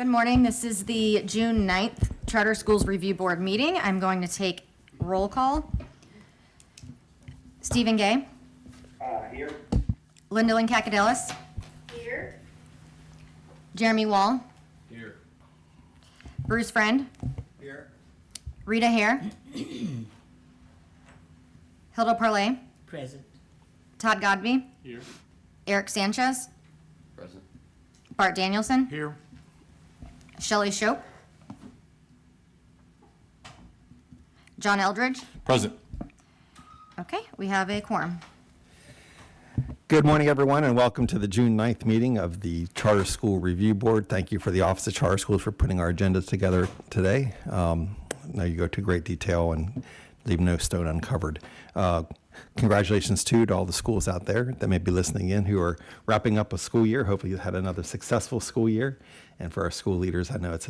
Good morning. This is the June 9th Charter Schools Review Board meeting. I'm going to take roll call. Stephen Gay. Here. Lyndalyn Kakadelis. Here. Jeremy Wall. Here. Bruce Friend. Here. Rita Hare. Hilda Parlay. Present. Todd Godby. Here. Eric Sanchez. Present. Bart Danielson. Here. Shelley Shope. John Eldridge. Present. Okay, we have a quorum. Good morning, everyone, and welcome to the June 9th meeting of the Charter School Review Board. Thank you for the Office of Charter Schools for putting our agenda together today. Now you go to great detail and leave no stone uncovered. Congratulations to all the schools out there that may be listening in who are wrapping up a school year. Hopefully you had another successful school year. And for our school leaders, I know it's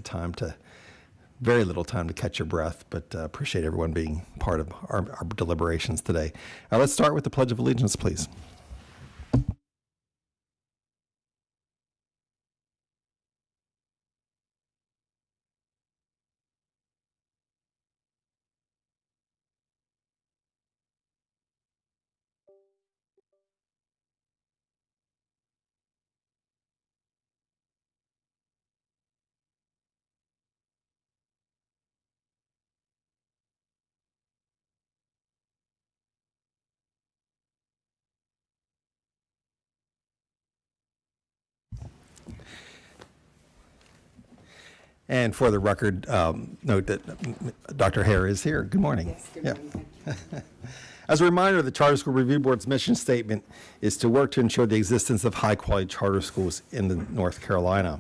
very little time to catch your breath, but appreciate everyone being part of our deliberations today. Let's start with the Pledge of Allegiance, please. And for the record, note that Dr. Hare is here. Good morning. Yes, good morning. As a reminder, the Charter School Review Board's mission statement is to work to ensure the existence of high-quality charter schools in North Carolina.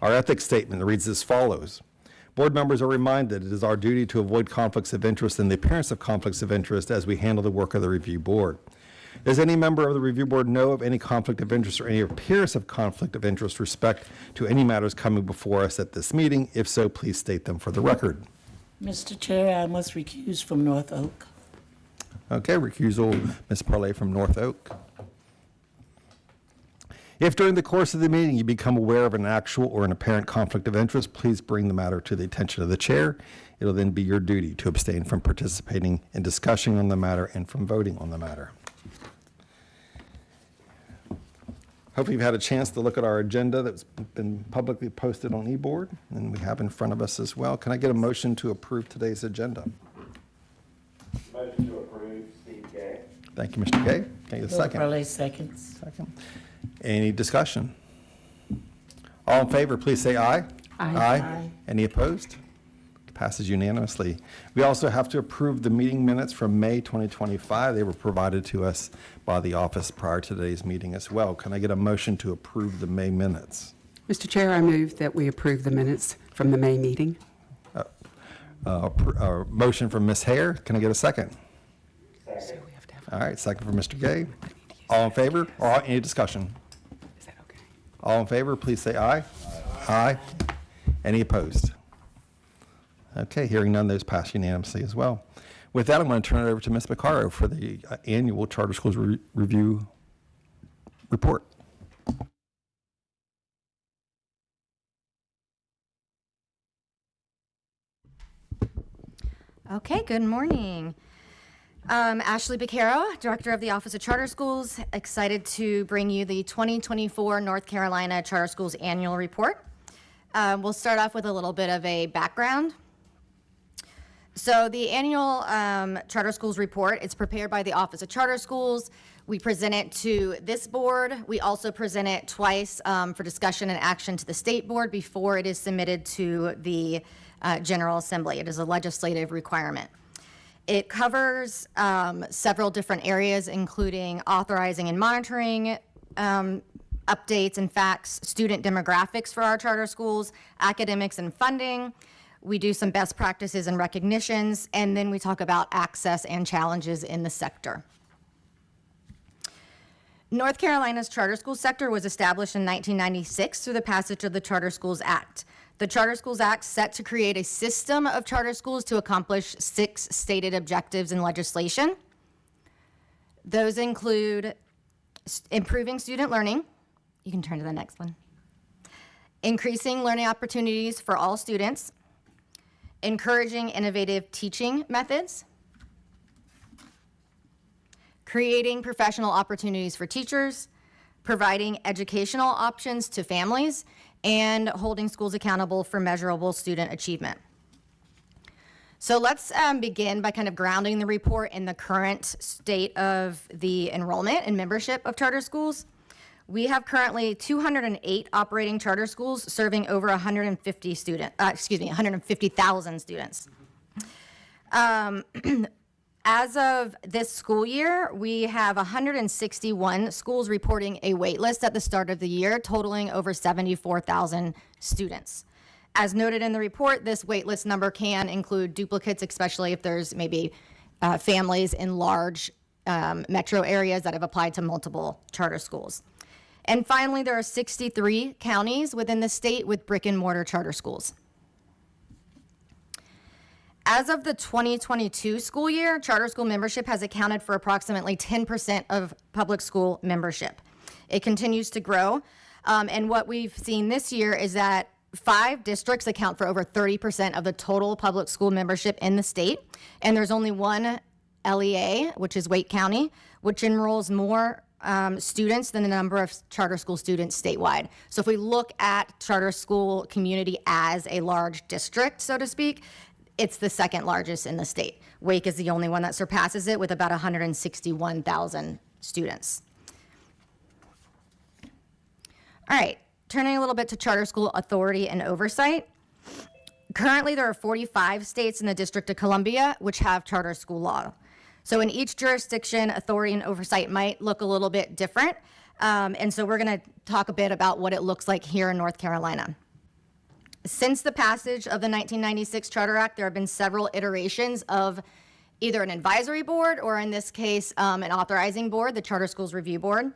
Our ethics statement reads as follows. Board members are reminded it is our duty to avoid conflicts of interest and the appearance of conflicts of interest as we handle the work of the Review Board. Does any member of the Review Board know of any conflict of interest or any appearance of conflict of interest respect to any matters coming before us at this meeting? If so, please state them for the record. Mr. Chair, I must recuse from North Oak. Okay, recusal, Ms. Parlay from North Oak. If during the course of the meeting you become aware of an actual or an apparent conflict of interest, please bring the matter to the attention of the chair. It'll then be your duty to abstain from participating in discussion on the matter and from voting on the matter. Hopefully you've had a chance to look at our agenda that's been publicly posted on eBoard, and we have in front of us as well. Can I get a motion to approve today's agenda? Motion to approve, Steve Gay. Thank you, Mr. Gay. Can I get a second? Probably seconds. Second. Any discussion? All in favor, please say aye. Aye. Aye. Any opposed? Passes unanimously. We also have to approve the meeting minutes from May 2025. They were provided to us by the office prior to today's meeting as well. Can I get a motion to approve the May minutes? Mr. Chair, I move that we approve the minutes from the May meeting. Motion from Ms. Hare. Can I get a second? So we have to have, All right, second from Mr. Gay. All in favor? Or any discussion? is that okay? All in favor, please say aye. Aye. Any opposed? Okay, hearing none, those pass unanimously as well. With that, I'm going to turn it over to Ms. Beccaro for the annual Charter Schools Review report. Okay, good morning. Ashley Beccaro, Director of the Office of Charter Schools, excited to bring you the 2024 North Carolina Charter Schools Annual Report. We'll start off with a little bit of a background. So the annual Charter Schools report, it's prepared by the Office of Charter Schools. We present it to this board. We also present it twice for discussion and action to the state board before it is submitted to the General Assembly. It is a legislative requirement. It covers several different areas, including authorizing and monitoring updates and facts, student demographics for our charter schools, academics and funding. We do some best practices and recognitions, and then we talk about access and challenges in the sector. North Carolina's charter school sector was established in 1996 through the passage of the Charter Schools Act. The Charter Schools Act set to create a system of charter schools to accomplish 6 stated objectives in legislation. Those include improving student learning. You can turn to the next one. increasing learning opportunities for all students, encouraging innovative teaching methods, creating professional opportunities for teachers, providing educational options to families, and holding schools accountable for measurable student achievement. So let's begin by kind of grounding the report in the current state of the enrollment and membership of charter schools. We have currently 208 operating charter schools serving over 150,000 students. As of this school year, we have 161 schools reporting a wait list at the start of the year, totaling over 74,000 students. As noted in the report, this wait list number can include duplicates, especially if there's maybe families in large metro areas that have applied to multiple charter schools. And finally, there are 63 counties within the state with brick and mortar charter schools. As of the 2022 school year, charter school membership has accounted for approximately 10% of public school membership. It continues to grow. And what we've seen this year is that 5 districts account for over 30% of the total public school membership in the state. And there's only one LEA, which is Wake County, which enrolls more students than the number of charter school students statewide. So if we look at charter school community as a large district, so to speak, it's the second largest in the state. Wake is the only one that surpasses it with about 161,000 students. All right, turning a little bit to charter school authority and oversight. Currently, there are 45 states in the District of Columbia which have charter school law. So in each jurisdiction, authority and oversight might look a little bit different. And so we're going to talk a bit about what it looks like here in North Carolina. Since the passage of the 1996 Charter Act, there have been several iterations of either an advisory board or, in this case, an authorizing board, the Charter Schools Review Board.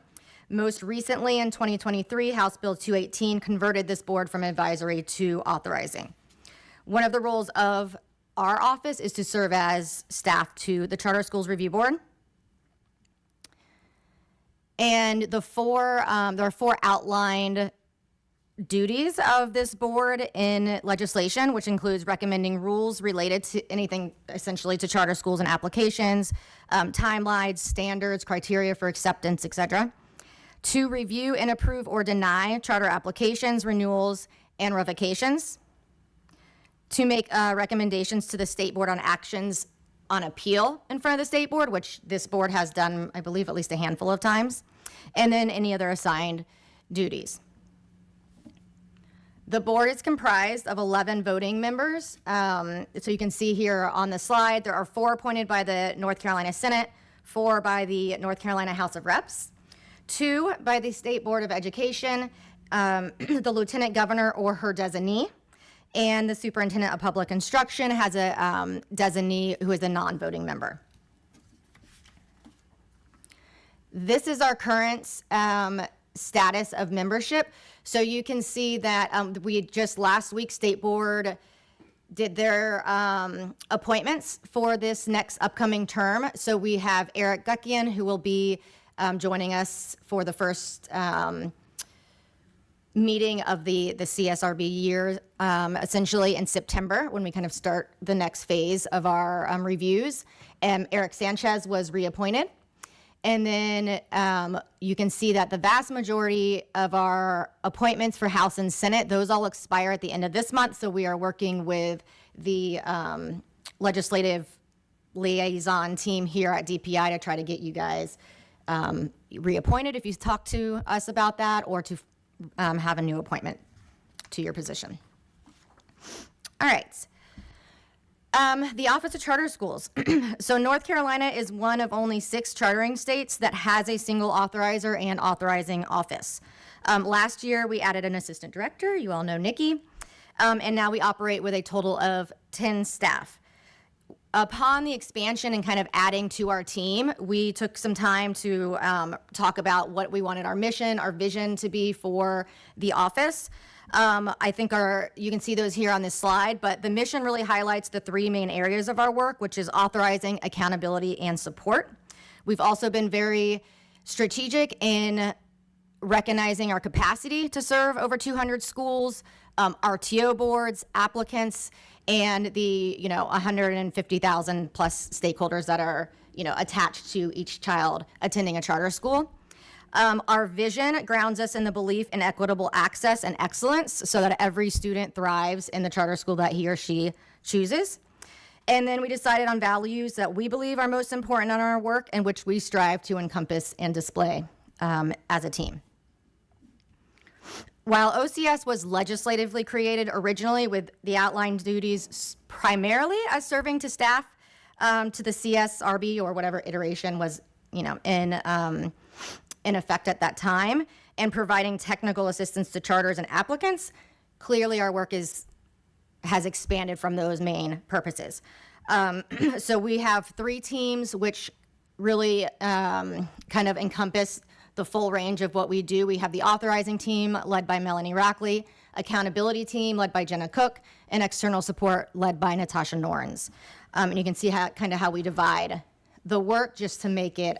Most recently, in 2023, House Bill 218 converted this board from advisory to authorizing. One of the roles of our office is to serve as staff to the Charter Schools Review Board. And there are 4 outlined duties of this board in legislation, which includes recommending rules related to anything essentially to charter schools and applications, timelines, standards, criteria for acceptance, etc. To review and approve or deny charter applications, renewals, and revocations. To make recommendations to the state board on actions on appeal in front of the state board, which this board has done, I believe, at least a handful of times. And then any other assigned duties. The board is comprised of 11 voting members. So you can see here on the slide, there are 4 appointed by the North Carolina Senate, 4 by the North Carolina House of Reps, 2 by the State Board of Education, the Lieutenant Governor or her designee, and the Superintendent of Public Instruction has a designee who is a non-voting member. This is our current status of membership. So you can see that we just last week, State Board did their appointments for this next upcoming term. So we have Eric Guckian, who will be joining us for the first meeting of the CSRB year, essentially in September, when we kind of start the next phase of our reviews. Eric Sanchez was reappointed. And then you can see that the vast majority of our appointments for House and Senate, those all expire at the end of this month. So we are working with the legislative liaison team here at DPI to try to get you guys reappointed if you talk to us about that, or to have a new appointment to your position. All right. The Office of Charter Schools. So North Carolina is one of only 6 chartering states that has a single authorizer and authorizing office. Last year, we added an assistant director. You all know Nikki. And now we operate with a total of 10 staff. Upon the expansion and kind of adding to our team, we took some time to talk about what we wanted our mission, our vision to be for the office. I think you can see those here on this slide, but the mission really highlights the 3 main areas of our work, which is authorizing, accountability, and support. We've also been very strategic in recognizing our capacity to serve over 200 schools, RTO boards, applicants, and the 150,000 plus stakeholders that are attached to each child attending a charter school. Our vision grounds us in the belief in equitable access and excellence so that every student thrives in the charter school that he or she chooses. And then we decided on values that we believe are most important in our work and which we strive to encompass and display as a team. While OCS was legislatively created originally with the outlined duties primarily as serving to staff to the CSRB or whatever iteration was, in effect at that time, and providing technical assistance to charters and applicants, clearly our work has expanded from those main purposes. So we have 3 teams which really kind of encompass the full range of what we do. We have the authorizing team led by Melanie Rackley, accountability team led by Jenna Cook, and external support led by Natasha Norns. And you can see how we divide the work just to make it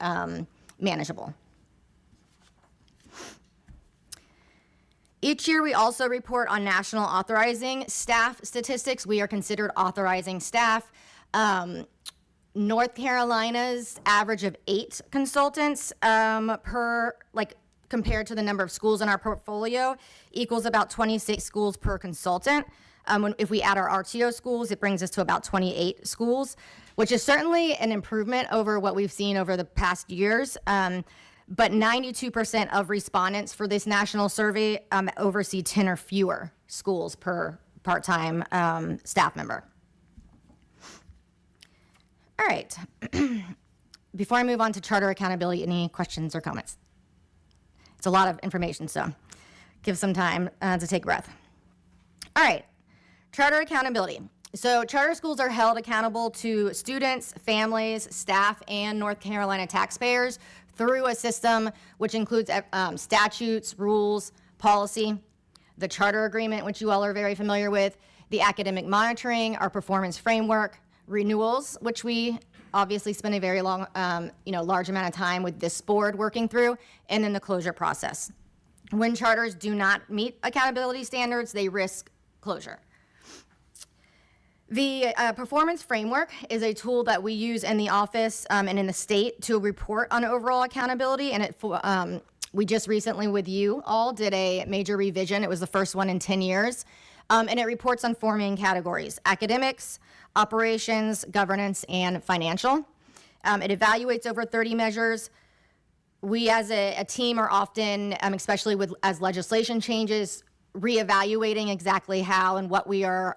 manageable. Each year, we also report on national authorizing staff statistics. We are considered authorizing staff. North Carolina's average of 8 consultants compared to the number of schools in our portfolio equals about 26 schools per consultant. If we add our RTO schools, it brings us to about 28 schools, which is certainly an improvement over what we've seen over the past years. But 92% of respondents for this national survey oversee 10 or fewer schools per part-time staff member. All right. Before I move on to charter accountability, any questions or comments? It's a lot of information, so give some time to take a breath. All right. Charter accountability. So charter schools are held accountable to students, families, staff, and North Carolina taxpayers through a system which includes statutes, rules, policy, the charter agreement, which you all are very familiar with, the academic monitoring, our performance framework, renewals, which we obviously spend a very long, large amount of time with this board working through, and then the closure process. When charters do not meet accountability standards, they risk closure. The performance framework is a tool that we use in the office and in the state to report on overall accountability. And we just recently with you all did a major revision. It was the first one in 10 years. And it reports on 4 main categories: academics, operations, governance, and financial. It evaluates over 30 measures. We as a team are often, especially as legislation changes, reevaluating exactly how and what we are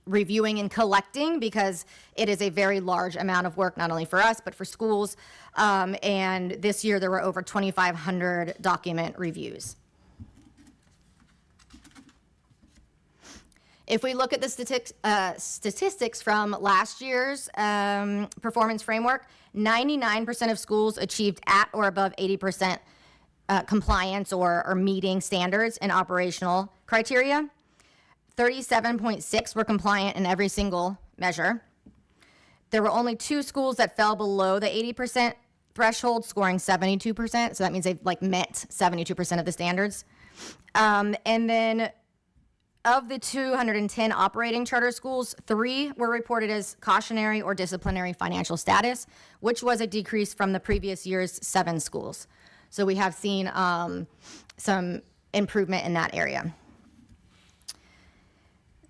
reviewing and collecting, because it is a very large amount of work, not only for us, but for schools. And this year there were over 2,500 document reviews. If we look at the statistics from last year's performance framework, 99% of schools achieved at or above 80% compliance or meeting standards and operational criteria. 37.6 were compliant in every single measure. There were only 2 schools that fell below the 80% threshold, scoring 72%. So that means they've met 72% of the standards. And then of the 210 operating charter schools, 3 were reported as cautionary or disciplinary financial status, which was a decrease from the previous year's 7 schools. So we have seen some improvement in that area.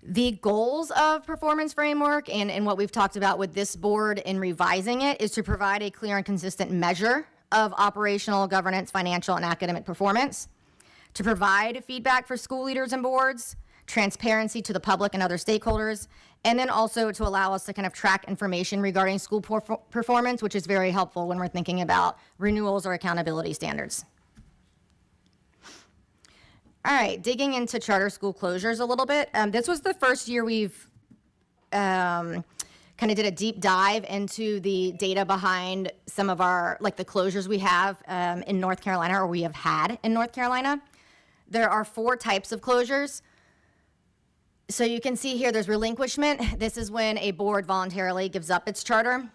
The goals of performance framework and what we've talked about with this board in revising it is to provide a clear and consistent measure of operational, governance, financial, and academic performance, to provide feedback for school leaders and boards, transparency to the public and other stakeholders, and then also to allow us to kind of track information regarding school performance, which is very helpful when we're thinking about renewals or accountability standards. All right, digging into charter school closures a little bit. This was the first year we've kind of did a deep dive into the data behind some of our, the closures we have in North Carolina, or we have had in North Carolina. There are 4 types of closures. So you can see here there's relinquishment. This is when a board voluntarily gives up its charter.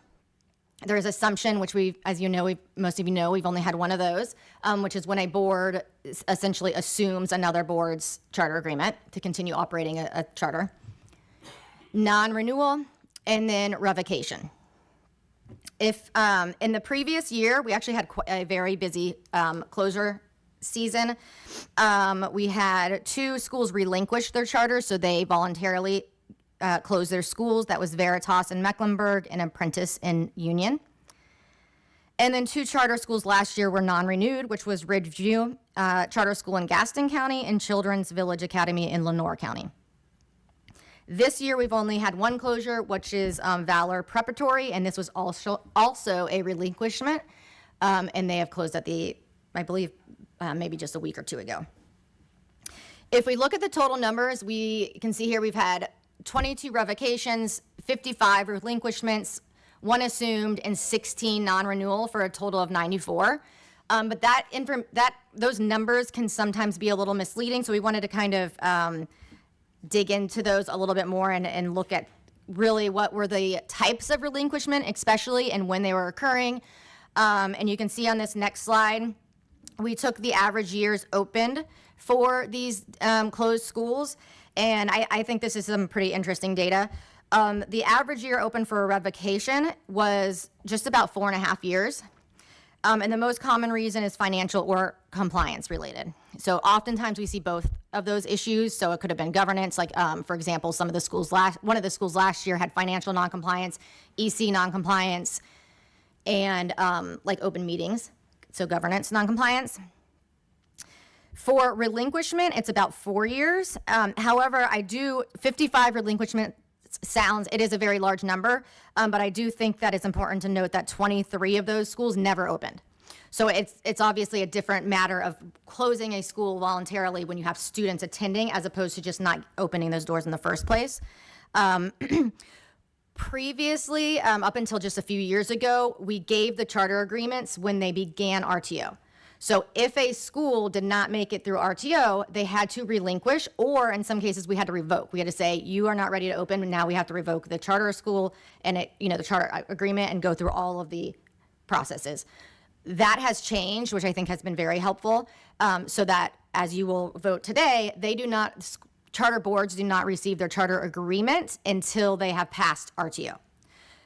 There is assumption, which as you know, most of you know, we've only had one of those, which is when a board essentially assumes another board's charter agreement to continue operating a charter. Non-renewal, and then revocation. If in the previous year, we actually had a very busy closure season. We had 2 schools relinquish their charters, so they voluntarily closed their schools. That was Veritas in Mecklenburg and Apprentice in Union. And then 2 charter schools last year were non-renewed, which was Ridgeview Charter School in Gaston County and Children's Village Academy in Lenoir County. This year, we've only had 1 closure, which is Valor Preparatory, and this was also a relinquishment, and they have closed at I believe, maybe just a week or 2 ago. If we look at the total numbers, we can see here we've had 22 revocations, 55 relinquishments, 1 assumed, and 16 non-renewal for a total of 94. But those numbers can sometimes be a little misleading, so we wanted to kind of dig into those a little bit more and look at really what were the types of relinquishment, especially, and when they were occurring. And you can see on this next slide, we took the average years opened for these closed schools, and I think this is some pretty interesting data. The average year open for a revocation was just about 4.5 years. And the most common reason is financial or compliance related. So oftentimes we see both of those issues. So it could have been governance, like for example, one of the schools last year had financial noncompliance, EC noncompliance, and like open meetings, so governance noncompliance. For relinquishment, it's about 4 years. However, 55 relinquishment it is a very large number, but I do think that it's important to note that 23 of those schools never opened. So it's obviously a different matter of closing a school voluntarily when you have students attending as opposed to just not opening those doors in the first place. Previously, up until just a few years ago, we gave the charter agreements when they began RTO. So if a school did not make it through RTO, they had to relinquish, or in some cases we had to revoke. We had to say, you are not ready to open, and now we have to revoke the charter school and the charter agreement and go through all of the processes. That has changed, which I think has been very helpful, so that as you will vote today, charter boards do not receive their charter agreement until they have passed RTO,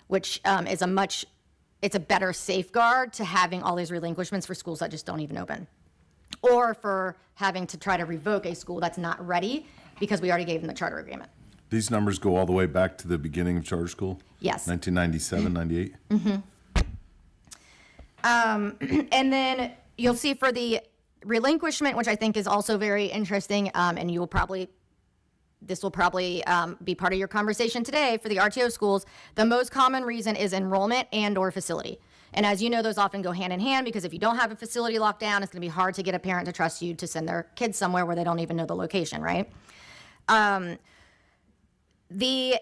which is it's a better safeguard to having all these relinquishments for schools that just don't even open, or for having to try to revoke a school that's not ready because we already gave them the charter agreement. These numbers go all the way back to the beginning of charter school? Yes. 1997, 98? And then you'll see for the relinquishment, which I think is also very interesting, and this will probably be part of your conversation today for the RTO schools. The most common reason is enrollment and or facility. And as you know, those often go hand in hand, because if you don't have a facility locked down, it's going to be hard to get a parent to trust you to send their kids somewhere where they don't even know the location, right? The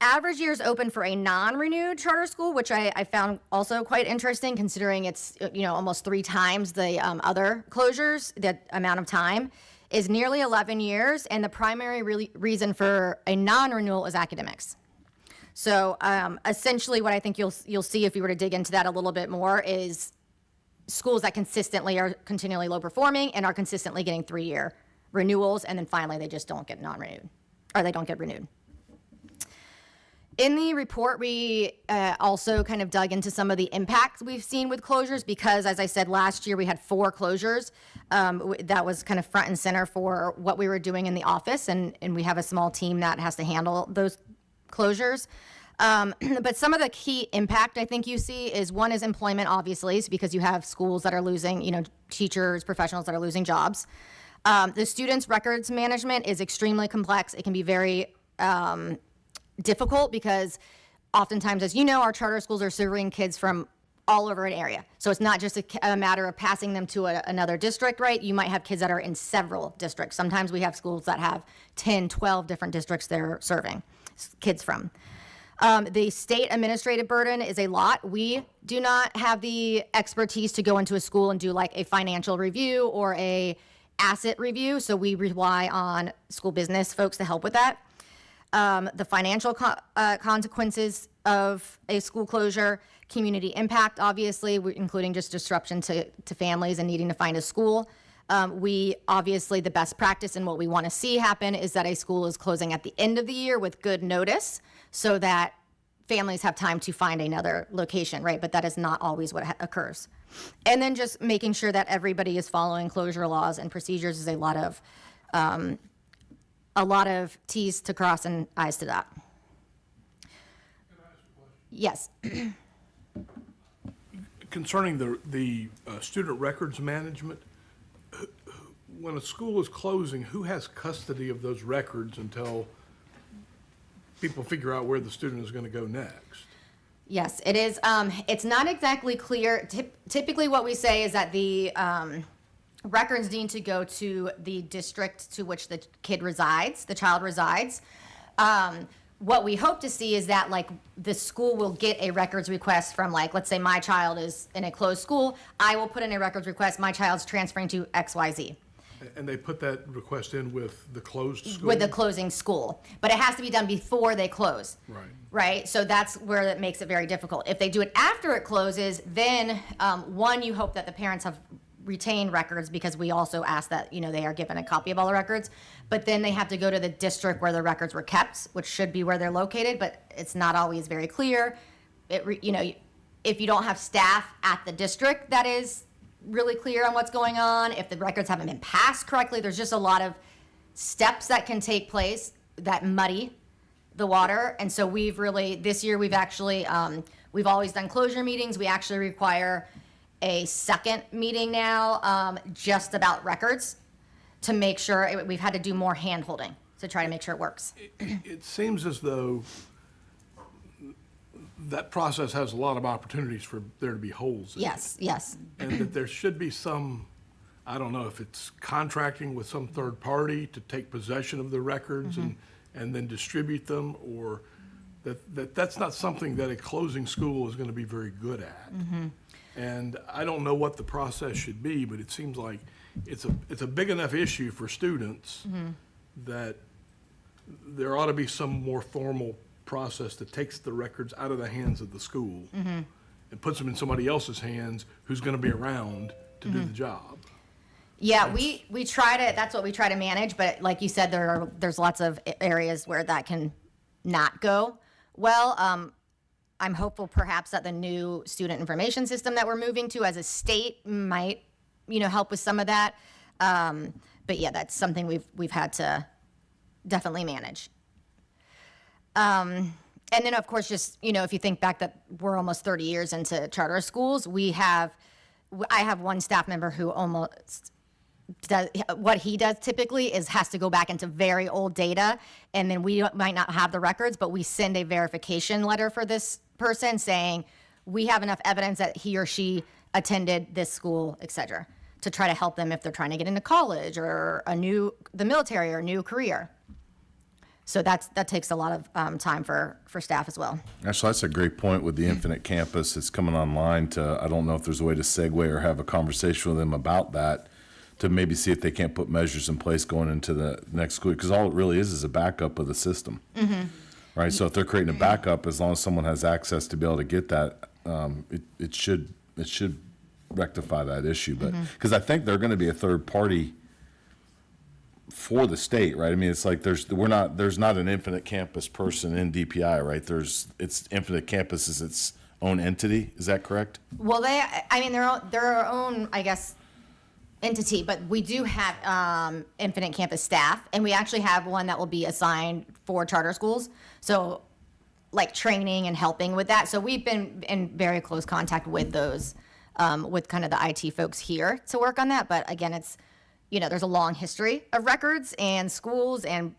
average years open for a non-renewed charter school, which I found also quite interesting, considering it's almost 3 times the other closures, that amount of time, is nearly 11 years, and the primary reason for a non-renewal is academics. So essentially what I think you'll see if you were to dig into that a little bit more is schools that consistently are continually low performing and are consistently getting 3-year renewals, and then finally they just don't get non-renewed, or they don't get renewed. In the report, we also kind of dug into some of the impacts we've seen with closures, because, as I said, last year we had 4 closures. That was kind of front and center for what we were doing in the office, and we have a small team that has to handle those closures. But some of the key impact I think you see is, one is employment, obviously, because you have schools that are losing, teachers, professionals that are losing jobs. The students' records management is extremely complex. It can be very difficult because oftentimes, as you know, our charter schools are serving kids from all over an area. So it's not just a matter of passing them to another district, right? You might have kids that are in several districts. Sometimes we have schools that have 10, 12 different districts they're serving kids from. The state administrative burden is a lot. We do not have the expertise to go into a school and do like a financial review or a asset review, so we rely on school business folks to help with that. The financial consequences of a school closure community impact, obviously, including just disruption to families and needing to find a school. We obviously, the best practice and what we want to see happen is that a school is closing at the end of the year with good notice so that families have time to find another location, right? But that is not always what occurs. And then just making sure that everybody is following closure laws and procedures is a lot of T's to cross and I's to dot. Yes. Concerning the student records management, when a school is closing, who has custody of those records until people figure out where the student is going to go next? Yes, it is. It's not exactly clear. Typically, what we say is that the records need to go to the district to which the kid resides, the child resides. What we hope to see is that, like, the school will get a records request from, like, let's say my child is in a closed school. I will put in a records request. My child's transferring to XYZ. And they put that request in with the closed school? With the closing school. But it has to be done before they close. Right. Right? So that's where it makes it very difficult. If they do it after it closes, then, one, you hope that the parents have retained records, because we also ask that, you know, they are given a copy of all the records. But then they have to go to the district where the records were kept, which should be where they're located, but it's not always very clear. You know, if you don't have staff at the district that is really clear on what's going on, if the records haven't been passed correctly, there's just a lot of steps that can take place that muddy the water. And so we've really, this year, we've actually, we've always done closure meetings. We actually require a second meeting now, just about records, to make sure. We've had to do more hand holding to try to make sure it works. It seems as though that process has a lot of opportunities for there to be holes in it. Yes, yes. And that there should be some, I don't know if it's contracting with some third party to take possession of the records and then distribute them, or that's not something that a closing school is going to be very good at. And I don't know what the process should be, but it seems like it's a big enough issue for students that there ought to be some more formal process that takes the records out of the hands of the school and puts them in somebody else's hands who's going to be around to do the job. Yeah, we try to, that's what we try to manage, but like you said, there's lots of areas where that can not go well. I'm hopeful perhaps that the new student information system that we're moving to as a state might, you know, help with some of that. But yeah, that's something we've had to definitely manage. And then, of course, just, you know, if you think back that we're almost 30 years into charter schools, I have one staff member who almost does, what he does typically is has to go back into very old data, and then we might not have the records, but we send a verification letter for this person saying we have enough evidence that he or she attended this school, et cetera, to try to help them if they're trying to get into college or the military or a new career. So that takes a lot of time for staff as well. Actually, that's a great point with the Infinite Campus. It's coming online I don't know if there's a way to segue or have a conversation with them about that, to maybe see if they can't put measures in place going into the next school, because all it really is a backup of the system. Right? So if they're creating a backup, as long as someone has access to be able to get that, it should rectify that issue. But because I think they're going to be a third party for the state, right? I mean, it's like there's not an Infinite Campus person in DPI, right? It's Infinite Campus is its own entity. Is that correct? Well, they're our own, I guess, entity, but we do have Infinite Campus staff, and we actually have one that will be assigned for charter schools. So, like, training and helping with that. So we've been in very close contact with those, with kind of the IT folks here to work on that. But again, it's, you know, there's a long history of records and schools, and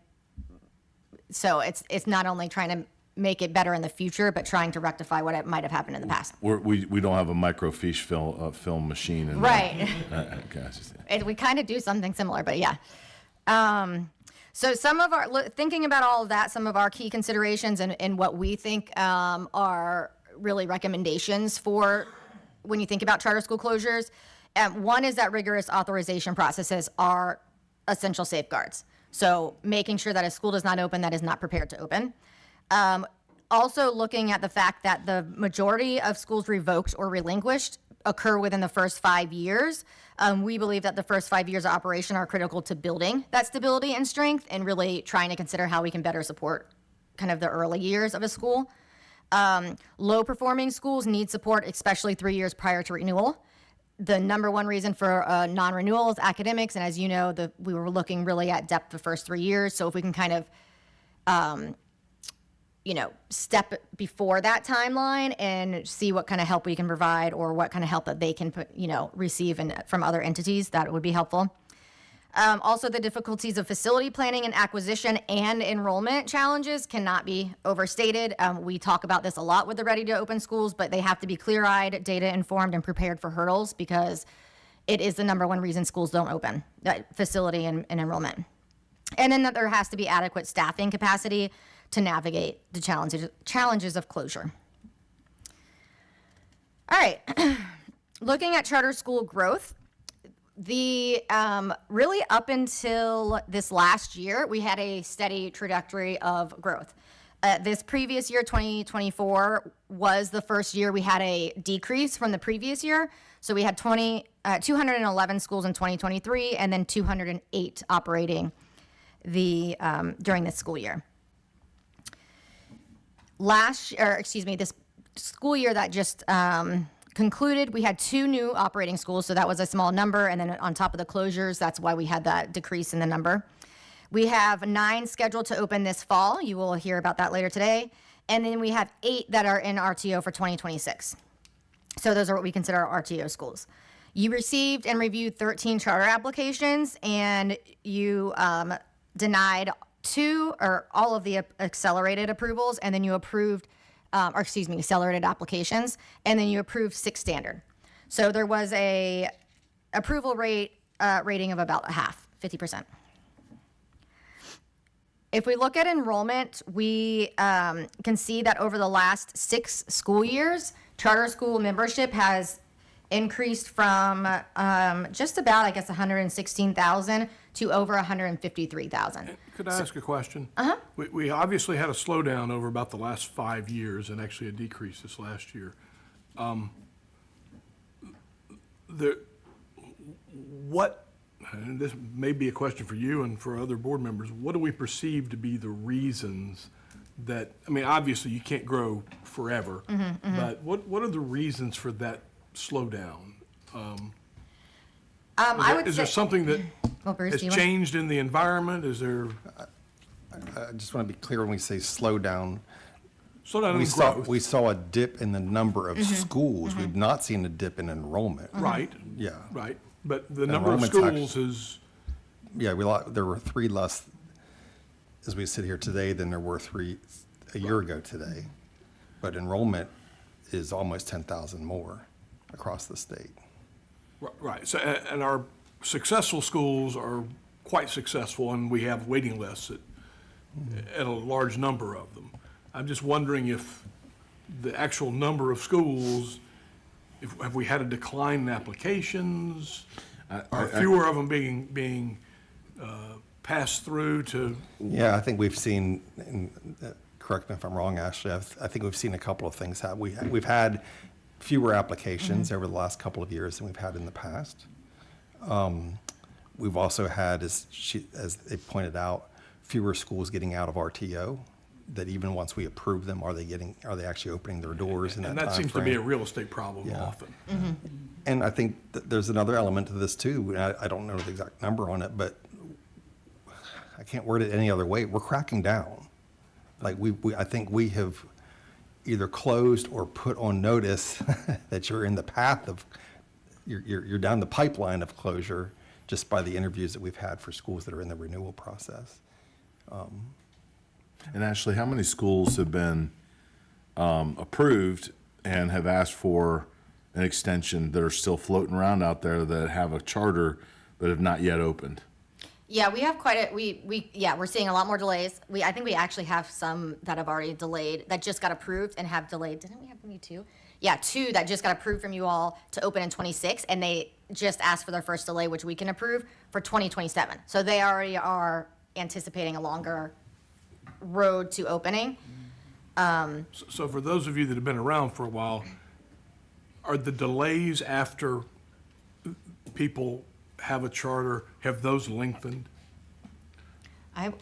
so it's not only trying to make it better in the future, but trying to rectify what might have happened in the past. We don't have a microfiche film machine. In Right. Okay. We kind of do something similar, but yeah. So some of thinking about all of that, some of our key considerations and what we think are really recommendations for when you think about charter school closures. One is that rigorous authorization processes are essential safeguards. So making sure that a school does not open that is not prepared to open. Also looking at the fact that the majority of schools revoked or relinquished occur within the first 5 years. We believe that the first 5 years of operation are critical to building that stability and strength and really trying to consider how we can better support kind of the early years of a school. Low performing schools need support, especially 3 years prior to renewal. The number one reason for non-renewal is academics. And as you know, we were looking really at depth the first 3 years. So if we can kind of, step before that timeline and see what kind of help we can provide or what kind of help that they can receive from other entities, that would be helpful. Also, the difficulties of facility planning and acquisition and enrollment challenges cannot be overstated. We talk about this a lot with the Ready to Open schools, but they have to be clear-eyed, data-informed, and prepared for hurdles because it is the number one reason schools don't open, facility and enrollment. And then that there has to be adequate staffing capacity to navigate the challenges of closure. All right, looking at charter school growth, really up until this last year, we had a steady trajectory of growth. This previous year, 2024, was the first year we had a decrease from the previous year. So we had 211 schools in 2023 and then 208 operating during this school year. This school year that just concluded, we had 2 new operating schools, so that was a small number, and then on top of the closures, that's why we had that decrease in the number. We have 9 scheduled to open this fall. You will hear about that later today. And then we have 8 that are in RTO for 2026. So those are what we consider our RTO schools. You received and reviewed 13 charter applications, and you denied 2 or all of the accelerated approvals, and then you approved, accelerated applications, and then you approved 6 standard. So there was a approval rating of about half, 50%. If we look at enrollment, we can see that over the last 6 school years, charter school membership has increased from just about, 116,000 to over 153,000. Could I ask a question? Uh-huh. We obviously had a slowdown over about the last 5 years and actually a decrease this last year. And this may be a question for you and for other board members, what do we perceive to be the reasons that, obviously you can't grow forever, but what are the reasons for that slowdown? Is there something that Bruce, has do you want- changed in the environment? Is there I just want to be clear when we say slow down. slowdown We in saw, growth? we saw a dip in the number of schools. We've not seen a dip in enrollment. Right. Yeah. Right. But the number of Enrollment's schools is, Yeah, there were 3 less as we sit here today than there were 3 a year ago today. But enrollment is almost 10,000 more across the state. right. So, and our successful schools are quite successful, and we have waiting lists at a large number of them. I'm just wondering if the actual number of schools, have we had a decline in applications? Are fewer of them being passed through to? Yeah, I think we've seen, and correct me if I'm wrong, Ashley, I think we've seen a couple of things. We've had fewer applications over the last couple of years than we've had in the past. We've also had, as they pointed out, fewer schools getting out of RTO, that even once we approve them, are they actually opening their doors in that And that seems to timeframe? be a real estate problem Yeah. often. And I think that there's another element to this too. And I don't know the exact number on it, but I can't word it any other way. We're cracking down. Like I think we have either closed or put on notice that you're in the path of, you're down the pipeline of closure just by the interviews that we've had for schools that are in the renewal process. And Ashley, how many schools have been approved and have asked for an extension that are still floating around out there that have a charter but have not yet opened? Yeah, we have quite a, we're seeing a lot more delays. I think we actually have some that have already delayed, that just got approved and have delayed. Didn't we have from you 2? Yeah, 2 that just got approved from you all to open in 26, and they just asked for their first delay, which we can approve, for 2027. So they already are anticipating a longer road to opening. So for those of you that have been around for a while, are the delays after people have a charter, have those lengthened? I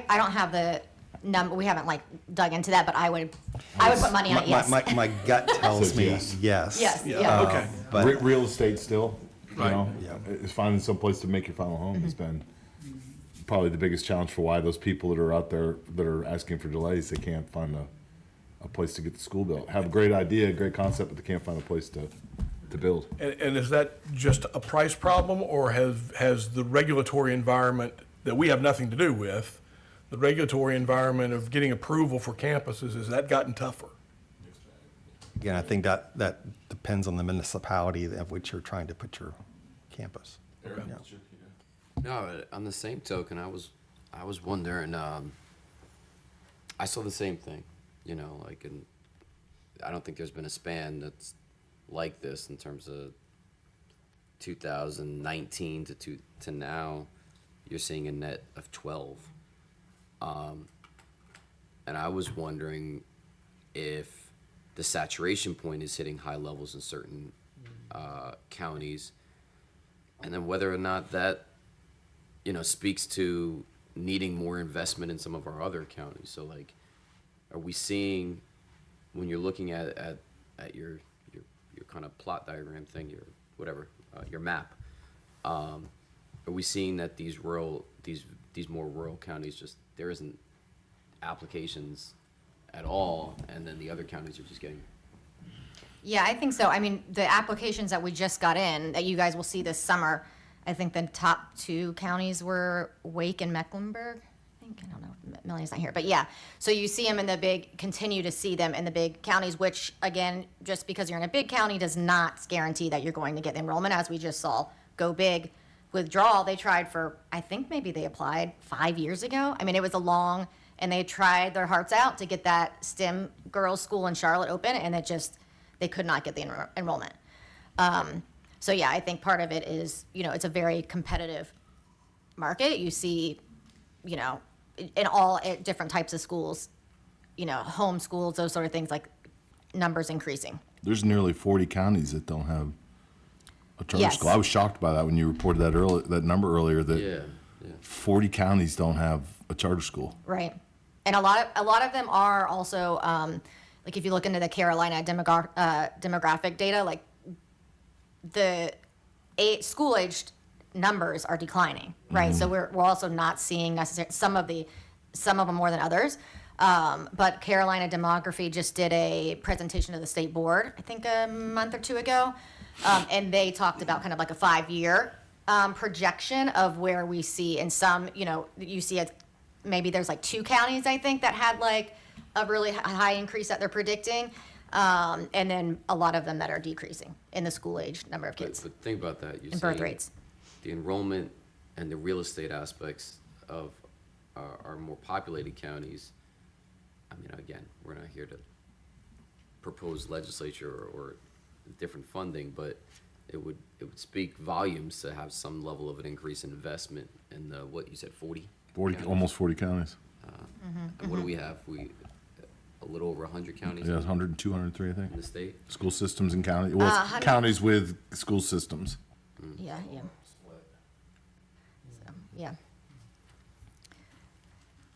don't have the number, we haven't like dug into that, but I would put money on it, yes. My gut tells me yes. yes. Yes, yeah. Okay. But Real estate still, you Right. know, Yeah. is finding some place to make your final home has been probably the biggest challenge for why those people that are out there that are asking for delays, they can't find a place to get the school built. Have a great idea, great concept, but they can't find a place to build. And is that just a price problem, or has the regulatory environment that we have nothing to do with, the regulatory environment of getting approval for campuses, has that gotten tougher? again, I think that depends on the municipality of which you're trying to put your campus. Yeah. No, on the same token, I was wondering. I saw the same thing, you know, like, and I don't think there's been a span that's like this in terms of 2019 to now. You're seeing a net of 12, and I was wondering if the saturation point is hitting high levels in certain counties, and then whether or not that, you know, speaks to needing more investment in some of our other counties. So, like, are we seeing, when you're looking at your kind of plot diagram thing, your whatever, your map, are we seeing that these more rural counties, just there isn't applications at all, and then the other counties are just getting? Yeah, I think so. I mean, the applications that we just got in, that you guys will see this summer, I think the top two counties were Wake and Mecklenburg. I don't know, Melanie's not here, but yeah. So you see them in the continue to see them in the big counties, which again, just because you're in a big county does not guarantee that you're going to get enrollment, as we just saw. Go Big withdrawal, they tried for, I think maybe they applied 5 years ago. I mean, it was and they tried their hearts out to get that STEM girls' school in Charlotte open, and they could not get the enrollment. So yeah, I think part of it is, you know, it's a very competitive market. You see, you know, in all different types of schools, you know, home schools, those sort of things, like numbers increasing. There's nearly 40 counties that don't have a charter Yes. school. I was shocked by that when you reported that number earlier, that Yeah. 40 counties don't have a charter school. Right. And a lot of them are also, like if you look into the Carolina demographic data, like the school-aged numbers are declining, right? So we're also not seeing necessarily some of them more than others. But Carolina Demography just did a presentation to the state board, I think a month or two ago, and they talked about kind of like a 5-year projection of where we see in some, you know, you see maybe there's like 2 counties, I think, that had like a really high increase that they're predicting, and then a lot of them that are decreasing in the school-age number of kids But think about that. You're and birth saying rates. the enrollment and the real estate aspects of our more populated counties. I mean, again, we're not here to propose legislature or different funding, but it would speak volumes to have some level of an increase in investment in the, what you said, 40? 40, counties? almost 40 counties. And what do we have? A little over 100 counties Yeah, 100, 203, I think. in the state? School systems and counties. Well, it's 100 counties with school systems. Yeah. So, yeah.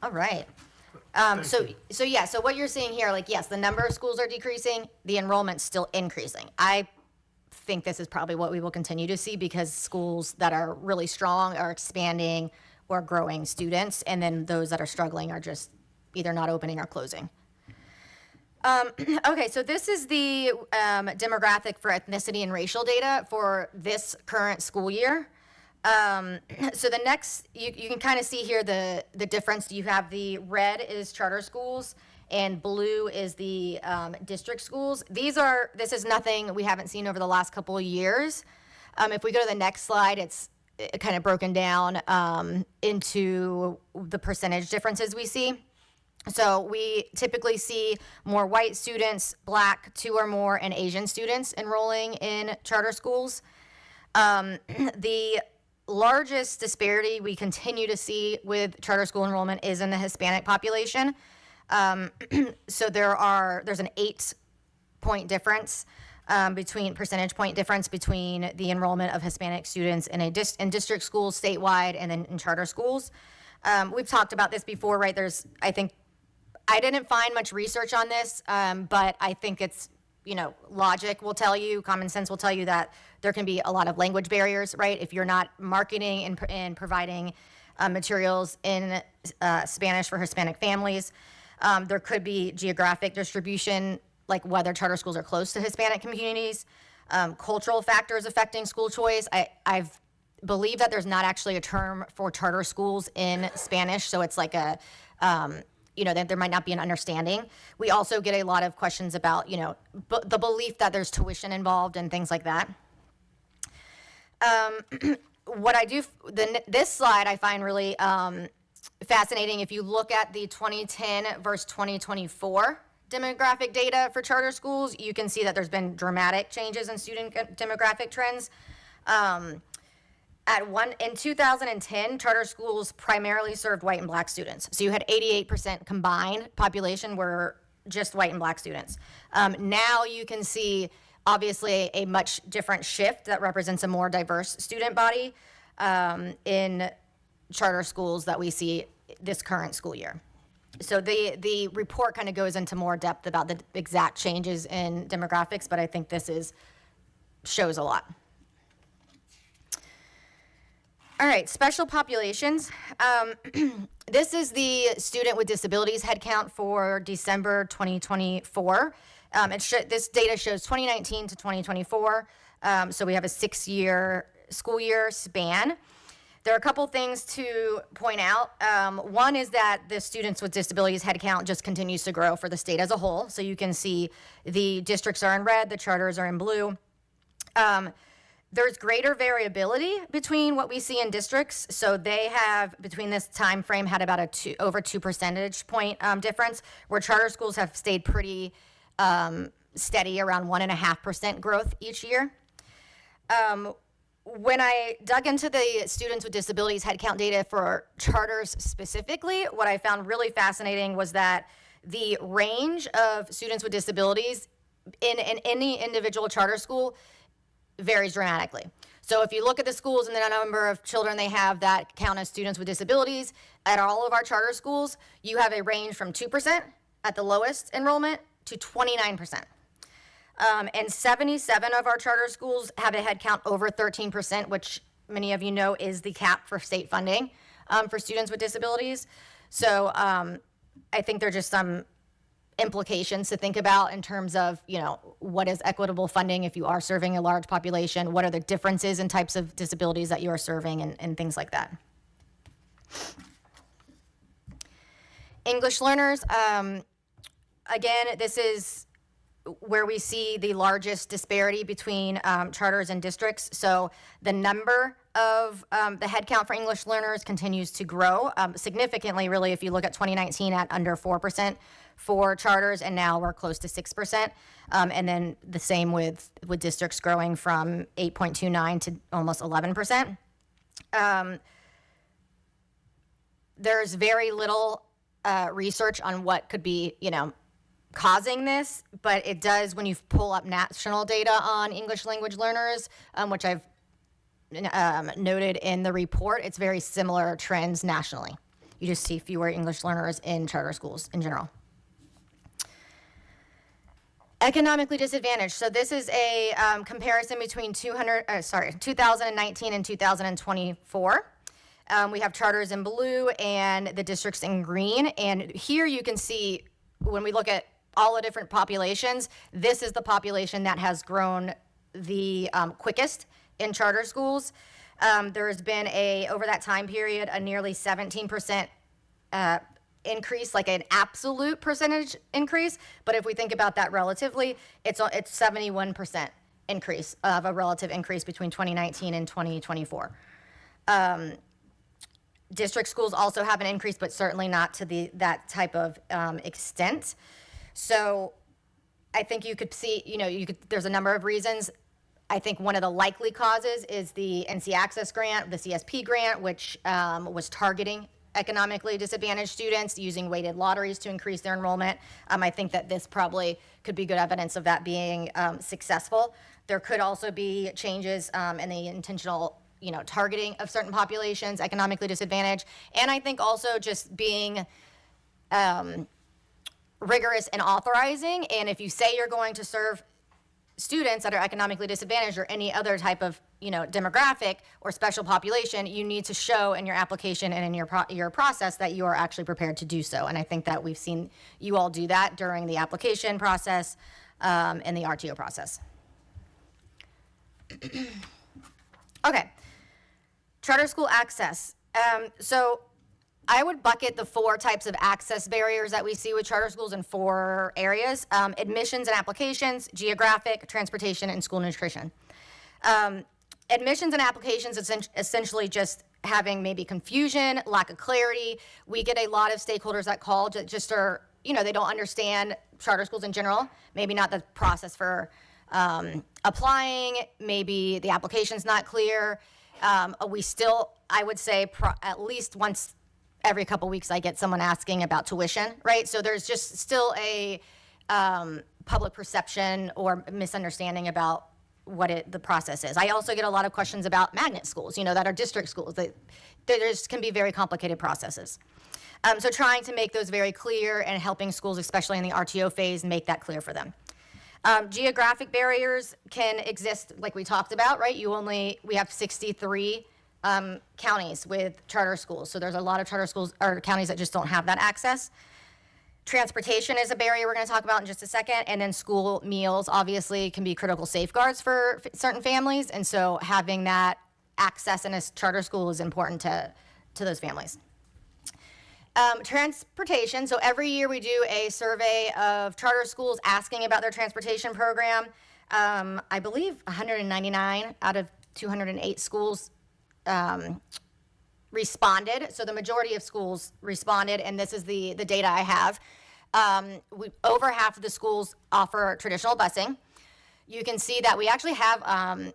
All right. So what you're seeing here, like, yes, the number of schools are decreasing, the enrollment's still increasing. I think this is probably what we will continue to see, because schools that are really strong are expanding or growing students, and then those that are struggling are just either not opening or closing. Okay, so this is the demographic for ethnicity and racial data for this current school year. So the next, you can kind of see here the difference. You have the red is charter schools, and blue is the district schools. This is nothing we haven't seen over the last couple of years. If we go to the next slide, it's kind of broken down into the percentage differences we see. So we typically see more white students, Black 2 or more, and Asian students enrolling in charter schools. The largest disparity we continue to see with charter school enrollment is in the Hispanic population. So there's an 8-point difference percentage point difference between the enrollment of Hispanic students in in district schools statewide and then in charter schools. We've talked about this before, right? I didn't find much research on this, but I think it's, logic will tell you, common sense will tell you that there can be a lot of language barriers, right? If you're not marketing and providing materials in Spanish for Hispanic families, there could be geographic distribution, like whether charter schools are close to Hispanic communities, cultural factors affecting school choice. I've believe that there's not actually a term for charter schools in Spanish, so it's like that there might not be an understanding. We also get a lot of questions about, the belief that there's tuition involved and things like that. What I do, this slide I find really fascinating. If you look at the 2010 versus 2024 demographic data for charter schools, you can see that there's been dramatic changes in student demographic trends. In 2010, charter schools primarily served white and black students. So you had 88% combined population were just white and black students. Now you can see, obviously, a much different shift that represents a more diverse student body in charter schools that we see this current school year. So the report kind of goes into more depth about the exact changes in demographics, but I think this shows a lot. All right, special populations. This is the student with disabilities headcount for December 2024. This data shows 2019 to 2024, so we have a 6-year school year span. There are a couple things to point out. One is that the students with disabilities headcount just continues to grow for the state as a whole. So you can see the districts are in red, the charters are in blue. There's greater variability between what we see in districts. So they have, between this time frame, had about over 2 percentage point difference, where charter schools have stayed pretty steady, around 1.5% growth each year. When I dug into the students with disabilities headcount data for charters specifically, what I found really fascinating was that the range of students with disabilities in any individual charter school varies dramatically. So if you look at the schools and the number of children they have that count as students with disabilities, at all of our charter schools, you have a range from 2% at the lowest enrollment to 29%. And 77 of our charter schools have a head count over 13%, which many of you know is the cap for state funding for students with disabilities. So I think there are just some implications to think about in terms of, what is equitable funding if you are serving a large population? What are the differences in types of disabilities that you are serving and things like that? English learners, again, this is where we see the largest disparity between charters and districts. So the number of the headcount for English learners continues to grow significantly, really, if you look at 2019 at under 4% for charters, and now we're close to 6%. And then the same with districts growing from 8.29 to almost 11%. There's very little research on what could be, causing this, but it does when you pull up national data on English language learners, which I've noted in the report. It's very similar trends nationally. You just see fewer English learners in charter schools in general. Economically disadvantaged. So this is a comparison between 2019 and 2024. We have charters in blue and the districts in green. And here you can see when we look at all the different populations, this is the population that has grown the quickest in charter schools. There has been over that time period, a nearly 17% increase, like an absolute percentage increase. But if we think about that relatively, it's 71% increase of a relative increase between 2019 and 2024. District schools also have an increase, but certainly not to that type of extent. So I think you could see, there's a number of reasons. I think one of the likely causes is the NC Access grant, the CSP grant, which was targeting economically disadvantaged students using weighted lotteries to increase their enrollment. I think that this probably could be good evidence of that being successful. There could also be changes in the intentional, targeting of certain populations, economically disadvantaged. And I think also just being rigorous in authorizing. And if you say you're going to serve students that are economically disadvantaged or any other type of demographic or special population, you need to show in your application and in your process that you are actually prepared to do so. And I think that we've seen you all do that during the application process and the RTO process. Okay, charter school access. So I would bucket the 4 types of access barriers that we see with charter schools in 4 areas: admissions and applications, geographic, transportation, and school nutrition. Admissions and applications is essentially just having maybe confusion, lack of clarity. We get a lot of stakeholders that call that just are, they don't understand charter schools in general, maybe not the process for applying, maybe the application's not clear. I would say at least once every couple weeks I get someone asking about tuition, right? So there's just still a public perception or misunderstanding about what the process is. I also get a lot of questions about magnet schools, that are district schools. There just can be very complicated processes. So trying to make those very clear and helping schools, especially in the RTO phase, make that clear for them. Geographic barriers can exist, like we talked about, right? We have 63 counties with charter schools. So there's a lot of charter schools or counties that just don't have that access. Transportation is a barrier we're going to talk about in just a second. And then school meals obviously can be critical safeguards for certain families. And so having that access in a charter school is important to those families. Transportation. So every year we do a survey of charter schools asking about their transportation program. I believe 199 out of 208 schools responded. So the majority of schools responded, and this is the data I have. Over half of the schools offer traditional busing. You can see that we actually have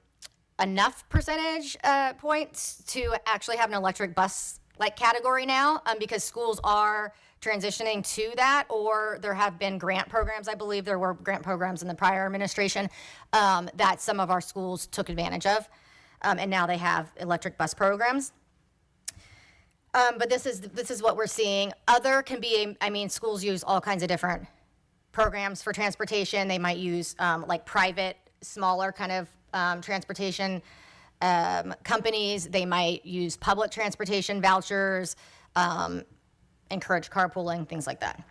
enough percentage points to actually have an electric bus category now, because schools are transitioning to that, or there have been grant programs. I believe there were grant programs in the prior administration that some of our schools took advantage of, and now they have electric bus programs. But this is what we're seeing. Other can be, schools use all kinds of different programs for transportation. They might use private, smaller kind of transportation companies. They might use public transportation vouchers, encourage carpooling, things like that.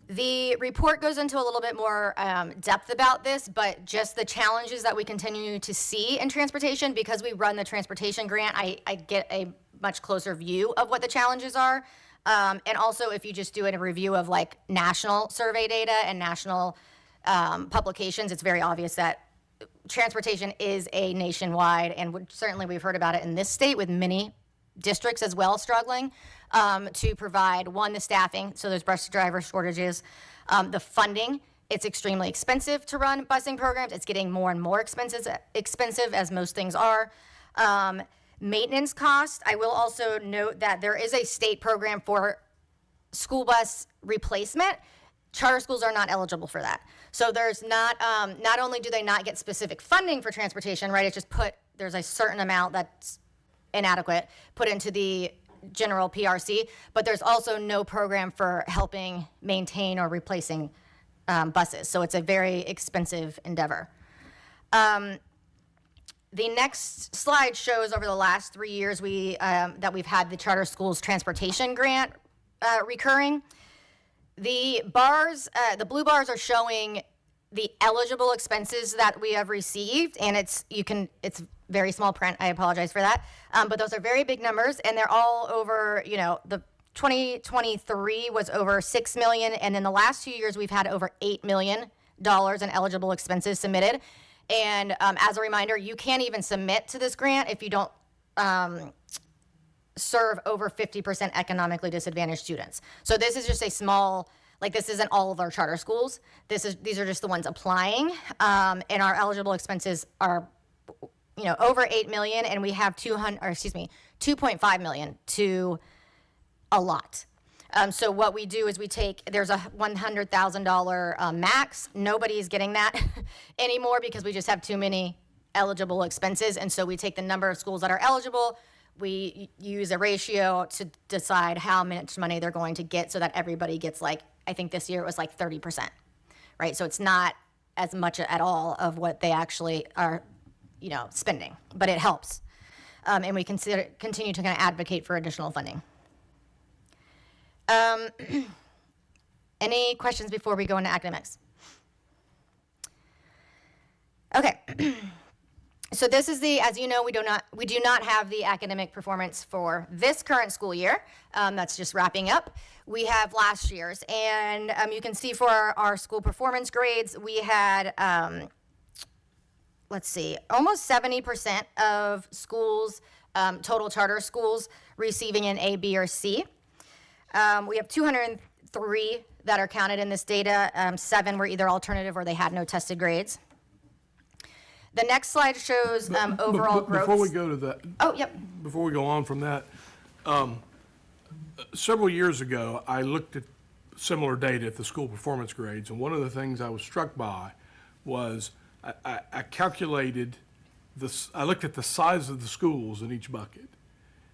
The report goes into a little bit more depth about this, but just the challenges that we continue to see in transportation. Because we run the transportation grant, I get a much closer view of what the challenges are. And also, if you just do a review of national survey data and national publications, it's very obvious that transportation is a nationwide, and certainly we've heard about it in this state with many districts as well struggling to provide, the staffing, so there's bus driver shortages, the funding. It's extremely expensive to run busing programs. It's getting more and more expensive as most things are. Maintenance costs. I will also note that there is a state program for school bus replacement. Charter schools are not eligible for that. So there's not only do they not get specific funding for transportation, right? It's just there's a certain amount that's inadequate put into the general PRC, but there's also no program for helping maintain or replacing buses. So it's a very expensive endeavor. The next slide shows over the last 3 years that we've had the charter schools transportation grant recurring. The blue bars are showing the eligible expenses that we have received, and it's very small print. I apologize for that, but those are very big numbers, and they're all over. The 2023 was over $6 million, and in the last 2 years we've had over $8 million in eligible expenses submitted. And as a reminder, you can't even submit to this grant if you don't serve over 50% economically disadvantaged students. So this is just a small, this isn't all of our charter schools. These are just the ones applying, and our eligible expenses are over 8 million, and we have 2.5 million to a lot. So what we do is there's a $100,000 max. Nobody's getting that anymore because we just have too many eligible expenses. And so we take the number of schools that are eligible. We use a ratio to decide how much money they're going to get so that everybody gets I think this year it was 30%, right? So it's not as much at all of what they actually are, spending, but it helps. And we continue to kind of advocate for additional funding. Any questions before we go into academics? Okay. So this is as you know, we do not have the academic performance for this current school year. That's just wrapping up. We have last year's, and you can see for our school performance grades, we had, almost 70% of schools, total charter schools, receiving an A, B, or C. We have 203 that are counted in this data. 7 were either alternative or they had no tested grades. The next slide shows overall growth. Before we go to that. Oh, yep. Before we go on from that, several years ago, I looked at similar data at the school performance grades, and one of the things I was struck by was I calculated this. I looked at the size of the schools in each bucket,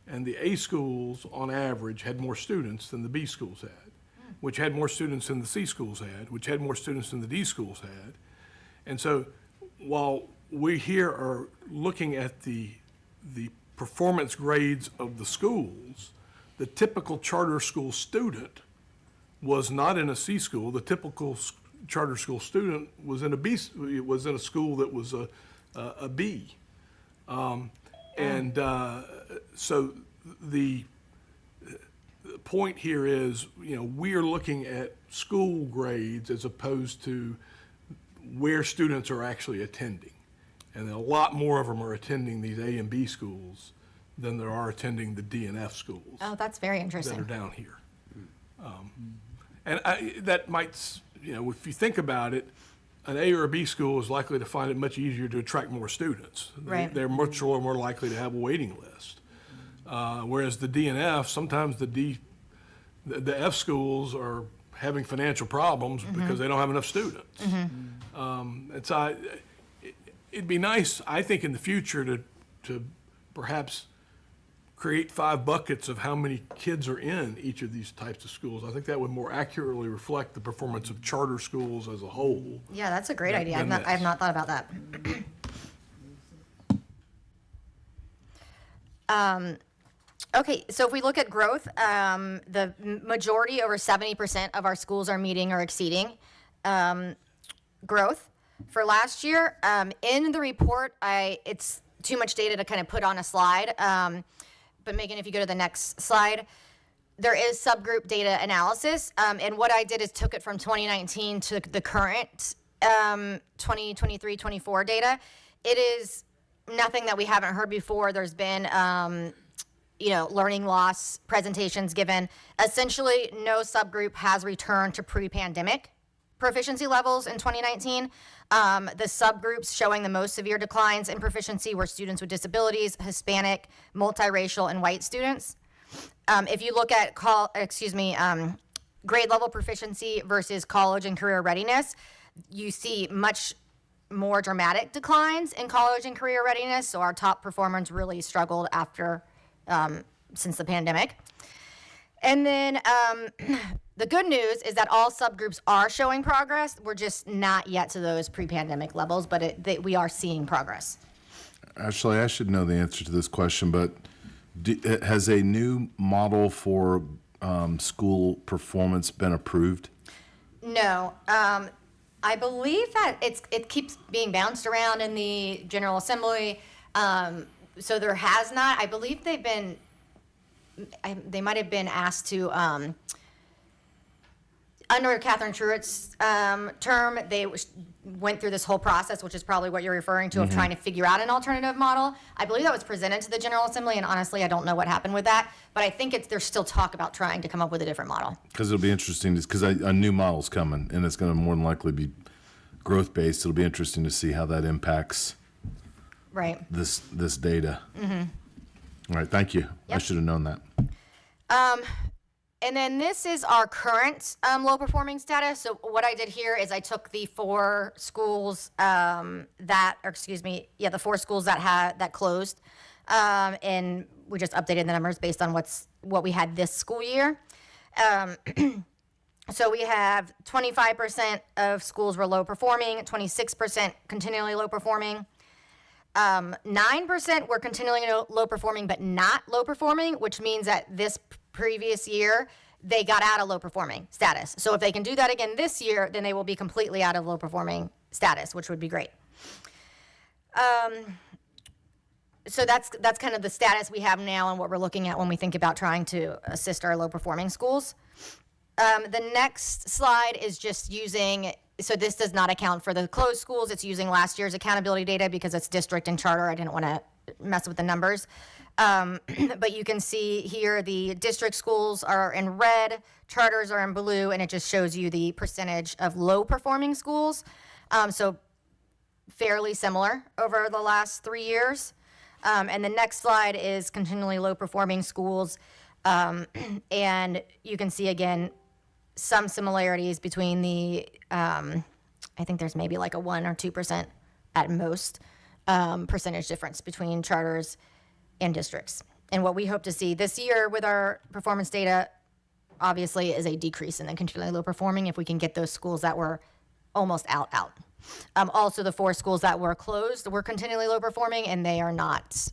and the A schools, on average, had more students than the B schools had, which had more students than the C schools had, which had more students than the D schools had. And so while we here are looking at the performance grades of the schools, the typical charter school student was not in a C school. The typical charter school student was in a school that was a B. So the point here is, we are looking at school grades as opposed to where students are actually attending. And a lot more of them are attending these A and B schools than there are attending the D and F schools Oh, that's very that interesting. are down here. That might, if you think about it, an A or a B school is likely to find it much easier to attract more students. Right. They're much more likely to have a waiting list. Whereas the D and F, sometimes the F schools are having financial problems because they don't have enough students. And so it'd be nice, I think, in the future to perhaps create 5 buckets of how many kids are in each of these types of schools. I think that would more accurately reflect the performance of charter schools as a whole. Yeah, that's a great idea. than I have this. not thought about that. Okay, so if we look at growth, the majority, over 70% of our schools are meeting or exceeding growth. For last year, in the report, it's too much data to kind of put on a slide. But Megan, if you go to the next slide, there is subgroup data analysis. And what I did is took it from 2019 to the current 2023-24 data. It is nothing that we haven't heard before. There's been, learning loss presentations given. Essentially, no subgroup has returned to pre-pandemic proficiency levels in 2019. The subgroups showing the most severe declines in proficiency were students with disabilities, Hispanic, multiracial, and white students. If you look at grade level proficiency versus college and career readiness, you see much more dramatic declines in college and career readiness. So our top performers really struggled since the pandemic. And then the good news is that all subgroups are showing progress. We're just not yet to those pre-pandemic levels, but we are seeing progress. Actually, I should know the answer to this question, but has a new model for school performance been approved? No. I believe that it keeps being bounced around in the General Assembly. So there has not. I believe they might have been asked to, under Catherine Truitt's term, they went through this whole process, which is probably what you're referring to, of trying to figure out an alternative model. I believe that was presented to the General Assembly, and honestly, I don't know what happened with that. But I think there's still talk about trying to come up with a different model. Because it'll be interesting, because a new model's coming, and it's going to more than likely be growth-based. It'll be interesting to see how that impacts Right. this data. All right, thank you. I Yep. should have known that. And then this is our current low performing status. So what I did here is I took the four schools the four schools that closed, and we just updated the numbers based on what we had this school year. So we have 25% of schools were low performing, 26% continually low performing. 9% were continually low performing, but not low performing, which means that this previous year they got out of low performing status. So if they can do that again this year, then they will be completely out of low performing status, which would be great. So that's kind of the status we have now and what we're looking at when we think about trying to assist our low performing schools. The next slide is just using, so this does not account for the closed schools. It's using last year's accountability data because it's district and charter. I didn't want to mess with the numbers. But you can see here the district schools are in red, charters are in blue, and it just shows you the percentage of low performing schools. So fairly similar over the last 3 years. And the next slide is continually low performing schools. And you can see again, some similarities between the, I think there's maybe like a 1 or 2% at most percentage difference between charters and districts. And what we hope to see this year with our performance data, obviously, is a decrease in the continually low performing if we can get those schools that were almost out. Also, the 4 schools that were closed were continually low performing, and they are not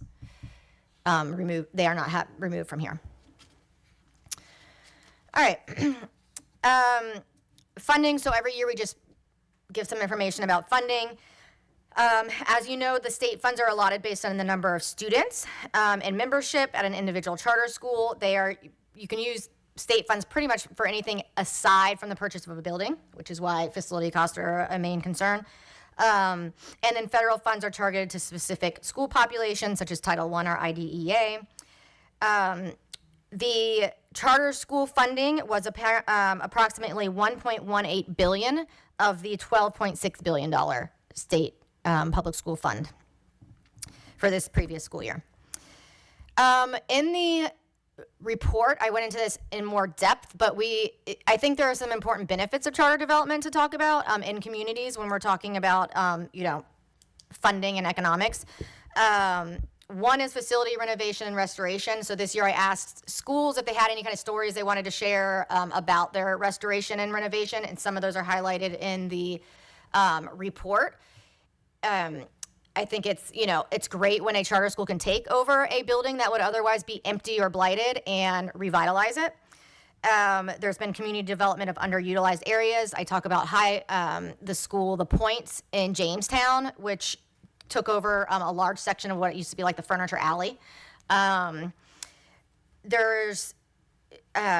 removed. They are not removed from here. All right. Funding. So every year we just give some information about funding. As you know, the state funds are allotted based on the number of students and membership at an individual charter school. You can use state funds pretty much for anything aside from the purchase of a building, which is why facility costs are a main concern. And then federal funds are targeted to specific school populations, such as Title I or IDEA. The charter school funding was approximately $1.18 billion of the $12.6 billion state public school fund for this previous school year. In the report, I went into this in more depth, but I think there are some important benefits of charter development to talk about in communities when we're talking about funding and economics. One is facility renovation and restoration. So this year I asked schools if they had any kind of stories they wanted to share about their restoration and renovation, and some of those are highlighted in the report. I think it's great when a charter school can take over a building that would otherwise be empty or blighted and revitalize it. There's been community development of underutilized areas. I talk about the Points in Jamestown, which took over a large section of what used to be like the furniture alley. There's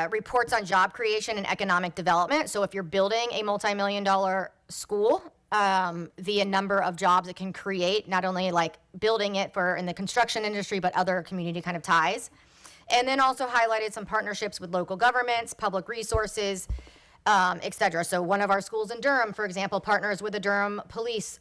reports on job creation and economic development. So if you're building a multi-million-dollar school, the number of jobs it can create, not only like building it in the construction industry, but other community kind of ties. And then also highlighted some partnerships with local governments, public resources, et cetera. So one of our schools in Durham, for example, partners with the Durham Police,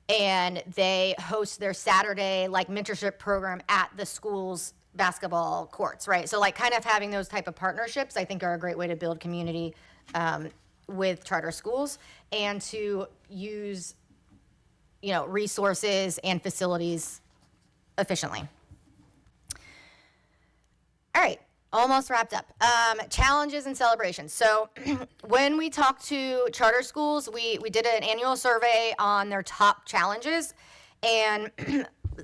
and they host their Saturday mentorship program at the school's basketball courts, right? So kind of having those type of partnerships, I think, are a great way to build community with charter schools and to use, resources and facilities efficiently. All right, almost wrapped up. Challenges and celebrations. So when we talked to charter schools, we did an annual survey on their top challenges, and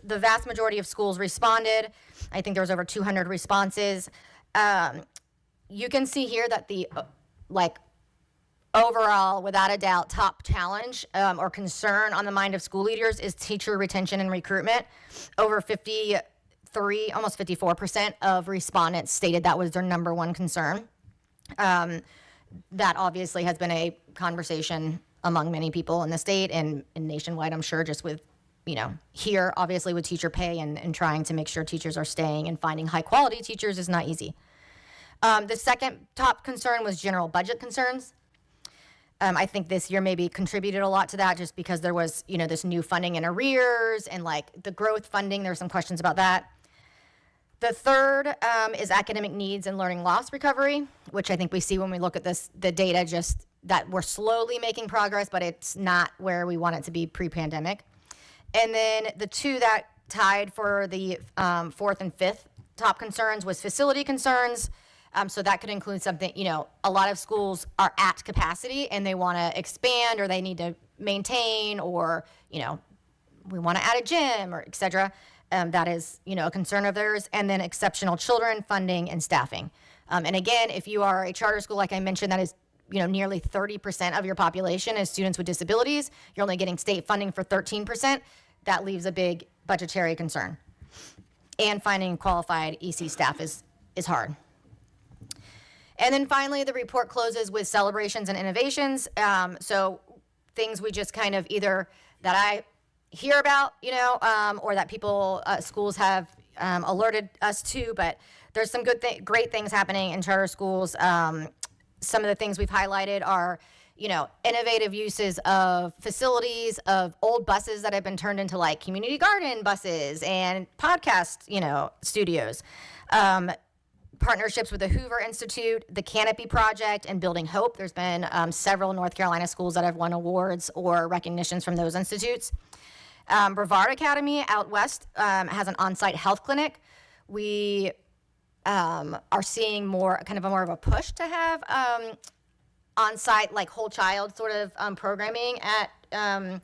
the vast majority of schools responded. I think there was over 200 responses. You can see here that the overall, without a doubt, top challenge or concern on the mind of school leaders is teacher retention and recruitment. Over almost 54% of respondents stated that was their number one concern. That obviously has been a conversation among many people in the state and nationwide, I'm sure, just with, here, obviously, with teacher pay and trying to make sure teachers are staying, and finding high quality teachers is not easy. The second top concern was general budget concerns. I think this year maybe contributed a lot to that just because there was, this new funding in arrears and like the growth funding. There were some questions about that. The third is academic needs and learning loss recovery, which I think we see when we look at the data, just that we're slowly making progress, but it's not where we want it to be pre-pandemic. And then the two that tied for the fourth and fifth top concerns was facility concerns. So that could include something, a lot of schools are at capacity and they want to expand or they need to maintain or, we want to add a gym or et cetera. That is, a concern of theirs. And then exceptional children, funding, and staffing. And again, if you are a charter school, like I mentioned, that is, nearly 30% of your population is students with disabilities. You're only getting state funding for 13%. That leaves a big budgetary concern. And finding qualified EC staff is hard. And then finally, the report closes with celebrations and innovations. So things we just kind of either that I hear about, or that people, schools have alerted us to, but there's some great things happening in charter schools. Some of the things we've highlighted are, innovative uses of facilities, of old buses that have been turned into like community garden buses and podcast, studios. Partnerships with the Hoover Institute, the Canopy Project, and Building Hope. There's been several North Carolina schools that have won awards or recognitions from those institutes. Brevard Academy out west has an on-site health clinic. We are seeing more of a push to have on-site, like whole child sort of programming at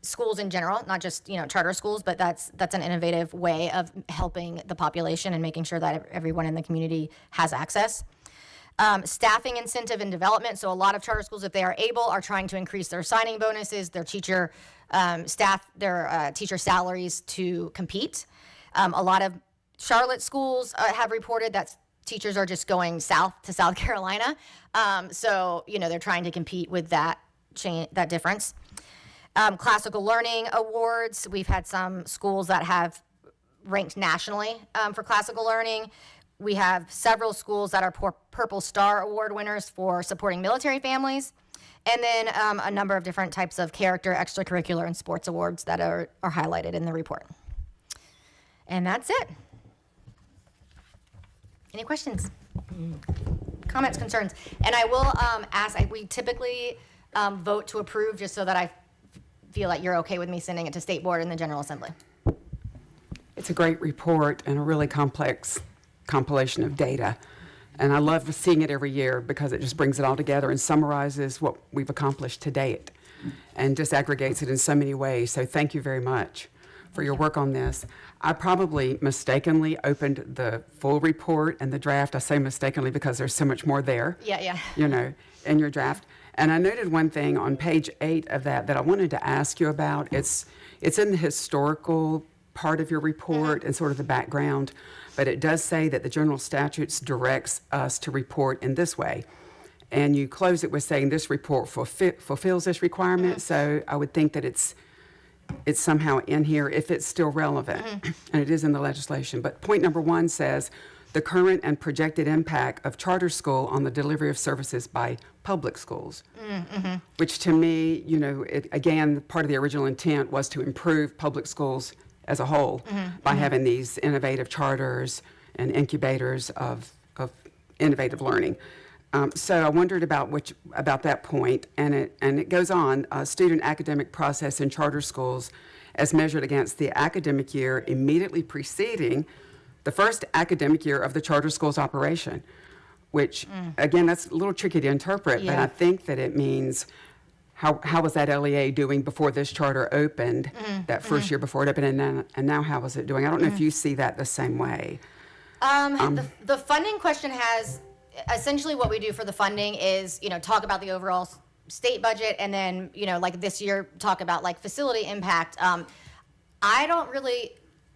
schools in general, not just charter schools, but that's an innovative way of helping the population and making sure that everyone in the community has access. Staffing incentive and development. So a lot of charter schools, if they are able, are trying to increase their signing bonuses, their teacher teacher salaries to compete. A lot of Charlotte schools have reported that teachers are just going south to South Carolina. So they're trying to compete with that difference. Classical learning awards. We've had some schools that have ranked nationally for classical learning. We have several schools that are Purple Star Award winners for supporting military families. And then a number of different types of character, extracurricular, and sports awards that are highlighted in the report. And that's it. Any questions? Comments, concerns? And I will ask, we typically vote to approve just so that I feel like you're okay with me sending it to State Board and the General Assembly. It's a great report and a really complex compilation of data. And I love seeing it every year because it just brings it all together and summarizes what we've accomplished to date and just aggregates it in so many ways. So thank you very much for your work on this. I probably mistakenly opened the full report and the draft. I say mistakenly because there's so much more there. Yeah. In your draft. And I noted one thing on page 8 of that I wanted to ask you about. It's in the historical part of your report and sort of the background, but it does say that the general statutes directs us to report in this way. And you close it with saying this report fulfills this requirement. So I would think that it's somehow in here if it's still relevant, and it is in the legislation. But point number 1 says, the current and projected impact of charter school on the delivery of services by public schools, which to me, again, part of the original intent was to improve public schools as a whole by having these innovative charters and incubators of innovative learning. So I wondered about that point, and it goes on, student academic process in charter schools as measured against the academic year immediately preceding the first academic year of the charter school's operation, which, again, that's a little tricky to interpret, but I think that it means how was that LEA doing before this charter opened, that first year before it opened, and now how was it doing? I don't know if you see that the same way. The funding question has, essentially what we do for the funding is, talk about the overall state budget and then, like this year, talk about like facility impact.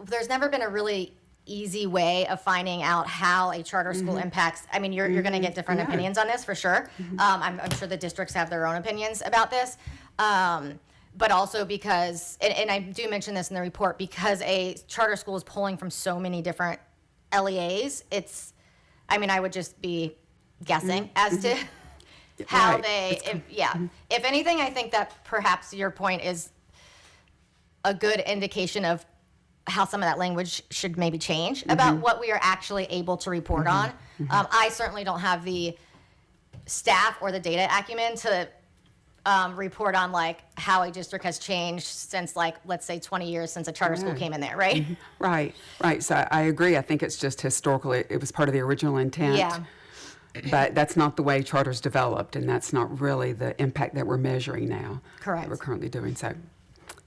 There's never been a really easy way of finding out how a charter school impacts. I mean, you're going to get different opinions on this for sure. I'm sure the districts have their own opinions about this. But also because, and I do mention this in the report, because a charter school is pulling from so many different LEAs, I would just be guessing as to how Right. they, if anything, I think that perhaps your point is a good indication of how some of that language should maybe change about what we are actually able to report on. I certainly don't have the staff or the data acumen to report on like how a district has changed since like, let's say 20 years since a charter school came in there, right? Right, right. So I agree. I think it's just historical. It was part of the original intent. Yeah. But that's not the way charters developed, and that's not really the impact that we're measuring now. Correct. That we're currently doing. So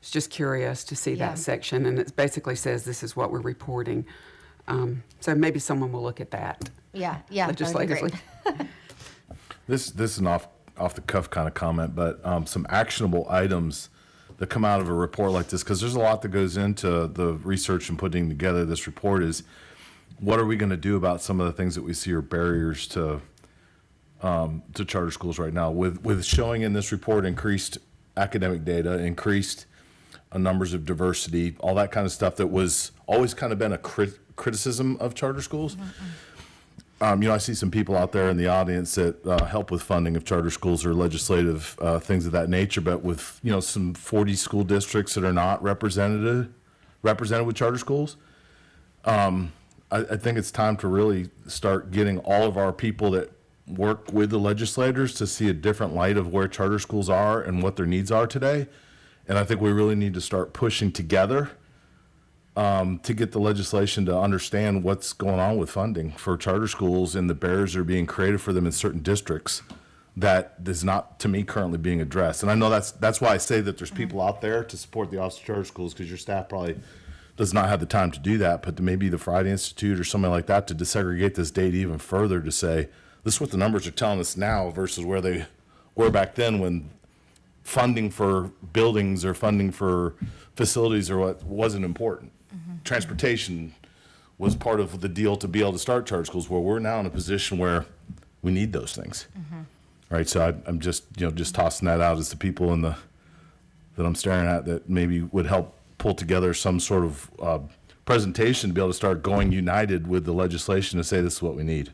it's just curious to see Yeah. that section, and it basically says this is what we're reporting. So maybe someone will look at that Yeah, that would be legislatively. great. This is an off the cuff kind of comment, but some actionable items that come out of a report like this, because there's a lot that goes into the research and putting together this report, is what are we going to do about some of the things that we see are barriers to charter schools right now? With showing in this report increased academic data, increased numbers of diversity, all that kind of stuff that was always kind of been a criticism of charter schools. I see some people out there in the audience that help with funding of charter schools or legislative things of that nature, but with, some 40 school districts that are not represented with charter schools, I think it's time to really start getting all of our people that work with the legislators to see a different light of where charter schools are and what their needs are today. And I think we really need to start pushing together to get the legislation to understand what's going on with funding for charter schools and the barriers that are being created for them in certain districts that is not, to me, currently being addressed. And I know that's why I say that there's people out there to support the Office of Charter Schools, because your staff probably does not have the time to do that, but maybe the Friday Institute or something like that to disaggregate this data even further to say, this is what the numbers are telling us now versus where they were back then when funding for buildings or funding for facilities or what wasn't important. Transportation was part of the deal to be able to start charter schools, where we're now in a position where we need those things. Right, so I'm just tossing that out as the people that I'm staring at that maybe would help pull together some sort of presentation to be able to start going united with the legislation to say this is what we need.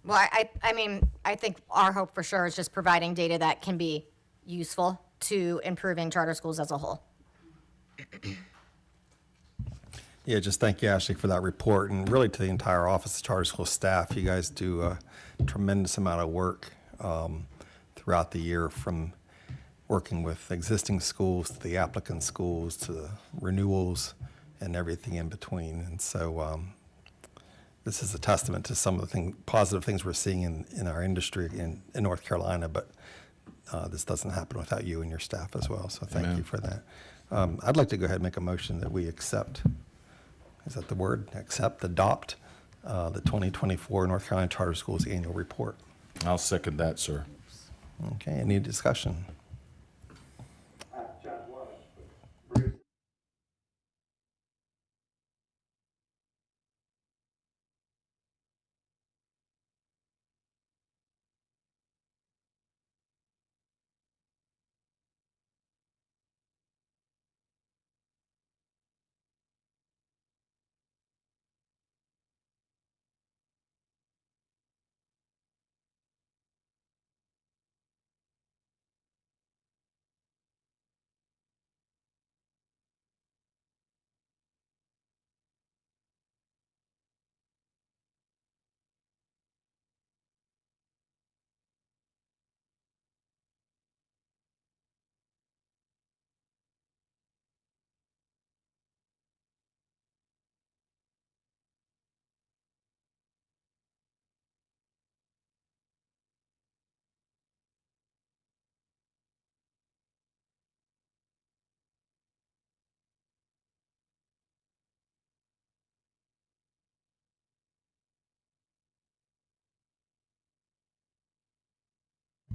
Well, I think our hope for sure is just providing data that can be useful to improving charter schools as a whole. Yeah, just thank you, Ashley, for that report, and really to the entire Office of Charter School staff. You guys do a tremendous amount of work throughout the year, from working with existing schools to the applicant schools to the renewals and everything in between. And so this is a testament to some of the positive things we're seeing in our industry in North Carolina, but this doesn't happen without you and your staff as well. So thank you for that. I'd like to go ahead and make a motion that we accept. Is that the word? Adopt the 2024 North Carolina Charter Schools Annual Report. I'll second that, sir. Okay, any discussion? John Wallace, but Bruce.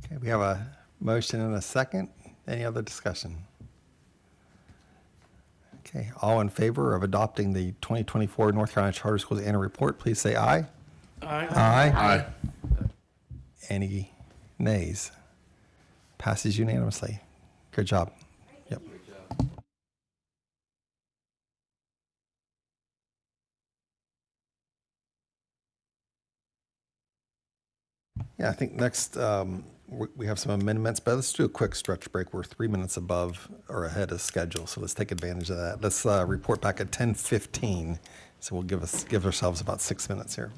Okay, we have a motion and a second. Any other discussion? Okay, all in favor of adopting the 2024 North Carolina Charter Schools Annual Report, please say aye. Aye. Aye. Any nays? Passes unanimously. Good job. Yep. Yeah, I think next we have some amendments, but let's do a quick stretch break. We're 3 minutes above or ahead of schedule, so let's take advantage of that. Let's report back at 10:15. So we'll give ourselves about 6 minutes here.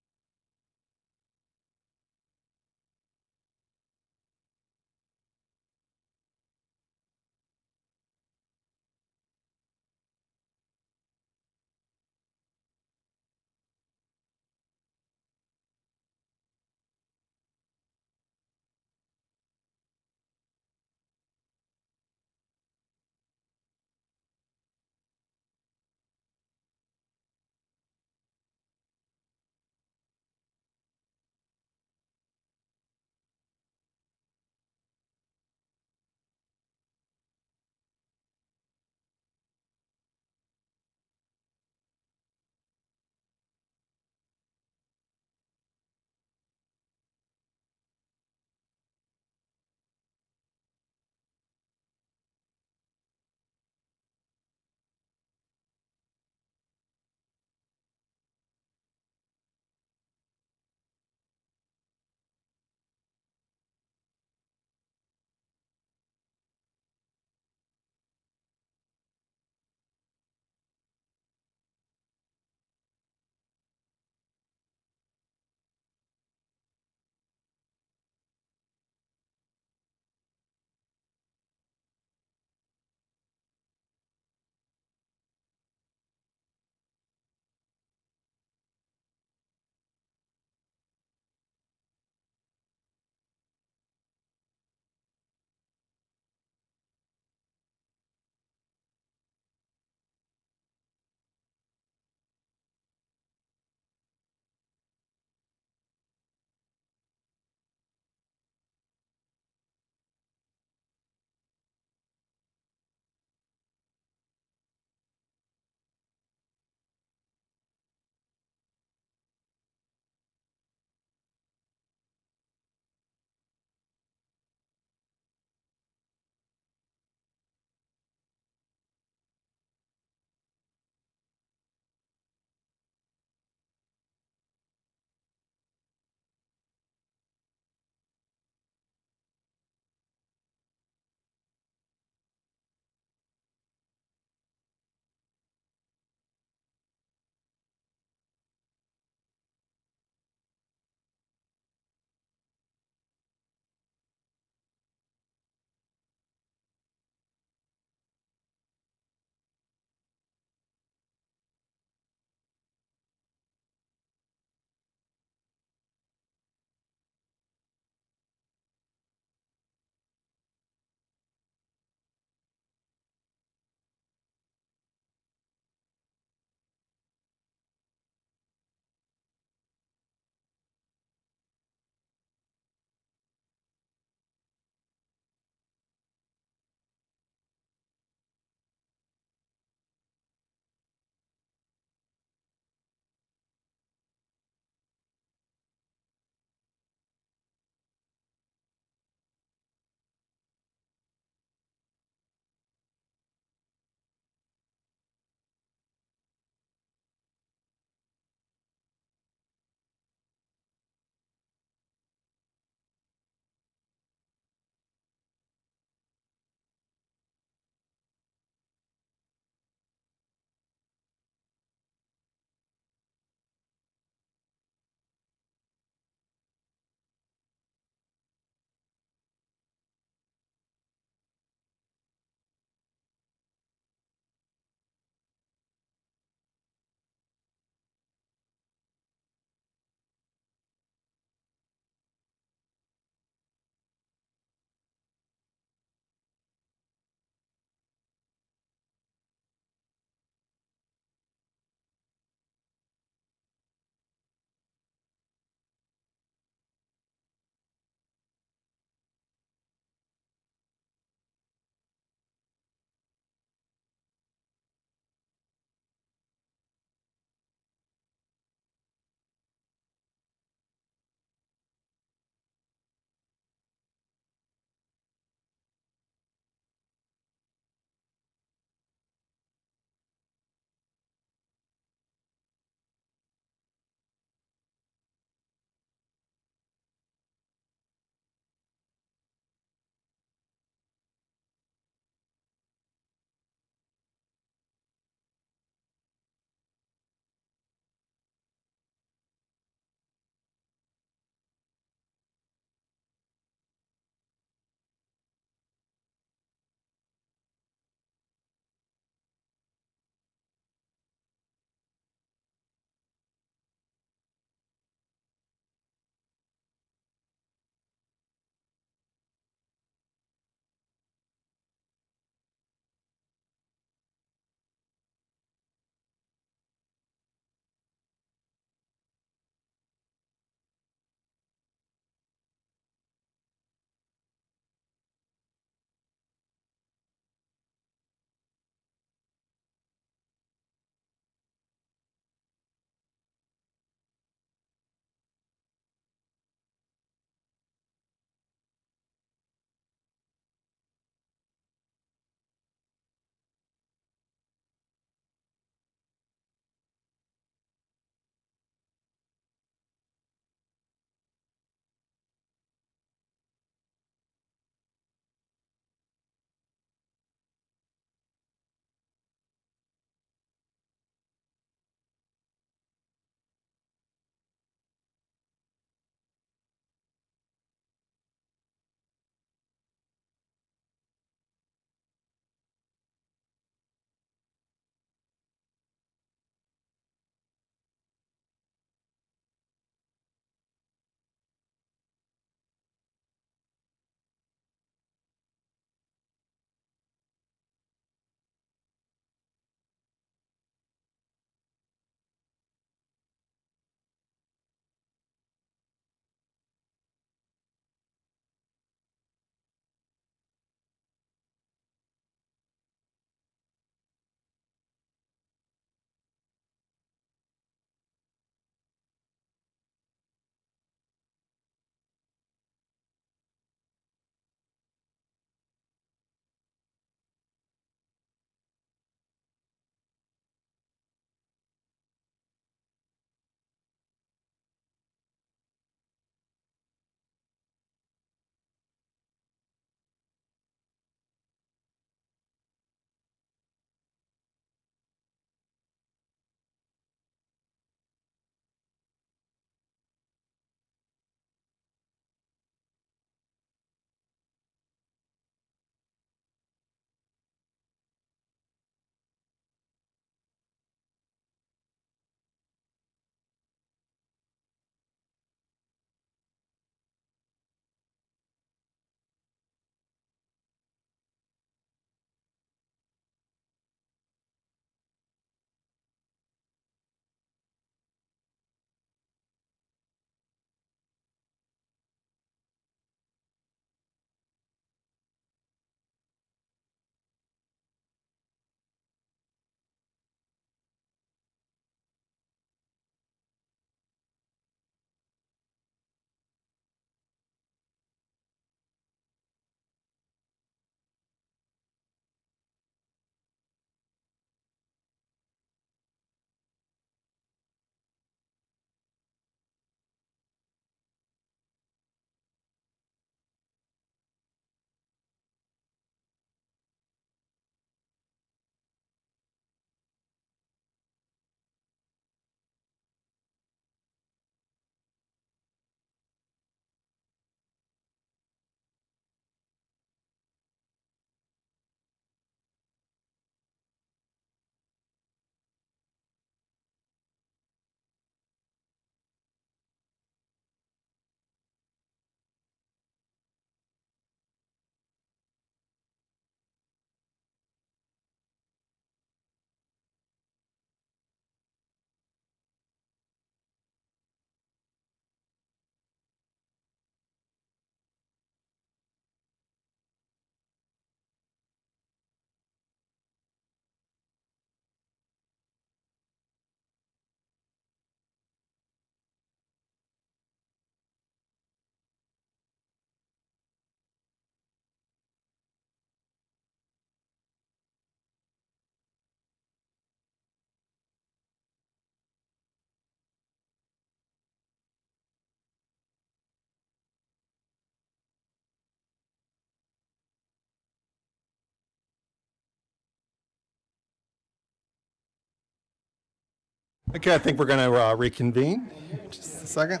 Okay, I think we're going to reconvene. Just a second.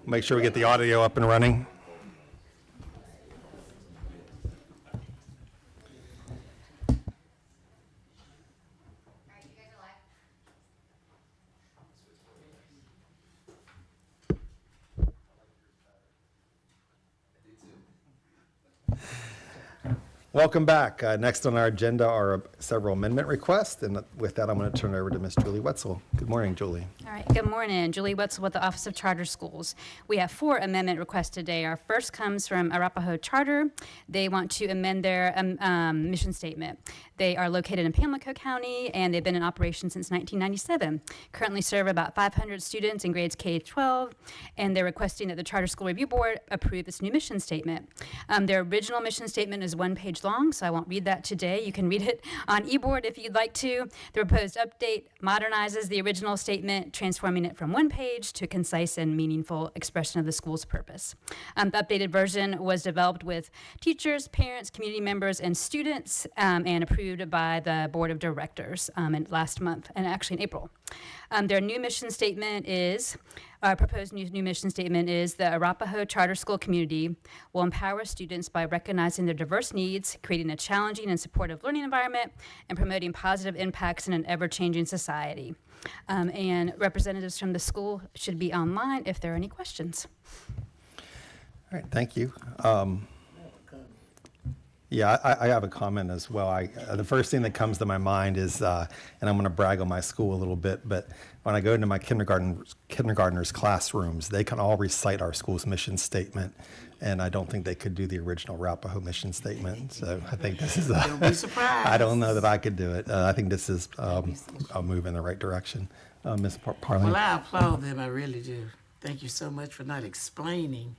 Make sure we get the audio up and running. Welcome back. Next on our agenda are several amendment requests, and with that, I'm going to turn it over to Ms. Julie Wetzel. Good morning, Julie. All right, good morning. Julie Wetzel with the Office of Charter Schools. We have 4 amendment requests today. Our first comes from Arapahoe Charter. They want to amend their mission statement. They are located in Pamlico County, and they've been in operation since 1997. Currently serve about 500 students in grades K-12, and they're requesting that the Charter School Review Board approve this new mission statement. Their original mission statement is 1 page long, so I won't read that today. You can read it on eBoard if you'd like to. The proposed update modernizes the original statement, transforming it from 1 page to a concise and meaningful expression of the school's purpose. The updated version was developed with teachers, parents, community members, and students, and approved by the Board of Directors last month, and actually in April. Their new mission statement is, proposed new mission statement is, the Arapahoe Charter School community will empower students by recognizing their diverse needs, creating a challenging and supportive learning environment, and promoting positive impacts in an ever-changing society. And representatives from the school should be online if there are any questions. All right, thank you. Yeah, I have a comment as well. The first thing that comes to my mind is, and I'm going to brag on my school a little bit, but when I go into my kindergartners' classrooms, they can all recite our school's mission statement, and I don't think they could do the original Arapahoe mission statement. So I think this is Don't be surprised. I don't know that I could do it. I think this is a move in the right direction. Ms. Parley? Well, I applaud them, I really do. Thank you so much for not explaining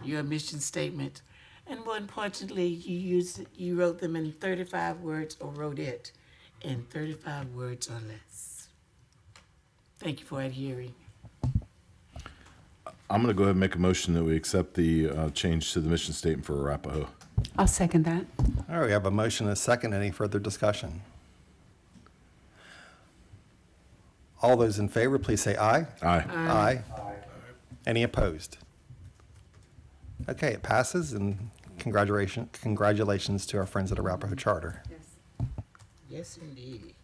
your mission statement. And more importantly, you wrote them in 35 words, or wrote it in 35 words or less. Thank you for adhering. I'm going to go ahead and make a motion that we accept the change to the mission statement for Arapahoe. I'll second that. All right, we have a motion and a second. Any further discussion? All those in favor, please say aye. Aye. Aye. Any opposed? Okay, it passes, and congratulations to our friends at Arapahoe Charter. Yes, indeed.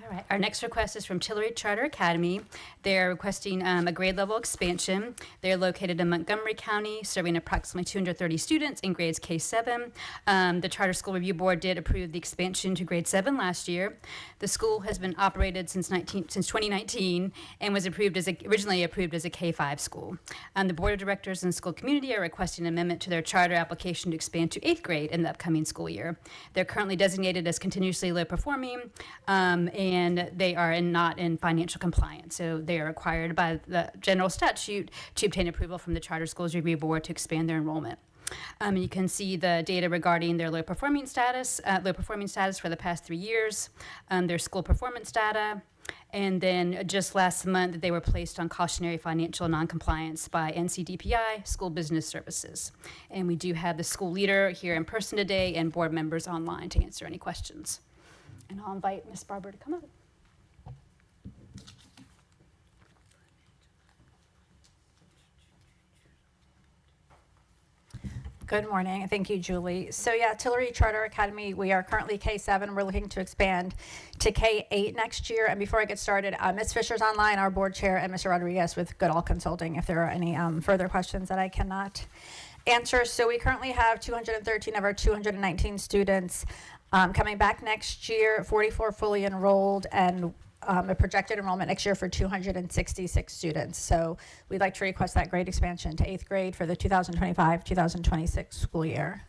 All right, our next request is from Tillery Charter Academy. They're requesting a grade level expansion. They're located in Montgomery County, serving approximately 230 students in grades K-7. The Charter School Review Board did approve the expansion to grade 7 last year. The school has been operated since 2019 and was originally approved as a K-5 school. The Board of Directors and school community are requesting an amendment to their charter application to expand to 8th grade in the upcoming school year. They're currently designated as continuously low performing, and they are not in financial compliance. So they are required by the general statute to obtain approval from the Charter Schools Review Board to expand their enrollment. You can see the data regarding their low performing status for the past 3 years, their school performance data, and then just last month they were placed on cautionary financial noncompliance by NCDPI, School Business Services. And we do have the school leader here in person today and board members online to answer any questions. And I'll invite Ms. Barber to come up. Good morning. Thank you, Julie. So yeah, Tillery Charter Academy, we are currently K-7. We're looking to expand to K-8 next year. And before I get started, Ms. Fisher's online, our board chair, and Mr. Rodriguez with Goodall Consulting, if there are any further questions that I cannot answer. So we currently have 213 of our 219 students coming back next year, 44 fully enrolled, and a projected enrollment next year for 266 students. So we'd like to request that grade expansion to 8th grade for the 2025-2026 school year.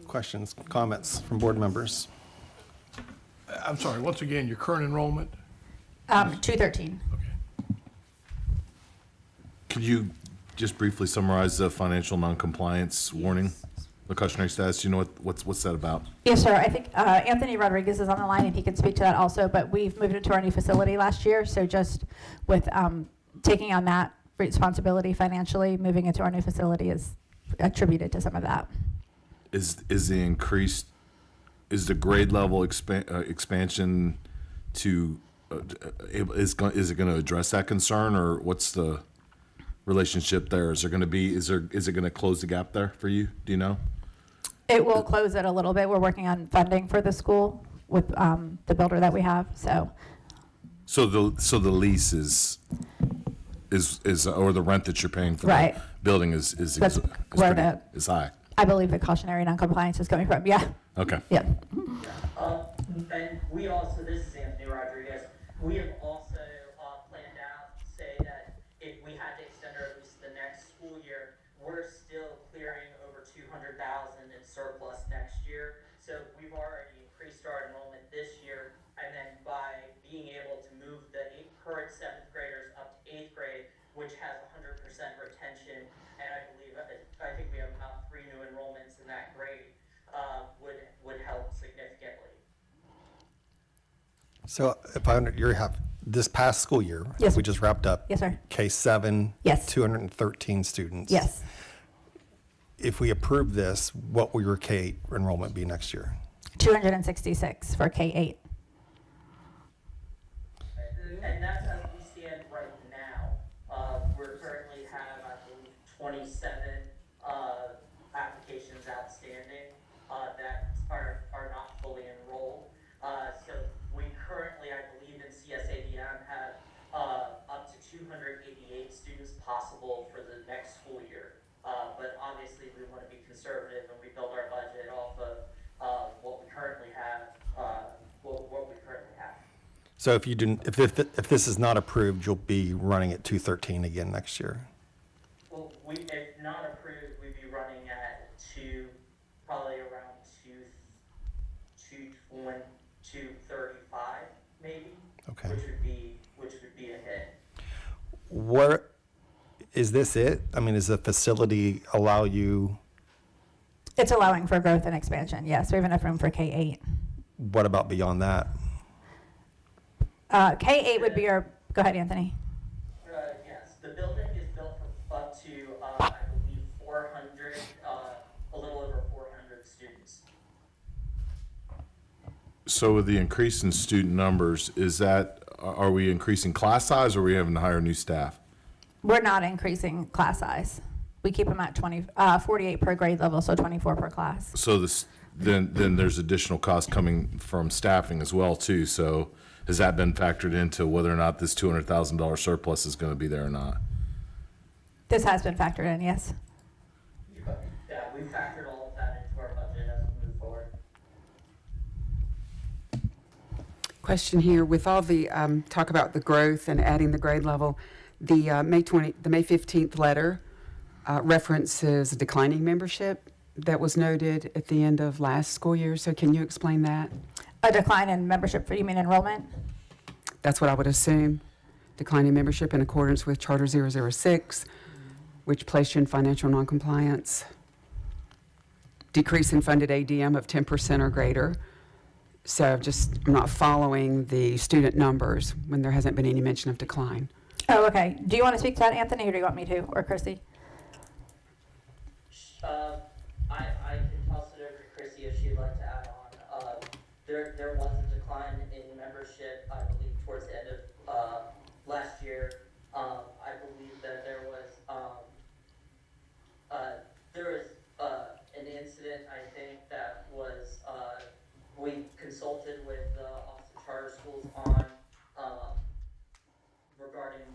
Questions, comments from board members? I'm sorry, once again, your current enrollment? 213. Could you just briefly summarize the financial noncompliance warning, the cautionary status? You know what's that about? Yes, sir. I think Anthony Rodriguez is on the line and he can speak to that also, but we've moved into our new facility last year. So just with taking on that responsibility financially, moving into our new facility is attributed to some of that. Is the increased is the grade level expansion to, is it going to address that concern, or what's the relationship there? Is it going to close the gap there for you? Do you know? It will close it a little bit. We're working on funding for the school with the builder that we have, so. So the lease is or the rent that you're paying for Right. the building is That's where is high. I believe the cautionary noncompliance is coming from, yeah. Okay. Yeah. And we also, this is Anthony Rodriguez, we have also planned out, say that if we had to extend our lease the next school year, we're still clearing over 200,000 in surplus next year. So we've already increased our enrollment this year, and then by being able to move the current 7th graders up to 8th grade, which has 100% retention, and I think we have about 3 new enrollments in that grade, would help significantly. So if you have this past school year, Yes. we just wrapped up. Yes, sir. K-7. Yes. 213 students. Yes. If we approve this, what will your K-8 enrollment be next year? 266 for K-8. And that's as we stand right now. We currently have, I believe, 27 applications outstanding that are not fully enrolled. So we currently, I believe, in CSADM have up to 288 students possible for the next school year. But obviously, we want to be conservative, and we build our budget off of what we currently have. What we currently have. So if this is not approved, you'll be running at 213 again next year. Well, if not approved, we'd be running at probably around 235, maybe. Okay. Which would be a hit. Where is this it? I mean, does the facility allow you? It's allowing for growth and expansion, yes. We have enough room for K-8. What about beyond that? K-8 would be our, go ahead, Anthony. Yes, the building is built for up to, I believe, 400, a little over 400 students. So with the increase in student numbers, are we increasing class size, or are we having to hire new staff? We're not increasing class size. We keep them at 48 per grade level, so 24 per class. So then there's additional cost coming from staffing as well too. So has that been factored into whether or not this $200,000 surplus is going to be there or not? This has been factored in, yes. Yeah, we factored all of that into our budget as we move forward. Question here, with all the talk about the growth and adding the grade level, the May 15th letter references declining membership that was noted at the end of last school year. So can you explain that? A decline in membership, you mean enrollment? That's what I would assume. Declining membership in accordance with Charter 006, which placed you in financial noncompliance. Decrease in funded ADM of 10% or greater. So I'm not following the student numbers when there hasn't been any mention of decline. Oh, okay. Do you want to speak to that, Anthony, or do you want me to, or Chrissy? I can toss it over to Chrissy if she'd like to add on. There was a decline in membership, I believe, towards the end of last year. I believe that there was an incident, I think, that was we consulted with the Office of Charter Schools on regarding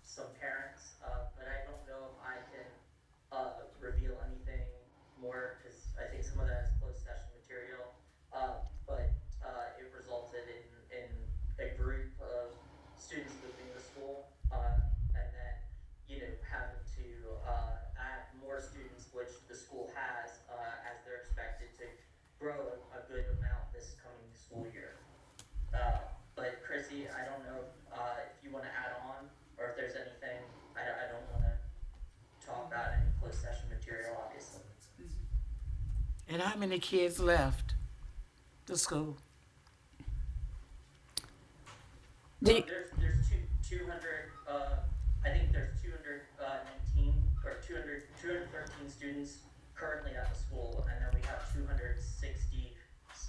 some parents, but I don't know if I can reveal anything more because I think some of that is closed session material. But it resulted in a group of students moving to school, and then having to add more students, which the school has as they're expected to grow a good amount this coming school year. But Chrissy, I don't know if you want to add on or if there's anything. I don't want to talk about any closed session material, obviously. And how many kids left the school? There's 200. I think there's 219 or 213 students currently at the school, and then we have 260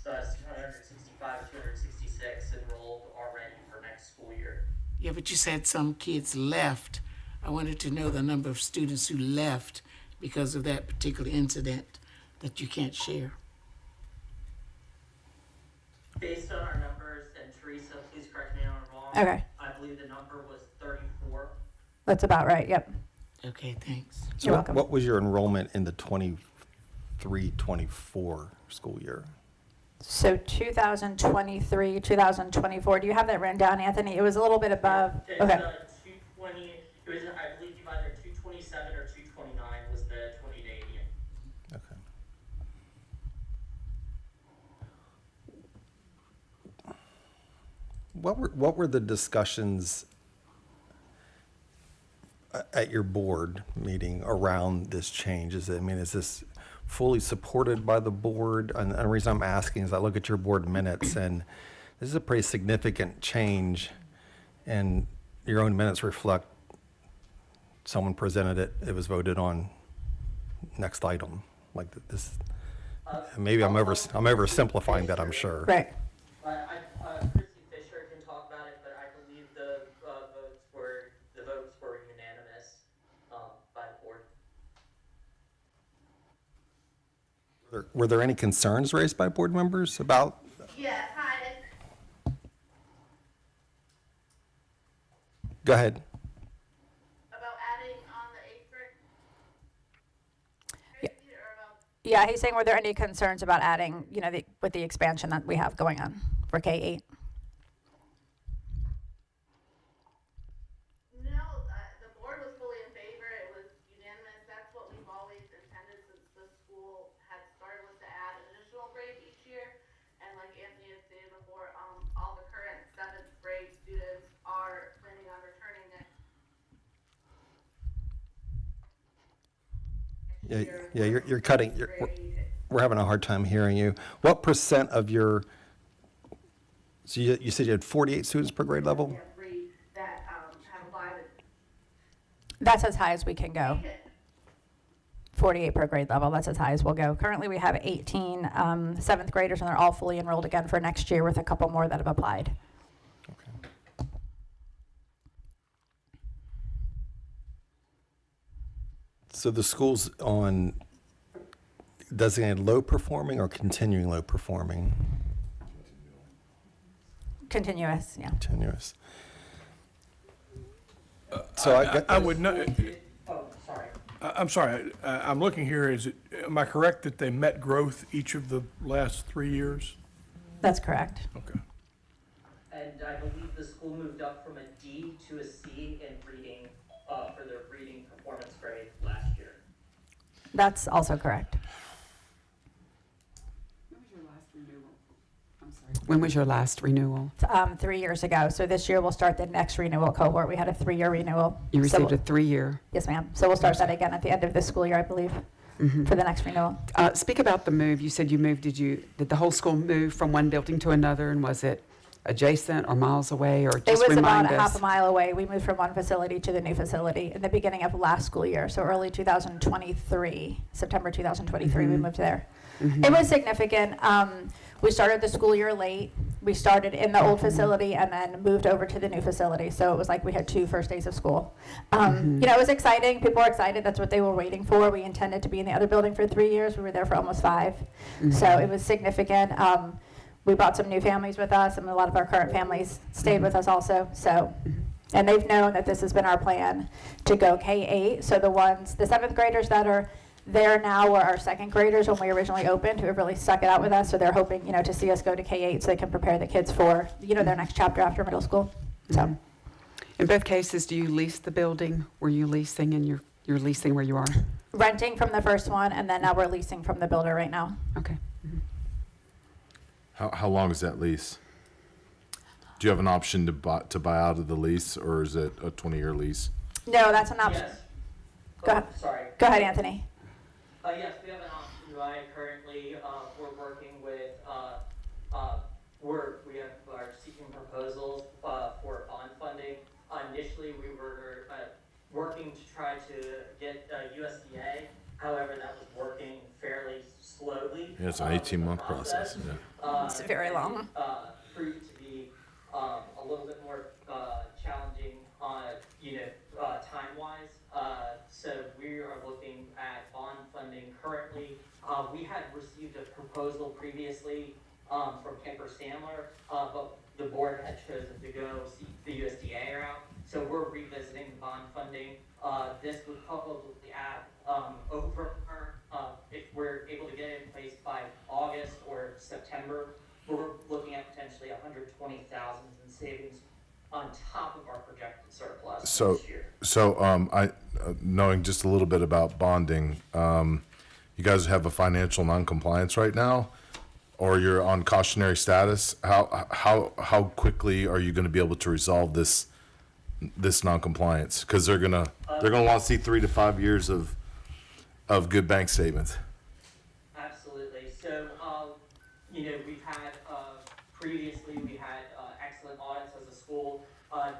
665, 266 enrolled already for next school year. Yeah, but you said some kids left. I wanted to know the number of students who left because of that particular incident that you can't share. Based on our numbers, and Teresa, please correct me if I'm wrong. Okay. I believe the number was 34. That's about right. Yep. Okay, thanks. So You're what- welcome. What was your enrollment in the 23-24 school year? So 2023, 2024. Do you have that written down, Anthony? It was a little bit above. It's Okay. 220, it was, I believe either 227 or 229 was the 20 to 80. Okay. What were the discussions at your board meeting around this change? Is this fully supported by the board? And the reason I'm asking is I look at your board minutes, and this is a pretty significant change, and your own minutes reflect someone presented it, it was voted on, next item, like this. Maybe I'm oversimplifying that, I'm sure. Right. Christy Fisher can talk about it, but I believe the votes were unanimous by the board. Were there any concerns raised by board members about? Yes, hi. Go ahead. About adding on the eighth grade? Or about Yeah, he's saying, were there any concerns about adding, with the expansion that we have going on for K-8? No, the board was fully in favor. It was unanimous. That's what we've always intended since the school had started, was to add an additional grade each year. And like Anthony had stated before, all the current seventh grade students are planning on returning next year. Yeah, you're cutting, Grade. we're having a hard time hearing you. What percent of your, so you said you had 48 students per grade level? We have three that have applied. That's as high as we can go. 48 per grade level, that's as high as we'll go. Currently, we have 18 seventh graders, and they're all fully enrolled again for next year with a couple more that have applied. Okay. So the school's on designated low performing or continuing low performing? Continuous, yeah. Continuous. So I would know, Oh, sorry. I'm sorry, I'm looking here, am I correct that they met growth each of the last 3 years? That's correct. Okay. And I believe the school moved up from a D to a C in reading, for their reading performance grade last year. That's also correct. When was your last renewal? 3 years ago. So this year, we'll start the next renewal cohort. We had a 3-year renewal. You So received a we'll- 3-year. Yes, ma'am. So we'll start that again at the end of this school year, I believe, for the next renewal. Speak about the move. You said you moved. Did the whole school move from one building to another, and was it adjacent or miles away, or It just was remind about a half a us? mile away. We moved from one facility to the new facility in the beginning of last school year, so early 2023, September 2023, we moved there. It was significant. We started the school year late. We started in the old facility and then moved over to the new facility. So it was like we had 2 first days of school. It was exciting. People were excited. That's what they were waiting for. We intended to be in the other building for 3 years. We were there for almost 5. So it was significant. We brought some new families with us, and a lot of our current families stayed with us also. So, and they've known that this has been our plan to go K-8. So the 7th graders that are there now were our 2nd graders when we originally opened, who have really stuck it out with us. So they're hoping, to see us go to K-8 so they can prepare the kids for, their next chapter after middle school. So, In both cases, do you lease the building? Were you leasing, and you're leasing where you are? renting from the first one, and then now we're leasing from the builder right now. Okay. How long is that lease? Do you have an option to buy out of the lease, or is it a 20-year lease? No, that's an option. Yes. Go ahead. Sorry. Go ahead, Anthony. Yes, we have an option to buy. Currently, we're working with, we are seeking proposals for bond funding. Initially, we were working to try to get USDA. However, that was working fairly slowly. Yeah, it's an 18-month process, yeah. It's very long. Proved to be a little bit more challenging on, time-wise. So we are looking at bond funding currently. We had received a proposal previously from Kemper Sandler, but the board had chosen to go see the USDA route. So we're revisiting the bond funding. This would probably add if we're able to get it in place by August or September, we're looking at potentially 120,000 in savings on top of our projected surplus So, this year. knowing just a little bit about bonding, you guys have a financial non-compliance right now, or you're on cautionary status. How quickly are you going to be able to resolve this non-compliance? Because they're gonna want to see 3 to 5 years of good bank statements. Absolutely. So, we've had, previously we had excellent audits as a school.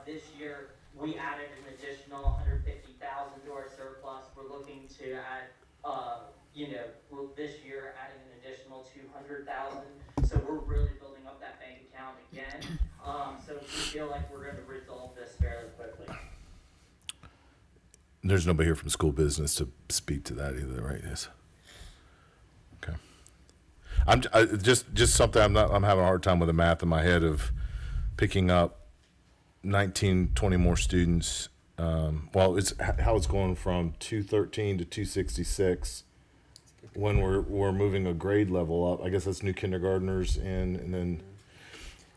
This year, we added an additional 150,000 to our surplus. We're looking to add, this year adding an additional 200,000. So we're really building up that bank account again. So we feel like we're going to resolve this fairly quickly. There's nobody here from school business to speak to that either, right? Yes. Okay. Just something I'm having a hard time with the math in my head of picking up 19, 20 more students. It's how it's going from 213 to 266 when we're moving a grade level up. I guess that's new kindergartners and then.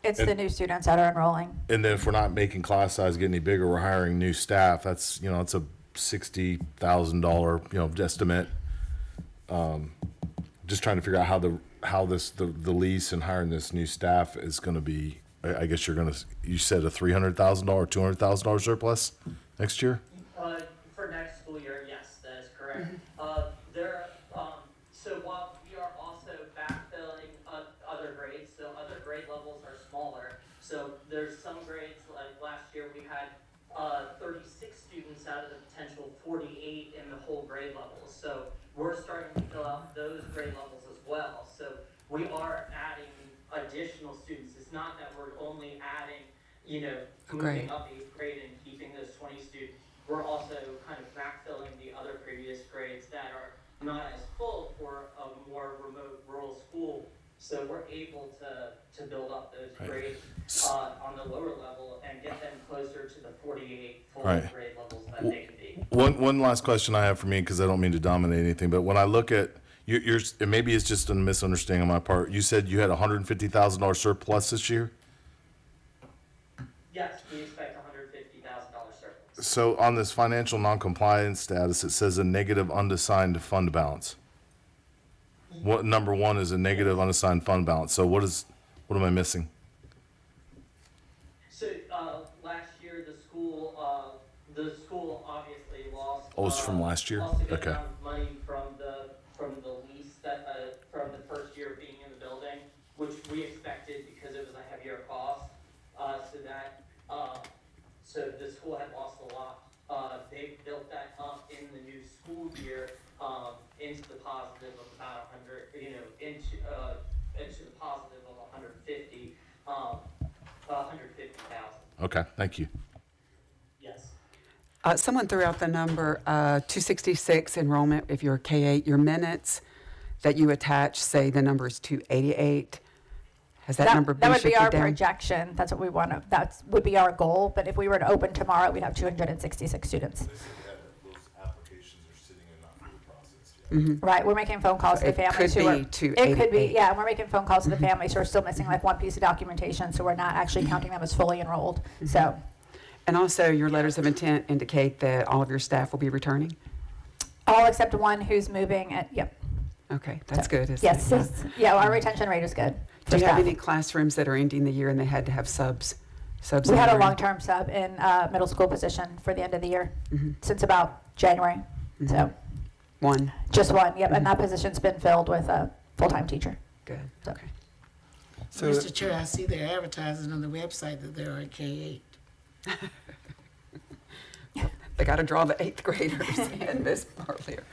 It's the new students that are enrolling. And then if we're not making class size get any bigger, we're hiring new staff. That's, it's a $60,000, estimate. Just trying to figure out how the lease and hiring this new staff is going to be. I guess you said a $300,000, $200,000 surplus next year? For next school year, yes, that is correct. So while we are also backfilling other grades, so other grade levels are smaller. So there's some grades, like last year we had 36 students out of the potential 48 in the whole grade levels. So we're starting to fill out those grade levels as well. So we are adding additional students. It's not that we're only adding, moving up 8th grade and keeping those 20 students. We're also kind of backfilling the other previous grades that are not as full for a more remote rural school. So we're able to build up those grades on the lower level and get them closer to the 48 full grade levels that they can be. One last question I have for me, because I don't mean to dominate anything, but when I look at and maybe it's just a misunderstanding on my part. You said you had $150,000 surplus this year? Yes, we expect $150,000 surplus. So on this financial non-compliance status, it says a negative unassigned fund balance. What number one is a negative unassigned fund balance? So what am I missing? So last year the school obviously lost. Oh, it's from last year? Lost a good Okay. amount of money from the lease that from the first year of being in the building, which we expected because it was a heavier cost. So the school had lost a lot. They built that up in the new school year into the positive of about 100, into the positive of 150,000. Okay, thank you. Yes. Someone threw out the number 266 enrollment if you're K-8. Your minutes that you attach say the number is 288. Has that number been That would be shifted our down? projection. That's what we want to, that would be our goal. But if we were to open tomorrow, we'd have 266 students. Those applications are sitting and not fully processed yet. Right, we're making phone calls to the It families could who are. be It could 288. be, yeah, and we're making phone calls to the families who are still missing like one piece of documentation, so we're not actually counting them as fully enrolled. So, And also, your letters of intent indicate that all of your staff will be returning? all except one who's moving, yep. Okay, that's good, isn't Yes, it? yes. Yeah, our retention rate is good. Do for you have staff. any classrooms that are ending the year and they had to have subs? Subs We in had a the room? long-term sub in middle school position for the end of the year, since about January. So, One, just one, yep, and that position's been filled with a full-time teacher. good, So- okay. So, Mr. Chair, I see they're advertising on the website that there are K-8. They got to draw the 8th graders in, Ms. Barlier.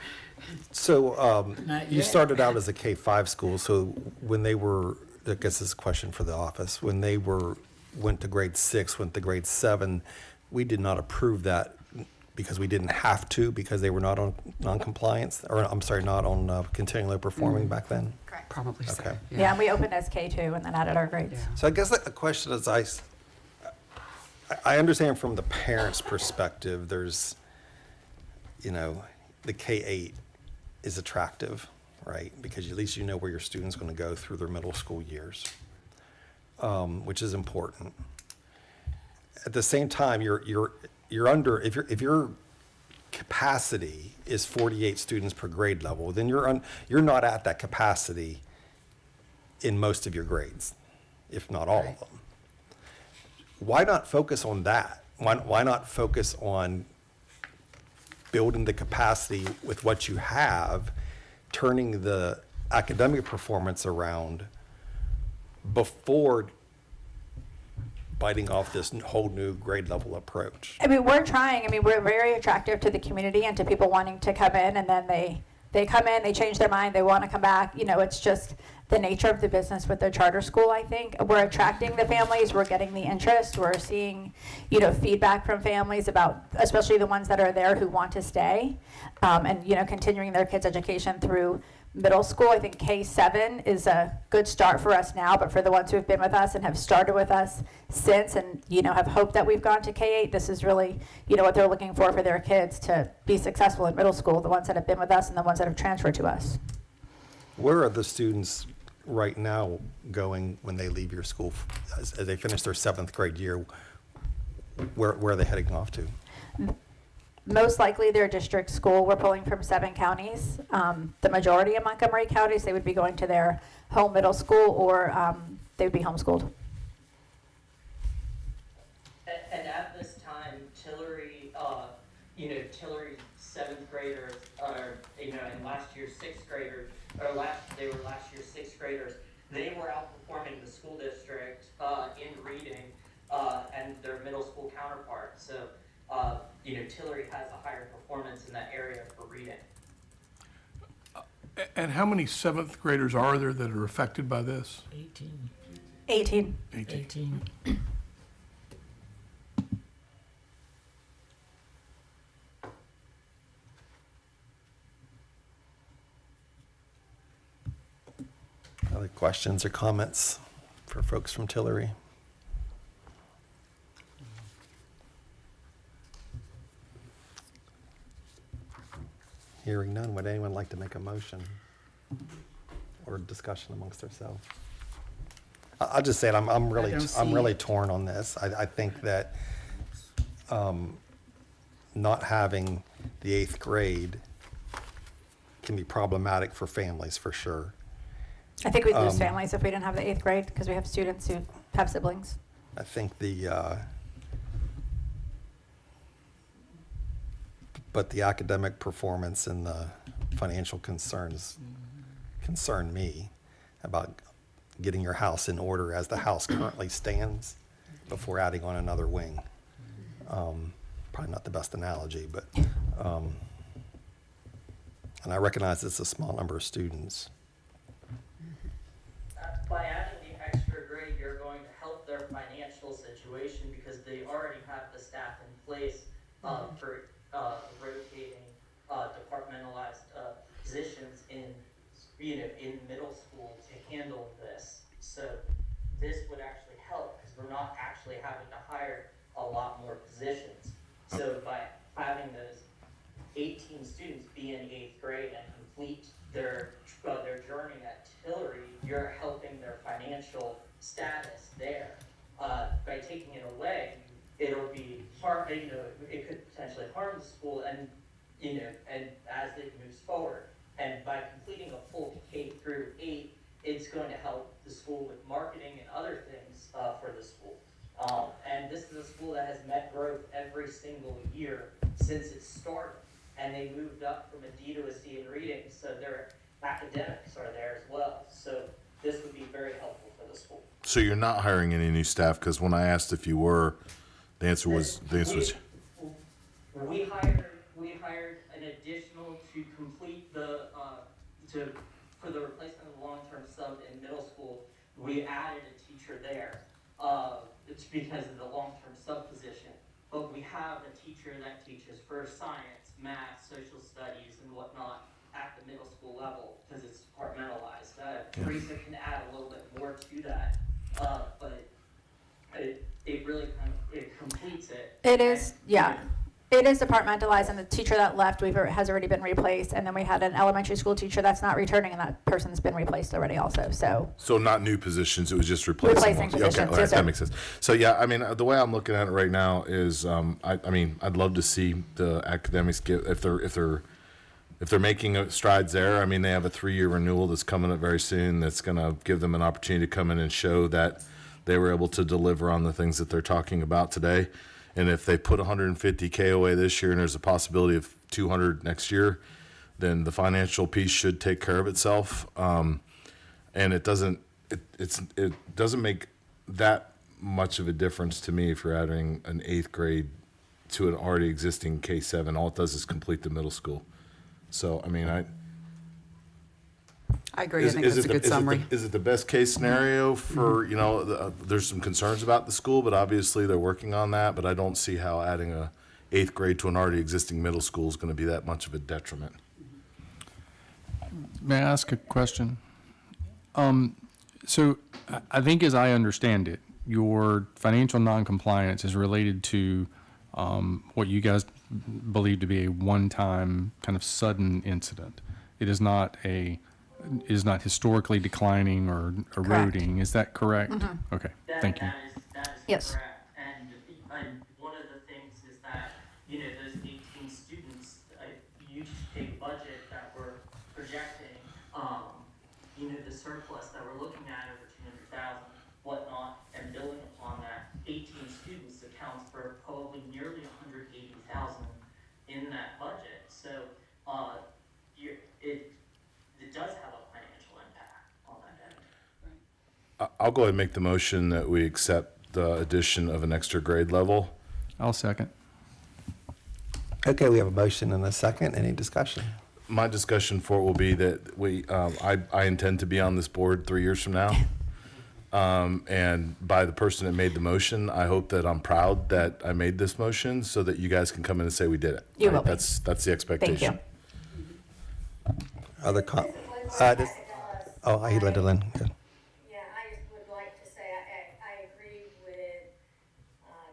so Not you yet. started out as a K-5 school, so when they were I guess this is a question for the office. When they went to grade 6, went to grade 7, we did not approve that because we didn't have to, because they were not on non-compliance, or I'm sorry, not on continually performing back then? Correct. Probably so. Okay. Yeah, and we opened as K2 and then added our grades. Yeah. So I guess the question is, I understand from the parent's perspective, there's, the K-8 is attractive, right? Because at least you know where your student's going to go through their middle school years, which is important. At the same time, you're under, if your capacity is 48 students per grade level, then you're not at that capacity in most of your grades, if not all of them. Why not focus on that? Why not focus on building the capacity with what you have, turning the academic performance around before biting off this whole new grade level approach? I mean, we're trying. I mean, we're very attractive to the community and to people wanting to come in, and then they come in, they change their mind, they want to come back. It's just the nature of the business with the charter school, I think. We're attracting the families, we're getting the interest, we're seeing, feedback from families about, especially the ones that are there who want to stay, and, continuing their kids' education through middle school. I think K7 is a good start for us now, but for the ones who have been with us and have started with us since and, have hoped that we've gone to K8, this is really, what they're looking for their kids to be successful in middle school, the ones that have been with us and the ones that have transferred to us. Where are the students right now going when they leave your school, as they finish their 7th grade year? Where are they heading off to? Most likely their district school. We're pulling from 7 counties. The majority of Montgomery counties, they would be going to their home middle school, or they would be homeschooled. And at this time, Tillery, Tillery's 7th graders are, and last year's 6th graders, they were last year's 6th graders. They were outperforming the school district in reading and their middle school counterparts. So, Tillery has a higher performance in that area for reading. And how many 7th graders are there that are affected by this? 18. 18. Other questions or comments for folks from Tillery? Hearing none, would anyone like to make a motion or discussion amongst ourselves? I'll just say it, I'm really torn on this. I think that not having the 8th grade can be problematic for families, for sure. I think we'd lose families if we didn't have the 8th grade, because we have students who have siblings. I think but the academic performance and the financial concerns concern me about getting your house in order as the house currently stands before adding on another wing. Probably not the best analogy, but, and I recognize it's a small number of students. By adding the extra grade, you're going to help their financial situation because they already have the staff in place for rotating departmentalized positions in middle school to handle this. So this would actually help because we're not actually having to hire a lot more positions. So by having those 18 students be in 8th grade and complete their journey at Tillery, you're helping their financial status there. By taking it away, it'll be hard. It could potentially harm the school, and and as it moves forward. And by completing a full K through 8, it's going to help the school with marketing and other things for the school. And this is a school that has met growth every single year since it started. And they moved up from a D to a C in reading, so their academics are there as well. So this would be very helpful for the school. So you're not hiring any new staff? Because when I asked if you were, the answer was We hired an additional to complete for the replacement of the long-term sub in middle school. we added a teacher there. It's because of the long-term sub position. But we have a teacher that teaches first science, math, social studies, and whatnot at the middle school level because it's compartmentalized. Teresa can add a little bit more to that, but it really it completes it. It is, And, yeah. It is departmentalized, and the teacher that left has already been replaced. And then we had an elementary school teacher that's not returning, and that person's been replaced already also. So not new positions, it was just replacing Replacing ones. positions, Okay, all right, yes, sir. that makes sense. So, yeah, I mean, the way I'm looking at it right now is, I mean, I'd love to see the academics get, if they're making strides there. I mean, they have a 3-year renewal that's coming up very soon that's going to give them an opportunity to come in and show that they were able to deliver on the things that they're talking about today. And if they put 150K away this year and there's a possibility of 200 next year, then the financial piece should take care of itself. And it doesn't make that much of a difference to me if you're adding an 8th grade to an already existing K-7. All it does is complete the middle school. So, I mean, I agree. I think that's a good summary. Is it the best case scenario for, you know, there's some concerns about the school, but obviously they're working on that, but I don't see how adding a 8th grade to an already existing middle school is going to be that much of a detriment. May I ask a question? So I think as I understand it, your financial noncompliance is related to what you guys believe to be a one-time kind of sudden incident. It is not historically declining or eroding. Is that correct? Okay, thank you. That is Yes. correct. And one of the things is that, you know, those 18 students, you take a budget that we're projecting, you know, the surplus that we're looking at over 200,000, whatnot, and building upon that, 18 students accounts for probably nearly 180,000 in that budget. So, it does have a financial impact on that end. I'll go ahead and make the motion that we accept the addition of an extra grade level. I'll second. Okay, we have a motion and a second. Any discussion? My discussion for it will be that I intend to be on this board 3 years from now. And by the person that made the motion, I hope that I'm proud that I made this motion so that you guys can come in and say we did it. You will be. That's the expectation. Other he let it in. Good. Yeah, I just would like to say, I agree with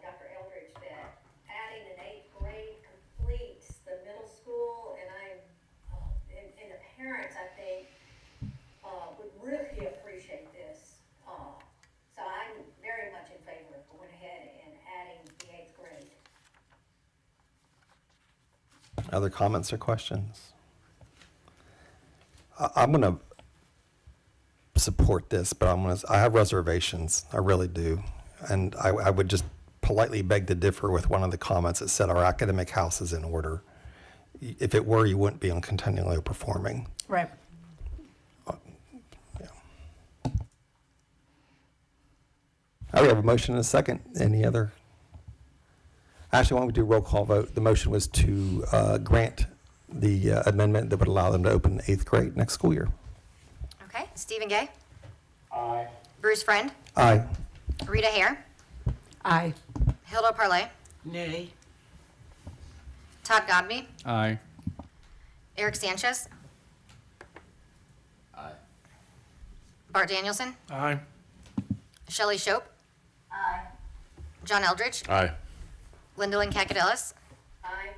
Dr. Eldridge that adding an 8th grade completes the middle school, and and the parents, I think, would really appreciate this. So I'm very much in favor of going ahead and adding the 8th grade. Other comments or questions? I'm going to support this, but I have reservations. I really do. And I would just politely beg to differ with one of the comments that said our academic house is in order. If it were, you wouldn't be on continually performing. right. We have a motion and a second. Any other? Actually, why don't we do a roll call vote? The motion was to grant the amendment that would allow them to open 8th grade next school year. Okay, Stephen Gay, Aye. Bruce Friend, Aye. Rita Hare, Aye. Hilda Parlay, Nay. Todd Godby, Aye. Eric Sanchez, Aye. Bart Danielson, Aye. Shelley Shope, Aye. John Eldridge, Aye. Linda Lynn Kakadillis. Aye.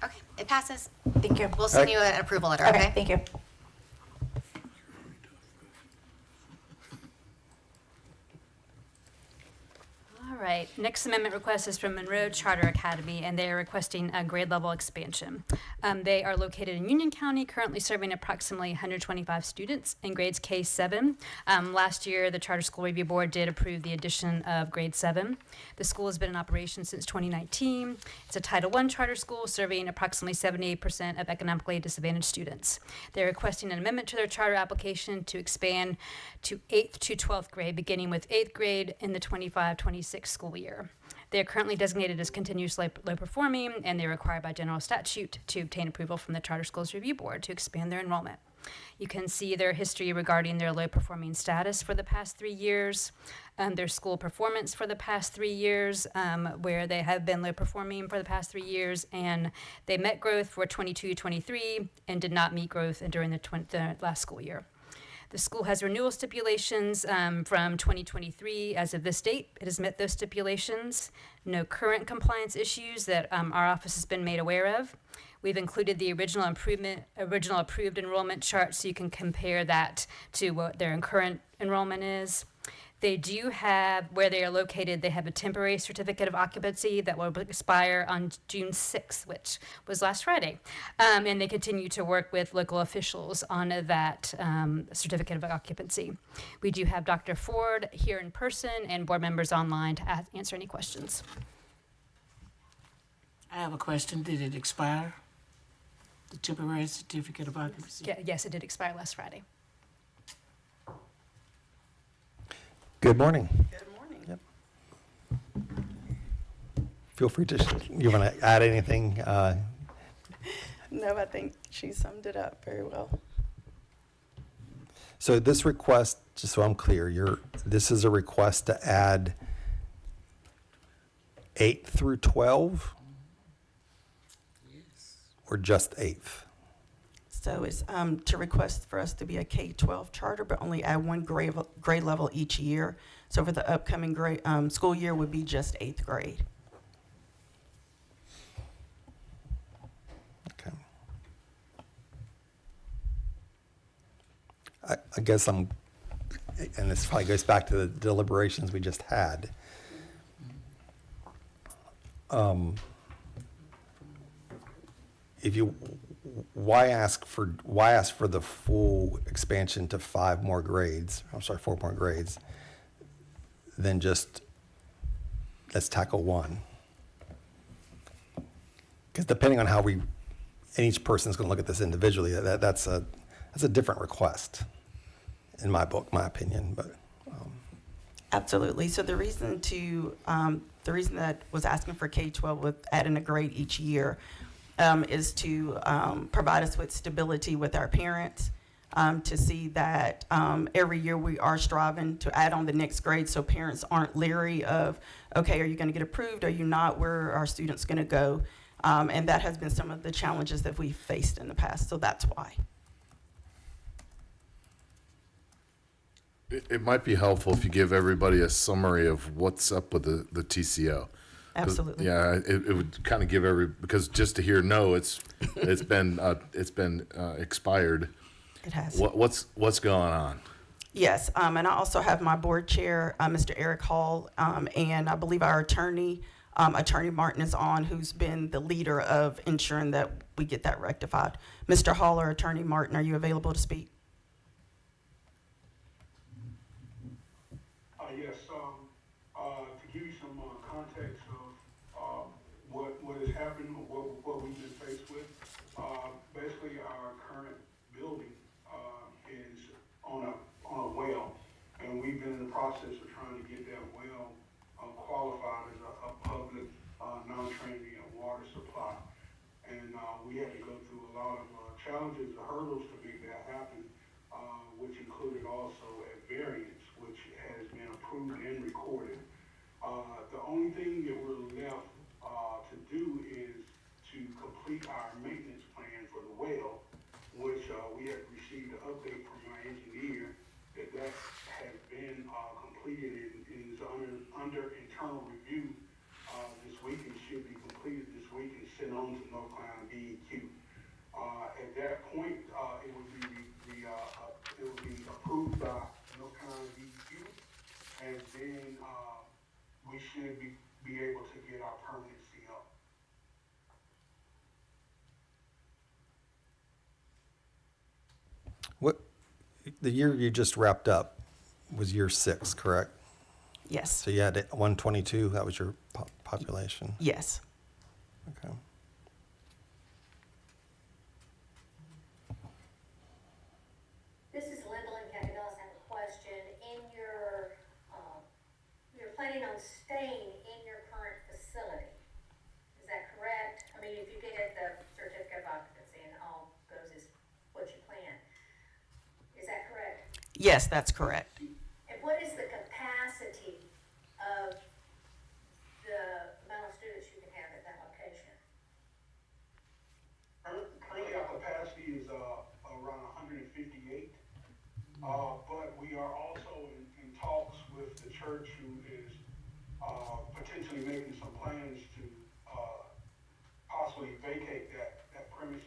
Okay, it passes. Thank you. We'll send you an approval letter, Okay, okay? thank you. All right, next amendment request is from Monroe Charter Academy, and they are requesting a grade level expansion. They are located in Union County, currently serving approximately 125 students in grades K-7. Last year, the Charter School Review Board did approve the addition of grade 7. The school has been in operation since 2019. It's a Title I charter school serving approximately 78% of economically disadvantaged students. They're requesting an amendment to their charter application to expand to 8th to 12th grade, beginning with 8th grade in the 25-26 school year. They are currently designated as continuously low performing, and they're required by general statute to obtain approval from the Charter Schools Review Board to expand their enrollment. You can see their history regarding their low performing status for the past 3 years, their school performance for the past 3 years, where they have been low performing for the past 3 years, and they met growth for 22-23 and did not meet growth during the last school year. The school has renewal stipulations from 2023. As of this date, it has met those stipulations. No current compliance issues that our office has been made aware of. We've included the original approved enrollment chart so you can compare that to what their current enrollment is. They do have, where they are located, they have a temporary certificate of occupancy that will expire on June 6th, which was last Friday. And they continue to work with local officials on that certificate of occupancy. We do have Dr. Ford here in person and board members online to answer any questions. I have a question. Did it expire? The temporary certificate of occupancy? Yes, it did expire last Friday. Good morning. Good morning. Yep. Feel free to, you want to add anything? No, I think she summed it up very well. So this request, just so I'm clear, this is a request to add 8 through 12? Or just 8th? So it's to request for us to be a K-12 charter, but only add one grade level each year. So for the upcoming school year would be just 8th grade. Okay. I guess and this probably goes back to the deliberations we just had. Why ask for the full expansion to 4 more grades, than just, let's tackle one? Because depending on how and each person's going to look at this individually, that's a different request, in my book, my opinion, but. Absolutely. So the reason that was asking for K-12 with adding a grade each year is to provide us with stability with our parents, to see that every year we are striving to add on the next grade so parents aren't leery of, okay, are you going to get approved? Are you not? Where are our students going to go? And that has been some of the challenges that we've faced in the past, so that's why. It might be helpful if you give everybody a summary of what's up with the TCO. Absolutely. Yeah, it would kind of give because just to hear, no, it's been expired. It has. What's going on? Yes, and I also have my board chair, Mr. Eric Hall, and I believe our attorney, Attorney Martin is on, who's been the leader of ensuring that we get that rectified. Mr. Hall or Attorney Martin, are you available to speak? Yes, to give you some context of what has happened, what we've been faced with, basically our current building is on a well, and we've been in the process of trying to get that well qualified as a public non-transient water supply. And we had to go through a lot of challenges, hurdles to make that happen, which included also a variance, which has been approved and recorded. The only thing that we're left to do is to complete our maintenance plan for the well, which we have received an update from my engineer that has been completed and is under internal review this week, and should be completed this week and sent on to North Carolina DEQ. At that point, it would be approved by North Carolina DEQ, and then we should be able to get our permanency up. The year you just wrapped up was year 6, correct? Yes. So you had 122, that was your population? Yes. Okay. This is Linda Lincoln-Doss. I have a question. You're planning on staying in your current facility. Is that correct? I mean, if you get the certificate of occupancy and all goes as what you plan. Yes, that's correct. And what is the capacity of the amount of students you can have at that location? Currently, our capacity is around 158, but we are also in talks with the church, who is potentially making some plans to possibly vacate that premises.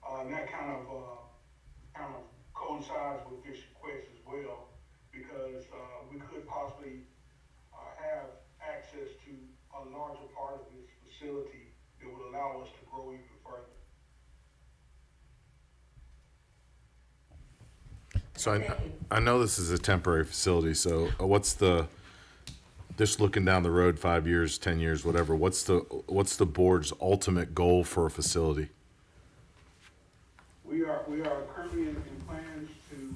And that kind of coincides with this request as well, because we could possibly have access to a larger part of this facility that would allow us to grow even further. So I know this is a temporary facility, so just looking down the road, 5 years, 10 years, whatever, what's the board's ultimate goal for a facility? We are currently in plans to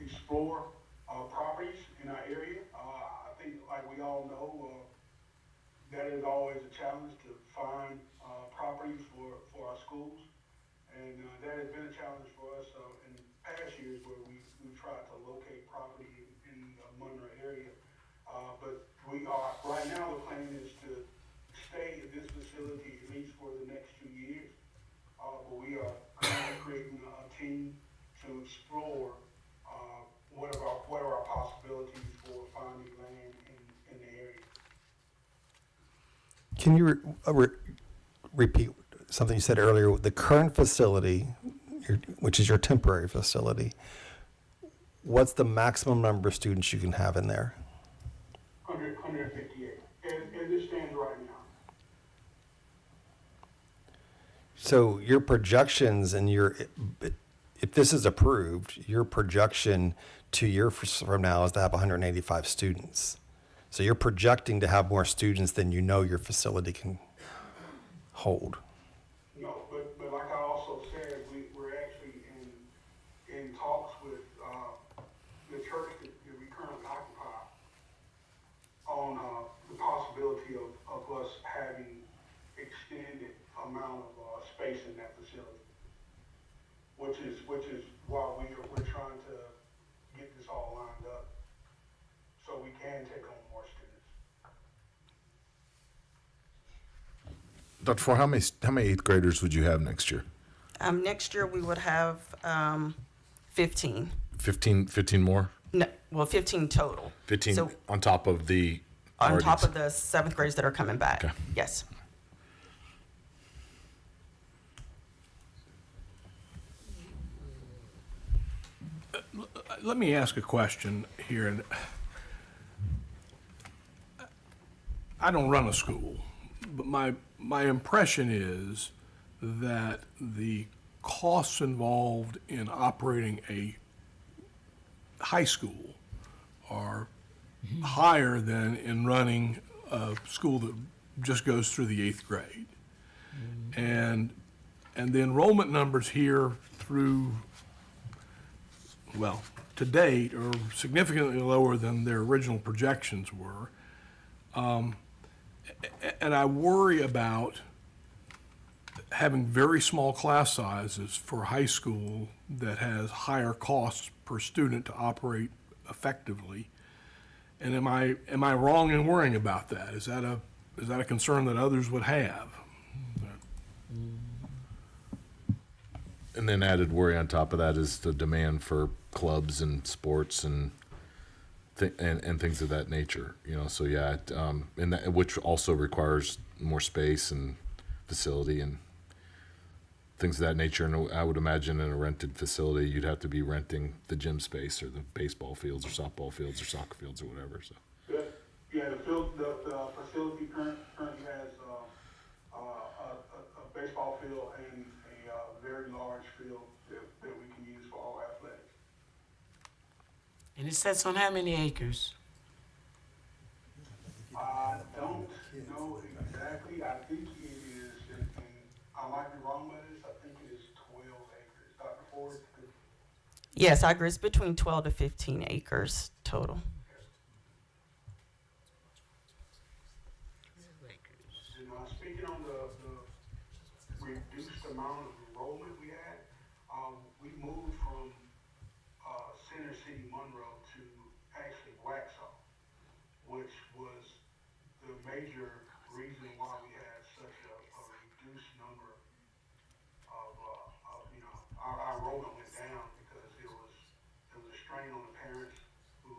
explore properties in our area. I think, like we all know, that is always a challenge to find properties for our schools, and that has been a challenge for us in past years, where we've tried to locate property in the Monroe area. But right now, the plan is to stay at this facility at least for the next 2 years. But we are currently creating a team to explore what are our possibilities for finding land in the area. Can you repeat something you said earlier? The current facility, which is your temporary facility, what's the maximum number of students you can have in there? 158, as it stands right now. So your projections and if this is approved, your projection 2 years from now is to have 185 students. So you're projecting to have more students than you know your facility can hold. No, but like I also said, we're actually in talks with the church that we currently occupy on the possibility of us having extended amount of space in that facility, which is why we're trying to get this all lined up so we can take on more students. Dr. Ford, how many eighth graders would you have next year? Next year, we would have 15. 15 more? No, well, 15 total. 15 So on top of the on already- top of the seventh graders that are coming back. Okay. Yes. Let me ask a question here. And I don't run a school, but my impression is that the costs involved in operating a high school are higher than in running a school that just goes through the 8th grade. And the enrollment numbers here through, well, to date are significantly lower than their original projections were. And I worry about having very small class sizes for high school that has higher costs per student to operate effectively. And am I wrong in worrying about that? Is that a concern that others would have? And then added worry on top of that is the demand for clubs and sports and things of that nature, so yeah, and that, which also requires more space and facility and things of that nature. And I would imagine in a rented facility, you'd have to be renting the gym space or the baseball fields or softball fields or soccer fields or whatever, so. Yeah, the facility currently has a baseball field and a very large field that we can use for all athletics. And it sits on how many acres? I don't know exactly. I think it is, and I might be wrong with this, I think it is 12 acres. Dr. Ford? Yes, I agree. It's between 12 to 15 acres total. And speaking on the reduced amount of enrollment we had, we moved from Center City, Monroe which was the major reason why we had such a reduced number of our enrollment went down, because it was a strain on the parents who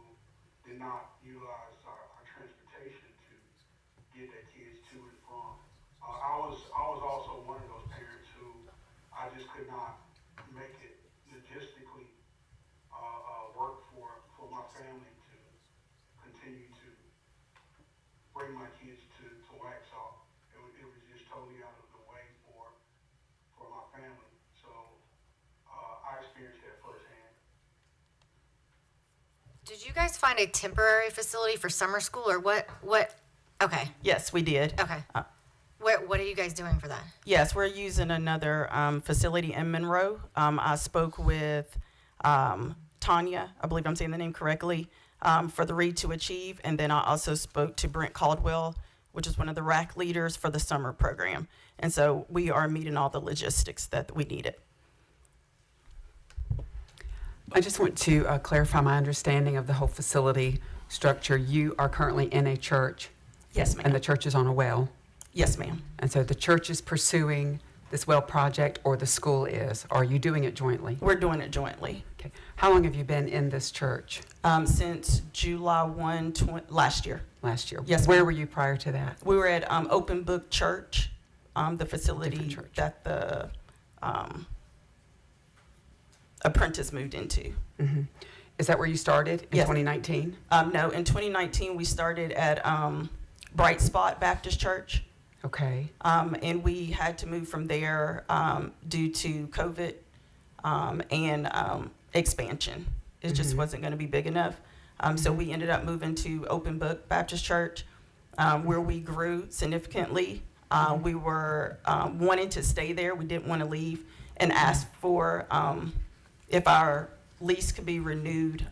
did not utilize our transportation to get their kids to and from. I was also one of those parents who I just could not make it logistically work for my family to continue to bring my kids to Waxhaw. It was just totally out of the way for my family. So I experienced that firsthand. Did you guys find a temporary facility for summer school, or what? Okay. Yes, we did. Okay. What are you guys doing for that? Yes, we're using another facility in Monroe. I spoke with Tanya, I believe I'm saying the name correctly, for the Read to Achieve. And then I also spoke to Brent Caldwell, which is one of the RAC leaders for the summer program. And so we are meeting all the logistics that we needed. I just want to clarify my understanding of the whole facility structure. You are currently in a church. Yes, ma'am. And the church is on a well. Yes, ma'am. And so the church is pursuing this well project, or the school is? Or are you doing it jointly? We're doing it jointly. Okay. How long have you been in this church? Since July 1, last year. Last year. Yes, Where ma'am. were you prior to that? We were at Open Book Church, the facility church. that the apprentice moved into. Mm-hmm. Is that where you started in Yes. 2019? No, in 2019, we started at Bright Spot Baptist Church. Okay. And we had to move from there due to COVID and expansion. It just wasn't going to be big enough. So we ended up moving to Open Book Baptist Church, where we grew significantly. We were wanting to stay there. We didn't want to leave, and asked for if our lease could be renewed.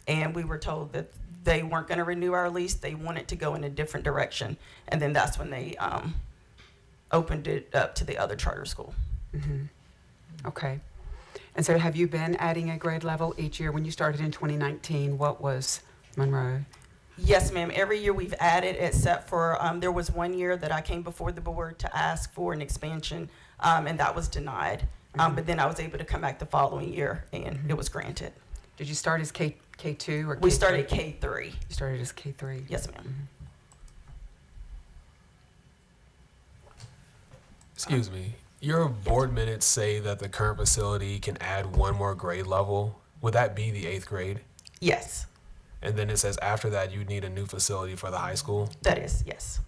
And we were told that they weren't going to renew our lease. They wanted to go in a different direction. And then that's when they opened it up to the other charter school. Mm-hmm. Okay. And so have you been adding a grade level each year? When you started in 2019, what was Monroe? Yes, ma'am. Every year we've added, except for there was one year that I came before the board to ask for an expansion, and that was denied. But then I was able to come back the following year, and it was granted. Did you start as K2 or K3? We started K3. You started as K3? Yes, ma'am. Excuse me. Your board minutes say that the current facility can add one more grade level. Would that be the 8th grade? Yes, And then it says after that you need a new facility for the high school. that is, yes.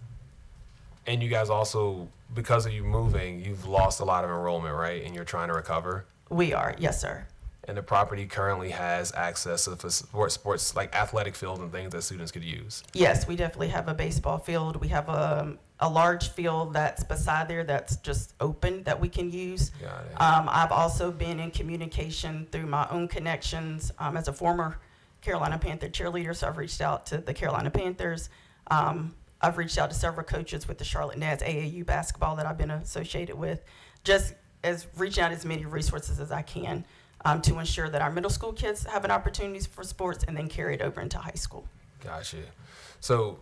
And you guys also, because of you moving, you've lost a lot of enrollment, right? And you're trying to recover. We are, yes, sir. And the property currently has access to the sports like athletic field and things that students could use. Yes, we definitely have a baseball field. We have a large field that's beside there that's just open that we can use. Got it. I've also been in communication through my own connections as a former Carolina Panther cheerleader, so I've reached out to the Carolina Panthers. I've reached out to several coaches with the Charlotte Nats AAU basketball that I've been associated with, just as reaching out as many resources as I can to ensure that our middle school kids have an opportunities for sports and then carry it over into high school. Gotcha. So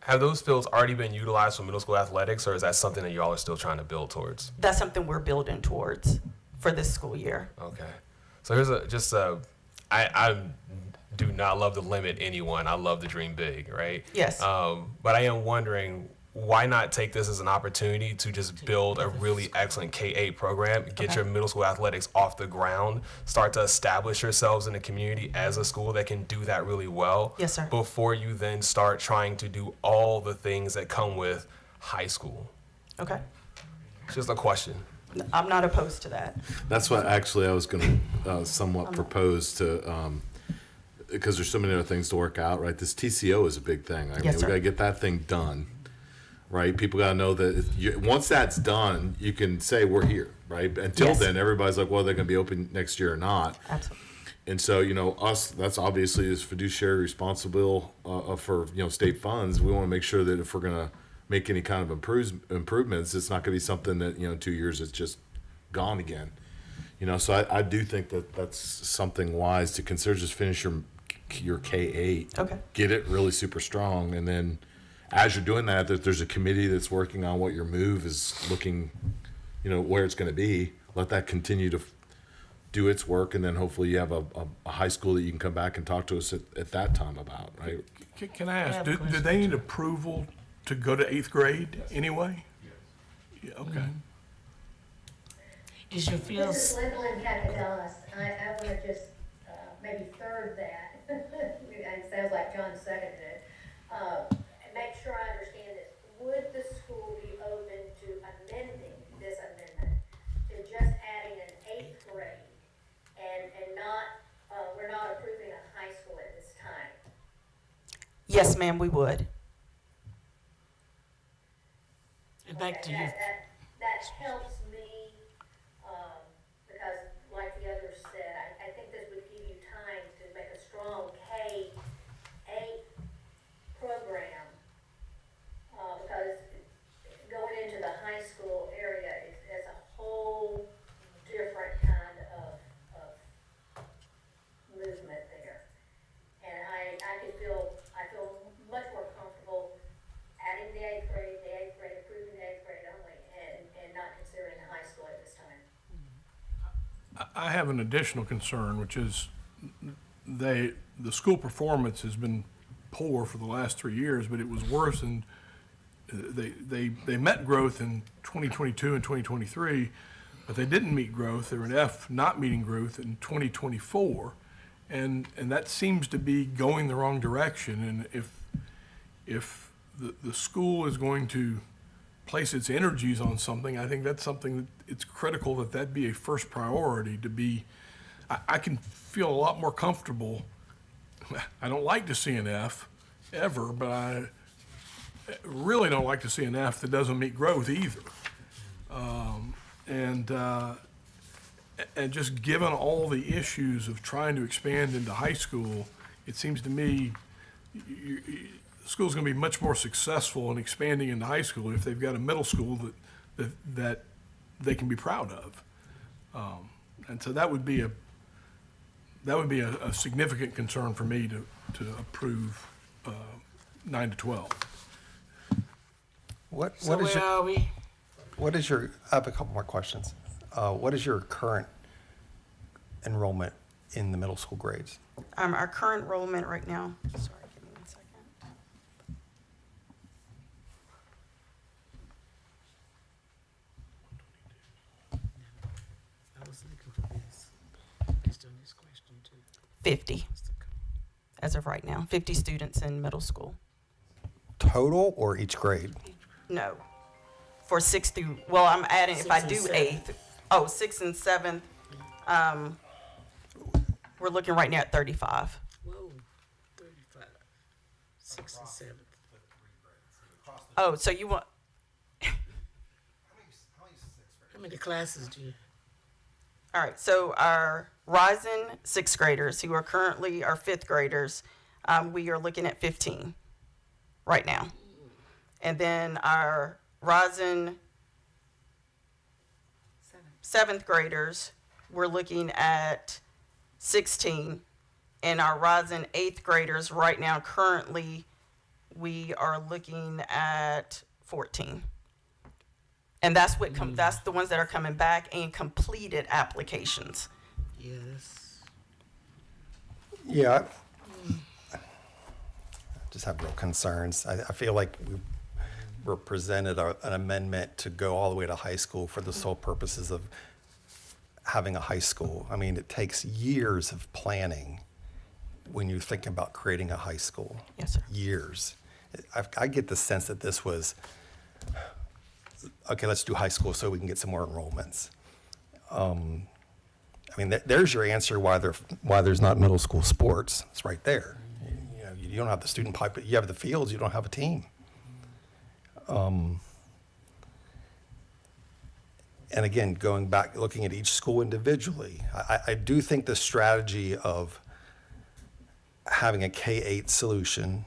have those fields already been utilized for middle school athletics, or is that something that y'all are still trying to build towards? That's something we're building towards for this school year. Okay. So here's I do not love to limit anyone. I love to dream big, right? Yes. But I am wondering, why not take this as an opportunity to just build a really excellent K-8 program, get your middle school athletics off the ground, start to establish yourselves in the community as a school that can do that really well. Yes, sir. Before you then start trying to do all the things that come with high school. Okay. It's just a question. I'm not opposed to that. That's what actually I was going to somewhat propose to, because there's so many other things to work out, right? This TCO is a big thing. I mean, Yes, we sir. got to get that thing done, right? People got to know that once that's done, you can say we're here, right? Until Yes. then, everybody's like, well, they're going to be open next year or not. Absolutely. And so, us, that's obviously is fiduciary responsible for, state funds. We want to make sure that if we're going to make any kind of improvements, it's not going to be something that, in 2 years it's just gone again. So I do think that that's something wise to consider. Just finish your your K-8. Okay. Get it really super strong, and then as you're doing that, there's a committee that's working on what your move is looking, where it's going to be. Let that continue to do its work, and then hopefully you have a high school that you can come back and talk to us at that time about, right? Can I ask, have do a question, they need approval to go to 8th grade anyway? Yeah, okay. Is your This field, is Lindland Cacadelas. I want to just maybe third that. It sounds like John seconded it. And make sure I understand this. Would the school be open to amending this amendment to just adding an 8th grade and not, we're not approving a high school at this time? Yes, ma'am, we would. and back to you. That helps me, because like the others said, I think this would give you time to make a strong K-8 program. Because going into the high school area is a whole different kind of movement there. And I feel much more comfortable adding the 8th grade, approving the 8th grade only, and not considering the high school at this time. I have an additional concern, which is the school performance has been poor for the last 3 years, but it was worse in, they met growth in 2022 and 2023, but they didn't meet growth. They were an F not meeting growth in 2024. And that seems to be going the wrong direction. And if the school is going to place its energies on something, I think that's something that it's critical that be a first priority to be. I can feel a lot more comfortable. I don't like to see an F ever, but I really don't like to see an F that doesn't meet growth either. And just given all the issues of trying to expand into high school, it seems to me the school's going to be much more successful in expanding into high school if they've got a middle school that they can be proud of. And so that would be a significant concern for me to approve 9 to 12. What So is where are we? What is your, I have a couple more questions. What is your current enrollment in the middle school grades? Our current enrollment right now, sorry, give me 1 second. I was looking for this, based on this question too. 50, as of right now, 50 students in middle school. Total or each grade? No, for 6th through, well, I'm adding, if I 6th do and 8th, 6th and 7th, we're looking right now at 35. Whoa, 35, 6th and 7th. Oh, so you want, How many classes do you? all right, so our rising 6th graders, who are currently our 5th graders, we are looking at 15 right now. And then our rising 7th graders, we're looking at 16. And our rising 8th graders right now, currently, we are looking at 14. And that's what that's the ones that are coming back and completed applications. Yes. Yeah. I just have real concerns. I feel like we were presented an amendment to go all the way to high school for the sole purposes of having a high school. I mean, it takes years of planning when you think about creating a high school. Yes, sir. Years. I get the sense that this was, okay, let's do high school so we can get some more enrollments. I mean, there's your answer why there's not middle school sports. It's right there. You don't have the student pipe, you have the fields, you don't have a team. And again, going back, looking at each school individually, I do think the strategy of having a K-8 solution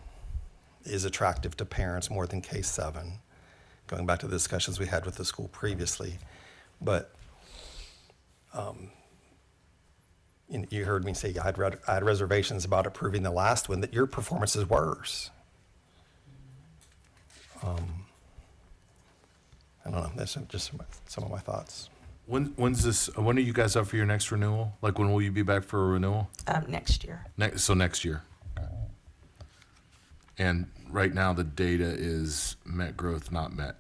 is attractive to parents more than K-7, going back to the discussions we had with the school previously. But you heard me say I had reservations about approving the last one, that your performance is worse. I don't know, that's just some of my thoughts. When are you guys up for your next renewal? Like, when will you be back for a renewal? Next year. Next year. And right now, the data is met growth, not met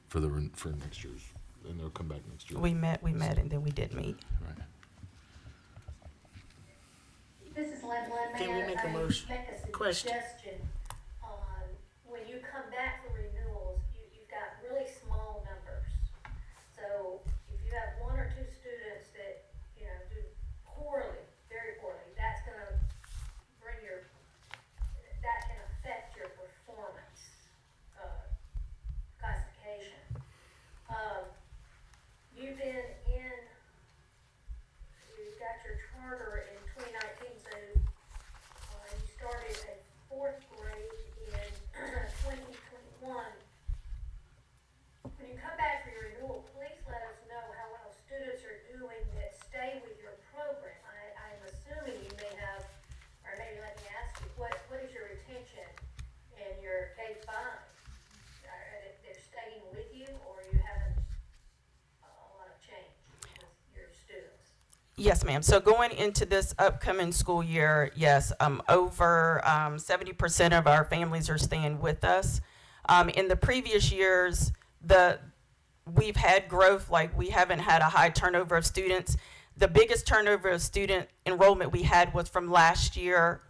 for next year's, and they'll come back next year. We met, and then we didn't meet. Right. This is Lynn. Can we make a motion? Make a Question. suggestion. When you come back for renewals, you've got really small numbers. So if you have one or two students that, do poorly, very poorly, that's gonna that can affect your performance, classification. You've got your charter in 2019, so you started at 4th grade in 2021. When you come back for your renewal, please let us know how well students are doing that stay with your program. I'm assuming you may have, or maybe let me ask you, what is your retention in your K-5? They're staying with you, or are you having a lot of change with your students? Yes, ma'am. So going into this upcoming school year, yes, over 70% of our families are staying with us. In the previous years, we've had growth, like we haven't had a high turnover of students. The biggest turnover of student enrollment we had was from last year,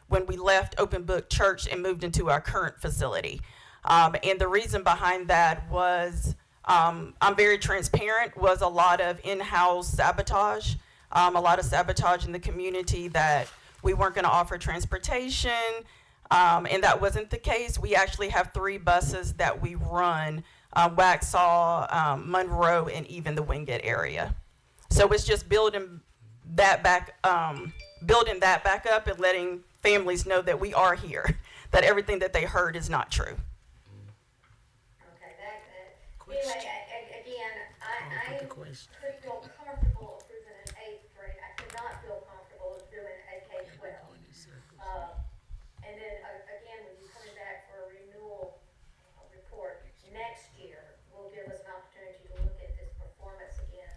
when we left Open Book Church and moved into our current facility. And the reason behind that was, I'm very transparent, was a lot of in-house sabotage, a lot of sabotage in the community that we weren't going to offer transportation, and that wasn't the case. We actually have 3 buses that we run, Waxhaw, Monroe, and even the Wingate area. So it's just building that back up and letting families know that we are here, that everything that they heard is not true. Okay, anyway, again, I could feel comfortable approving an 8th grade. I could not feel comfortable doing a K-12. And then, again, when you're coming back for a renewal report next year, will give us an opportunity to look at this performance again.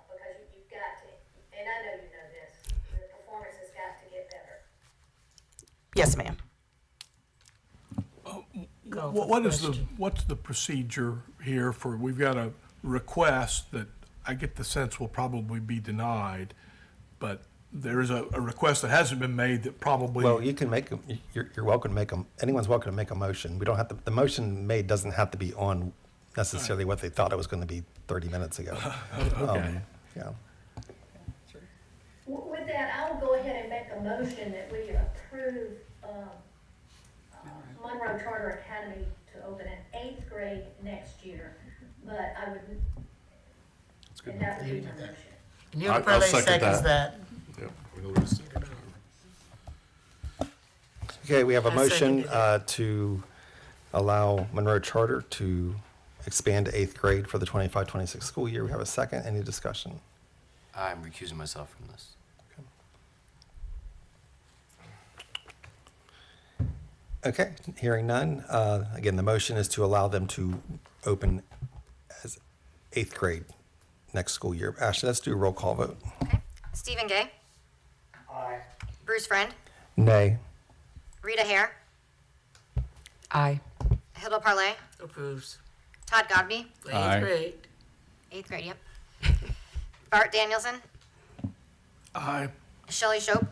Because you've got to, and I know you know this, the performance has got to get better. Yes, ma'am. What's the procedure here for, we've got a request that I get the sense will probably be denied, but there is a request that hasn't been made that probably. Well, you can make, you're welcome to make them, anyone's welcome to make a motion. We don't have to, the motion made doesn't have to be on necessarily what they thought it was going to be 30 minutes ago. Okay. Yeah. With that, I will go ahead and make a motion that we approve Monroe Charter Academy to open an 8th grade next year, but I would, and that would be my motion. Neil I'll Purley second seconds that. that. Yep. We'll just- Okay, we have a I motion seconded to allow Monroe Charter to expand to 8th grade for the 25-26 school year. We have a second. Any discussion? I'm recusing myself from this. Okay, hearing none. Again, the motion is to allow them to open as 8th grade next school year. Ashley, let's do a roll call vote. Okay. Stephen Gay. Aye. Bruce Friend. Nay. Rita Hare. Aye. Hilda Parlay. Approves. Todd Godby. 8th grade. 8th grade, yep. Bart Danielson. Aye. Shelley Shope.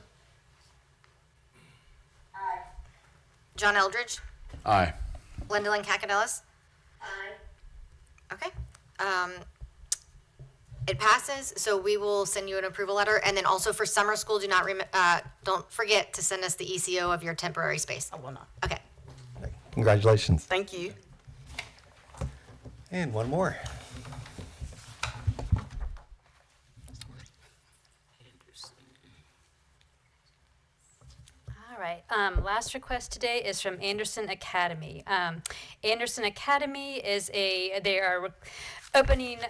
Aye. John Eldridge. Aye. Linda Lynn Kakadelis. Aye. Okay. It passes, so we will send you an approval letter. And then also for summer school, don't forget to send us the ECO of your temporary space. I will not. Okay. Congratulations. Thank you. And one more. All right. Last request today is from Anderson Academy. Anderson Academy is they are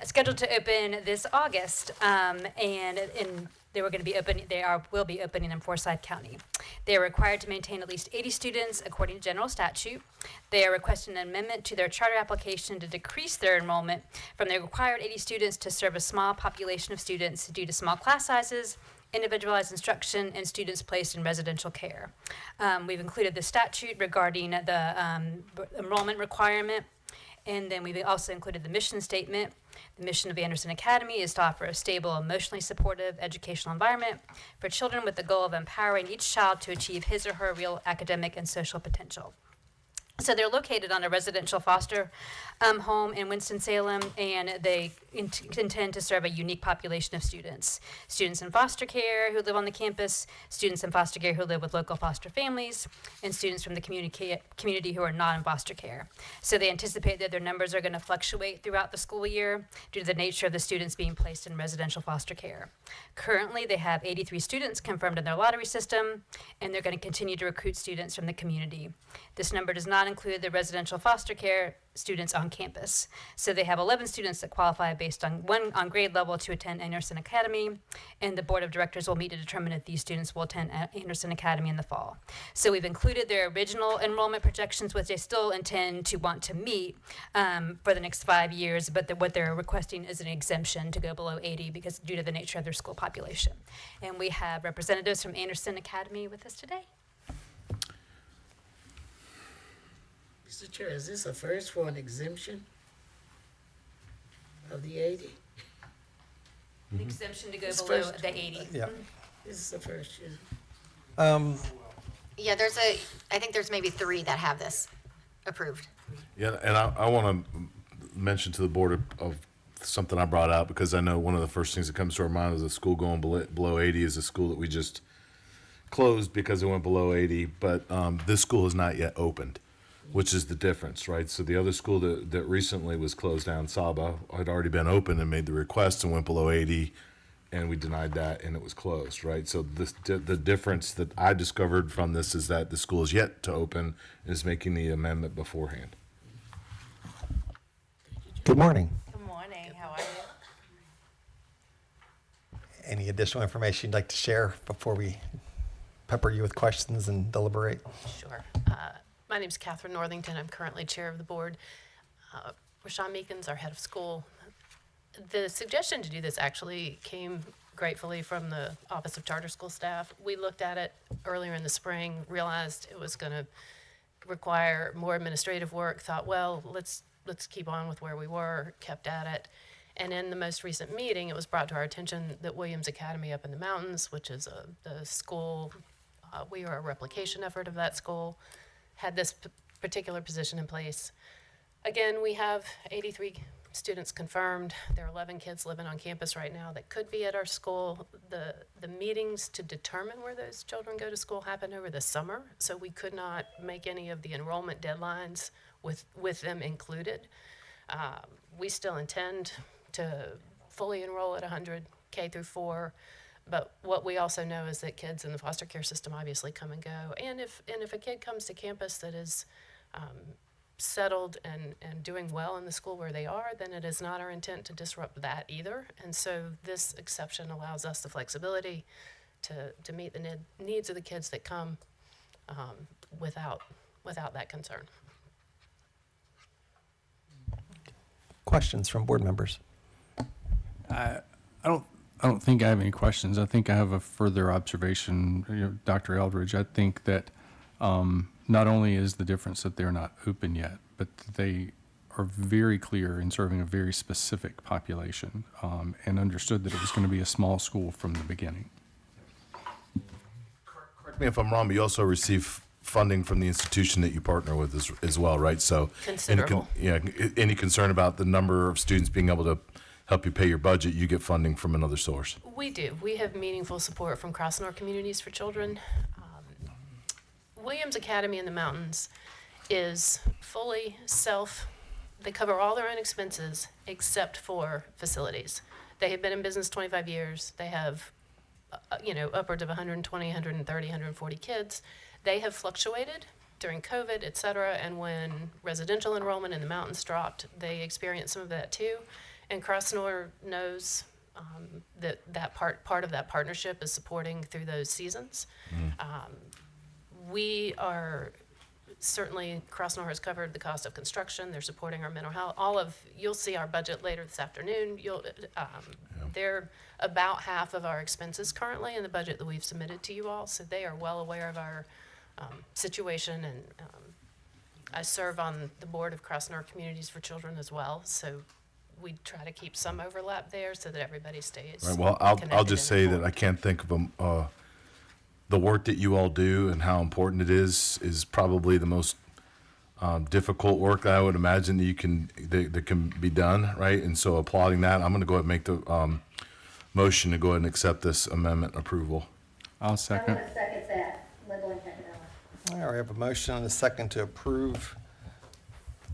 scheduled to open this August, and will be opening in Forsyth County. They are required to maintain at least 80 students according to general statute. They are requesting an amendment to their charter application to decrease their enrollment from the required 80 students to serve a small population of students due to small class sizes, individualized instruction, and students placed in residential care. We've included the statute regarding the enrollment requirement, and then we've also included the mission statement. The mission of Anderson Academy is to offer a stable, emotionally supportive educational environment for children with the goal of empowering each child to achieve his or her real academic and social potential. So they're located on a residential foster home in Winston-Salem, and they intend to serve a unique population of students. Students in foster care who live on the campus, students in foster care who live with local foster families, and students from the community who are not in foster care. So they anticipate that their numbers are going to fluctuate throughout the school year due to the nature of the students being placed in residential foster care. Currently, they have 83 students confirmed in their lottery system, and they're going to continue to recruit students from the community. This number does not include the residential foster care students on campus. So they have 11 students that qualify based on grade level to attend Anderson Academy, and the board of directors will meet to determine if these students will attend Anderson Academy in the fall. So we've included their original enrollment projections, which they still intend to want to meet for the next 5 years, but what they're requesting is an exemption to go below 80 because due to the nature of their school population. And we have representatives from Anderson Academy with us today. Mr. Chair, is this a first for an exemption of the 80? The exemption to go It's below first. the 80. Yeah. This is the first, yeah. Yeah, I think there's maybe 3 that have this approved. Yeah, and I want to mention to the board of something I brought out, because I know one of the first things that comes to our mind is a school going below 80 is a school that we just closed because it went below 80, but this school has not yet opened, which is the difference, right? So the other school that recently was closed down, Saba, had already been open and made the request and went below 80, and we denied that, and it was closed, right? So the difference that I discovered from this is that the school is yet to open and is making the amendment beforehand. Good morning. Good morning, how are you? Any additional information you'd like to share before we pepper you with questions and deliberate? Sure. My name's Catherine Northington. I'm currently chair of the board. Rashawn Meekins, our head of school. The suggestion to do this actually came gratefully from the Office of Charter School staff. We looked at it earlier in the spring, realized it was going to require more administrative work, thought, well, let's keep on with where we were, kept at it. And in the most recent meeting, it was brought to our attention that Williams Academy up in the mountains, which is the school, we are a replication effort of that school, had this particular position in place. Again, we have 83 students confirmed. There are 11 kids living on campus right now that could be at our school. The meetings to determine where those children go to school happen over the summer, so we could not make any of the enrollment deadlines with them included. We still intend to fully enroll at 100 K through 4. But what we also know is that kids in the foster care system obviously come and go. And if a kid comes to campus that is settled and doing well in the school where they are, then it is not our intent to disrupt that either. And so this exception allows us the flexibility to meet the needs of the kids that come without that concern. Questions from board members? I don't think I have any questions. I think I have a further observation, Dr. Eldridge. I think that not only is the difference that they're not open yet, but they are very clear in serving a very specific population, and understood that it was going to be a small school from the beginning. Correct me if I'm wrong, but you also receive funding from the institution that you partner with as well, right? So Considerable. Any concern about the number of students being able to help you pay your budget, you get funding from another source? We do. We have meaningful support from Krasnor Communities for Children. Williams Academy in the Mountains is fully they cover all their own expenses except for facilities. They have been in business 25 years. They have, upwards of 120, 130, 140 kids. They have fluctuated during COVID, et cetera, and when residential enrollment in the mountains dropped, they experienced some of that too. And Krasnor knows that part of that partnership is supporting through those seasons. We are certainly, Crossnor has covered the cost of construction. They're supporting our mental health. You'll see our budget later this afternoon. They're about half of our expenses currently in the budget that we've submitted to you all. So they are well aware of our situation, and I serve on the board of Crossnor Communities for Children as well. So we try to keep some overlap there so that everybody stays. Right, well, I'll connected just and say that informed. I can't think of the work that you all do and how important it is probably the most difficult work that I would imagine that can be done, right? And so applauding that, I'm going to go ahead and make the motion to go ahead and accept this amendment approval. I'll I second. want to second that, Linda Catanella. All right, we have a motion and a second to approve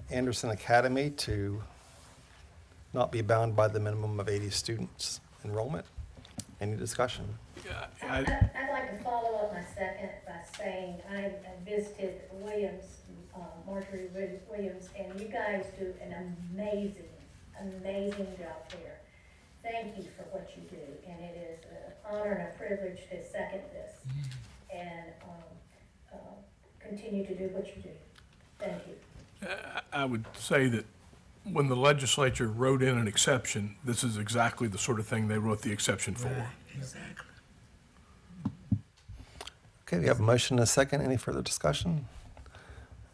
Anderson Academy to not be bound by the minimum of 80 students enrollment. Any discussion? I'd like to follow up my second by saying I visited Williams, Marjorie Williams, and you guys do an amazing job there. Thank you for what you do, and it is an honor and a privilege to second this and continue to do what you do. Thank you. I would say that when the legislature wrote in an exception, this is exactly the sort of thing they wrote the exception for. Exactly. Okay, we have a motion and a second. Any further discussion?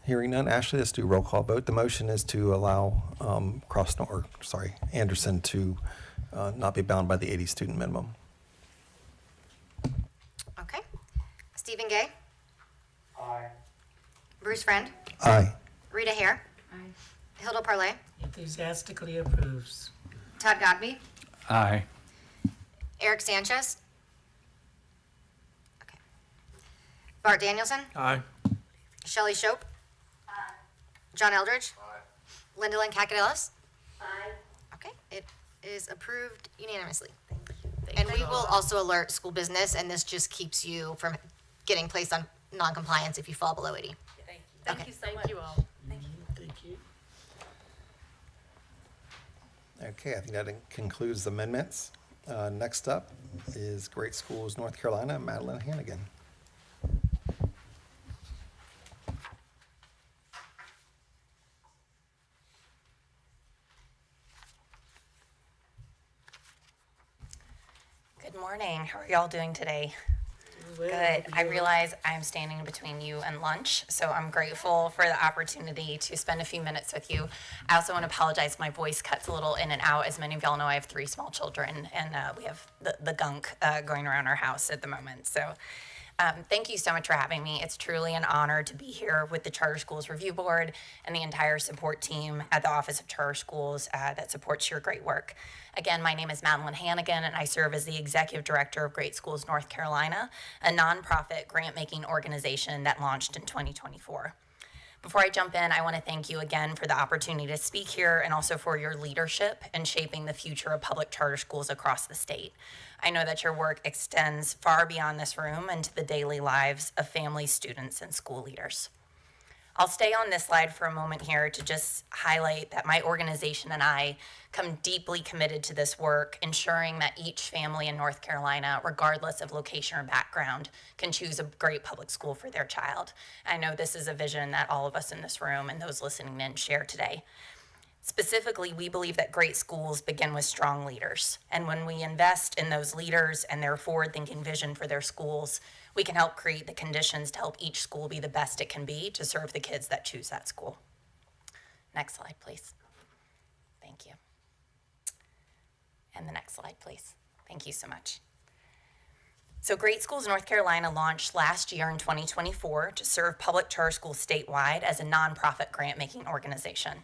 Hearing none. Ashley, let's do a roll call vote. The motion is to allow Anderson to not be bound by the 80 student minimum. Okay. Stephen Gay, Aye. Bruce Friend, Aye. Rita Hare, Hilda Parlay, Enthusiastically approves. Todd Godby, Aye. Eric Sanchez. Okay. Bart Danielson, Aye. Shelley Shope, John Eldridge, Linda Lynn Kakadillis. Aye. Okay, it is approved unanimously. And we will also alert school business, and this just keeps you from getting placed on non-compliance if you fall below 80. Thank you so much. Thank you all. Thank you. Okay, I think that concludes the amendments. Next up is Great Schools North Carolina, Madeline Hannigan. Good morning. How are y'all doing today? Well, Good. I realize I'm standing between you and lunch, so I'm grateful for the opportunity to spend a few minutes with you. I also want to apologize. My voice cuts a little in and out. As many of y'all know, I have 3 small children, and we have the gunk going around our house at the moment. So thank you so much for having me. It's truly an honor to be here with the Charter Schools Review Board and the entire support team at the Office of Charter Schools that supports your great work. Again, my name is Madeline Hannigan, and I serve as the Executive Director of Great Schools North Carolina, a nonprofit grant-making organization that launched in 2024. Before I jump in, I want to thank you again for the opportunity to speak here and also for your leadership in shaping the future of public charter schools across the state. I know that your work extends far beyond this room into the daily lives of families, students, and school leaders. I'll stay on this slide for a moment here to just highlight that my organization and I come deeply committed to this work, ensuring that each family in North Carolina, regardless of location or background, can choose a great public school for their child. I know this is a vision that all of us in this room and those listening in share today. Specifically, we believe that great schools begin with strong leaders. And when we invest in those leaders and their forward-thinking vision for their schools, we can help create the conditions to help each school be the best it can be to serve the kids that choose that school. Next slide, please. Thank you. And the next slide, please. Thank you so much. So Great Schools North Carolina launched last year in 2024 to serve public charter schools statewide as a nonprofit grant-making organization.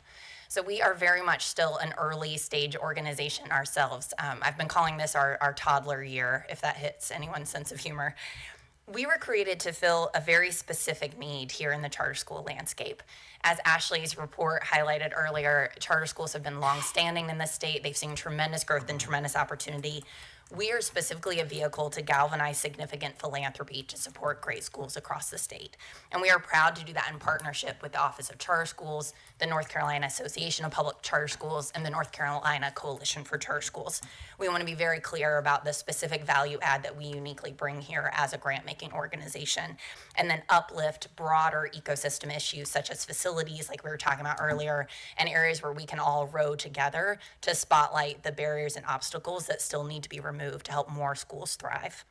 So we are very much still an early stage organization ourselves. I've been calling this our toddler year, if that hits anyone's sense of humor. We were created to fill a very specific need here in the charter school landscape. As Ashley's report highlighted earlier, charter schools have been longstanding in the state. They've seen tremendous growth and tremendous opportunity. We are specifically a vehicle to galvanize significant philanthropy to support great schools across the state. And we are proud to do that in partnership with the Office of Charter Schools, the North Carolina Association of Public Charter Schools, and the North Carolina Coalition for Charter Schools. We want to be very clear about the specific value add that we uniquely bring here as a grant-making organization, and then uplift broader ecosystem issues such as facilities, like we were talking about earlier, and areas where we can all row together to spotlight the barriers and obstacles that still need to be removed to help more schools thrive.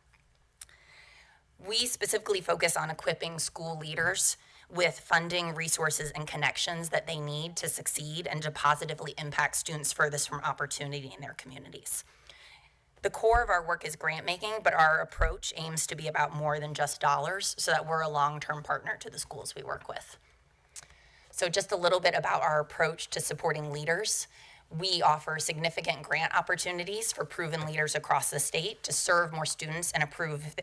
We specifically focus on equipping school leaders with funding, resources, and connections that they need to succeed and to positively impact students furthest from opportunity in their communities. The core of our work is grant making, but our approach aims to be about more than just dollars so that we're a long-term partner to the schools we work with. So just a little bit about our approach to supporting leaders. We offer significant grant opportunities for proven leaders across the state to serve more students and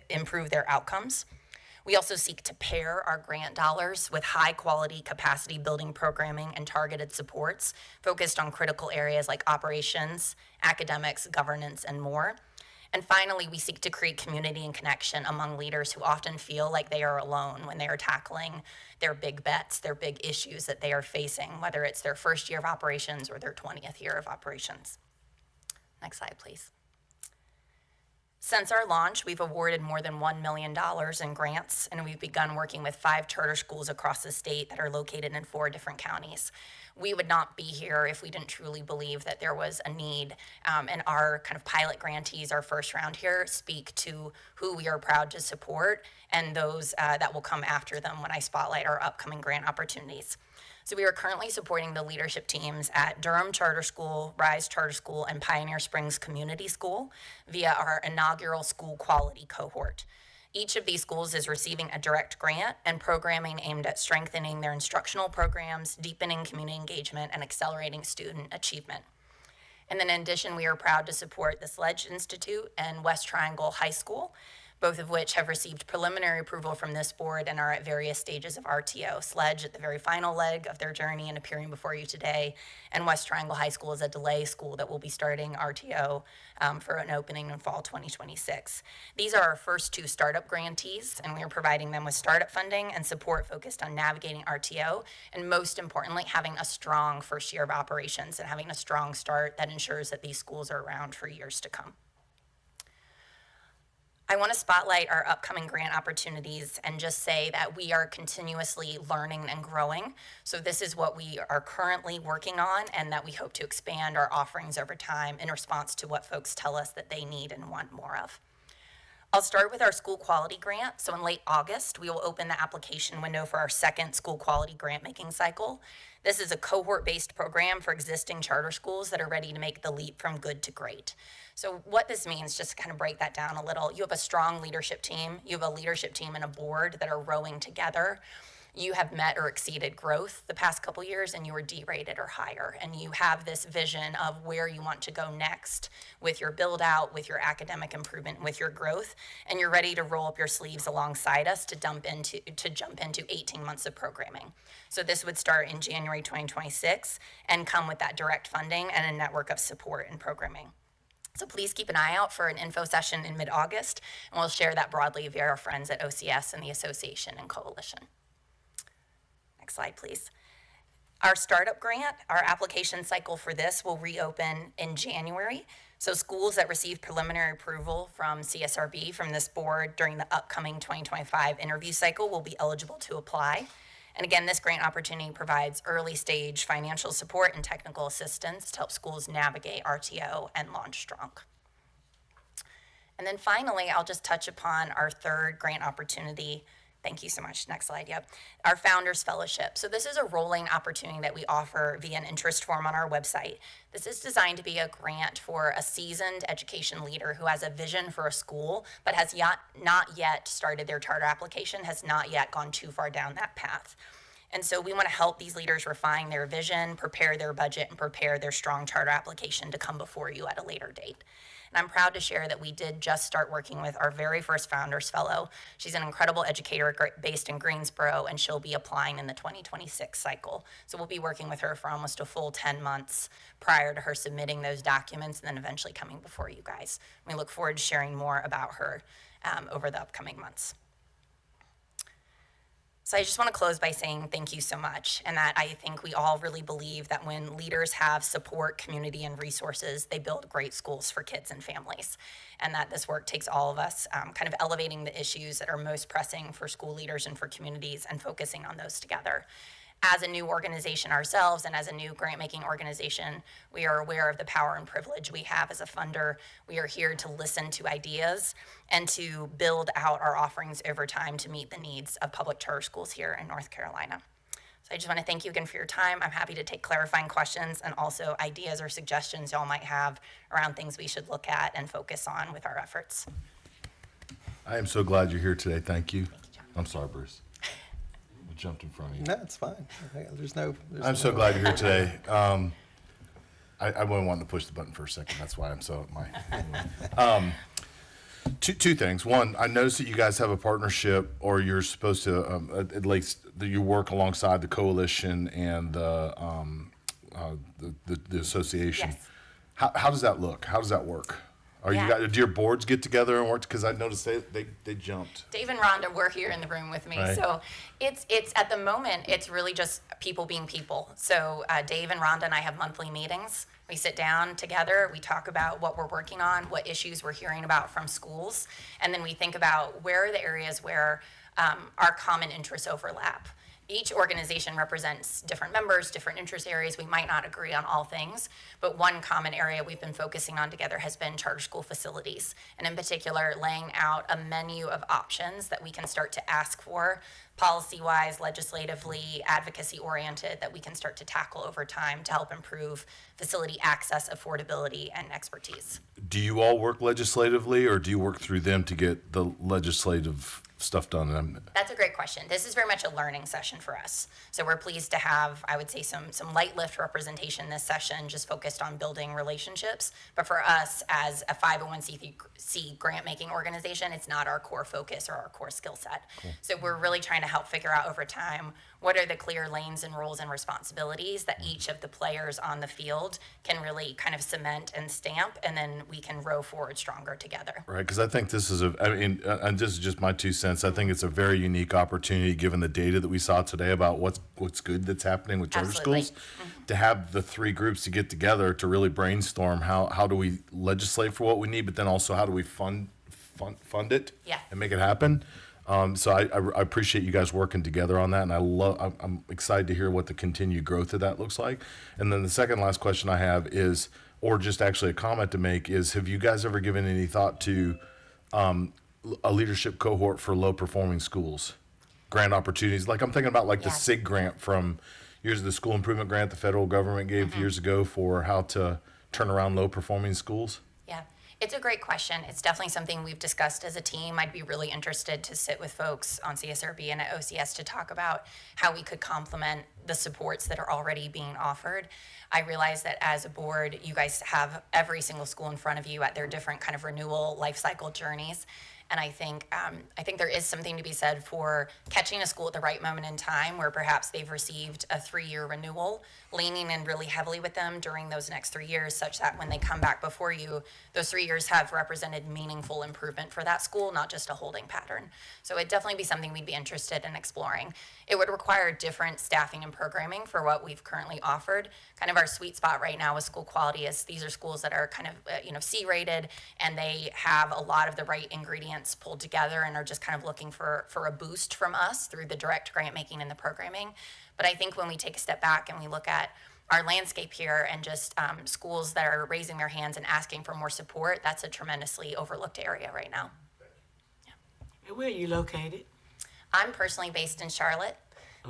improve their outcomes. We also seek to pair our grant dollars with high quality capacity building programming and targeted supports focused on critical areas like operations, academics, governance, and more. And finally, we seek to create community and connection among leaders who often feel like they are alone when they are tackling their big bets, their big issues that they are facing, whether it's their first year of operations or their 20th year of operations. Next slide, please. Since our launch, we've awarded more than $1 million in grants, and we've begun working with 5 charter schools across the state that are located in 4 different counties. We would not be here if we didn't truly believe that there was a need, and our kind of pilot grantees, our first round here, speak to who we are proud to support and those that will come after them when I spotlight our upcoming grant opportunities. So we are currently supporting the leadership teams at Durham Charter School, Rise Charter School, and Pioneer Springs Community School via our inaugural school quality cohort. Each of these schools is receiving a direct grant and programming aimed at strengthening their instructional programs, deepening community engagement, and accelerating student achievement. And then in addition, we are proud to support the Sledge Institute and West Triangle High School, both of which have received preliminary approval from this board and are at various stages of RTO. Sledge at the very final leg of their journey and appearing before you today, and West Triangle High School is a delay school that will be starting RTO for an opening in fall 2026. These are our first 2 startup grantees, and we are providing them with startup funding and support focused on navigating RTO, and most importantly, having a strong first year of operations and having a strong start that ensures that these schools are around for years to come. I want to spotlight our upcoming grant opportunities and just say that we are continuously learning and growing. So this is what we are currently working on, and that we hope to expand our offerings over time in response to what folks tell us that they need and want more of. I'll start with our school quality grant. So in late August, we will open the application window for our second school quality grant making cycle. This is a cohort-based program for existing charter schools that are ready to make the leap from good to great. So what this means, just to kind of break that down a little, you have a strong leadership team, you have a leadership team and a board that are rowing together. You have met or exceeded growth the past couple years, and you were D-rated or higher, and you have this vision of where you want to go next with your build out, with your academic improvement, with your growth, and you're ready to roll up your sleeves alongside us to jump into 18 months of programming. So this would start in January 2026 and come with that direct funding and a network of support and programming. So please keep an eye out for an info session in mid-August, and we'll share that broadly via our friends at OCS and the association and coalition. Next slide, please. Our startup grant, our application cycle for this will reopen in January. So schools that receive preliminary approval from CSRB, from this board, during the upcoming 2025 interview cycle will be eligible to apply. And again, this grant opportunity provides early stage financial support and technical assistance to help schools navigate RTO and launch strong. And then finally, I'll just touch upon our third grant opportunity. Thank you so much. Next slide, yep. Our Founders Fellowship. So this is a rolling opportunity that we offer via an interest form on our website. This is designed to be a grant for a seasoned education leader who has a vision for a school, but has not yet started their charter application, has not yet gone too far down that path. And so we want to help these leaders refine their vision, prepare their budget, and prepare their strong charter application to come before you at a later date. And I'm proud to share that we did just start working with our very first Founders Fellow. She's an incredible educator based in Greensboro, and she'll be applying in the 2026 cycle. So we'll be working with her for almost a full 10 months prior to her submitting those documents and then eventually coming before you guys. We look forward to sharing more about her over the upcoming months. So I just want to close by saying thank you so much, and that I think we all really believe that when leaders have support, community, and resources, they build great schools for kids and families, and that this work takes all of us kind of elevating the issues that are most pressing for school leaders and for communities and focusing on those together. As a new organization ourselves and as a new grant-making organization, we are aware of the power and privilege we have as a funder. We are here to listen to ideas and to build out our offerings over time to meet the needs of public charter schools here in North Carolina. So I just want to thank you again for your time. I'm happy to take clarifying questions and also ideas or suggestions y'all might have around things we should look at and focus on with our efforts. I am so glad you're here today. Thank you. I'm sorry, Bruce. Jumped in front of you. No, it's fine. I'm so glad you're here today. I wasn't wanting to push the button for a second. That's why I'm so two things. One, I noticed that you guys have a partnership, or you're supposed to at least you work alongside the coalition and the association. Yes. How does that look? How does that work? Do your boards get together and work? Because I noticed they jumped. Dave and Rhonda were here in the room with me. Right. So it's at the moment, it's really just people being people. So Dave and Rhonda and I have monthly meetings. We sit down together, we talk about what we're working on, what issues we're hearing about from schools, and then we think about where are the areas where our common interests overlap. Each organization represents different members, different interest areas. We might not agree on all things, but one common area we've been focusing on together has been charter school facilities, and in particular, laying out a menu of options that we can start to ask for, policy-wise, legislatively, advocacy-oriented, that we can start to tackle over time to help improve facility access, affordability, and expertise. Do you all work legislatively, or do you work through them to get the legislative stuff done? That's a great question. This is very much a learning session for us. So we're pleased to have, I would say, some light lift representation this session, just focused on building relationships. But for us, as a 501c grant-making organization, it's not our core focus or our core skill set. Cool. So we're really trying to help figure out over time, what are the clear lanes and roles and responsibilities that each of the players on the field can really kind of cement and stamp, and then we can row forward stronger together. Right, because I think this is and this is just my 2 cents. I think it's a very unique opportunity, given the data that we saw today about what's good that's happening with charter Absolutely. schools, to have the three groups to get together to really brainstorm how do we legislate for what we need, but then also how do we fund it and make it happen. So I appreciate you guys working together on that, and I'm excited to hear what the continued growth of that looks like. And then the second last question I have is, or just actually a comment to make, is have you guys ever given any thought to a leadership cohort for low performing schools, grant opportunities? Like I'm thinking about the SIG grant from the school improvement grant the federal government gave years ago for how to turn around low performing schools. Yeah, it's a great question. It's definitely something we've discussed as a team. I'd be really interested to sit with folks on CSRB and at OCS to talk about how we could complement the supports that are already being offered. I realize that as a board, you guys have every single school in front of you at their different kind of renewal life cycle journeys. And I think there is something to be said for catching a school at the right moment in time, where perhaps they've received a 3-year renewal, leaning in really heavily with them during those next 3 years, such that when they come back before you, those 3 years have represented meaningful improvement for that school, not just a holding pattern. So it'd definitely be something we'd be interested in exploring. It would require different staffing and programming for what we've currently offered. Kind of our sweet spot right now with school quality is these are schools that are kind of C-rated, and they have a lot of the right ingredients pulled together and are just kind of looking for a boost from us through the direct grant making and the programming. But I think when we take a step back and we look at our landscape here and just schools that are raising their hands and asking for more support, that's a tremendously overlooked area right now. And where are you located? I'm personally based in Charlotte.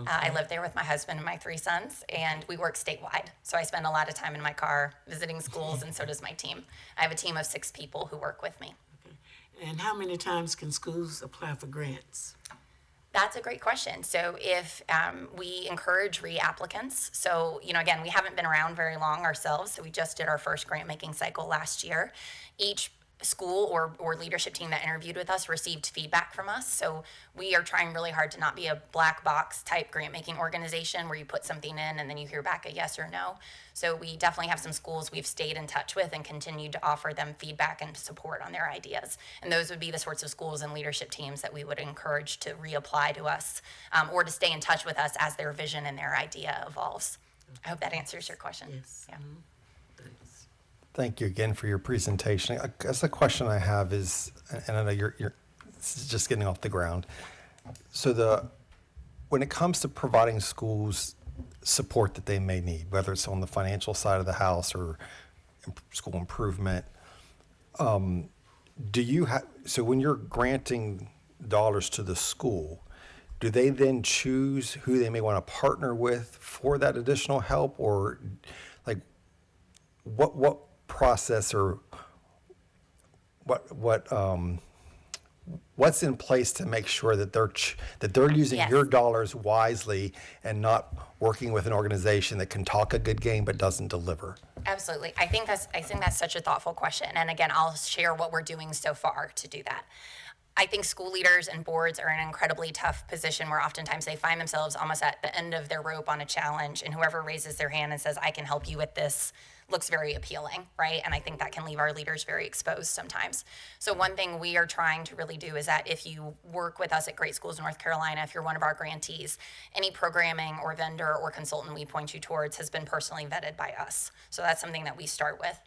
I live there with my husband and my 3 sons, and we work statewide. So I spend a lot of time in my car visiting schools, and so does my team. I have a team of 6 people who work with me. And how many times can schools apply for grants? That's a great question. So if we encourage reapplicants, so, again, we haven't been around very long ourselves, so we just did our first grant making cycle last year. Each school or leadership team that interviewed with us received feedback from us. So we are trying really hard to not be a black box type grant making organization where you put something in and then you hear back a yes or no. So we definitely have some schools we've stayed in touch with and continued to offer them feedback and support on their ideas. And those would be the sorts of schools and leadership teams that we would encourage to reapply to us or to stay in touch with us as their vision and their idea evolves. I hope that answers your question. Yes. Yeah. Thank you again for your presentation. I guess the question I have is, and I know you're this is just getting off the ground. So when it comes to providing schools support that they may need, whether it's on the financial side of the house or school improvement, do you have, so when you're granting dollars to the school, do they then choose who they may want to partner with for that additional help, or like what process or what's in place to make sure that they're using Yes. your dollars wisely and not working with an organization that can talk a good game but doesn't deliver? Absolutely. I think that's such a thoughtful question. And again, I'll share what we're doing so far to do that. I think school leaders and boards are in an incredibly tough position where oftentimes they find themselves almost at the end of their rope on a challenge, and whoever raises their hand and says, I can help you with this, looks very appealing, right? And I think that can leave our leaders very exposed sometimes. So one thing we are trying to really do is that if you work with us at Great Schools North Carolina, if you're one of our grantees, any programming or vendor or consultant we point you towards has been personally vetted by us. So that's something that we start with.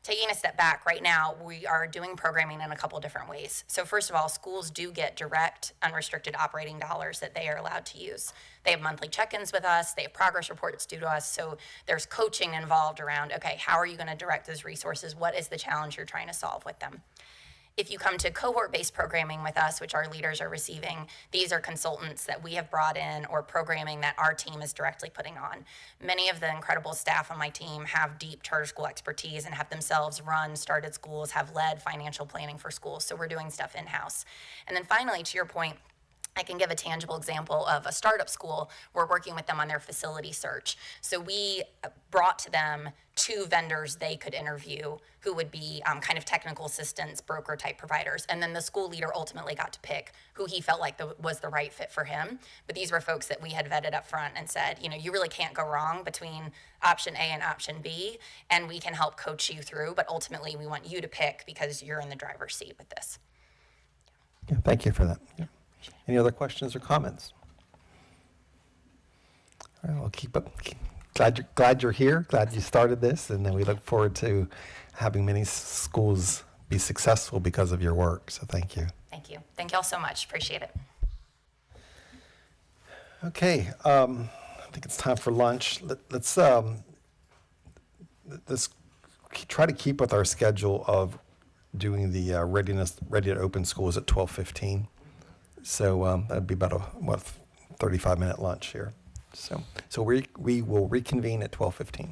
Taking a step back, right now, we are doing programming in a couple different ways. So first of all, schools do get direct, unrestricted operating dollars that they are allowed to use. They have monthly check-ins with us. They have progress reports due to us. So there's coaching involved around, okay, how are you going to direct those resources? What is the challenge you're trying to solve with them? If you come to cohort-based programming with us, which our leaders are receiving, these are consultants that we have brought in or programming that our team is directly putting on. Many of the incredible staff on my team have deep charter school expertise and have themselves started schools, have led financial planning for schools. So we're doing stuff in-house. And then finally, to your point, I can give a tangible example of a startup school. We're working with them on their facility search. So we brought to them 2 vendors they could interview who would be kind of technical assistants, broker type providers. And then the school leader ultimately got to pick who he felt like was the right fit for him. But these were folks that we had vetted up front and said, you really can't go wrong between option A and option B, and we can help coach you through. But ultimately, we want you to pick because you're in the driver's seat with this. Yeah, thank you for that. Yeah. Any other questions or comments? All right, I'll keep up. Glad you're here. Glad you started this, and then we look forward to having many schools be successful because of your work. So thank you. Thank you. Thank you all so much. Appreciate it. Okay, I think it's time for lunch. Let's try to keep with our schedule of doing the Ready to Open Schools at 12:15. So that'd be about a 35-minute lunch here. So we will reconvene at 12:15.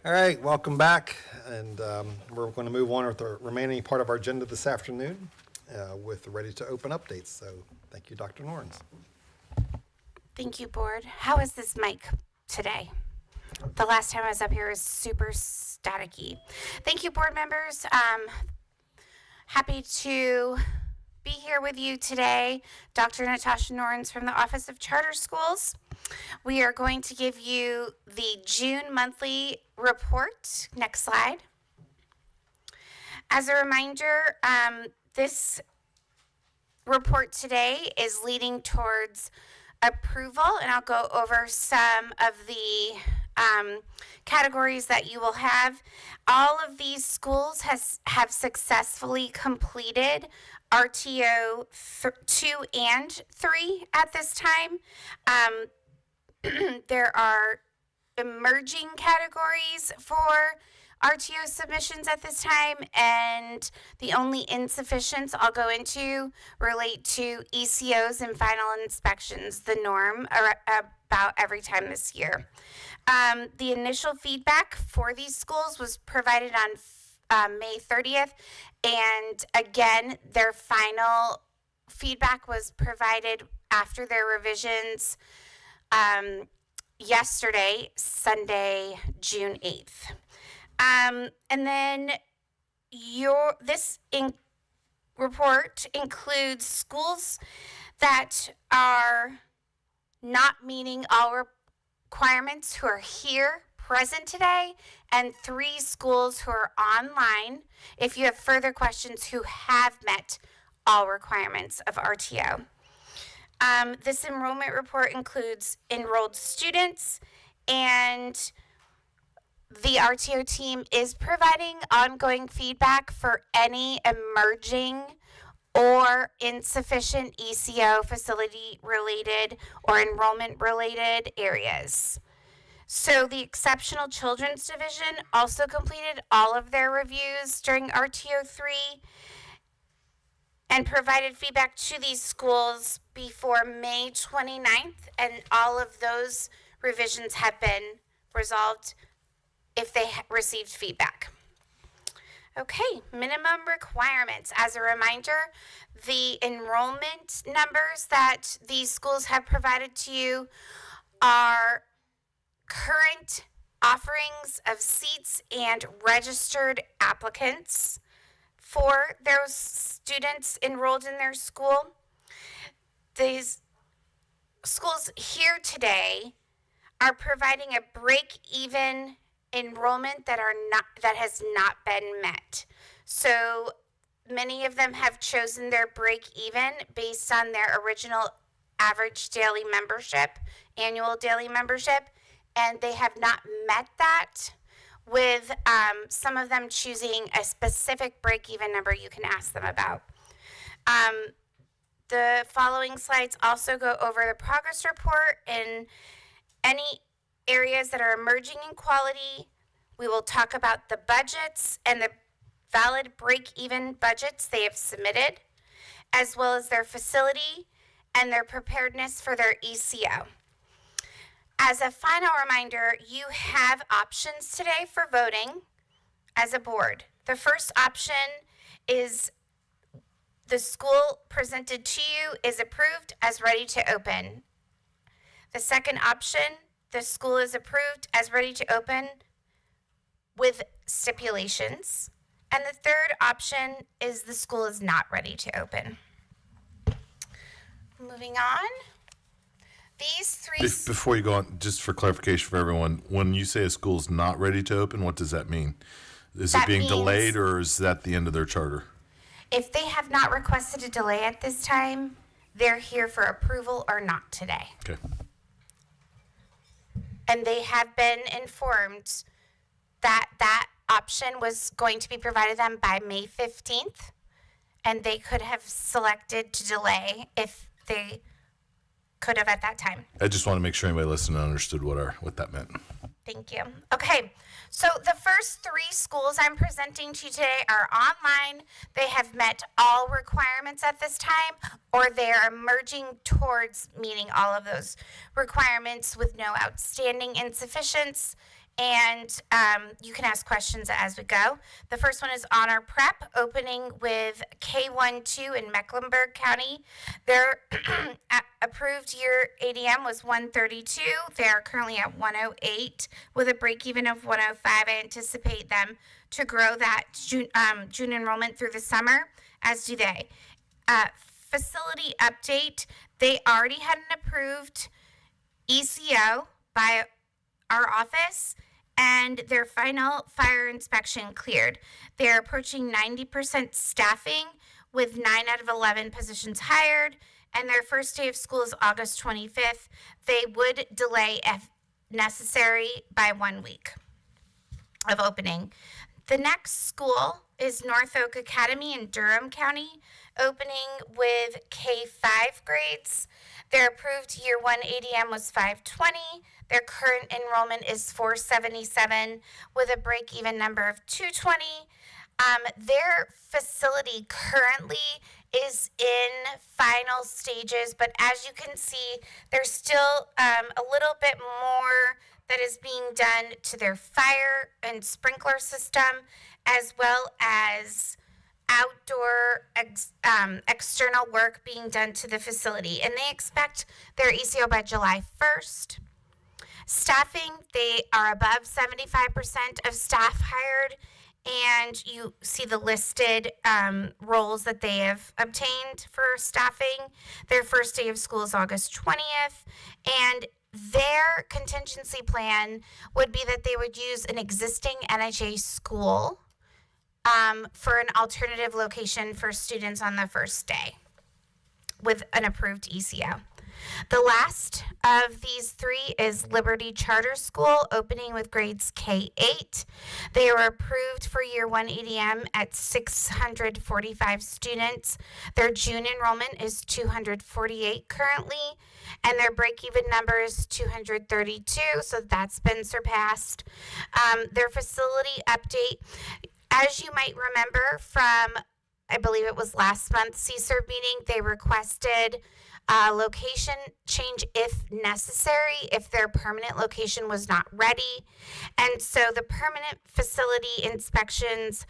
All right, welcome back. And we're going to move on with the remaining part of our agenda this afternoon with Ready to Open updates. So thank you, Dr. Norns. Thank you, board. How is this mic today? The last time I was up here was super staticky. Thank you, board members. Happy to be here with you today. Dr. Natasha Norns from the Office of Charter Schools. We are going to give you the June monthly report. Next slide. As a reminder, this report today is leading towards approval, and I'll go over some of the categories that you will have. All of these schools have successfully completed RTO 2 and 3 at this time. There are emerging categories for RTO submissions at this time, and the only insufficients I'll go into relate to ECOs and final inspections, the norm about every time this year. The initial feedback for these schools was provided on May 30th, and again, their final feedback was provided after their revisions yesterday, Sunday, June 8th. And then this report includes schools that are not meeting all requirements who are here present today, and 3 schools who are online. If you have further questions, who have met all requirements of RTO. This enrollment report includes enrolled students, and the RTO team is providing ongoing feedback for any emerging or insufficient ECO facility related or enrollment related areas. So the Exceptional Children's Division also completed all of their reviews during RTO 3 and provided feedback to these schools before May 29th, and all of those revisions have been resolved if they received feedback. Okay, minimum requirements. As a reminder, the enrollment numbers that these schools have provided to you are current offerings of seats and registered applicants for those students enrolled in their school. These schools here today are providing a break-even enrollment that has not been met. So many of them have chosen their break-even based on their original average daily membership, annual daily membership, and they have not met that, with some of them choosing a specific break-even number you can ask them about. The following slides also go over the progress report in any areas that are emerging in quality. We will talk about the budgets and the valid break-even budgets they have submitted, as well as their facility and their preparedness for their ECO. As a final reminder, you have options today for voting as a board. The first option is the school presented to you is approved as ready to open. The second option, the school is approved as ready to open with stipulations. And the third option is the school is not ready to open. Moving on. These 3... Before you go on, just for clarification for everyone, when you say a school's not ready to open, what does that mean? Is it being delayed, or is that the end of their charter? If they have not requested a delay at this time, they're here for approval or not today. Okay. And they have been informed that that option was going to be provided them by May 15th, and they could have selected to delay if they could have at that time. I just want to make sure anybody listening understood what that meant. Thank you. Okay, so the first 3 schools I'm presenting to you today are online. They have met all requirements at this time, or they are emerging towards meeting all of those requirements with no outstanding insufficiencies, and you can ask questions as we go. The first one is Honor Prep, opening with K12 in Mecklenburg County. Their approved year ADM was 132. They are currently at 108 with a break even of 105. I anticipate them to grow that June enrollment through the summer, as do they. Facility update, they already had an approved ECO by our office, and their final fire inspection cleared. They're approaching 90% staffing with 9 out of 11 positions hired, and their first day of school is August 25th. They would delay, if necessary, by 1 week of opening. The next school is North Oak Academy in Durham County, opening with K5 grades. Their approved year 1 ADM was 520. Their current enrollment is 477 with a break-even number of 220. Their facility currently is in final stages, but as you can see, there's still a little bit more that is being done to their fire and sprinkler system, as well as outdoor external work being done to the facility. And they expect their ECO by July 1st. Staffing, they are above 75% of staff hired, and you see the listed roles that they have obtained for staffing. Their first day of school is August 20th, and their contingency plan would be that they would use an existing NHA school for an alternative location for students on the first day with an approved ECO. The last of these three is Liberty Charter School, opening with grades K8. They were approved for year 1 ADM at 645 students. Their June enrollment is 248 currently, and their break-even number is 232, so that's been surpassed. Their facility update, as you might remember from, I believe it was last month's CSERB meeting, they requested location change if necessary, if their permanent location was not ready. And so the permanent facility inspections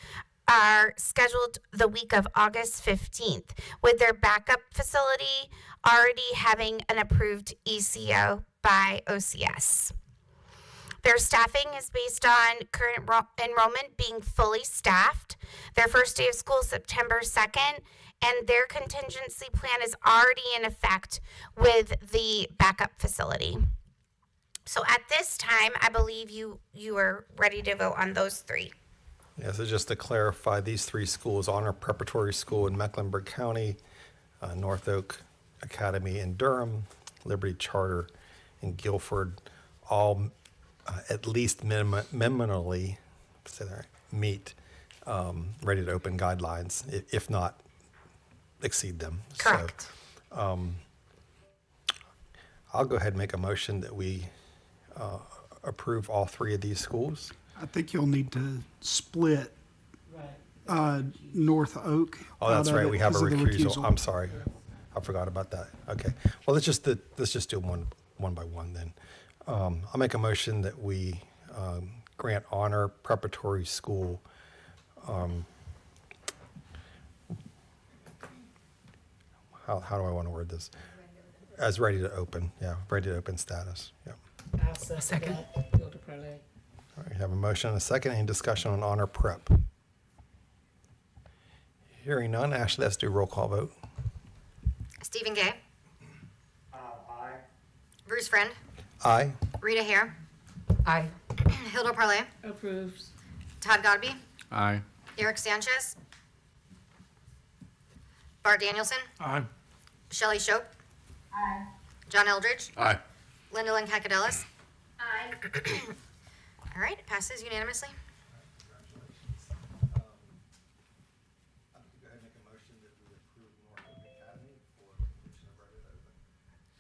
are scheduled the week of August 15th, with their backup facility already having an approved ECO by OCS. Their staffing is based on current enrollment being fully staffed. Their first day of school is September 2nd, and their contingency plan is already in effect with the backup facility. So at this time, I believe you are ready to vote on those three. Yeah, so just to clarify, these three schools, Honor Preparatory School in Mecklenburg County, North Oak Academy in Durham, Liberty Charter in Guilford, all at least minimally meet ready to open guidelines, if not exceed them. Correct. So, I'll go ahead and make a motion that we approve all three of these schools. I think you'll need to split North Oak. Oh, that's out of right. it We have a because of the recusal. I'm sorry. I forgot about that. Okay. Well, let's just do them one by one then. I'll make a motion that we grant Honor Preparatory School how do I want to word this? As ready to open. Yeah, ready to open status. Yeah. I'll second. Go to Prolay. All right, we have a motion and a second. Any discussion on Honor Prep? Hearing none. Ashley, let's do a roll call vote. Stephen Gay. Aye. Bruce Friend. Aye. Rita Hare. Aye. Hilda Parlay. Approves. Todd Godby. Aye. Eric Sanchez. Bart Danielson. Aye. Shelley Shope. Aye. John Eldridge. Aye. Linda Lynn Kakadelis. Aye. All right, it passes unanimously.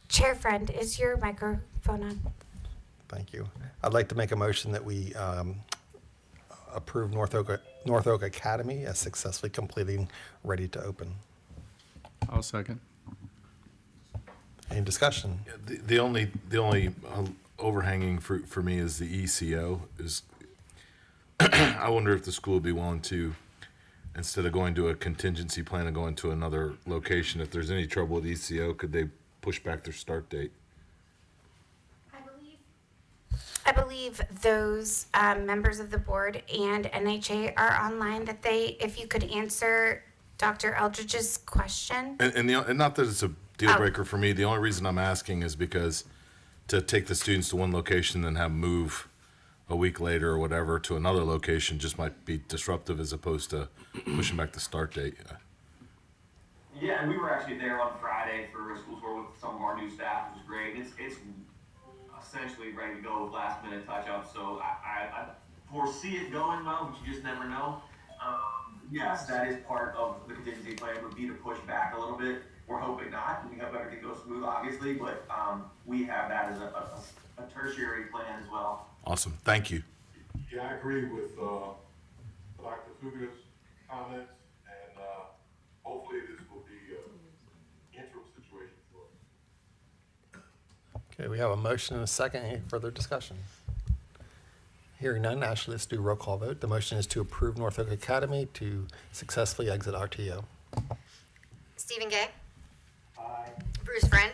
Chair Friend, is your microphone on? Thank you. I'd like to make a motion that we approve North Oak Academy as successfully completing ready to open. I'll second. Any discussion? The only overhanging fruit for me is the ECO. Is I wonder if the school would be willing to, instead of going to a contingency plan and going to another location, if there's any trouble with ECO, could they push back their start date? I believe those members of the board and NHA are online, that if you could answer Dr. Eldridge's question. And not that it's a deal breaker for me. The only reason I'm asking is because to take the students to one location and have them move a week later or whatever to another location just might be disruptive as opposed to pushing back the start date. Yeah, and we were actually there on Friday for a school tour with some of our new staff, which was great. It's essentially ready to go with last minute touch-ups, so I foresee it going well, but you just never know. Yes, that is part of the contingency plan, would be to push back a little bit. We're hoping not. We hope everything goes smooth, obviously, but we have that as a tertiary plan as well. Awesome. Thank you. Yeah, I agree with Dr. Fuga's comments, and hopefully this will be an interim situation for us. Okay, we have a motion and a second. Any further discussion? Hearing none, Ashley, let's do a roll call vote. The motion is to approve North Oak Academy to successfully exit RTO. Stephen Gay, Aye. Bruce Friend.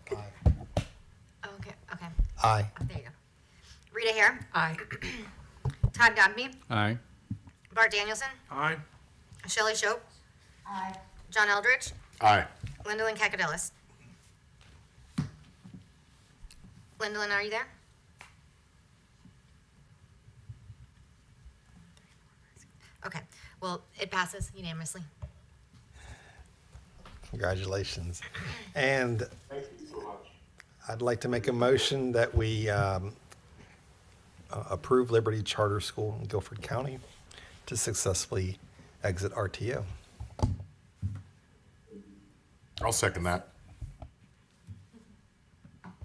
Okay. Aye. There you go. Rita Hare. Aye. Todd Godby. Aye. Bart Danielson. Aye. Shelley Shope. Aye. John Eldridge. Aye. Lyndalyn Kakadillis. Lyndalyn, are you there? Okay. Well, it passes unanimously. Congratulations. And Thank you so much. I'd like to make a motion that we approve Liberty Charter School in Guilford County to successfully exit RTO. I'll second that.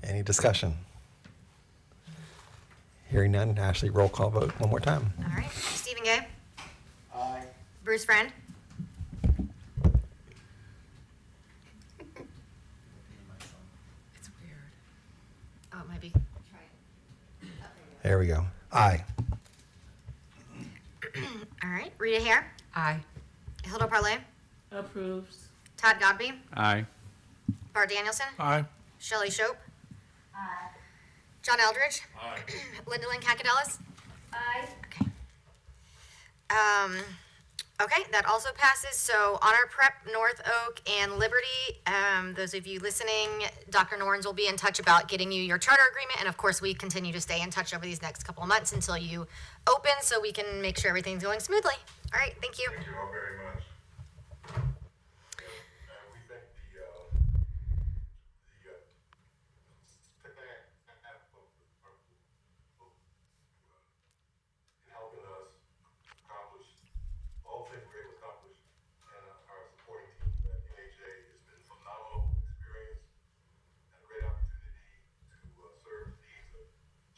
Any discussion? Hearing none, Ashley, roll call vote one more time. All right. Stephen Gay. Aye. Bruce Friend. It's weird. Oh, it might be. There we go. Aye. All right. Rita Hare. Aye. Hilda Parlay. Approves. Todd Godby. Aye. Bart Danielson. Aye. Shelley Shope. John Eldridge. Aye. Lyndalyn Kakadillis. Aye. Okay, that also passes. So Honor Prep, North Oak, and Liberty, those of you listening, Dr. Norns will be in touch about getting you your charter agreement. And of course, we continue to stay in touch over these next couple of months until you open so we can make sure everything's going smoothly. All right, thank you. Thank you all very much. We thank the in helping us accomplish all the things we're able to accomplish, and our supporting team at NHA. It's been a phenomenal experience and a great opportunity to serve the needs of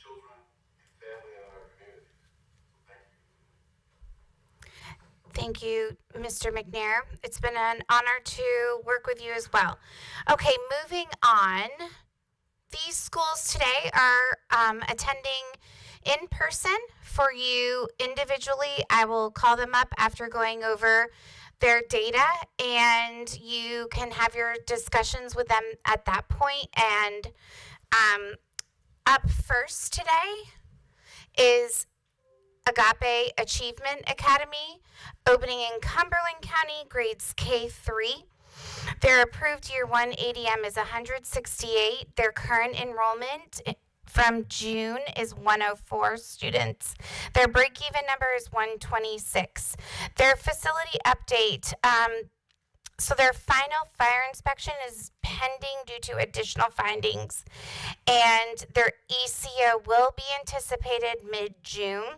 children and family in our communities. So thank you. Thank you, Mr. McNair. It's been an honor to work with you as well. Okay, moving on. These schools today are attending in person. For you individually, I will call them up after going over their data, and you can have your discussions with them at that point. And up first today is Agape Achievement Academy, opening in Cumberland County, grades K-3. Their approved year 1 ADM is 168. Their current enrollment from June is 104 students. Their break-even number is 126. Their facility update, so their final fire inspection is pending due to additional findings, and their ECO will be anticipated mid-June.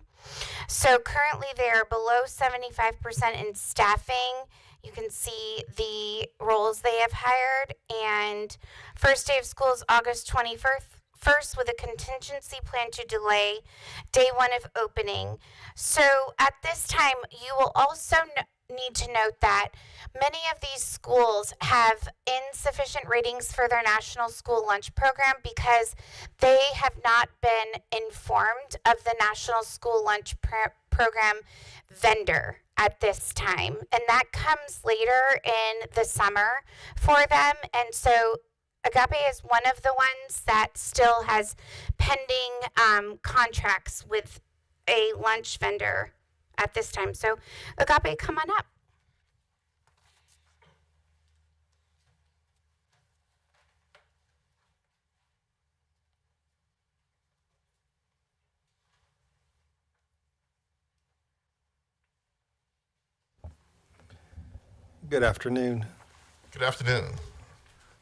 So currently they are below 75% in staffing. You can see the roles they have hired, and first day of school is August 21st with a contingency plan to delay day 1 of opening. So at this time, you will also need to note that many of these schools have insufficient ratings for their national school lunch program because they have not been informed of the national school lunch program vendor at this time. And that comes later in the summer for them. And so Agape is one of the ones that still has pending contracts with a lunch vendor at this time. So Agape, come on up. Good afternoon. Good afternoon.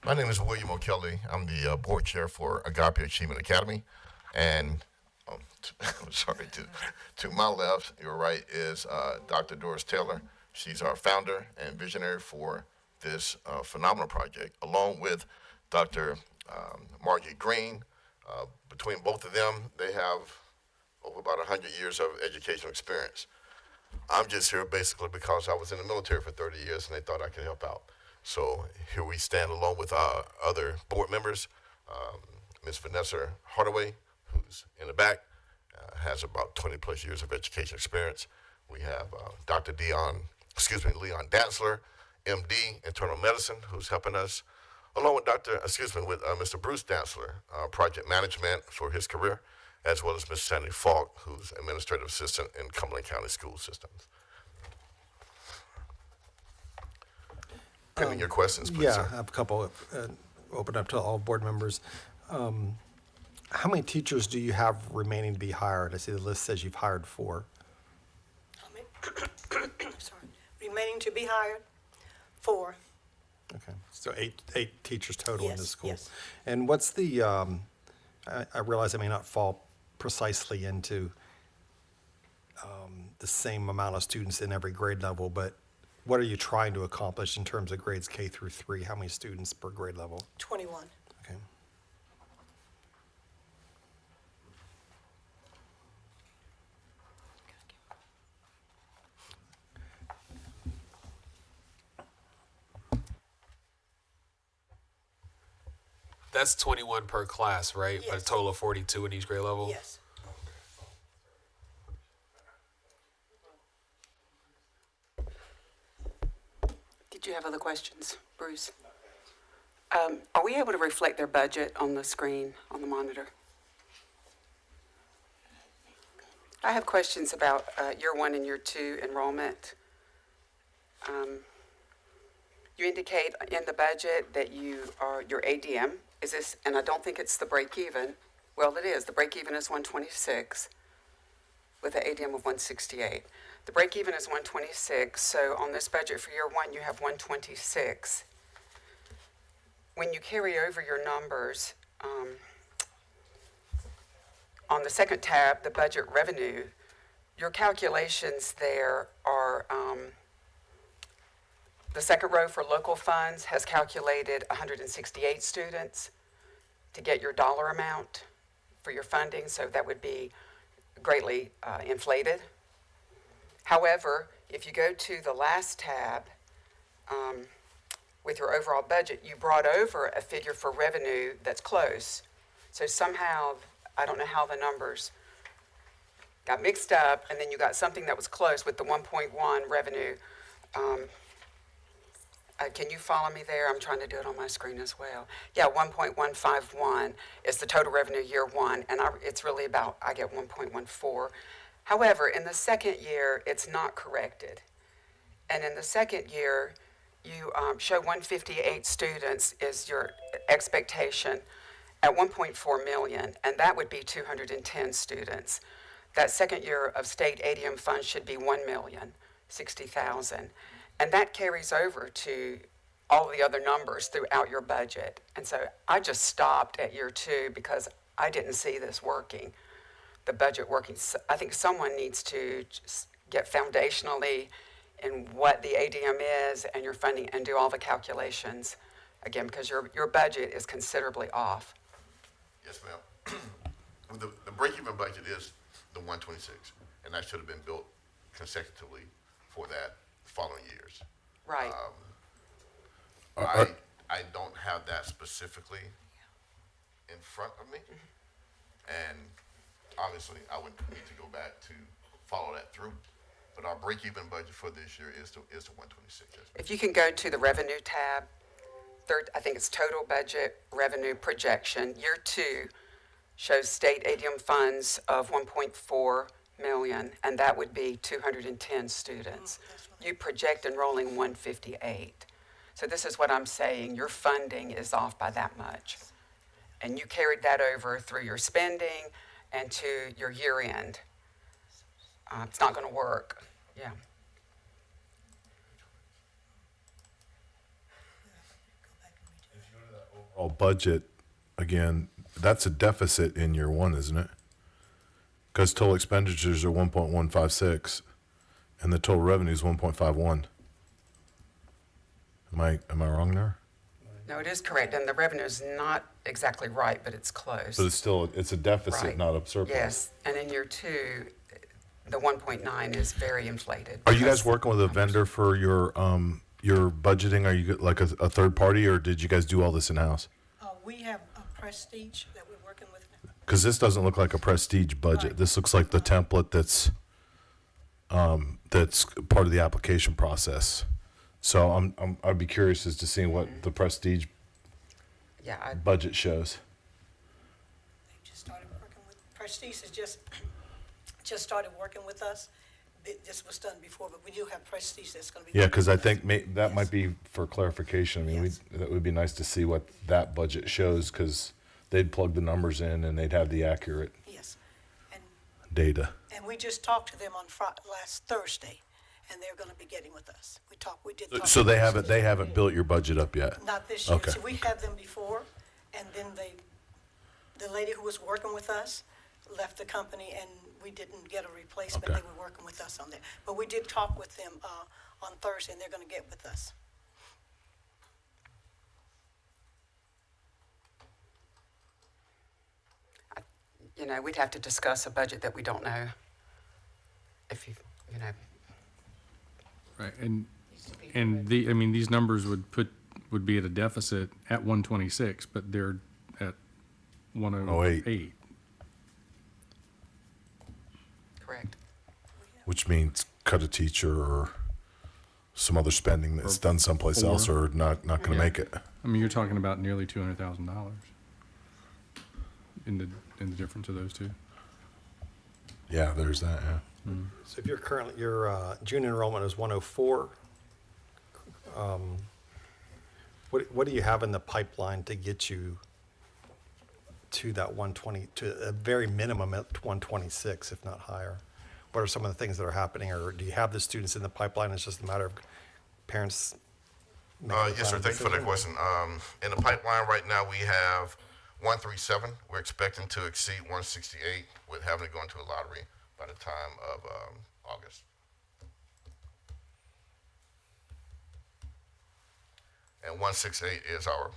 My name is William O'Kelly. I'm the board chair for Agape Achievement Academy. And I'm sorry, to my left, you're right, is Dr. Doris Taylor. She's our founder and visionary for this phenomenal project, along with Dr. Margie Green. Between both of them, they have over about 100 years of educational experience. I'm just here basically because I was in the military for 30 years and they thought I could help out. So here we stand along with our other board members, Ms. Vanessa Hardaway, who's in the back, has about 20 plus years of education experience. We have Dr. Leon Dantzler, MD, internal medicine, who's helping us, along with Mr. Bruce Dantzler, project management for his career, as well as Ms. Sandy Falk, who's administrative assistant in Cumberland County School Systems. Pending your questions, please, Yeah, sir. I have a couple, open up to all board members. How many teachers do you have remaining to be hired? I see the list says you've hired 4. Sorry. Remaining to be hired, 4. Okay, so eight teachers total in the Yes, school. yes. And what's the, I realize it may not fall precisely into the same amount of students in every grade level, but what are you trying to accomplish in terms of grades K through 3? How many students per grade level? 21. Okay. That's 21 per class, right? Yes. A total of 42 in each grade level? Yes. Did you have other questions, Bruce? Are we able to reflect their budget on the screen, on the monitor? I have questions about year 1 and year 2 enrollment. You indicate in the budget that your ADM is this, and I don't think it's the break even. Well, it is. The break even is 126 with an ADM of 168. The break even is 126, so on this budget for year 1, you have 126. When you carry over your numbers, on the second tab, the budget revenue, your calculations there are, the second row for local funds has calculated 168 students to get your dollar amount for your funding, so that would be greatly inflated. However, if you go to the last tab, with your overall budget, you brought over a figure for revenue that's close. So somehow, I don't know how the numbers got mixed up, and then you got something that was close with the 1.1 revenue. Can you follow me there? I'm trying to do it on my screen as well. Yeah, 1.151 is the total revenue year 1, and it's really about, I get 1.14. However, in the second year, it's not corrected. And in the second year, you show 158 students is your expectation at 1.4 million, and that would be 210 students. That second year of state ADM funds should be 1,060,000. And that carries over to all the other numbers throughout your budget. And so I just stopped at year 2 because I didn't see this working, the budget working. I think someone needs to just get foundationally in what the ADM is and your funding and do all the calculations again, because your budget is considerably off. Yes, ma'am. The break-even budget is the 126, and that should have been built consecutively for that following years. Right. I don't have that specifically in front of me. And obviously, I would need to go back to follow that through. But our break-even budget for this year is to 126. Yes, ma'am. If you can go to the revenue tab, third, I think it's total budget revenue projection. Year 2 shows state ADM funds of 1.4 million, and that would be 210 students. You project enrolling 158. So this is what I'm saying, your funding is off by that much. And you carried that over through your spending and to your year end. It's not gonna work, yeah. Overall budget, again, that's a deficit in year 1, isn't it? Because total expenditures are 1.156 and the total revenue is 1.51. Am I wrong there? No, it is correct, and the revenue is not exactly right, but it's close. But it's still, it's a deficit, Right. not a surplus. Yes, and in year 2, the 1.9 is very inflated. Are you guys because- working with a vendor for your budgeting? Are you like a third party, or did you guys do all this in-house? We have a Prestige that we're working with now. Because this doesn't look like a prestige budget. This looks like the template that's part of the application process. So I'd be curious as to seeing what the prestige Yeah, budget shows. Just started working with, Prestige has just started working with us. This was done before, but we do have Prestige that's gonna be. Yeah, because I think that might be for clarification. I mean, that would be nice to see what that budget shows, because they'd plug the numbers in and they'd have the accurate Yes, data. and we just talked to them on last Thursday, and they're gonna be getting with us. We did talk. So to they them. haven't built your budget up yet? Not this year. Okay. So we had them before, and then the lady who was working with us left the company, and we didn't get a replacement. Okay. They were working with us on that. But we did talk with them on Thursday, and they're gonna get with us. you know, we'd have to discuss a budget that we don't know. If you know. Right, and these numbers would be at a deficit at 126, but they're at 108. Correct. Which means cut a teacher or some other spending that's done someplace else, or not going to make it. I mean, you're talking about nearly $200,000 in the difference of those two. Yeah, there's that, yeah. So if you're currently, your June enrollment is 104, what do you have in the pipeline to get you to that 120, to a very minimum at 126, if not higher? What are some of the things that are happening, or do you have the students in the pipeline? It's just a matter of parents making the Yes, sir. final Thank you for that decision? question. In the pipeline right now, we have 137. We're expecting to exceed 168 with having to go into a lottery by the time of August. And 168 is our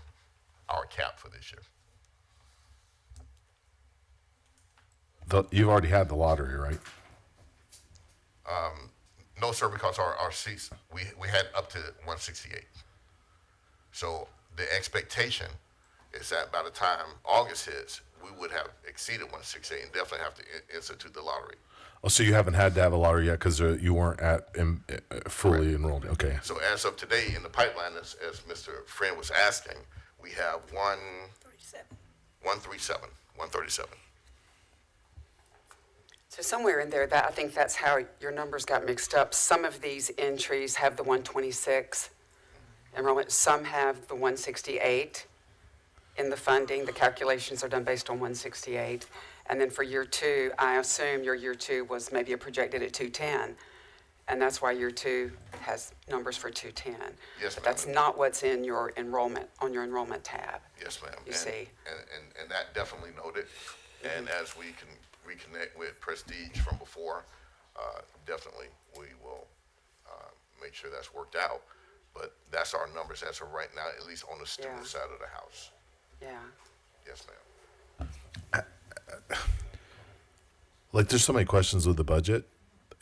cap for this year. You've already had the lottery, right? No, sir, because our seats, we had up to 168. So the expectation is that by the time August hits, we would have exceeded 168 and definitely have to institute the lottery. Oh, so you haven't had to have a lottery yet because you weren't fully enrolled. Okay. So as of today, in the pipeline, as Mr. Friend was asking, we have 137. So somewhere in there, I think that's how your numbers got mixed up. Some of these entries have the 126 enrollment, some have the 168 in the funding. The calculations are done based on 168. And then for year two, I assume your year two was maybe projected at 210. And that's why year two has numbers for 210. Yes, But ma'am. that's not what's in your enrollment, on your enrollment tab. Yes, ma'am. You see. And that definitely noted. And as we can reconnect with Prestige from before, definitely we will make sure that's worked out. But that's our numbers as of right now, at least on the student Yeah. side of the house. Yeah. Yes, ma'am. Like, there's so many questions with the budget,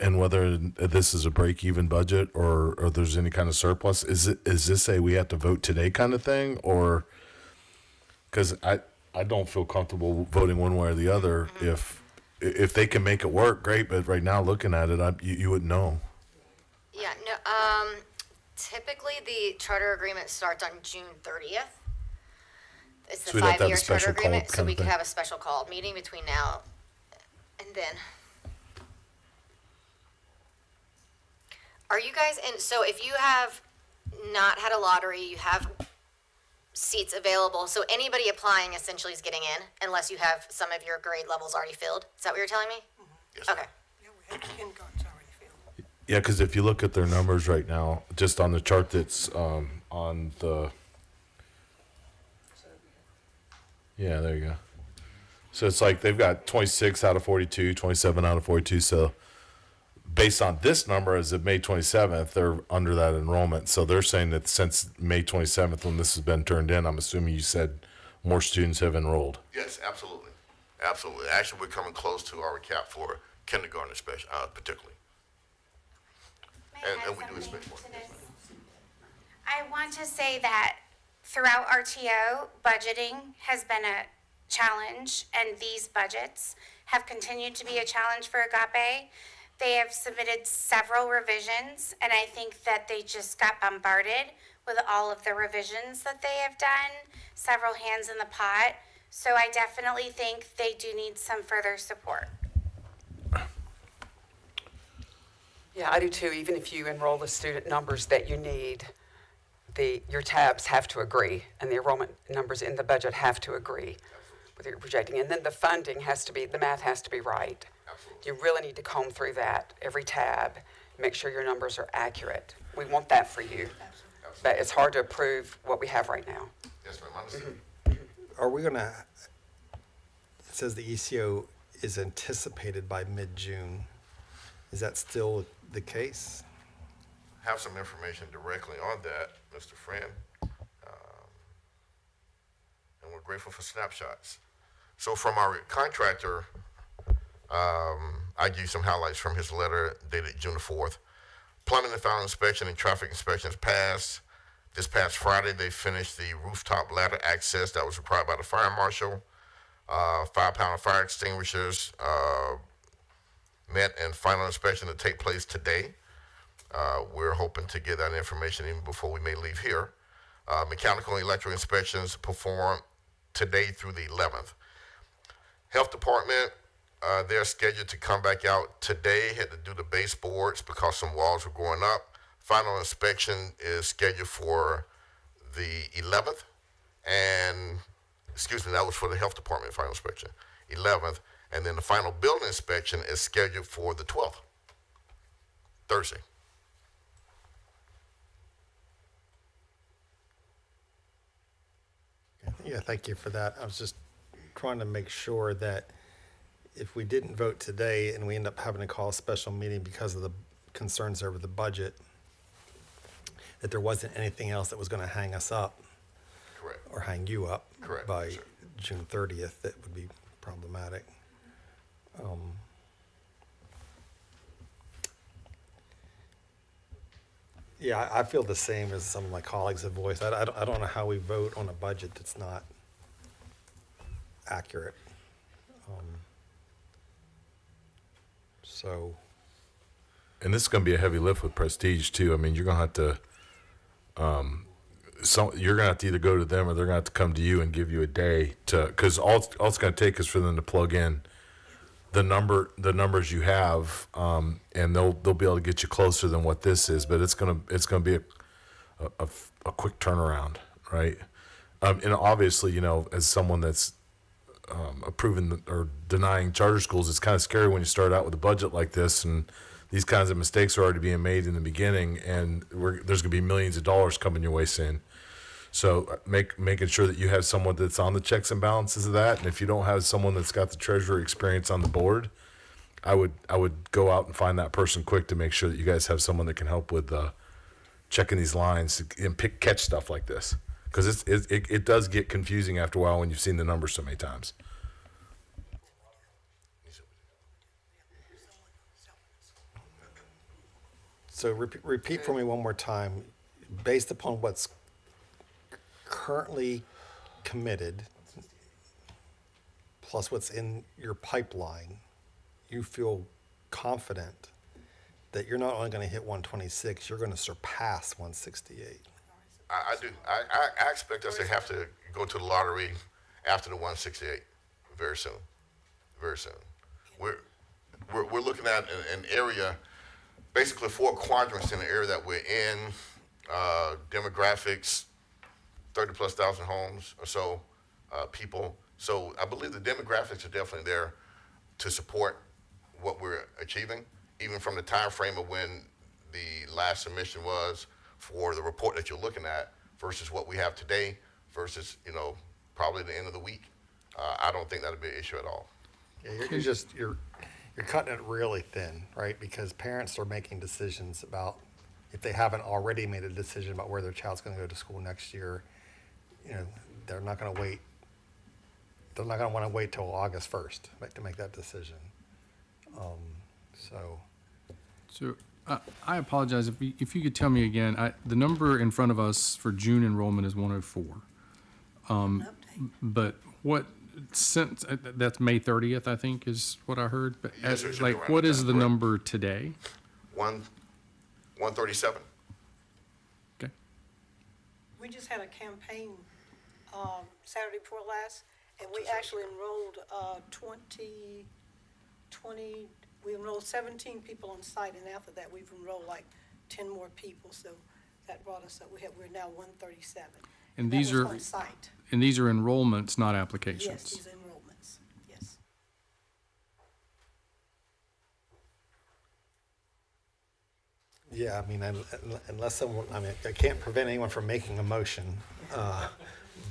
and whether this is a break-even budget or there's any kind of surplus? Is this a we have to vote today kind of thing, or because I don't feel comfortable voting one way or the other. If they can make it work, great. But right now, looking at it, you wouldn't know. Yeah, no, typically the charter agreement starts on June 30th. It's the So we'd have to have a 5-year charter special call agreement, so kind we of could thing. have a special call meeting between now and then. Are you guys, and so if you have not had a lottery, you have seats available, so anybody applying essentially is getting in, unless you have some of your grade levels already filled? Is that what you're telling me? Okay. Yeah, because if you look at their numbers right now, just on the chart that's on the. Yeah, there you go. So it's like they've got 26 out of 42, 27 out of 42. So based on this number as of May 27th, they're under that enrollment. So they're saying that since May 27th, when this has been turned in, I'm assuming you said more students have enrolled. Yes, absolutely. Absolutely. Actually, we're coming close to our cap for kindergarten particularly. And we do expect more. I want to say that throughout RTO, budgeting has been a challenge, and these budgets have continued to be a challenge for Agape. They have submitted several revisions, and I think that they just got bombarded with all of the revisions that they have done, several hands in the pot. So I definitely think they do need some further support. Yeah, I do too. Even if you enroll the student numbers that you need, your tabs have to agree, and the enrollment numbers in the budget have to agree with what you're projecting. And then the funding has to be, the math has to be right. You really need to comb through that, every tab, make sure your numbers are accurate. We want that for you. But it's hard to approve what we have right now. Yes, ma'am, understood. Are we gonna, it says the ECO is anticipated by mid-June. Is that still the case? Have some information directly on that, Mr. Friend. And we're grateful for snapshots. So from our contractor, I give you some highlights from his letter dated June the 4th. Plumbing and final inspection and traffic inspections passed. This past Friday, they finished the rooftop ladder access that was required by the fire marshal. 5-pound fire extinguishers met and final inspection to take place today. We're hoping to get that information even before we may leave here. Mechanical and electrical inspections performed today through the 11th. Health department, they're scheduled to come back out today, had to do the baseboards because some walls were going up. Final inspection is scheduled for the 11th, and, excuse me, that was for the health department final inspection, 11th, and then the final building inspection is scheduled for the 12th, Thursday. Yeah, thank you for that. I was just trying to make sure that if we didn't vote today and we end up having to call a special meeting because of the concerns over the budget, that there wasn't anything else that was going to hang us up. Correct. Or hang you up. Correct, By sir. June 30th, that would be problematic. Yeah, I feel the same as some of my colleagues have voiced. I don't know how we vote on a budget that's not accurate. So, And this is going to be a heavy lift with Prestige too. I mean, you're going to have to, you're going to have to either go to them or they're going to have to come to you and give you a day to, because all it's going to take is for them to plug in the numbers you have, and they'll be able to get you closer than what this is. But it's going to be a quick turnaround, right? And obviously, you know, as someone that's approving or denying charter schools, it's kind of scary when you start out with a budget like this and these kinds of mistakes are already being made in the beginning, and there's going to be millions of dollars coming your way soon. So making sure that you have someone that's on the checks and balances of that, and if you don't have someone that's got the treasurer experience on the board, I would go out and find that person quick to make sure that you guys have someone that can help with checking these lines and catch stuff like this, because it does get confusing after a while when you've seen the numbers so many times. So repeat for me one more time. Based upon what's currently committed, plus what's in your pipeline, you feel confident that you're not only going to hit 126, you're going to surpass 168. I do. I expect us to have to go to the lottery after the 168 very soon. Very soon. We're looking at an area, basically 4 quadrants in the area that we're in, demographics, 30+ thousand homes or so, people. So I believe the demographics are definitely there to support what we're achieving, even from the time frame of when the last submission was for the report that you're looking at versus what we have today versus, probably the end of the week. I don't think that'll be an issue at all. Yeah, you're cutting it really thin, right? Because parents are making decisions about, if they haven't already made a decision about where their child's going to go to school next year, they're not going to wait. They're not going to want to wait till August 1st to make that decision. So I apologize if you could tell me again. The number in front of us for June enrollment is 104. But what since that's May 30th, I think is what I heard. But Yes, sir, like, what is the number today? 137. Okay. We just had a campaign Saturday before last, and we actually enrolled 20, we enrolled 17 people on site, and after that, we've enrolled like 10 more people, so that brought us up. We're now 137. And that these was are on site. and these are enrollments, not applications. Yes, these are enrollments, yes. Yeah, I mean, unless someone, I can't prevent anyone from making a motion,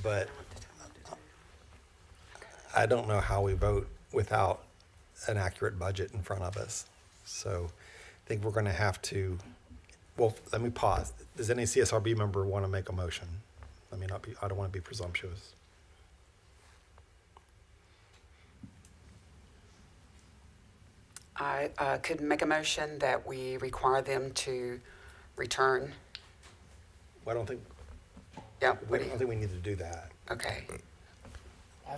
but I don't know how we vote without an accurate budget in front of us. So I think we're going to have to, well, let me pause. Does any CSRB member want to make a motion? I don't want to be presumptuous. I could make a motion that we require them to return. Well, I don't think, Yeah, I don't think we need to do that. okay.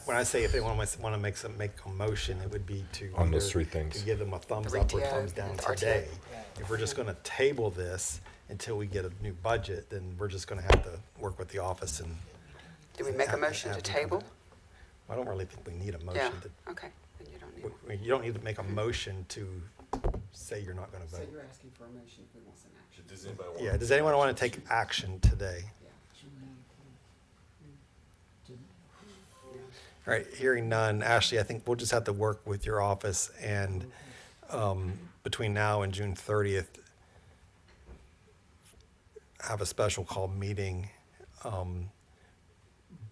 When I say if they want to make a motion, it would be to. On those either 3 things. To give them a thumbs The up or RTO, thumbs down the RTO. today. If we're just going to table this until we get a new budget, then we're just going to have to work with the office and. Do we make a motion to have them come table? in. I don't really think we need a Yeah, motion to, okay. Then you don't need one. you don't need to make a motion to say you're not going to vote. you're asking for a motion if we want some action. Does anybody want? Yeah, does anyone want to take action today? All right, hearing none. Ashley, I think we'll just have to work with your office and between now and June 30th, have a special call meeting.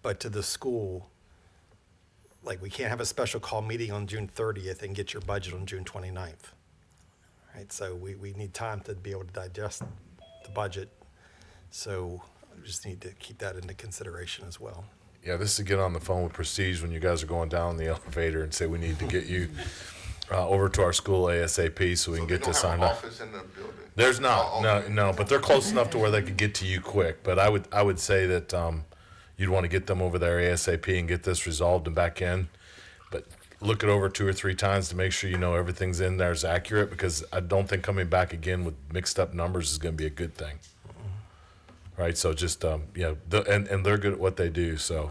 But to the school, like, we can't have a special call meeting on June 30th and get your budget on June 29th. Right, so we need time to be able to digest the budget. So we just need to keep that into consideration as well. Yeah, this is to get on the phone with Prestige when you guys are going down the elevator and say we need to get you over to our school ASAP so we can get this signed up. Office in the building? There's not, no, but they're close enough to where they could get to you quick. But I would say that you'd want to get them over there ASAP and get this resolved and back in. But look it over 2 or 3 times to make sure you know everything's in there is accurate, because I don't think coming back again with mixed up numbers is going to be a good thing. Right, so just, and they're good at what they do, so,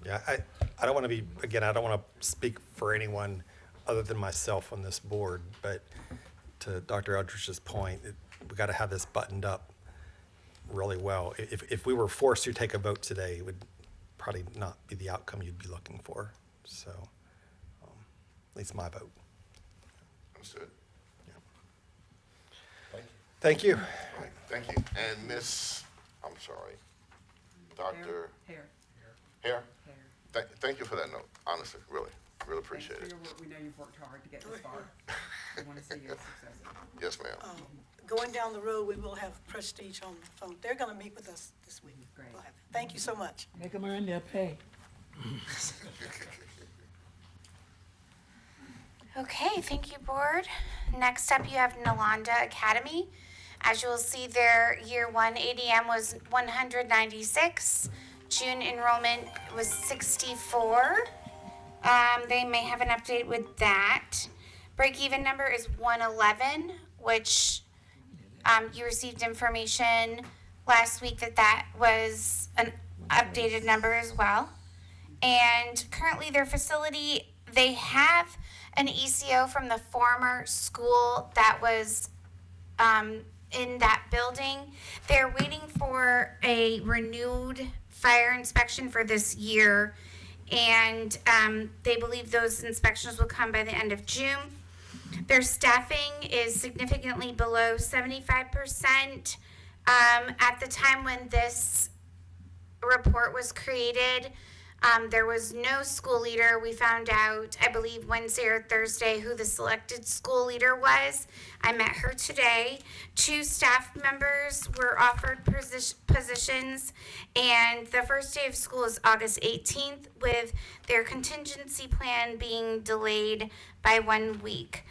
Yeah, I don't want to be, again, I don't want to speak for anyone other than myself on this board, but to Dr. Eldridge's point, we got to have this buttoned up really well. If we were forced to take a vote today, it would probably not be the outcome you'd be looking for. So, at least my vote. Understood. Thank you. All right, thank you. And Dr. Hare? Thank you for that note, honestly, really appreciate it. We know you've worked hard to get this far. We want to see you successful. Yes, ma'am. Going down the road, we will have Prestige on the phone. They're going to meet with us this week. Great. We'll have- Thank you so much. Make them earn their pay. Okay, thank you, board. Next up, you have Nalanda Academy. As you will see, their year one ADM was 196. June enrollment was 64. They may have an update with that. Break-even number is 111, which you received information last week that was an updated number as well. And currently their facility, they have an ECO from the former school that was in that building. They're waiting for a renewed fire inspection for this year, and they believe those inspections will come by the end of June. Their staffing is significantly below 75%. At the time when this report was created, there was no school leader. We found out, I believe, Wednesday or Thursday who the selected school leader was. I met her today. 2 staff members were offered positions, and the first day of school is August 18th, with their contingency plan being delayed by 1 week.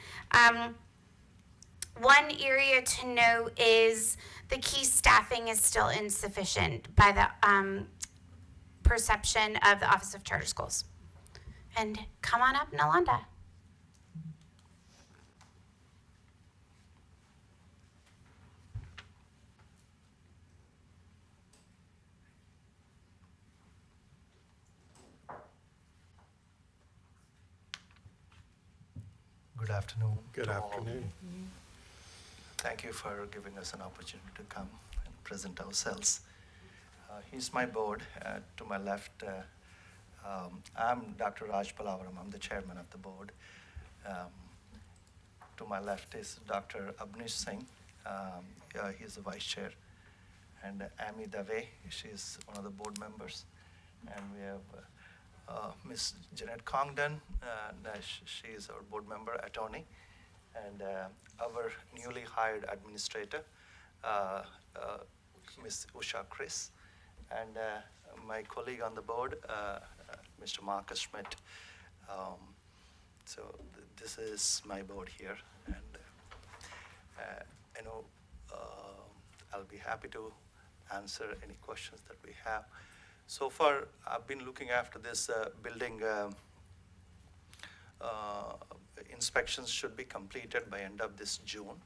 One area to note is the key staffing is still insufficient by the perception of the Office of Charter Schools. And come on up, Nalanda. Good afternoon. Good to all. afternoon. Thank you for giving us an opportunity to come and present ourselves. Here's my board. To my left, I'm Dr. Raj Palavaram. I'm the chairman of the board. To my left is Dr. Abnish Singh. He's the vice chair. And Amy Dave, she's one of the board members. And we have Miss Jeanette Congdon. She is our board member, attorney. And our newly hired administrator, Miss Usha Chris. And my colleague on the board, Mr. Marcus Schmidt. So this is my board here, and I know I'll be happy to answer any questions that we have. So far, I've been looking after this building. Inspections should be completed by end of this June.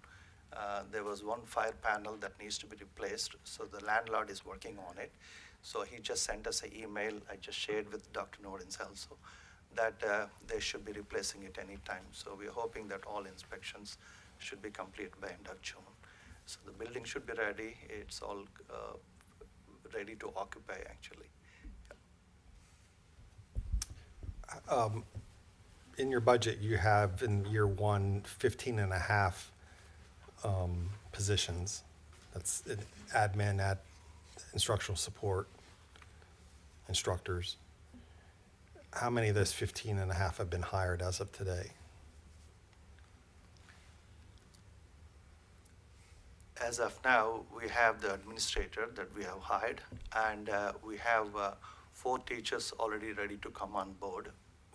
There was one fire panel that needs to be replaced, so the landlord is working on it. So he just sent us an email, I just shared with Dr. Norins also, that they should be replacing it anytime. So we're hoping that all inspections should be completed by end of June. So the building should be ready. It's all ready to occupy, actually. In your budget, you have in year one, 15 and a half positions. That's admin, instructional support, instructors. How many of those 15 and a half have been hired as of today? As of now, we have the administrator that we have hired, and we have 4 teachers already ready to come on board.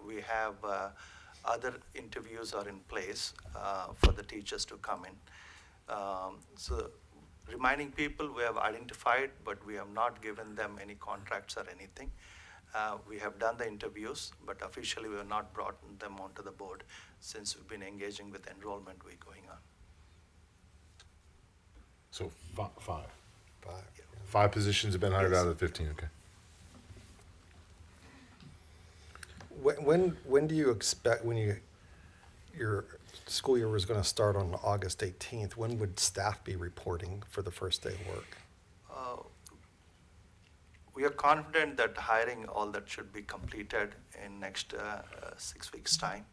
We have other interviews are in place for the teachers to come in. So remaining people we have identified, but we have not given them any contracts or anything. We have done the interviews, but officially we have not brought them onto the board since we've been engaging with enrollment week going on. So five. Yeah. 5 positions have been hired out of the 15, okay. When do you expect, your school year was going to start on August 18th, when would staff be reporting for the first day of work? We are confident that hiring all that should be completed in next 6 weeks' time.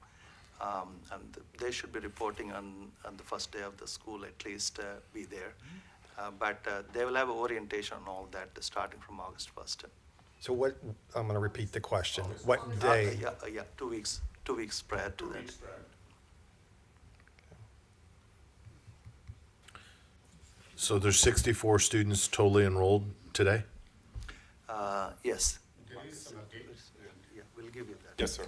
And they should be reporting on the first day of the school, at least be there. But they will have orientation on all that starting from August 1st. So I'm going to repeat the question. What day? Yeah, 2 weeks, 2 weeks prior to that. So there's 64 students totally enrolled today? Yes. There is some updates. Yeah, we'll give you that. Yes, sir.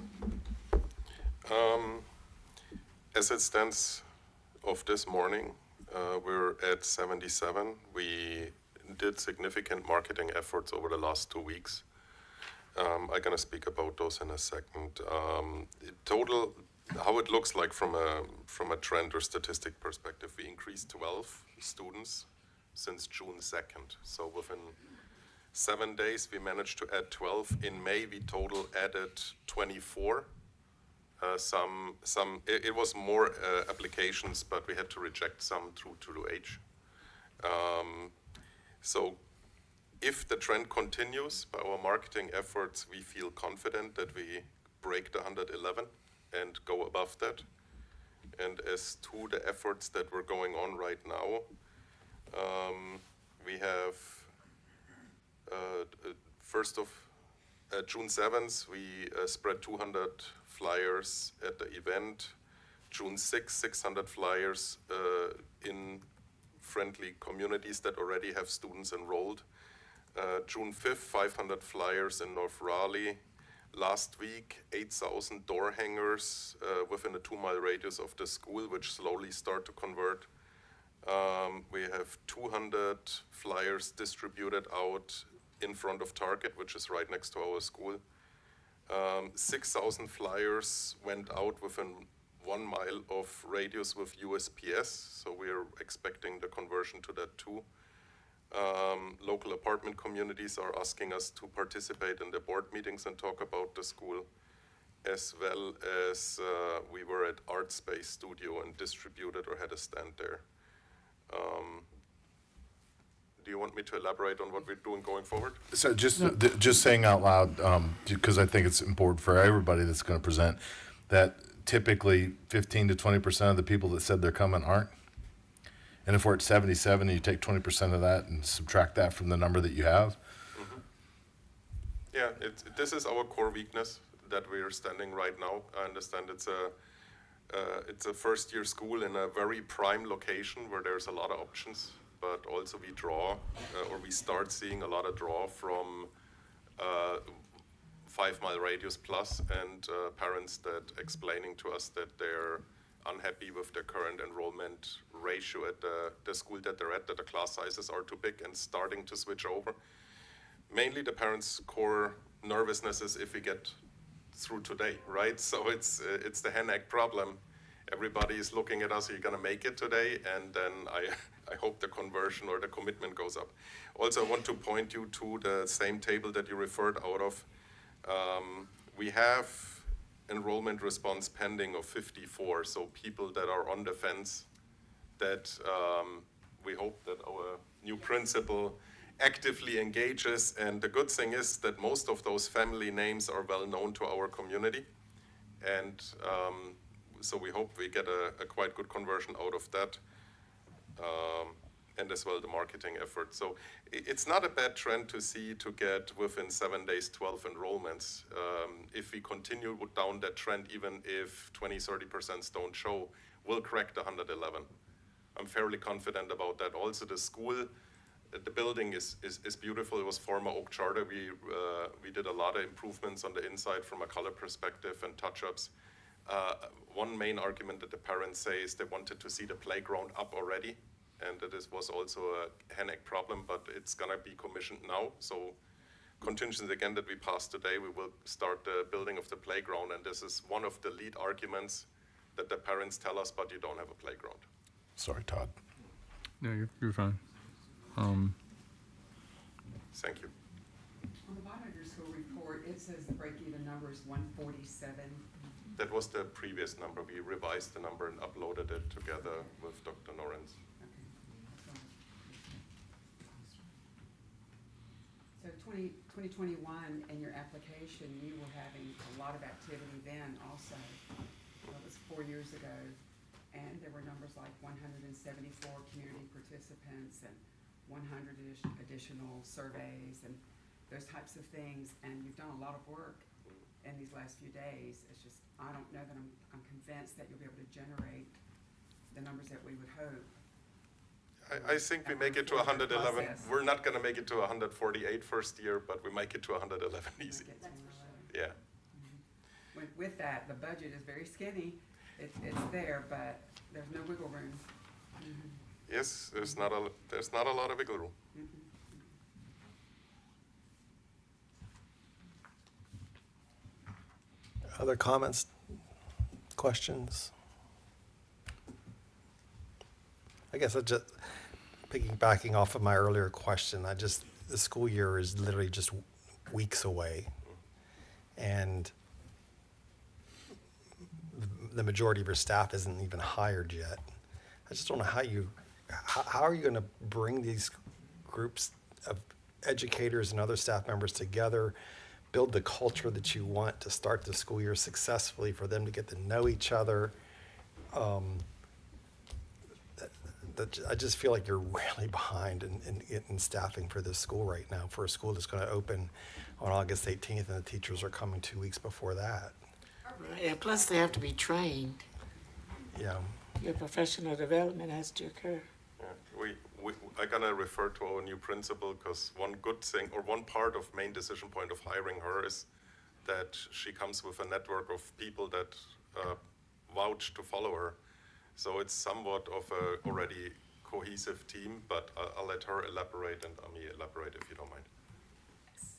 As it stands of this morning, we're at 77. We did significant marketing efforts over the last 2 weeks. I'm going to speak about those in a second. Total, how it looks like from a trend or statistic perspective, we increased 12 students since June 2nd. So within 7 days, we managed to add 12. In May, we total added 24. It was more applications, but we had to reject some through to age. So if the trend continues by our marketing efforts, we feel confident that we break the 111 and go above that. And as to the efforts that were going on right now, we have first of June 7th, we spread 200 flyers at the event. June 6th, 600 flyers in friendly communities that already have students enrolled. June 5th, 500 flyers in North Raleigh. Last week, 8,000 door hangers within a 2-mile radius of the school, which slowly start to convert. We have 200 flyers distributed out in front of Target, which is right next to our school. 6,000 flyers went out within 1 mile of radius with USPS, so we're expecting the conversion to that too. Local apartment communities are asking us to participate in the board meetings and talk about the school, as well as we were at Art Space Studio and distributed or had a stand there. Do you want me to elaborate on what we're doing going forward? So just saying out loud, because I think it's important for everybody that's going to present, that typically 15 to 20% of the people that said they're coming aren't. And if we're at 77, you take 20% of that and subtract that from the number that you have. Mm-hmm. Yeah, this is our core weakness that we are standing right now. I understand it's a first-year school in a very prime location where there's a lot of options, but also we draw, or we start seeing a lot of draw from 5-mile radius plus, and parents that explaining to us that they're unhappy with the current enrollment ratio at the school that they're at, that the class sizes are too big and starting to switch over. Mainly the parents' core nervousness is if we get through today, right? So it's the hen-egg problem. Everybody is looking at us, are you gonna make it today? And then I hope the conversion or the commitment goes up. Also, I want to point you to the same table that you referred out of. We have enrollment response pending of 54, so people that are on the fence that we hope that our new principal actively engages. And the good thing is that most of those family names are well known to our community. And so we hope we get a quite good conversion out of that. And as well the marketing effort. So it's not a bad trend to see to get within 7 days 12 enrollments. If we continue down that trend, even if 20-30% don't show, we'll crack the 111. I'm fairly confident about that. Also the school, the building is beautiful. It was former Oak Charter. We did a lot of improvements on the inside from a color perspective and touch-ups. One main argument that the parents say is they wanted to see the playground up already. And that this was also a hen-egg problem, but it's gonna be commissioned now. So contingent again that we passed today, we will start the building of the playground. And this is one of the lead arguments that the parents tell us, but you don't have a playground. Sorry, Todd. No, you're fine. Thank you. On the bottom of your school report, it says the break-even number is 147. That was the previous number. We revised the number and uploaded it together with Dr. Norens. So 2021, in your application, you were having a lot of activity then also. That was 4 years ago. And there were numbers like 174 community participants and 100 additional surveys and those types of things. And you've done a lot of work in these last few days. It's just, I don't know that I'm convinced that you'll be able to generate the numbers that we would hope. I think we make it to 111. We're not going to make it to 148 first year, but we make it to 111 easy. Yeah. With that, the budget is very skinny. It's there, but there's no wiggle room. Yes, there's not a lot of wiggle room. Other comments, questions? I guess I just, piggybacking off of my earlier question, the school year is literally just weeks away. And the majority of your staff isn't even hired yet. I just don't know how are you gonna bring these groups of educators and other staff members together, build the culture that you want to start the school year successfully, for them to get to know each other. I just feel like you're really behind in staffing for this school right now, for a school that's going to open on August 18th, and the teachers are coming 2 weeks before that. And plus they have to be trained. Yeah. Your professional development has to occur. Yeah, I'm gonna refer to our new principal, because one good thing, or one part of main decision point of hiring her, is that she comes with a network of people that vouch to follow her. So it's somewhat of a already cohesive team, but I'll let her elaborate, and Ami elaborate if you don't mind.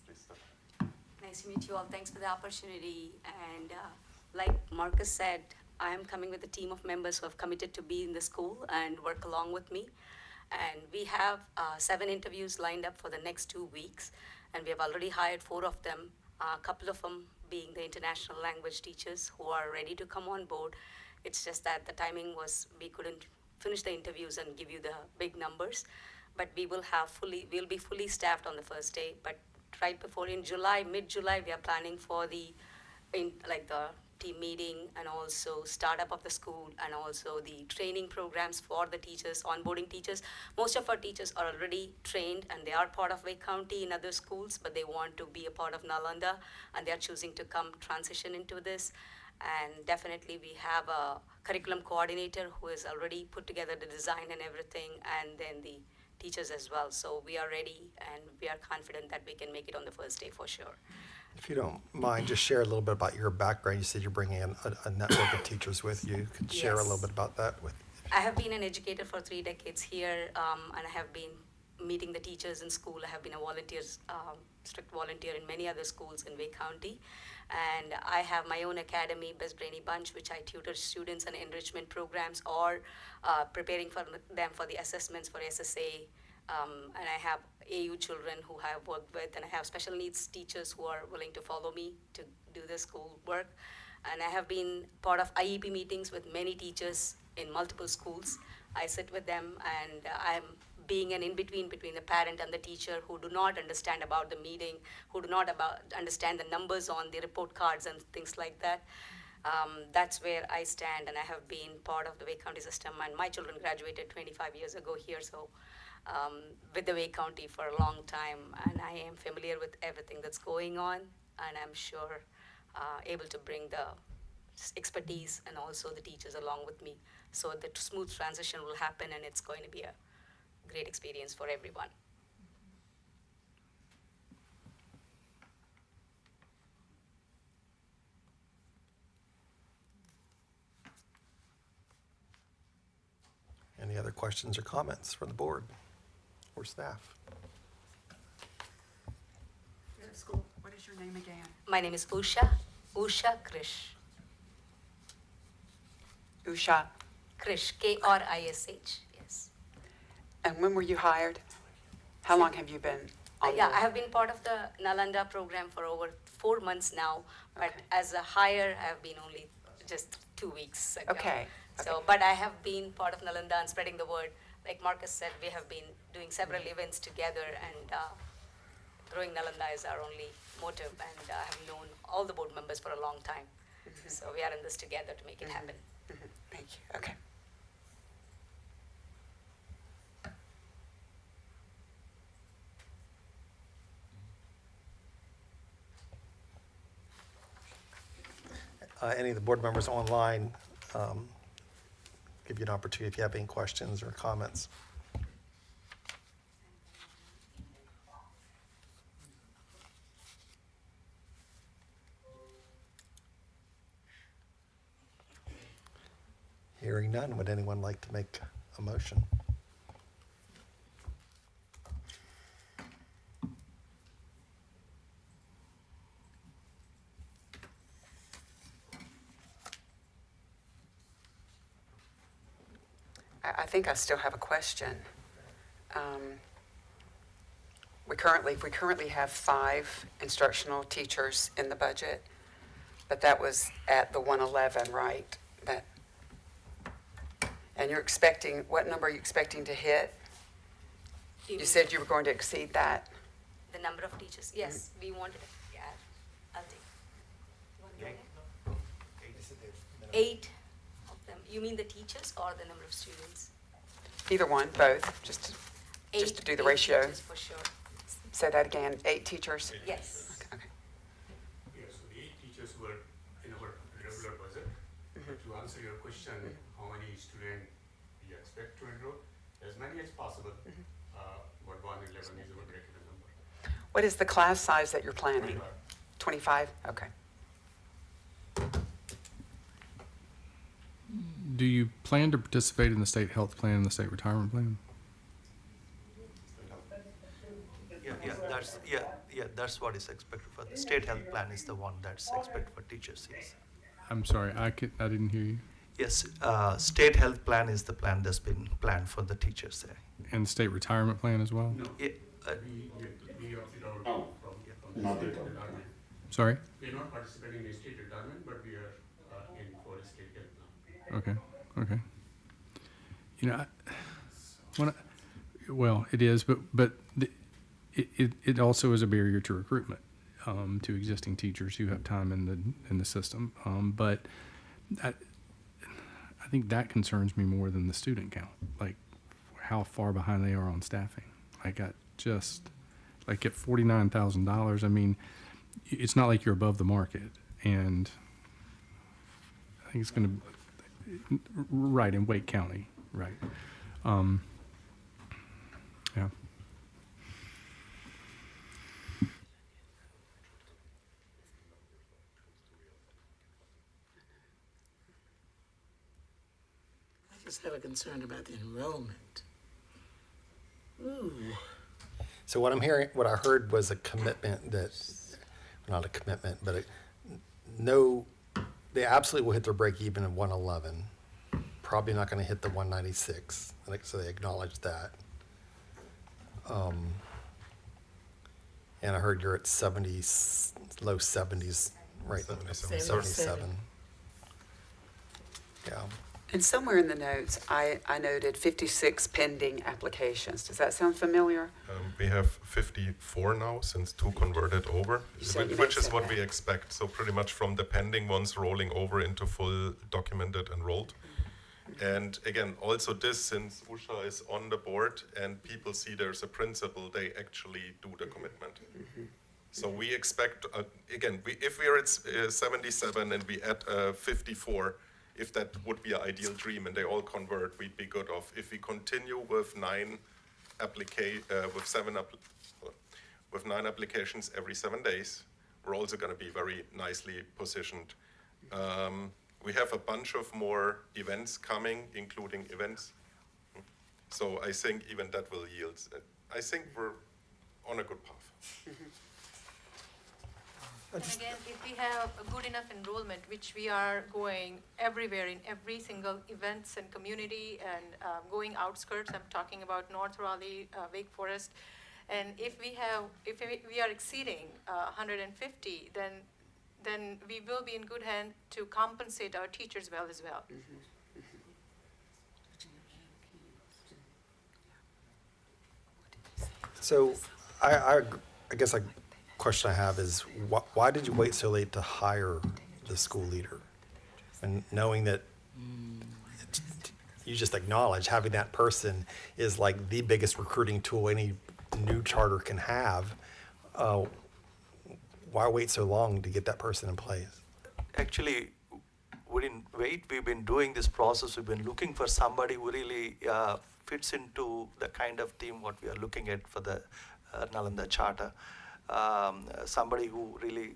Please, Steph. Nice to meet you all. Thanks for the opportunity. And like Marcus said, I am coming with a team of members who have committed to be in the school and work along with me. And we have 7 interviews lined up for the next 2 weeks. And we have already hired 4 of them, a couple of them being the international language teachers who are ready to come on board. It's just that the timing was, we couldn't finish the interviews and give you the big numbers. But we'll be fully staffed on the first day. But right before, in July, mid-July, we are planning for the team meeting, and also startup of the school, and also the training programs for the teachers, onboarding teachers. Most of our teachers are already trained, and they are part of Wake County in other schools, but they want to be a part of Nalanda, and they are choosing to come transition into this. And definitely we have a curriculum coordinator who has already put together the design and everything, and then the teachers as well. So we are ready, and we are confident that we can make it on the first day for sure. If you don't mind, just share a little bit about your background. You said you're bringing in a network of teachers with you. Could you share a Yes. little bit about that with? I have been an educator for 3 decades here, and I have been meeting the teachers in school. I have been a strict volunteer in many other schools in Wake County. And I have my own academy, Best Brainy Bunch, which I tutor students in enrichment programs, or preparing for them for the assessments for SSA. And I have AU children who I have worked with, and I have special needs teachers who are willing to follow me to do the school work. And I have been part of IEP meetings with many teachers in multiple schools. I sit with them, and I'm being an in-between between the parent and the teacher who do not understand about the meeting, who do not understand the numbers on the report cards and things like that. That's where I stand, and I have been part of the Wake County system, and my children graduated 25 years ago here, so with the Wake County for a long time, and I am familiar with everything that's going on, and I'm sure able to bring the expertise and also the teachers along with me, so the smooth transition will happen, and it's going to be a great experience for everyone. Any other questions or comments from the board or staff? School, what is your name again? My name is Usha Krish. Usha. Krish, Krish, yes. And when were you hired? How long have you been on Yeah, board? I have been part of the Nalanda program for over 4 months now, but as a hire, I have been only just 2 weeks ago. Okay. So, but I have been part of Nalanda and spreading the word. Like Marcus said, we have been doing several events together, and growing Nalanda is our only motive, and I have known all the board members for a long time. So we are in this together to make it happen. Thank you. Okay. Any of the board members online, give you an opportunity if you have any questions or comments. Hearing none, would anyone like to make a motion? I think I still have a question. We currently have 5 instructional teachers in the budget, but that was at the 111, right? And you're expecting, what number are you expecting to hit? You said you were going to exceed that. The number of teachers, yes, we wanted, yeah, I'll take. You want to go ahead? 8 of them. You mean the teachers or the number of students? Either one, both, just to do the ratio. 8 teachers for sure. Say that again, 8 teachers? Yes. Okay. Yeah, so the 8 teachers were in our regular budget. To answer your question, how many students we expect to enroll, as many as possible. But 111 is our regular number. What is the class size that you're planning? 25? Okay. Do you plan to participate in the state health plan and the state retirement plan? That's what is expected for the state health plan is the one that's expected for teachers, yes. I'm sorry, I didn't hear you. Yes, state health plan is the plan that's been planned for the teachers there. And the state retirement plan as well? Yeah, We opted out from not state at all. retirement. Sorry? We are not participating in state retirement, but we are in for a state health plan. Okay. You know, well, it is, but it also is a barrier to recruitment to existing teachers who have time in the system. But I think that concerns me more than the student count, like how far behind they are on staffing. Like at $49,000, I mean, it's not like you're above the market, and I think it's going to. Right, in Wake County, right. Yeah. I just have a concern about the enrollment. Ooh. So what I heard was a commitment that, not a commitment, but they absolutely will hit their break even at 111. Probably not going to hit the 196. So they acknowledge that. And I heard you're at 70, low 70s, right? 77. Yeah. And somewhere in the notes, I noted 56 pending applications. Does that sound familiar? We have 54 now, since 2 converted over, which is what we expect. So pretty much from the pending ones rolling over into full documented enrolled. And again, also this, since Usha is on the board and people see there's a principle, they actually do the commitment. So we expect, if we're at 77 and we add 54, if that would be an ideal dream and they all convert, we'd be good off. If we continue with 9 applications every 7 days, we're also going to be very nicely positioned. We have a bunch of more events coming, including events. So I think even that will yield. I think we're on a good path. And again, if we have a good enough enrollment, which we are going everywhere in every single events and community and going outskirts, I'm talking about North Raleigh, Wake Forest, and if we are exceeding 150, then we will be in good hand to compensate our teachers well as well. So I guess a question I have is why did you wait so late to hire the school leader? And knowing that you just acknowledge having that person is like the biggest recruiting tool any new charter can have. Why wait so long to get that person in place? Actually, we didn't wait. We've been doing this process. We've been looking for somebody who really fits into the kind of team what we are looking at for the Nalanda Charter. Somebody who really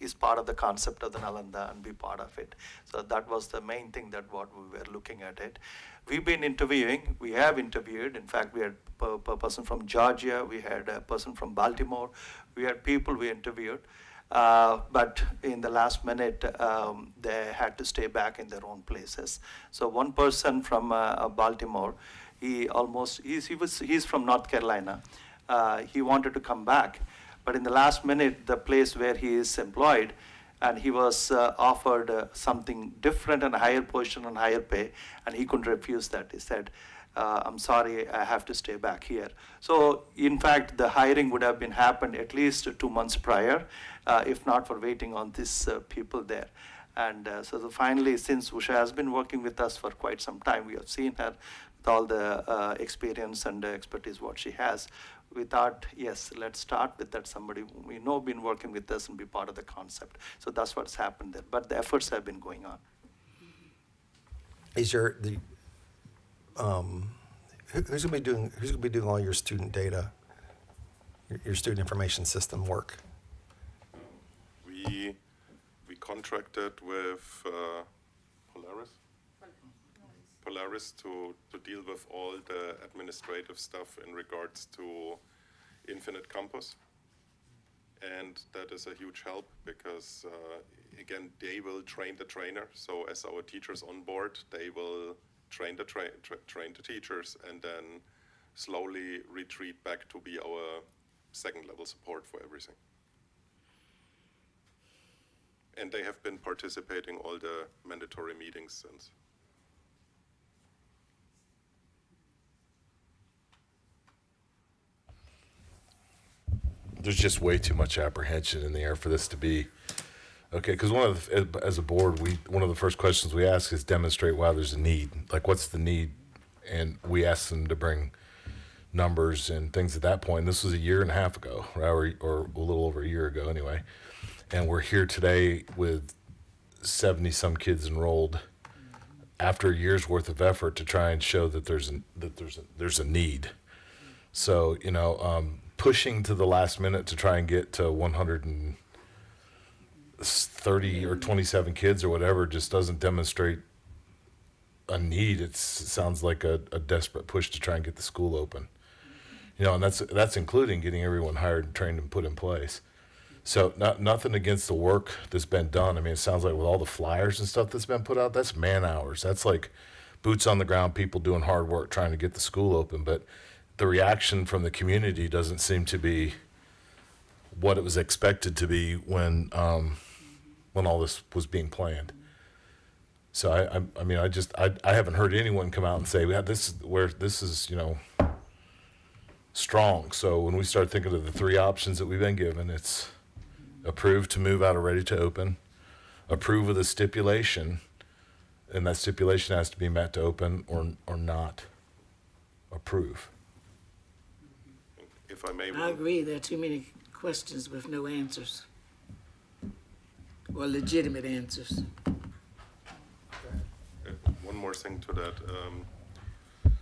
is part of the concept of the Nalanda and be part of it. So that was the main thing that what we were looking at it. We've been interviewing, we have interviewed. In fact, we had a person from Georgia, we had a person from Baltimore, we had people we interviewed. But in the last minute, they had to stay back in their own places. So one person from Baltimore, he's from North Carolina. He wanted to come back, but in the last minute, the place where he is employed, and he was offered something different and a higher position and higher pay, and he couldn't refuse that. He said, I'm sorry, I have to stay back here. So in fact, the hiring would have been happened at least 2 months prior, if not for waiting on these people there. And so finally, since Usha has been working with us for quite some time, we have seen her with all the experience and expertise what she has. We thought, yes, let's start with that somebody whom we know been working with us and be part of the concept. So that's what's happened there. But the efforts have been going on. Is who's gonna be doing all your student data, your student information system work? We contracted with Polaris to deal with all the administrative stuff in regards to Infinite Campus. And that is a huge help because, again, they will train the trainer. So as our teachers on board, they will train the train the teachers and then slowly retreat back to be our second level support for everything. And they have been participating all the mandatory meetings since. There's just way too much apprehension in the air for this to be okay. Because as a board, one of the first questions we ask is demonstrate why there's a need. Like, what's the need? And we ask them to bring numbers and things at that point. This was a year and a half ago, right? Or a little over a year ago, anyway. And we're here today with 70 some kids enrolled after a year's worth of effort to try and show that there's a need. So pushing to the last minute to try and get to 130 or 27 kids or whatever just doesn't demonstrate a need. It sounds like a desperate push to try and get the school open. And that's including getting everyone hired and trained and put in place. So nothing against the work that's been done. I mean, it sounds like with all the flyers and stuff that's been put out, that's man hours. That's like boots on the ground, people doing hard work trying to get the school open. But the reaction from the community doesn't seem to be what it was expected to be when all this was being planned. So I haven't heard anyone come out and say, this is strong. So when we start thinking of the three options that we've been given, it's approve to move out of ready to open, approve with a stipulation, and that stipulation has to be met to open, or not approve. If I may. I agree, there are too many questions with no answers, or legitimate answers. One more thing to that.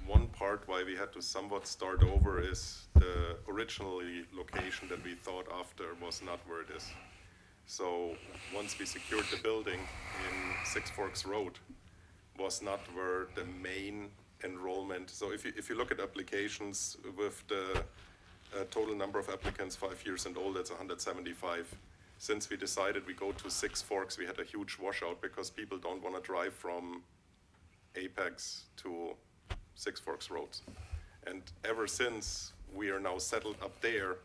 One part why we had to somewhat start over is the originally location that we thought after was not where it is. So once we secured the building in Six Forks Road was not where the main enrollment. So if you look at applications with the total number of applicants 5 years and old, that's 175. Since we decided we go to Six Forks, we had a huge washout because people don't want to drive from Apex to Six Forks roads. And ever since we are now settled up there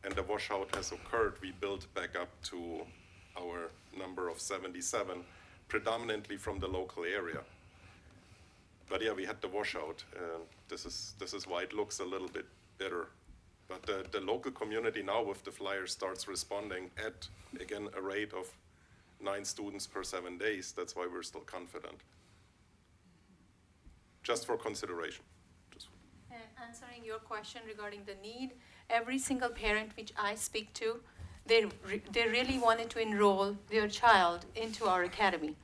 and the washout has occurred, we built back up to our number of 77, predominantly from the local area. But yeah, we had the washout. This is why it looks a little bit better. But the local community now with the flyers starts responding at, again, a rate of 9 students per 7 days. That's why we're still confident. Just for consideration. And answering your question regarding the need, every single parent which I speak to, they really wanted to enroll their child into our academy.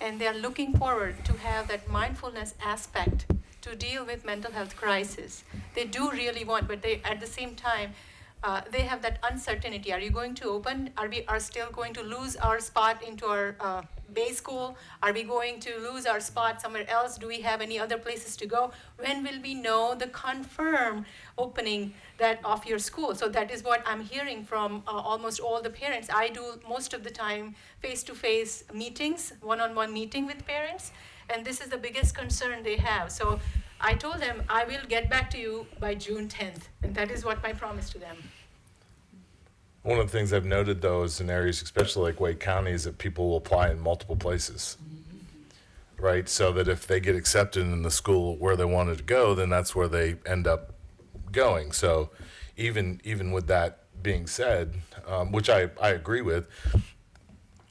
And they're looking forward to have that mindfulness aspect to deal with mental health crisis. They do really want, but they, at the same time, they have that uncertainty. Are you going to open? Are we still going to lose our spot into our Bay School? Are we going to lose our spot somewhere else? Do we have any other places to go? When will we know the confirmed opening of your school? So that is what I'm hearing from almost all the parents. I do most of the time face-to-face meetings, one-on-one meeting with parents, and this is the biggest concern they have. So I told them I will get back to you by June 10th, and that is what my promise to them. One of the things I've noted, though, is in areas, especially like Wake County, is that people will apply in multiple places, right? So that if they get accepted in the school where they wanted to go, then that's where they end up going. So even with that being said, which I agree with,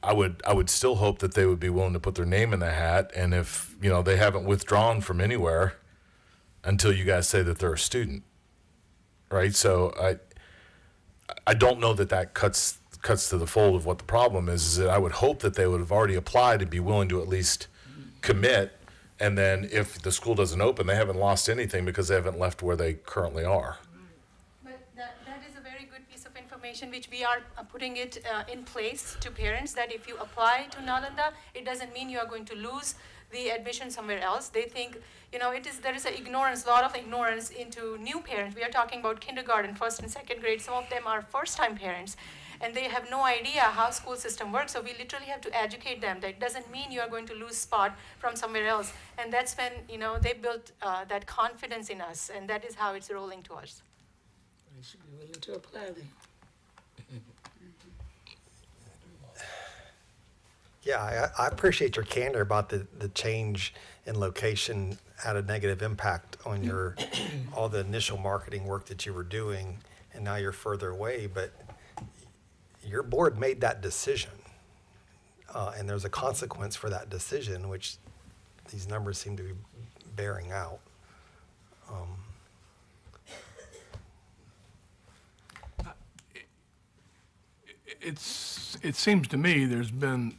I would still hope that they would be willing to put their name in the hat. And if, they haven't withdrawn from anywhere until you guys say that they're a student, right? So I don't know that cuts to the fold of what the problem is that I would hope that they would have already applied to be willing to at least commit. And then if the school doesn't open, they haven't lost anything because they haven't left where they currently are. But that is a very good piece of information which we are putting it in place to parents, that if you apply to Nalanda, it doesn't mean you are going to lose the admission somewhere else. They think, there is a lot of ignorance into new parents. We are talking about kindergarten, first and second grade. Some of them are first-time parents, and they have no idea how school system works. So we literally have to educate them that it doesn't mean you are going to lose spot from somewhere else. And that's when, they built that confidence in us, and that is how it's rolling to us. You should be willing to apply then. Yeah, I appreciate your candor about the change in location had a negative impact on your all the initial marketing work that you were doing, and now you're further away. But your board made that decision, and there's a consequence for that decision, which these numbers seem to be bearing out. It seems to me there's been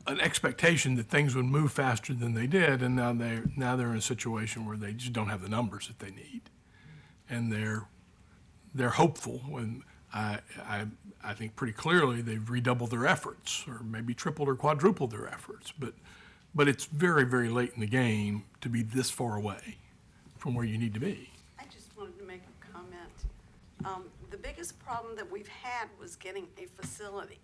an expectation that things would move faster than they did, and now they're in a situation where they just don't have the numbers that they need, and they're hopeful. When I think pretty clearly they've redoubled their efforts, or maybe tripled or quadrupled their efforts, but it's very, very late in the game to be this far away from where you need to be. I just wanted to make a comment. The biggest problem that we've had was getting a facility.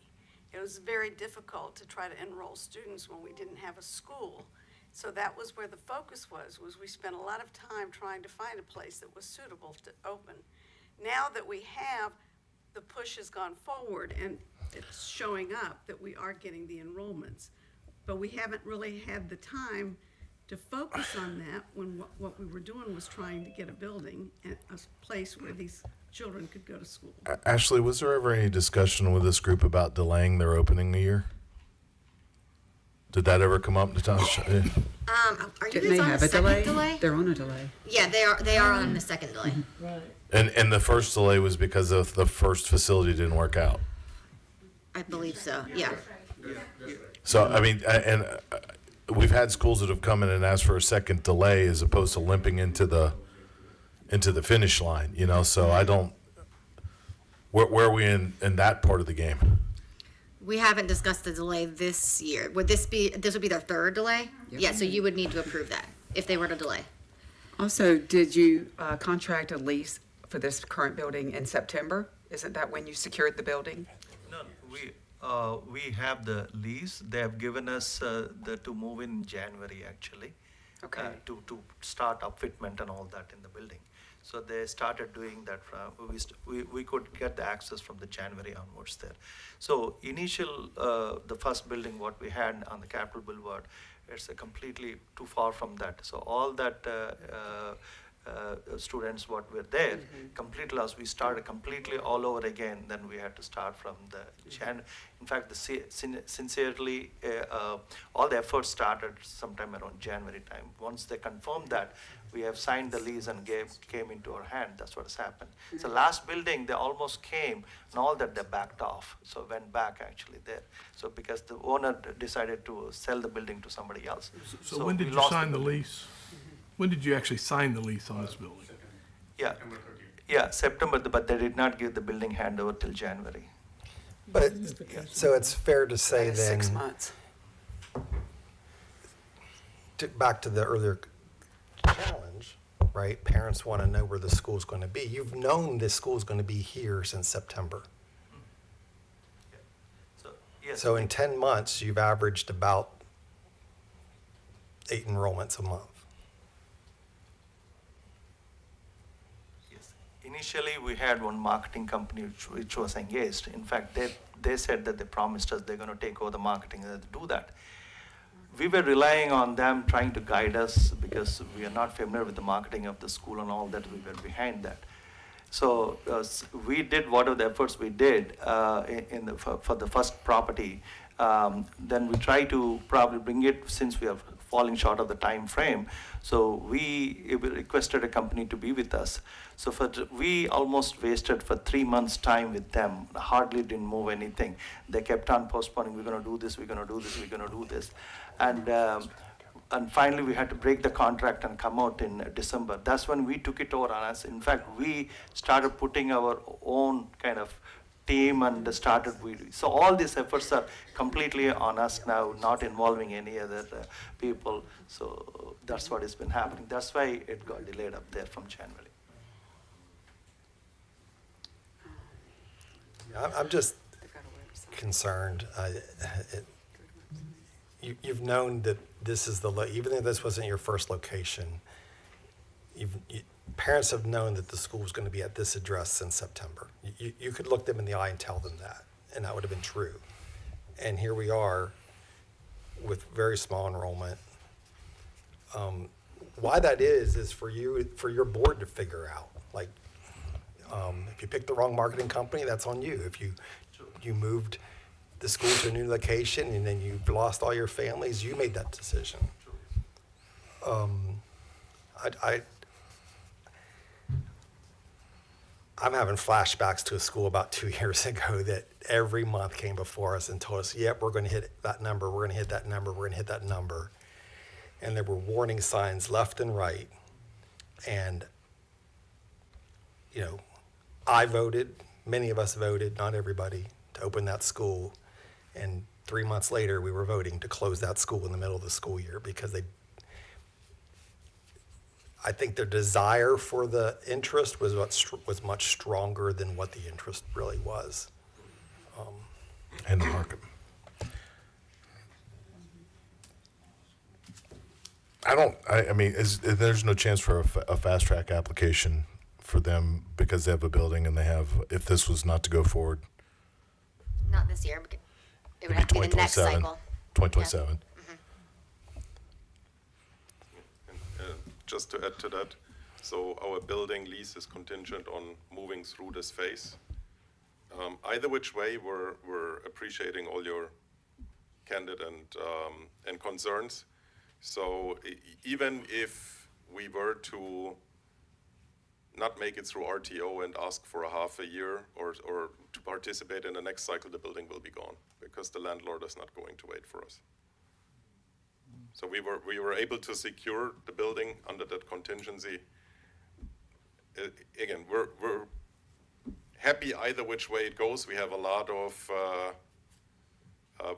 It was very difficult to try to enroll students when we didn't have a school. So that was where the focus was we spent a lot of time trying to find a place that was suitable to open. Now that we have, the push has gone forward and it's showing up that we are getting the enrollments. But we haven't really had the time to focus on that when what we were doing was trying to get a building and a place where these children could go to school. Ashley, was there ever any discussion with this group about delaying their opening a year? Did that ever come up, Natasha? Are you Didn't guys they on have the a second delay? They're on a delay. Yeah, they are on the second delay. Right. And the first delay was because of the first facility didn't work out. I believe so, yeah. So, I mean, we've had schools that have come in and asked for a second delay as opposed to limping into the finish line, so I don't, where are we in that part of the game? We haven't discussed the delay this year. This would be their third delay? Yeah, so you would need to approve that if they were to delay. Also, did you contract a lease for this current building in September? Isn't that when you secured the building? No, we have the lease. They have given us to move in January, actually. Okay. To start upfitment and all that in the building. So they started doing that. We could get the access from the January onwards there. So the first building what we had on the Capitol Boulevard, it's completely too far from that. So all that students what were there, completely lost. We started completely all over again. Then we had to start from the In fact, sincerely, all the efforts started sometime around January time. Once they confirmed that, we have signed the lease and came into our hand. That's what has happened. So last building, they almost came, and all that they backed off. So went back actually there. So because the owner decided to sell the building to somebody else. So when did you sign the lease? When did you actually sign the lease on this building? Yeah, Yeah, September, but they did not give the building handover till January. But, so it's fair to say That is then. 6 months. Back to the earlier challenge, right? Parents want to know where the school's going to be. You've known this school's going to be here since September. So, yes. So in 10 months, you've averaged about 8 enrollments a month. Yes. Initially, we had one marketing company which was engaged. In fact, they said that they promised us they're going to take over the marketing and do that. We were relying on them trying to guide us because we are not familiar with the marketing of the school and all that. We were behind that. So we did whatever the efforts we did for the first property. Then we try to probably bring it, since we are falling short of the time frame. So we requested a company to be with us. So we almost wasted for 3 months' time with them. Hardly didn't move anything. They kept on postponing. We're going to do this. We're going to do this. We're going to do this. And finally, we had to break the contract and come out in December. That's when we took it over on us. In fact, we started putting our own kind of team and so all these efforts are completely on us now, not involving any other people. So that's what has been happening. that's why it got delayed up there from January. I'm just concerned. You've known that this is even if this wasn't your first location, parents have known that the school was going to be at this address since September. You could look them in the eye and tell them that, and that would have been true. And here we are with very small enrollment. Why that is for your board to figure out. Like, if you picked the wrong marketing company, that's on you. If you moved the school to a new location and then you've lost all your families, you made that decision. I'm having flashbacks to a school about 2 years ago that every month came before us and told us, yep, we're going to hit that number, we're going to hit that number, we're going to hit that number. And there were warning signs left and right. And, I voted, many of us voted, not everybody, to open that school. And 3 months later, we were voting to close that school in the middle of the school year because I think their desire for the interest was much stronger than what the interest really was. And the market. I mean, there's no chance for a fast track application for them because they have a building and if this was not to go forward? Not this year, but it would have to be the next cycle. 2027. Yeah. Just to add to that, so our building lease is contingent on moving through this phase. Either which way, we're appreciating all your candid and concerns. So even if we were to not make it through RTO and ask for a half a year or to participate in the next cycle, the building will be gone because the landlord is not going to wait for us. So we were able to secure the building under that contingency. Again, we're happy either which way it goes. We have a lot of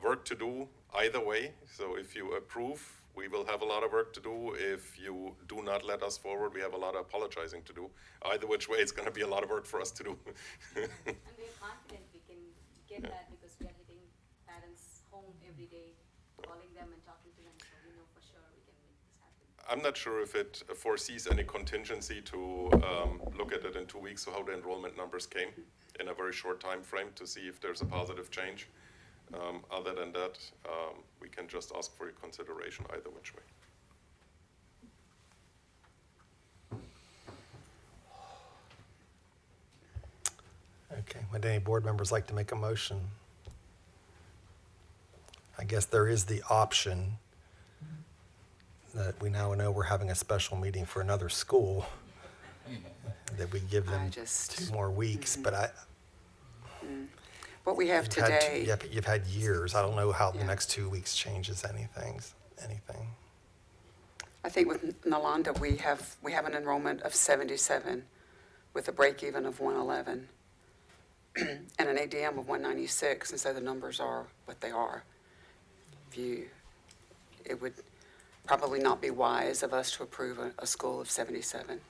work to do either way. So if you approve, we will have a lot of work to do. If you do not let us forward, we have a lot of apologizing to do. Either which way, it's going to be a lot of work for us to do. And we're confident we can get that because we are hitting parents home every day, calling them and talking to them, so we know for sure we can make this happen. I'm not sure if it foresees any contingency to look at it in 2 weeks, so how the enrollment numbers came in a very short time frame to see if there's a positive change. Other than that, we can just ask for your consideration either which way. Okay, would any board members like to make a motion? I guess there is the option that we now know we're having a special meeting for another school, that we give them 2 more weeks, but What we have today. You've had years. I don't know how the next 2 weeks changes anything. I think with Nalanda, we have an enrollment of 77. with a break even of 111 and an ADM of 196, and so the numbers are what they are. It would probably not be wise of us to approve a school of 77.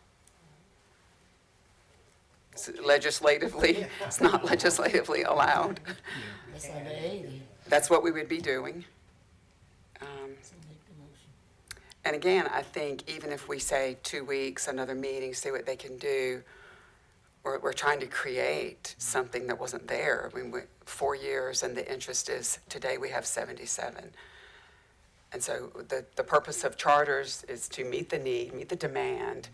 Legislatively, it's not legislatively allowed. That's under 80. That's what we would be doing. And again, I think even if we say 2 weeks, another meeting, see what they can do, we're trying to create something that wasn't there. I mean, 4 years, and the interest is, today we have 77. And so the purpose of charters is to meet the need, meet the demand,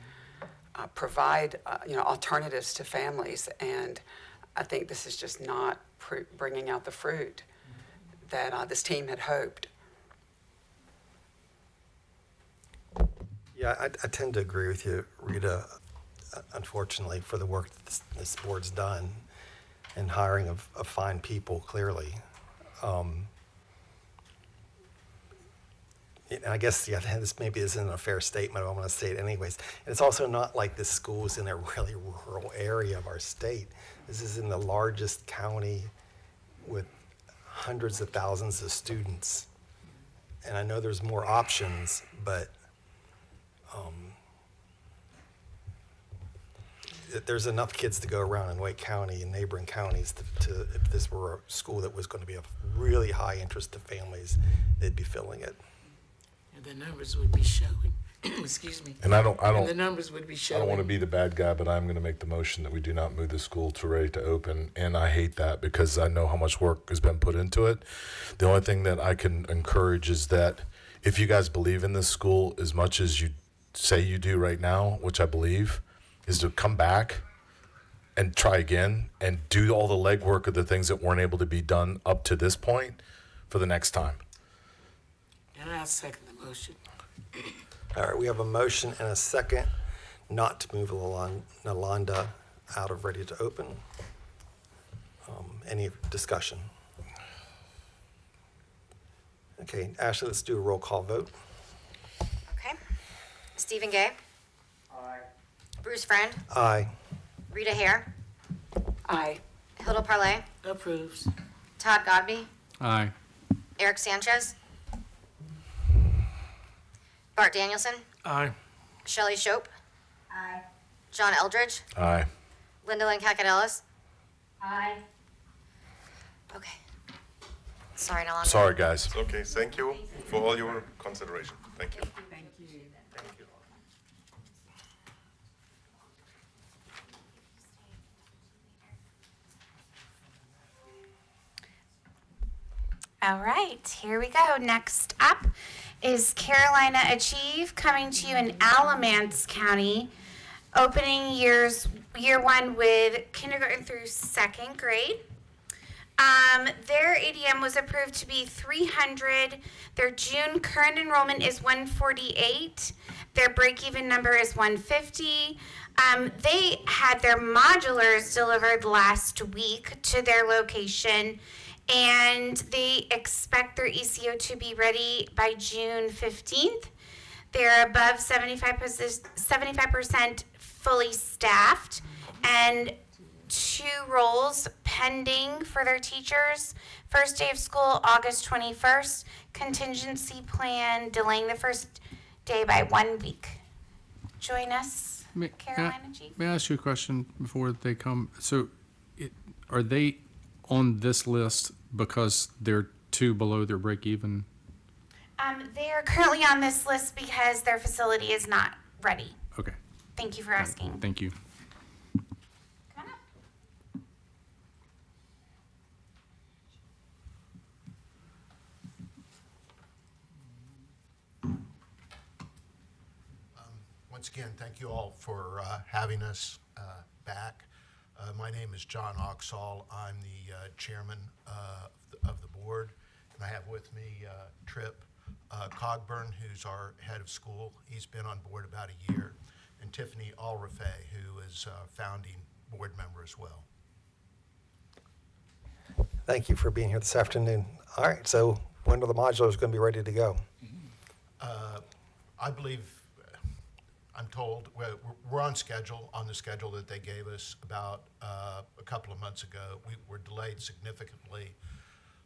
provide, alternatives to families. And I think this is just not bringing out the fruit that this team had hoped. Yeah, I tend to agree with you, Rita, unfortunately, for the work that this board's done in hiring of fine people, clearly. And I guess, this maybe isn't a fair statement, but I'm going to say it anyways. And it's also not like this school is in a really rural area of our state. This is in the largest county with hundreds of thousands of students. And I know there's more options, but there's enough kids to go around in Wake County and neighboring counties to if this were a school that was going to be of really high interest to families, they'd be filling it. And the numbers would be showing. Excuse me. And And the numbers would be I showing. don't want to be the bad guy, but I'm going to make the motion that we do not move the school to ready to open. And I hate that because I know how much work has been put into it. The only thing that I can encourage is that if you guys believe in this school as much as you say you do right now, which I believe, is to come back and try again and do all the legwork of the things that weren't able to be done up to this point for the next time. And I second the motion. All right, we have a motion and a second not to move Nalanda out of ready to open. Any discussion? Okay, Ashley, let's do a roll call vote. Okay. Stephen Gay. Aye. Bruce Friend. Aye. Rita Hare. Aye. Hilda Parlay. Approves. Todd Godby. Aye. Eric Sanchez. Bart Danielson. Aye. Shelley Shope. Aye. John Eldridge. Aye. Linda Lynn Caccadellis. Aye. Okay. Sorry, Nalanda. Sorry, guys. Okay, thank you for all your consideration. Thank you. Thank you. All right, here we go. Next up is Carolina Achieve, coming to you in Alamance County, opening year one with kindergarten through second grade. Their ADM was approved to be 300. Their June current enrollment is 148. Their break-even number is 150. They had their modulars delivered last week to their location, and they expect their ECO to be ready by June 15th. They're above 75% fully staffed, and 2 roles pending for their teachers. First day of school, August 21st. Contingency plan delaying the first day by 1 week. Join us, Carolina Chief. May I ask you a question before they come? So are they on this list because they're 2 below their break even? They are currently on this list because their facility is not ready. Okay, Thank you for asking. thank you. Come on up. Once again, thank you all for having us back. My name is John Oxall. I'm the chairman of the board, and I have with me Trip Cogburn, who's our head of school. He's been on board about a year, and Tiffany Alrafay, who is a founding board member as well. Thank you for being here this afternoon. All right, so when are the modulars going to be ready to go? I believe I'm told, we're on schedule, on the schedule that they gave us about a couple of months ago. We were delayed significantly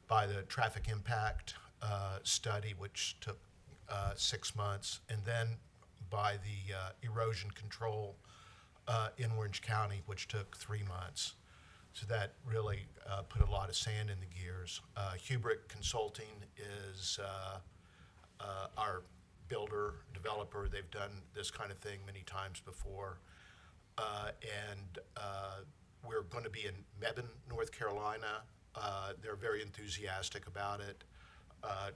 by the traffic impact study, which took 6 months, and then by the erosion control in Orange County, which took 3 months. So that really put a lot of sand in the gears. Hubrick Consulting is our builder, developer. They've done this kind of thing many times before. And we're going to be in Mebane, North Carolina. They're very enthusiastic about it.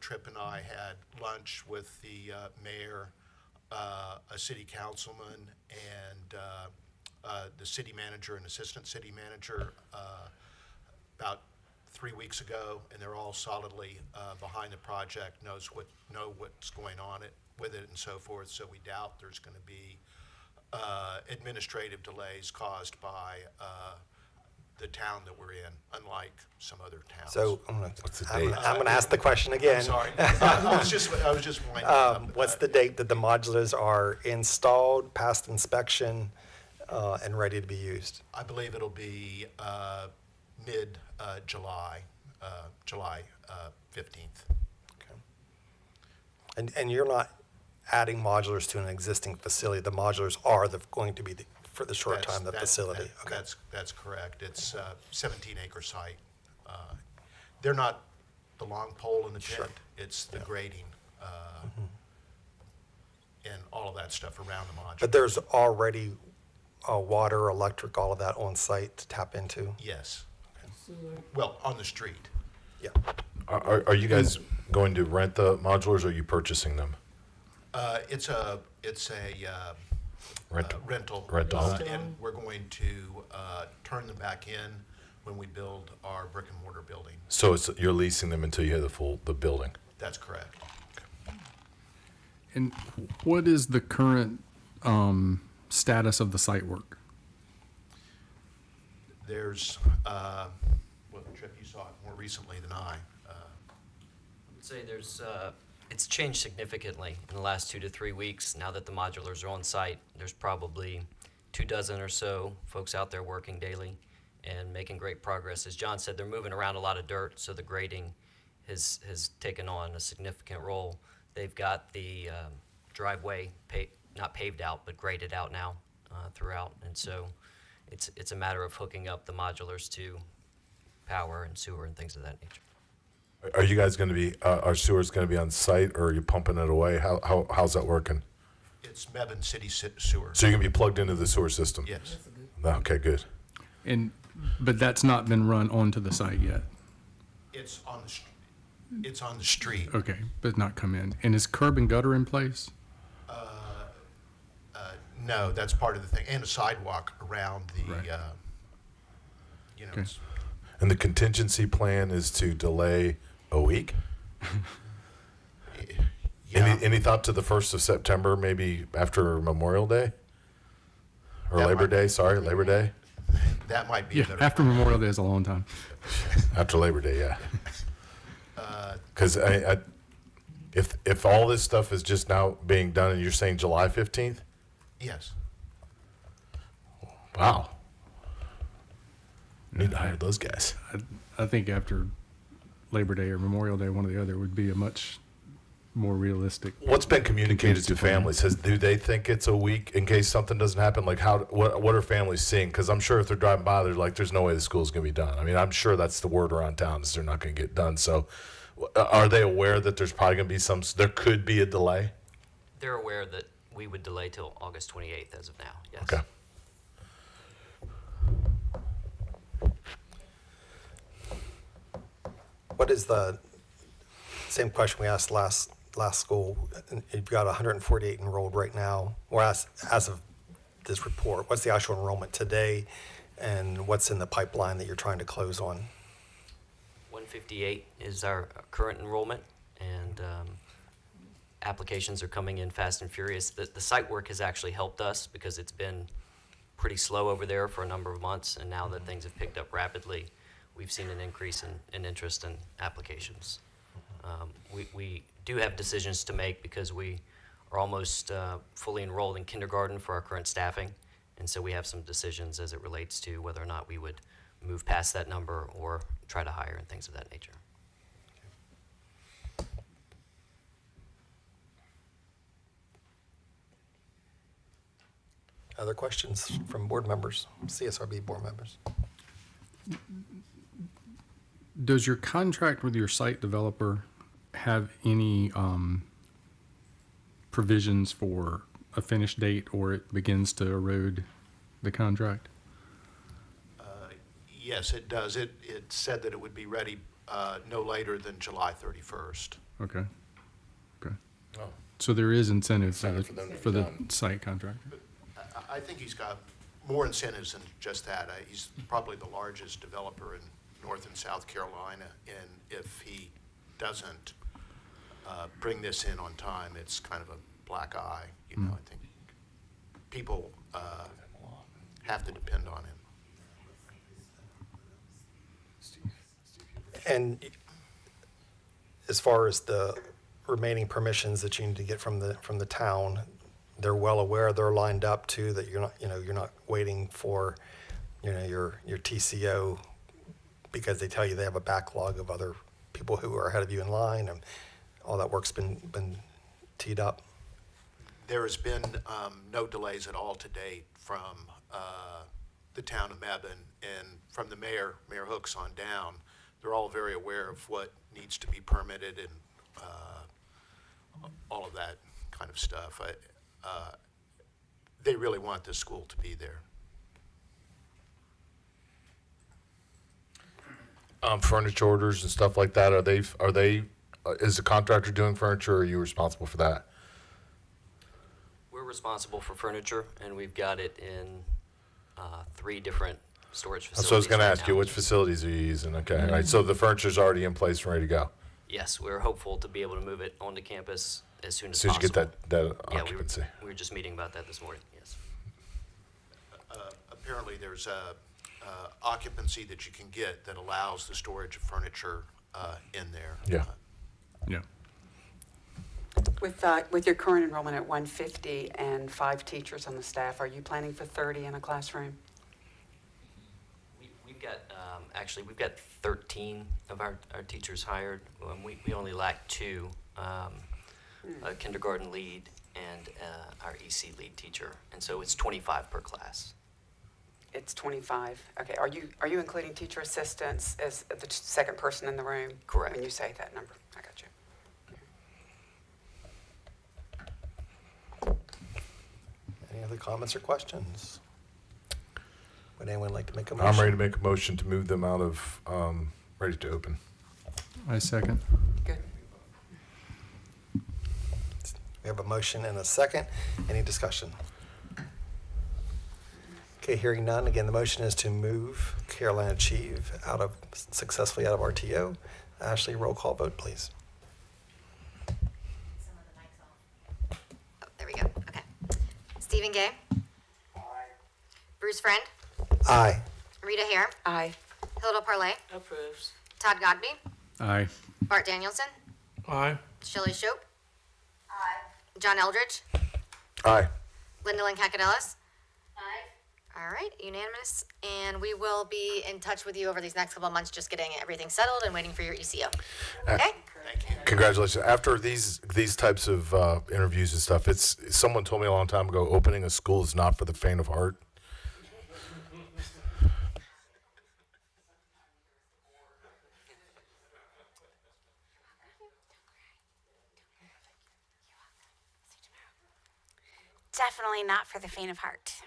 Tripp and I had lunch with the mayor, a city councilman, and the city manager and assistant city manager about 3 weeks ago, and they're all solidly behind the project, know what's going on with it and so forth. So we doubt there's going to be administrative delays caused by the town that we're in, unlike some other towns. So I'm going to ask the question again. I'm sorry. I was just winding up. What's the date that the modulars are installed, past inspection, and ready to be used? I believe it'll be mid-July, July 15th. And you're not adding modulars to an existing facility. The modulars are going to be for the short time the facility. Okay. That's correct. It's a 17-acre site. They're not the long pole in the tent. It's the grading and all of that stuff around the modular. But there's already water, electric, all of that on site to tap into? Yes. Well, on the street. Yeah. Are you guys going to rent the modulars, or are you purchasing them? It's a rental. And we're going to turn them back in when we build our brick and mortar building. So you're leasing them until you have the building? That's correct. And what is the current status of the site work? There's, well, Tripp, you saw it more recently than I. I'd say it's changed significantly in the last 2 to 3 weeks. Now that the modulars are on site, there's probably 24 or so folks out there working daily and making great progress. As John said, they're moving around a lot of dirt, so the grading has taken on a significant role. They've got the driveway not paved out, but graded out now throughout, and so it's a matter of hooking up the modulars to power and sewer and things of that nature. Are you guys going to be, are sewers going to be on site, or are you pumping it away? How's that working? It's Mebane City Sewer. So you're going to be plugged into the sewer system? Yes. Okay, good. But that's not been run onto the site yet? It's on the street. Okay, but not come in. And is curb and gutter in place? No, that's part of the thing, and a sidewalk around the, Right. you know. Okay. And the contingency plan is to delay a week? Yeah. Any thought to the 1st of September, maybe after Memorial Day? Or That Labor might- Day, sorry, Labor Day? That might be Yeah, a better. after Memorial Day is a long time. After Labor Day, yeah. Because if all this stuff is just now being done and you're saying July 15th? Yes. Wow. Need to hire those guys. I think after Labor Day or Memorial Day, one or the other would be a much more realistic. What's been communicated to contingency plan. families? Do they think it's a week in case something doesn't happen? Like what are families seeing? Because I'm sure if they're driving by, they're like, there's no way the school's going to be done. I mean, I'm sure that's the word around town is they're not going to get done. So are they aware that there's probably going to be there could be a delay? They're aware that we would delay till August 28th as of now, yes. Okay. What is the same question we asked last school? You've got 148 enrolled right now, or as of this report. What's the actual enrollment today, and what's in the pipeline that you're trying to close on? 158 is our current enrollment, and applications are coming in fast and furious. The site work has actually helped us because it's been pretty slow over there for a number of months, and now that things have picked up rapidly, we've seen an increase in interest in applications. We do have decisions to make because we are almost fully enrolled in kindergarten for our current staffing. And so we have some decisions as it relates to whether or not we would move past that number or try to hire and things of that nature. Other questions from board members, CSRB board members? Does your contract with your site developer have any provisions for a finish date, or it begins to erode the contract? Yes, it does. It said that it would be ready no later than July 31st. Okay. Okay. Oh. So there is incentive Incentive for them to for be the done. site contractor. I think he's got more incentives than just that. He's probably the largest developer in North and South Carolina, and if he doesn't bring this in on time, it's kind of a black eye. You know, I think people have to depend on him. And as far as the remaining permissions that you need to get from the town, they're well aware, they're lined up too, that you're not waiting for, your TCO because they tell you they have a backlog of other people who are ahead of you in line, and all that work's been teed up. There has been no delays at all to date from the town of Mebane and from the mayor, Mayor Hooks on down. They're all very aware of what needs to be permitted and all of that kind of stuff. They really want this school to be there. Furniture orders and stuff like that, are they, is the contractor doing furniture, or are you responsible for that? We're responsible for furniture, and we've got it in 3 different storage facilities. So I was gonna right ask you, now. which facilities are you using? Okay, all right, so the furniture's already in place and ready to go? Yes, we're hopeful to be able to move it onto campus as soon as As soon as you possible. get that Yeah, occupancy. we were just meeting about that this morning, yes. Apparently, there's occupancy that you can get that allows the storage of furniture in there. Yeah. Yeah. With your current enrollment at 150 and 5 teachers on the staff, are you planning for 30 in a classroom? We've got, actually, we've got 13 of our teachers hired. We only lack 2, a kindergarten lead and our EC lead teacher. And so it's 25 per class. It's 25. Okay. Are you including teacher assistants as the second person in the room? Correct. When you say that number, I got you. Any other comments or questions? Would anyone like to make a motion? I'm ready to make a motion to move them out of, ready to open. I second. Good. We have a motion and a second. Any discussion? Okay, hearing none. Again, the motion is to move Carolina Achieve successfully out of RTO. Ashley, roll call vote, please. Oh, there we go. Okay. Stephen Gay. Aye. Bruce Friend. Aye. Rita Hare. Aye. Hilda Parlay. Approves. Todd Godby. Aye. Bart Danielson. Aye. Shelley Shope. Aye. John Eldridge. Aye. Linda Lynn Cacadillas. Aye. All right, unanimous. And we will be in touch with you over these next couple of months, just getting everything settled and waiting for your ECO. Okay? Congratulations. After these types of interviews and stuff, someone told me a long time ago, opening a school is not for the faint of heart. Definitely not for the faint of heart.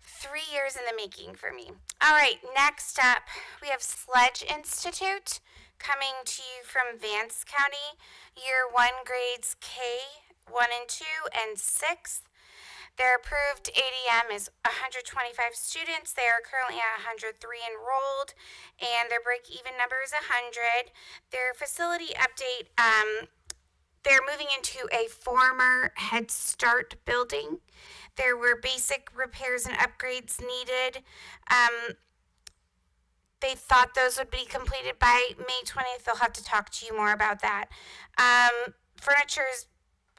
3 years in the making for me. All right, next up, we have Sledge Institute coming to you from Vance County. Year 1 grades K1 and 2 and 6th. Their approved ADM is 125 students. They are currently at 103 enrolled, and their break-even number is 100. Their facility update, they're moving into a former Head Start building. There were basic repairs and upgrades needed. They thought those would be completed by May 20th. They'll have to talk to you more about that. Furniture is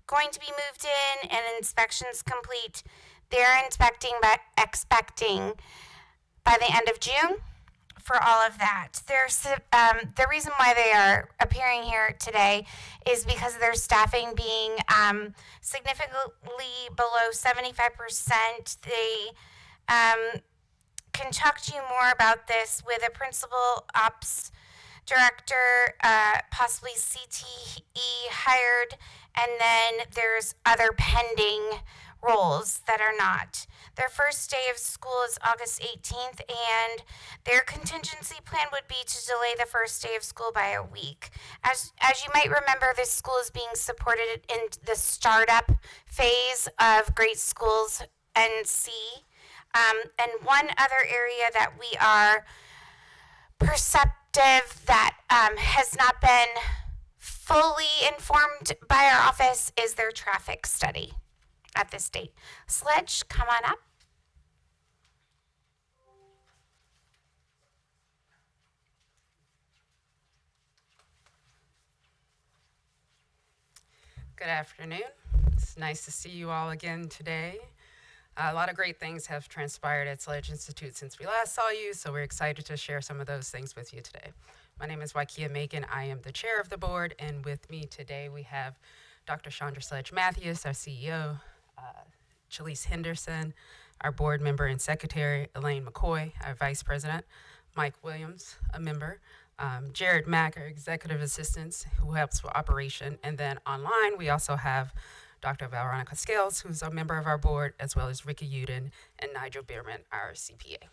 going to be moved in and inspections complete. They're expecting by the end of June for all of that. The reason why they are appearing here today is because of their staffing being significantly below 75%. They can talk to you more about this with a principal ops director, possibly CTE hired, and then there's other pending roles that are not. Their first day of school is August 18th, and their contingency plan would be to delay the first day of school by a week. As you might remember, this school is being supported in the startup phase of Great Schools NC. And one other area that we are perceptive that has not been fully informed by our office is their traffic study at this date. Sledge, come on up. Good afternoon. It's nice to see you all again today. A lot of great things have transpired at Sledge Institute since we last saw you, so we're excited to share some of those things with you today. My name is Waikia Macon. I am the chair of the board, and with me today we have Dr. Chandra Sledge Matthews, our CEO, Chalise Henderson, our board member and secretary, Elaine McCoy, our vice president, Mike Williams, a member, Jared Mack, our executive assistant, who helps with operation, and then online we also have Dr. Veronica Scales, who's a member of our board, as well as Ricky Uden and Nigel Bierman, our CPA.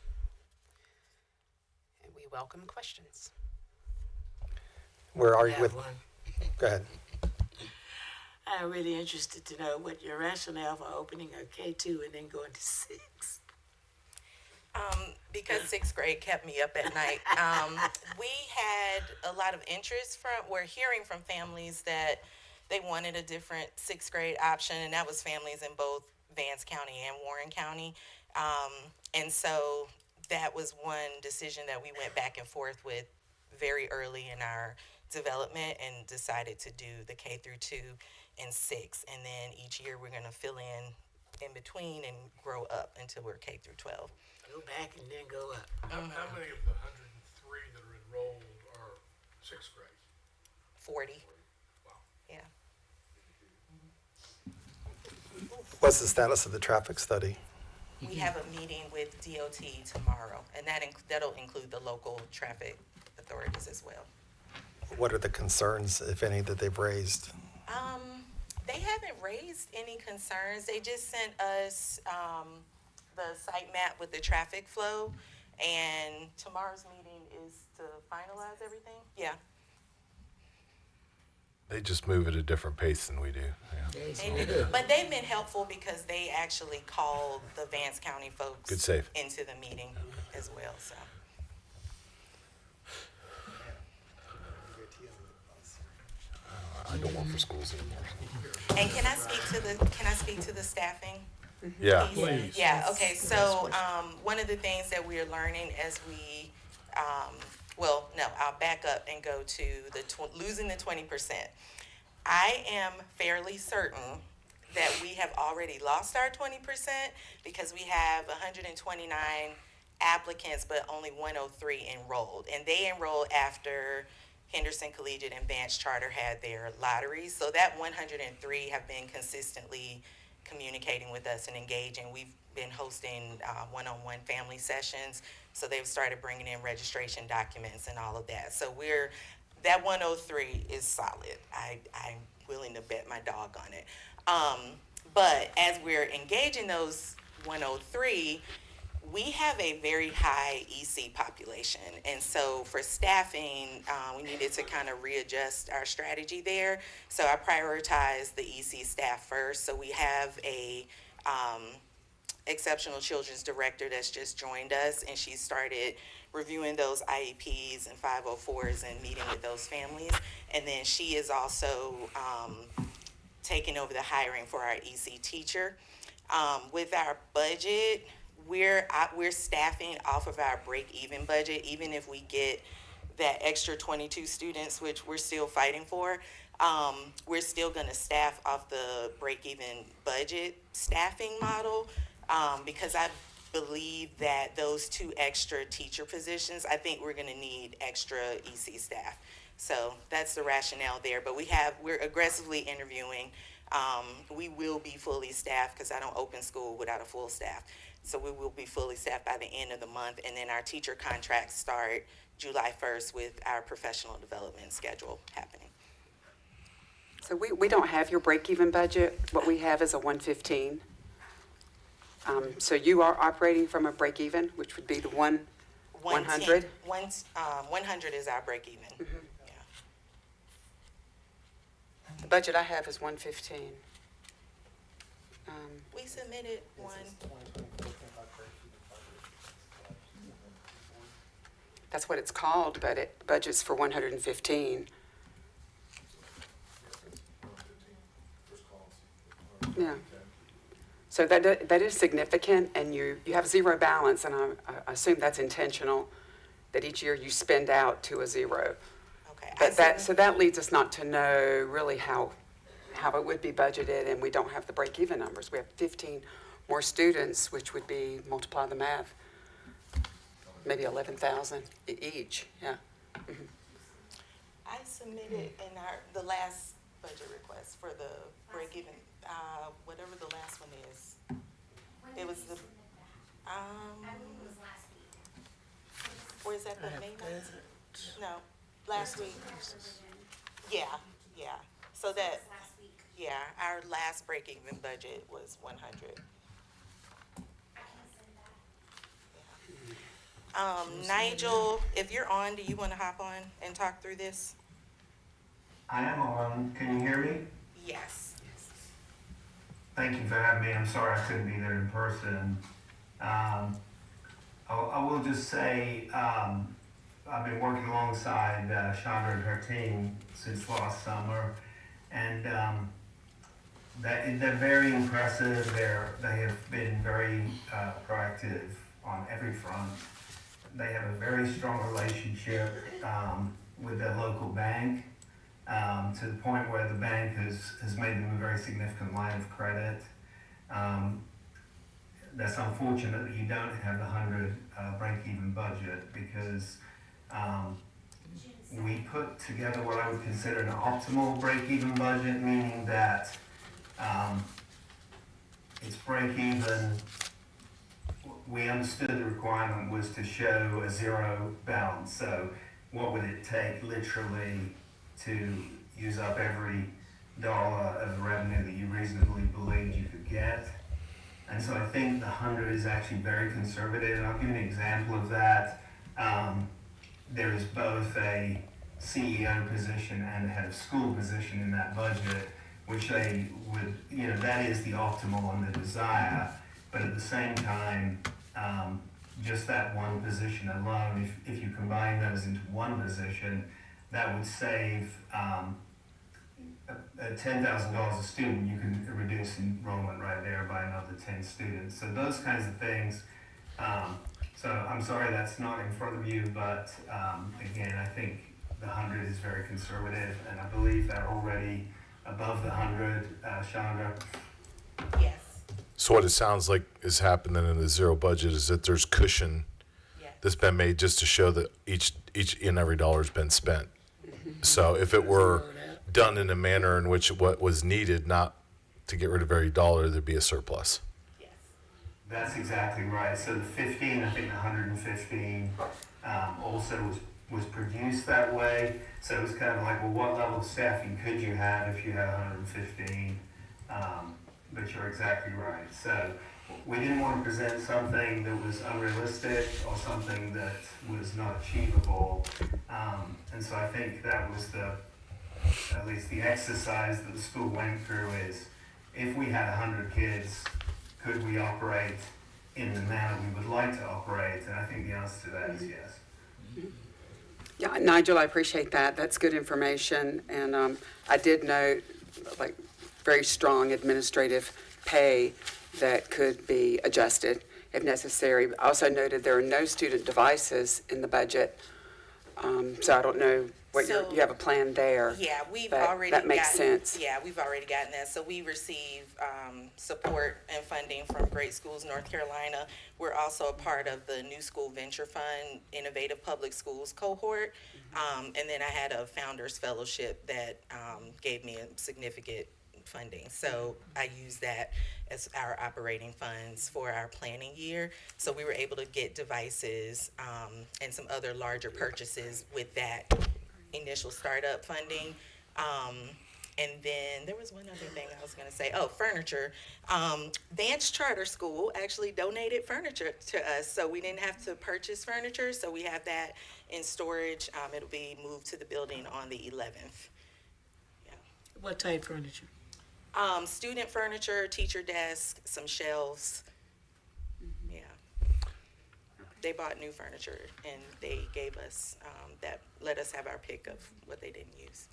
And we welcome questions. Where are you have with? one. Go ahead. I'm really interested to know what your rationale for opening a K2 and then going to 6. Because sixth grade kept me up at night. We had a lot of interest we're hearing from families that they wanted a different sixth grade option, and that was families in both Vance County and Warren County. And so that was one decision that we went back and forth with very early in our development and decided to do the K through 2 and 6. And then each year we're gonna fill in between and grow up until we're K through 12. Go back and then go up. How many of the 103 that are enrolled are sixth grade? 40. Wow. Yeah. What's the status of the traffic study? We have a meeting with DOT tomorrow, and that'll include the local traffic authorities as well. What are the concerns, if any, that they've raised? They haven't raised any concerns. They just sent us the site map with the traffic flow, and tomorrow's meeting is to finalize everything. Yeah. They just move at a different pace than we do. Yeah. But they've been helpful because they actually called the Vance County folks Good save. into the meeting as well. So. I don't want for schools anymore. And can I speak to the staffing? Yeah. Please. Yeah, okay, so, one of the things that we are learning as we, I'll back up and go to losing the 20%. I am fairly certain that we have already lost our 20% because we have 129 applicants, but only 103 enrolled. And they enrolled after Henderson Collegiate and Vance Charter had their lotteries. So that 103 have been consistently communicating with us and engaging. We've been hosting one-on-one family sessions. So they've started bringing in registration documents and all of that. So that 103 is solid. I'm willing to bet my dog on it. But as we're engaging those 103, we have a very high EC population. And so for staffing, we needed to kind of readjust our strategy there. So I prioritized the EC staff first. So we have a exceptional children's director that's just joined us, and she started reviewing those IEPs and 504s and meeting with those families. And then she is also taking over the hiring for our EC teacher. With our budget, we're staffing off of our break-even budget. Even if we get that extra 22 students, which we're still fighting for, we're still going to staff off the break-even budget staffing model, because I believe that those 2 extra teacher positions, I think we're going to need extra EC staff. So that's the rationale there. But we're aggressively interviewing. We will be fully staffed, because I don't open school without a full staff. So we will be fully staffed by the end of the month. And then our teacher contracts start July 1st with our professional development schedule happening. So we don't have your break-even budget. What we have is a 115. So you are operating from a break-even, which would be the 100? 100 is our break even. Yeah. The budget I have is 115. We submitted one. That's what it's called, but it budgets for 115. Yeah. So that is significant, and you have zero balance, and I assume that's intentional, that each year you spend out to a zero. Okay. But so that leads us not to know really how it would be budgeted, and we don't have the break-even numbers. We have 15 more students, which would be, multiply the math, maybe 11,000 each, yeah. Mm-hmm. I submitted in the last budget request for the break-even, whatever the last one is. It was the, or is that the May 19th? No, last week. Yeah. So that, yeah, our last break-even budget was 100. Nigel, if you're on, do you want to hop on and talk through this? I am on. Can you hear me? Yes. Thank you for having me. I'm sorry I couldn't be there in person. I will just say I've been working alongside Chandra and her team since last summer, and they're very impressive. They have been very proactive on every front. They have a very strong relationship with their local bank, to the point where the bank has made them a very significant line of credit. That's unfortunate that you don't have the 100 break-even budget, because we put together what I would consider an optimal break-even budget, meaning that it's break-even. We understood the requirement was to show a zero balance. So what would it take literally to use up every dollar of revenue that you reasonably believed you could get? And so I think the 100 is actually very conservative. And I'll give you an example of that. There is both a CEO position and a head of school position in that budget, which they would, that is the optimal and the desire. But at the same time, just that one position alone, if you combine those into one position, that would save at $10,000 a student. You can reduce enrollment right there by another 10 students. So those kinds of things. So I'm sorry that's not in front of you, but again, I think the 100 is very conservative, and I believe they're already above the 100, Chandra. Yes. So what it sounds like is happening in the zero budget is that there's cushion that's been made just to show that each and every dollar has been spent. So if it were done in a manner in which what was needed, not to get rid of every dollar, there'd be a surplus. That's exactly right. So the 15, I think the 115 also was produced that way. So it was kind of like, well, what level of staffing could you have if you had 115? But you're exactly right. So we didn't want to present something that was unrealistic or something that was not achievable. And so I think that was at least the exercise that the school went through is, if we had 100 kids, could we operate in the manner we would like to operate? And I think the answer to that is yes. Yeah, Nigel, I appreciate that. That's good information. And I did note, very strong administrative pay that could be adjusted if necessary. I also noted there are no student devices in the budget. So I don't know what So- you have a plan there. Yeah, we've but already that makes gotten- sense. Yeah, we've already gotten that. So we receive support and funding from Great Schools North Carolina. We're also a part of the New School Venture Fund Innovative Public Schools cohort. And then I had a Founders Fellowship that gave me a significant funding. So I use that as our operating funds for our planning year. So we were able to get devices and some other larger purchases with that initial startup funding. And then there was one other thing I was going to say. Oh, furniture. Vance Charter School actually donated furniture to us, so we didn't have to purchase furniture. So we have that in storage. It'll be moved to the building on the 11th. What type furniture? Student furniture, teacher desk, some shelves. Yeah. They bought new furniture and they gave us that, let us have our pick of what they didn't use.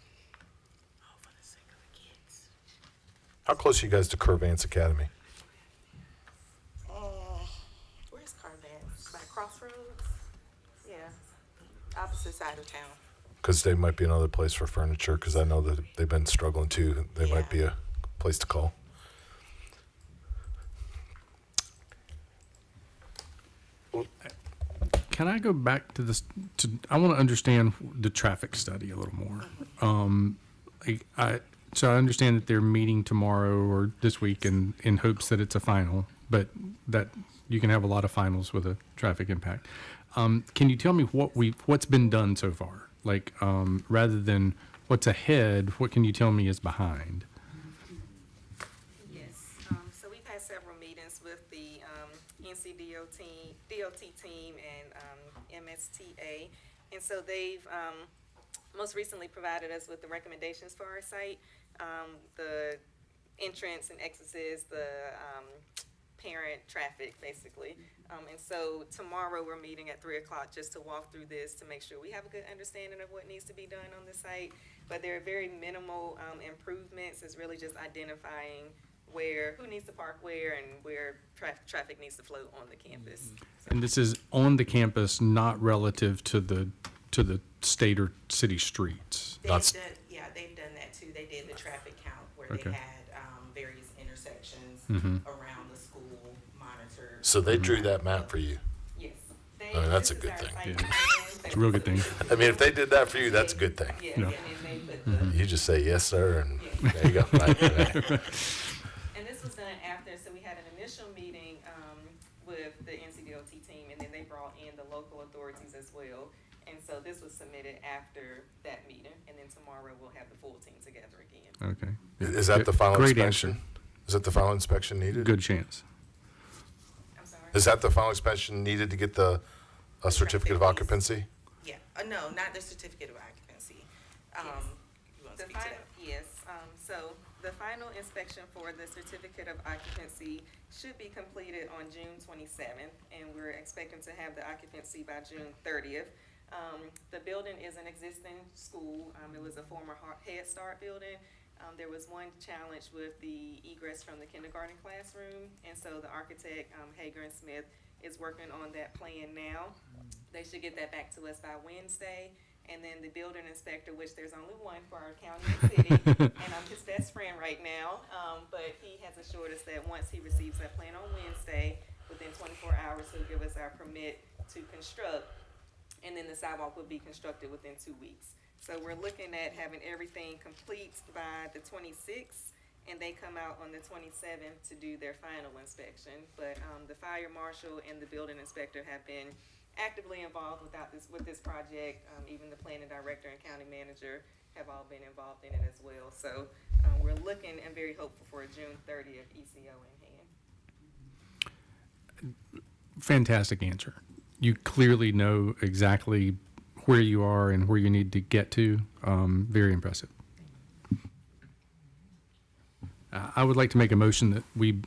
How close are you guys to Curvance Academy? Where's Carvance? By Crossroads? Yeah, opposite side of town. Because they might be another place for furniture, because I know that they've been struggling too. They might be a place to call. Can I go back to this? I want to understand the traffic study a little more. So I understand that they're meeting tomorrow or this week in hopes that it's a final, but that you can have a lot of finals with a traffic impact. Can you tell me what's been done so far? Like, rather than what's ahead, what can you tell me is behind? Yes, so we've had several meetings with the NCDOT team and MSTA. And so they've most recently provided us with the recommendations for our site, the entrance and exits, the parent traffic, basically. And so tomorrow we're meeting at 3 o'clock just to walk through this to make sure we have a good understanding of what needs to be done on the site. But there are very minimal improvements. It's really just identifying who needs to park where and where traffic needs to flow on the campus. And this is on the campus, not relative to the state or city streets. They've done that too. They did the traffic count where Okay. they had various intersections Mhm. around the school monitored. So they drew that map for you. Yes. I mean, that's a good thing. It's a real good thing. I mean, if they did that for you, that's a good thing. Yes, No. and then they put the You just say yes, sir, and there you go. Right. And this was done after, so we had an initial meeting with the NCDOT team, and then they brought in the local authorities as well. And so this was submitted after that meeting, and then tomorrow we'll have the full team together again. Okay. Is that the final Great inspection? answer. Is that the final inspection needed? Good chance. I'm sorry? Is that the final inspection needed to get the certificate of occupancy? Yeah, no, not the certificate of occupancy. You want to speak to that? Yes, so the final inspection for the certificate of occupancy should be completed on June 27th, and we're expecting to have the occupancy by June 30th. The building is an existing school. It was a former Head Start building. There was one challenge with the egress from the kindergarten classroom, and so the architect, Hager and Smith, is working on that plan now. They should get that back to us by Wednesday. And then the building inspector, which there's only one for our county and city, and I'm his best friend right now, but he has assured us that once he receives that plan on Wednesday, within 24 hours, he'll give us our permit to construct, and then the sidewalk will be constructed within 2 weeks. So we're looking at having everything complete by the 26th, and they come out on the 27th to do their final inspection. But the fire marshal and the building inspector have been actively involved with this project. Even the planning director and county manager have all been involved in it as well. So we're looking and very hopeful for a June 30th ECO in hand. Fantastic answer. You clearly know exactly where you are and where you need to get to. Very impressive. I would like to make a motion that we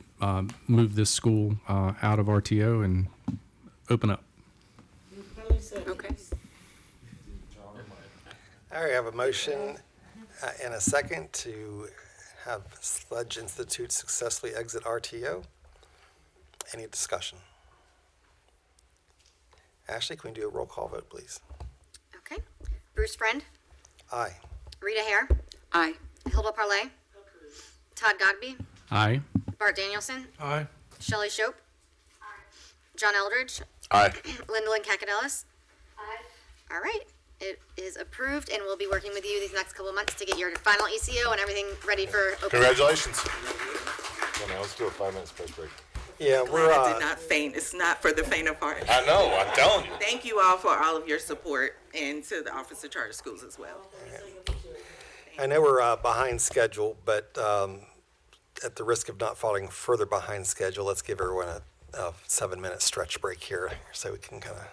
move this school out of RTO and open up. Okay. All right, I have a motion and a second to have Sledge Institute successfully exit RTO. Any discussion? Ashley, can we do a roll call vote, please? Okay. Bruce Friend, Aye. Rita Hare, Aye. Hilda Parlay, Todd Godby, Aye. Bart Danielson, Aye. Shelley Shope, John Eldridge, Aye. Linda Lynn Kakadillis. All right, it is approved, and we'll be working with you these next couple of months to get your final ECO and everything ready for open. Congratulations. Well, now let's do a 5-minute space break. Yeah, we're, I did not faint. It's not for the faint of heart. I know, I'm telling you. Thank you all for all of your support, and to the Office of Charter Schools as well. I know we're behind schedule, but at the risk of not falling further behind schedule, let's give everyone a 7-minute stretch break here so we can kind of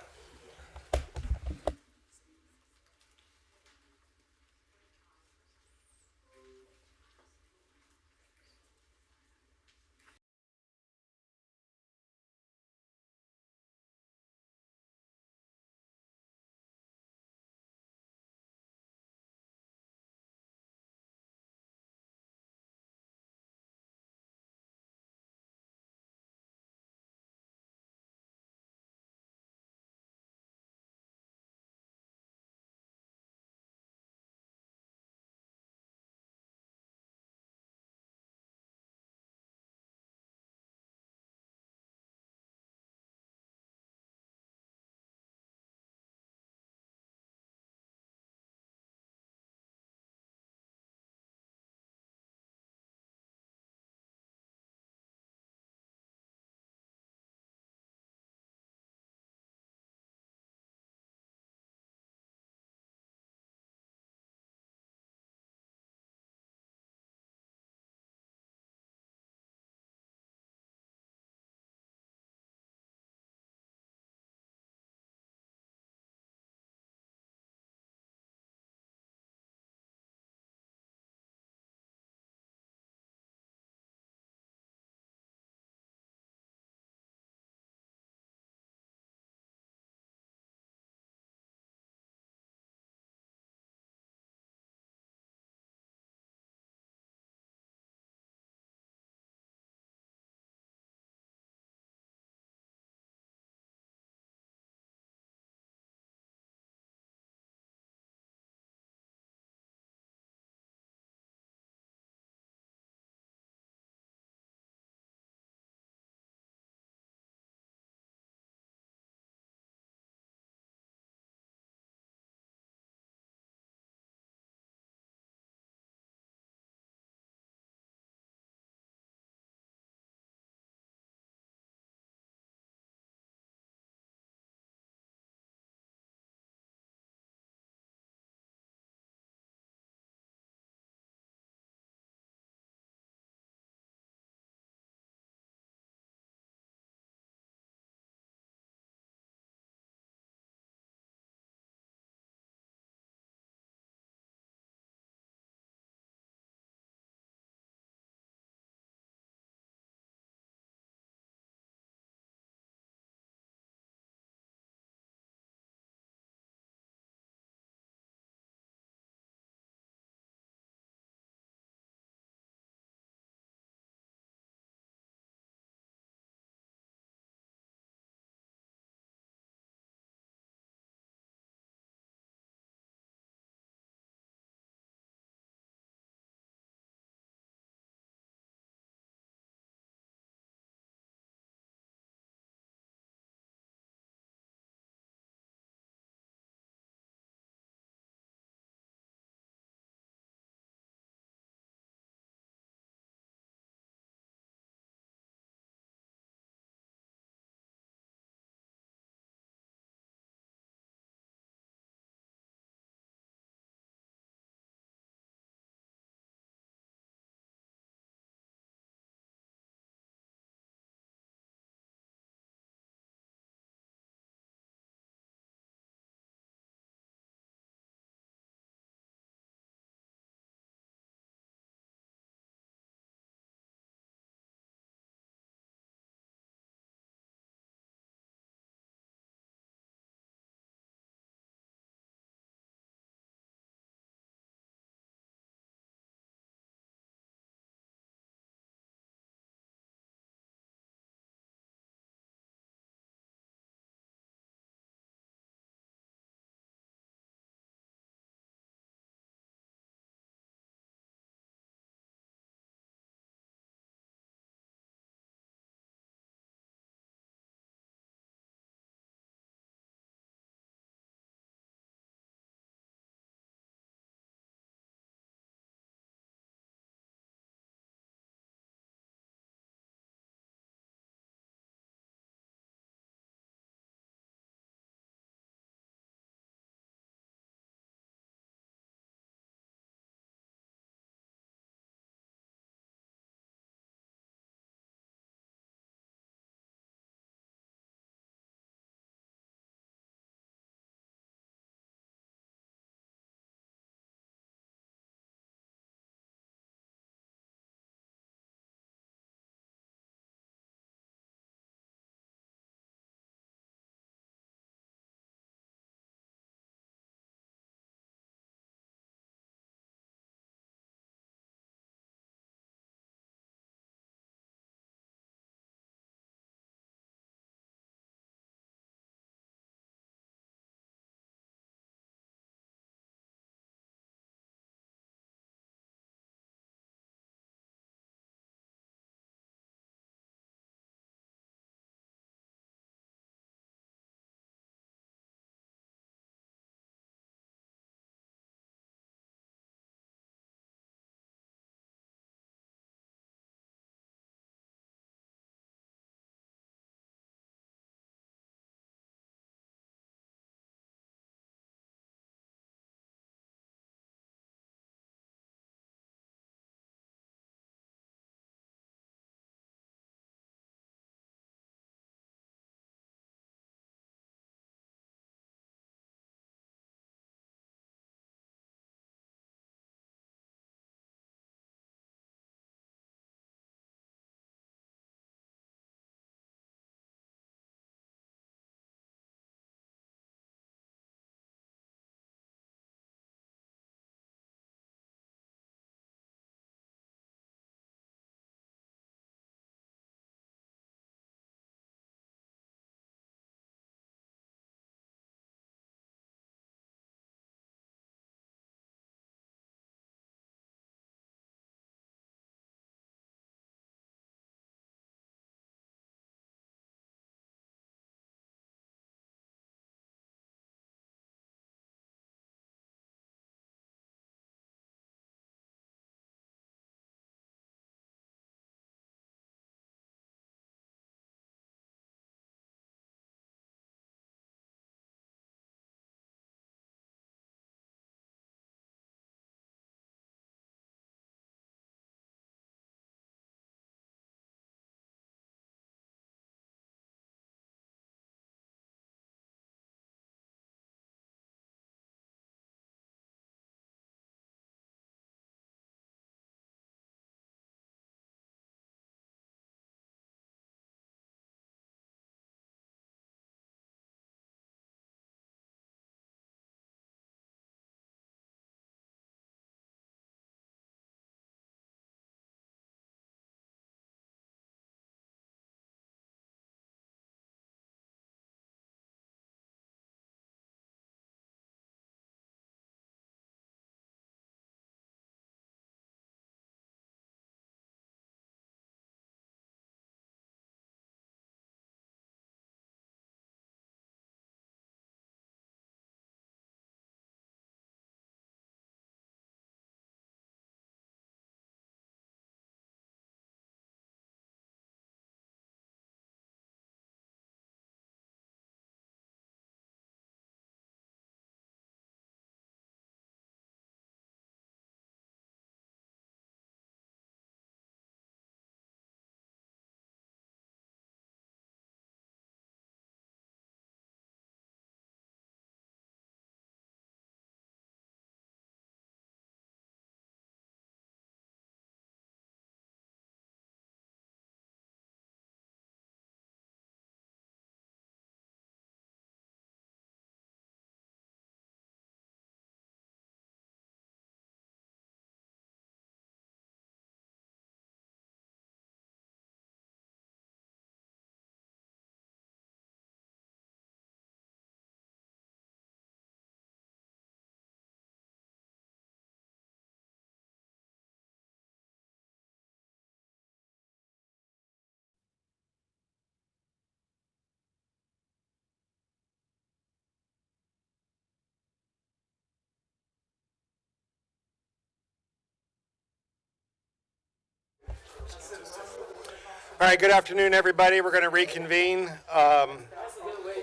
All right, good afternoon, everybody. We're going to reconvene.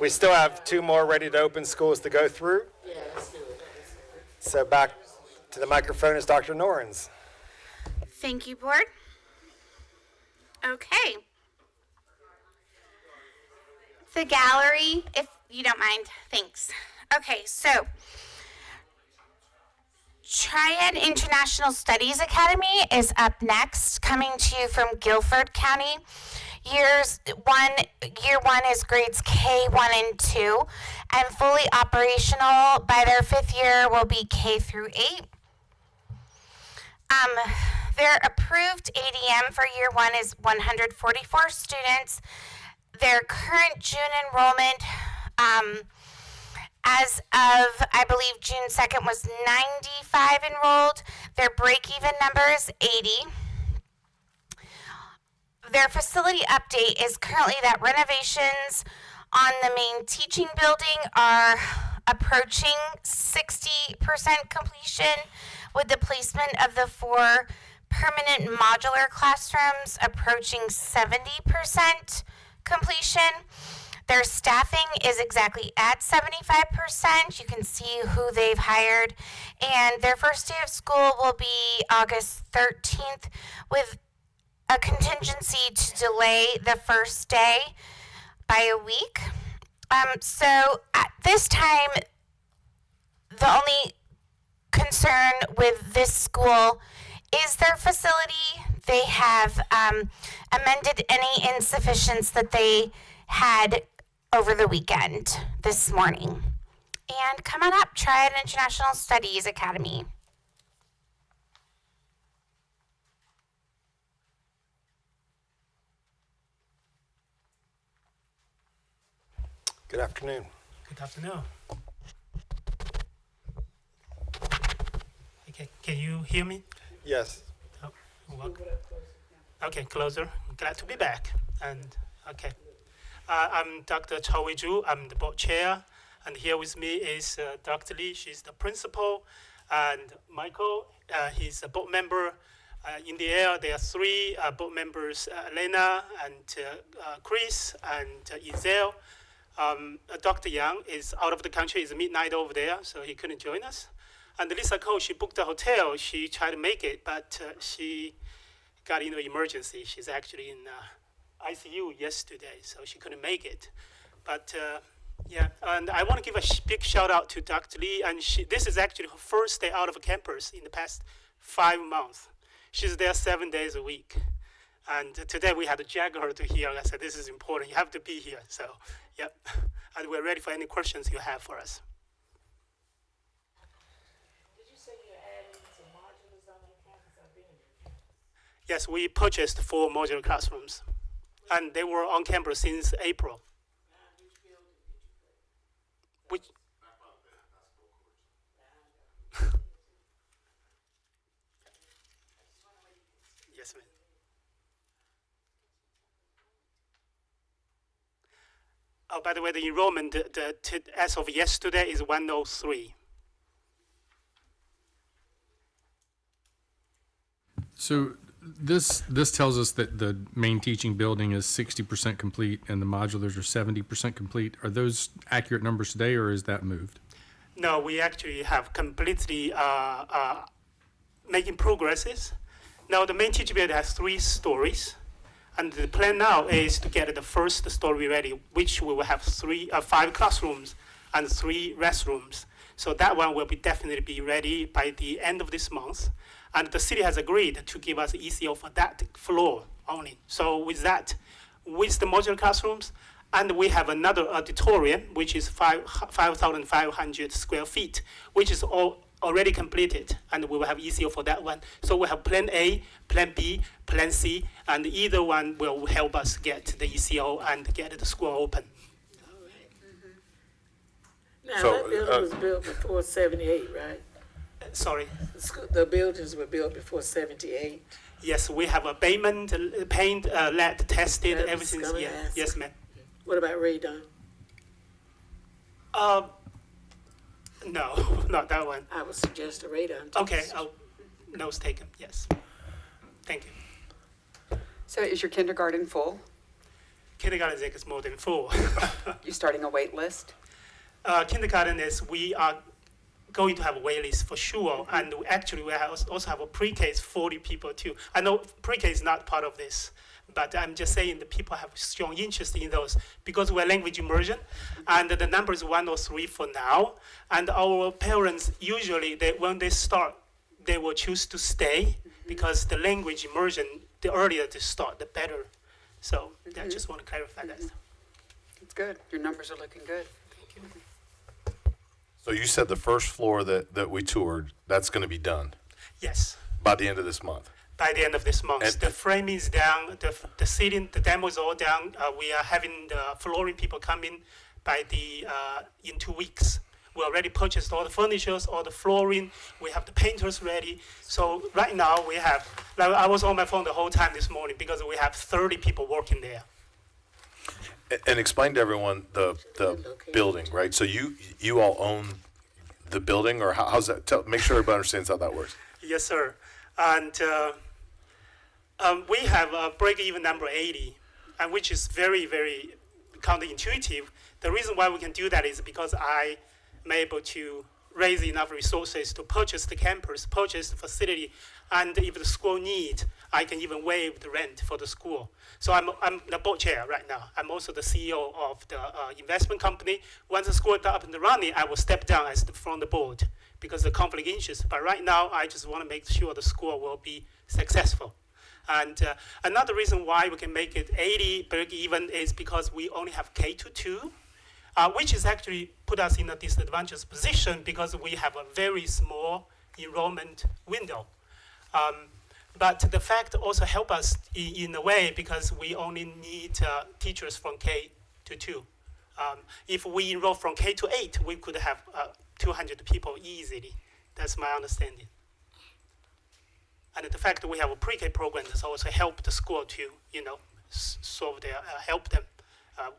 We still have 2 more ready to open schools to go through. So back to the microphone is Dr. Norens. Thank you, board. Okay. The gallery, if you don't mind, thanks. Okay, so Triad International Studies Academy is up next, coming to you from Guilford County. Year one is grades K1 and 2, and fully operational by their 5th year will be K through 8. Their approved ADM for year one is 144 students. Their current June enrollment, as of, I believe, June 2nd was 95 enrolled. Their break-even number is 80. Their facility update is currently that renovations on the main teaching building are approaching 60% completion, with the placement of the 4 permanent modular classrooms approaching 70% completion. Their staffing is exactly at 75%. You can see who they've hired. And their first day of school will be August 13th, with a contingency to delay the first day by a week. So at this time, the only concern with this school is their facility. They have amended any insufficiencies that they had over the weekend this morning. And come on up, Triad International Studies Academy. Good afternoon. Good afternoon. Okay, can you hear me? Yes. Oh, welcome. Okay, closer. Glad to be back. And okay, I'm Dr. Chao Wei Zhu. I'm the board chair, and here with me is Dr. Lee. She's the principal, and Michael. He's a board member. In the air, there are 3 board members: Elena and Chris and Isel. Dr. Yang is out of the country. It's midnight over there, so he couldn't join us. And Lisa Cole, she booked a hotel. She tried to make it, but she got into emergency. She's actually in ICU yesterday, so she couldn't make it. But yeah, and I want to give a big shout out to Dr. Lee. And this is actually her first day out of campus in the past 5 months. She's there 7 days a week. And today we had to drag her to here. I said, this is important. You have to be here. So, yep. And we're ready for any questions you have for us. Did you say you're adding some modulars on that campus? I've been in. Yes, we purchased 4 modular classrooms. And they were on campus since April. Which? Yes, ma'am. Oh, by the way, the enrollment as of yesterday is 103. So this tells us that the main teaching building is 60% complete and the modulars are 70% complete. Are those accurate numbers today, or is that moved? No, we actually have completely making progresses. Now, the main teaching building has 3 stories. And the plan now is to get the first story ready, which we will have 5 classrooms and 3 restrooms. So that one will definitely be ready by the end of this month. And the city has agreed to give us ECO for that floor only. So with that, with the modular classrooms, and we have another auditorium, which is 5,500 square feet, which is already completed, and we will have ECO for that one. So we have Plan A, Plan B, Plan C, and either one will help us get the ECO and get the school open. Now, that building was built before 78, right? Sorry? The buildings were built before 78. Yes, we have a payment, paint, lead tested, That was everything's, gonna yeah, ask. yes, ma'am. What about radon? No, not that one. I would suggest a radon. Okay, notes taken, yes. Thank you. So is your kindergarten full? Kindergarten is more than full. You starting a wait list? Kindergarten is, we are going to have a wait list for sure. And actually, we also have a pre-K, it's 40 people too. I know pre-K is not part of this, but I'm just saying that people have strong interest in those because we're language immersion, and the number is 1 or 3 for now. And our parents usually, when they start, they will choose to stay because the language immersion, the earlier they start, the better. So I just want to clarify that. It's good. Your numbers are looking good. So you said the first floor that we toured, that's going to be done Yes. by the end of this month. By the end of this month, the framing is down, the ceiling, the demo is all down. We are having the flooring people come in by in 2 weeks. We already purchased all the furniture, all the flooring. We have the painters ready. So right now we have, like I was on my phone the whole time this morning because we have 30 people working there. And explain to everyone the building, right? So you all own the building, or how's that? Make sure everybody understands how that works. Yes, sir. And we have a break-even number 80, and which is very, very counterintuitive. The reason why we can do that is because I'm able to raise enough resources to purchase the campus, purchase the facility, and if the school needs, I can even waive the rent for the school. So I'm the board chair right now. I'm also the CEO of the investment company. Once the school is up and running, I will step down as from the board because of the conflict of interest. But right now, I just want to make sure the school will be successful. And another reason why we can make it 80 break even is because we only have K-2, which is actually put us in a disadvantageous position because we have a very small enrollment window. But the fact also help us in a way because we only need teachers from K-2. If we enroll from K-8, we could have 200 people easily. That's my understanding. And the fact that we have a pre-K program has also helped the school to, solve their, help them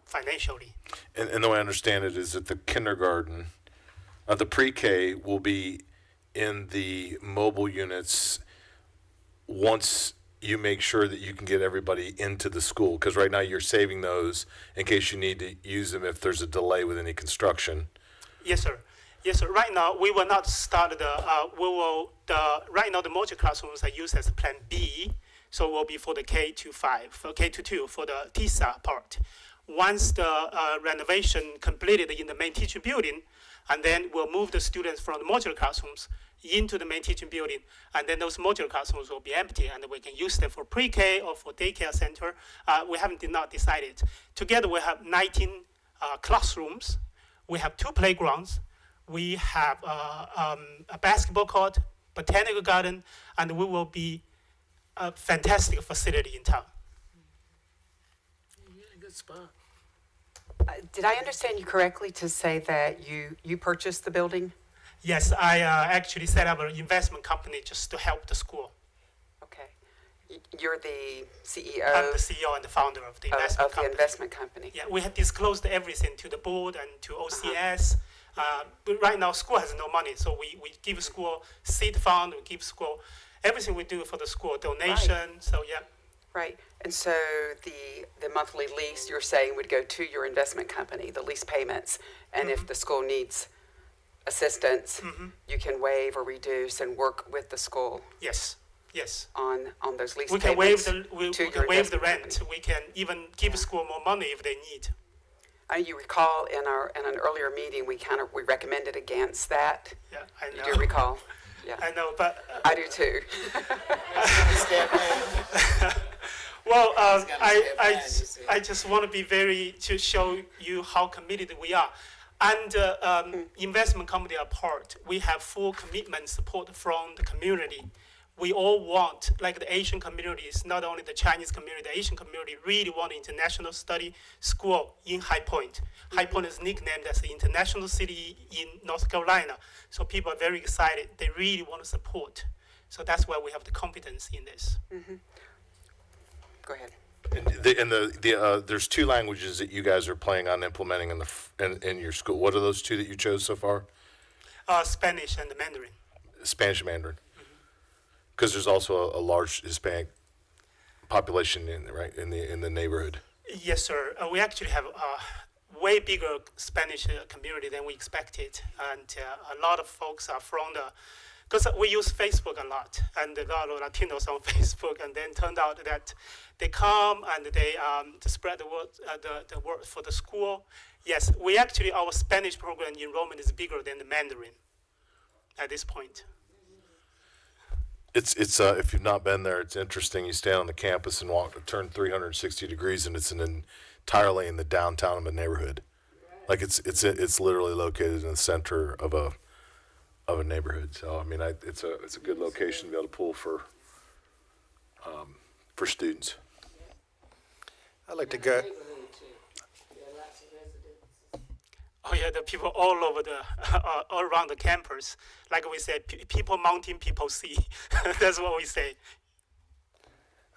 financially. And the way I understand it is that the kindergarten, the pre-K will be in the mobile units once you make sure that you can get everybody into the school, because right now you're saving those in case you need to use them if there's a delay with any construction. Yes, sir. Yes, sir. Right now, we will not start right now the modular classrooms are used as plan B, so it will be for the K-5, for K-2, for the TISA part. Once the renovation completed in the main teaching building, and then we'll move the students from the modular classrooms into the main teaching building, and then those modular classrooms will be empty, and we can use them for pre-K or for daycare center. We did not decided. Together, we have 19 classrooms. We have 2 playgrounds. We have a basketball court, botanical garden, and we will be a fantastic facility in town. You're in a good spot. Did I understand you correctly to say that you purchased the building? Yes, I actually set up an investment company just to help the school. Okay. You're the CEO? I'm the CEO and the founder of the investment company. The investment company. Yeah, we have disclosed everything to the board and to OCS. But right now, school has no money, so we give school seed fund, we give school everything we do for the school, donation, Right. So yeah. Right. And so the monthly lease, you're saying, would go to your investment company, the lease payments, and if the school needs assistance, you can waive or reduce and work with the school. Yes. Yes. On those lease We can payments. we can waive the rent. We can even give school more money if they need. You recall in an earlier meeting, we recommended against that. Yeah, I know. You do recall? Yeah. I know, but I do too. Well, I just want to be to show you how committed we are. And investment company apart, we have full commitment support from the community. We all want, like the Asian communities, not only the Chinese community, the Asian community really want international study school in High Point. High Point is nicknamed as the international city in North Carolina. So people are very excited. They really want to support. So that's why we have the confidence in this. Go ahead. And there's 2 languages that you guys are planning on implementing in your school. What are those 2 that you chose so far? Spanish and Mandarin. Spanish and Mandarin. Because there's also a large Hispanic population right in the neighborhood. Yes, sir. We actually have a way bigger Spanish community than we expected, and a lot of folks are from because we use Facebook a lot, and a lot of Latinos on Facebook, and then turned out that they come and they spread the word, the word for the school. Yes, we actually, our Spanish program enrollment is bigger than the Mandarin at this point. It's if you've not been there, it's interesting. You stand on the campus and turn 360 degrees, and it's entirely in the downtown of a neighborhood. Like it's literally located in the center of a neighborhood. So I mean, it's a good location to be able to pull for students. I'd like to go. Oh yeah, the people all over all around the campus. Like we said, people mountain, people see. That's what we say.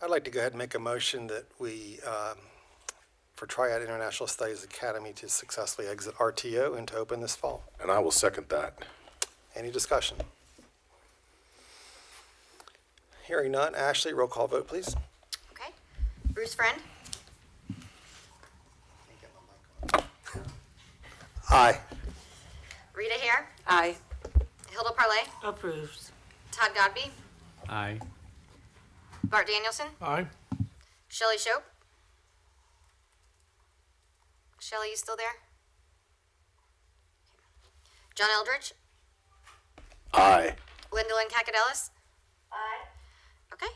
I'd like to go ahead and make a motion that we, for Triad International Studies Academy to successfully exit RTO and to open this fall. And I will second that. Any discussion? Hearing none. Ashley, roll call vote, please. Okay. Bruce Friend, Aye. Rita Hare, Aye. Hilda Parlay, Approved. Todd Godby, Aye. Bart Danielson, Aye. Shelley Shope. Shelley, you still there? John Eldridge, Aye. Gwendolyn Kakadelis. Aye. Okay,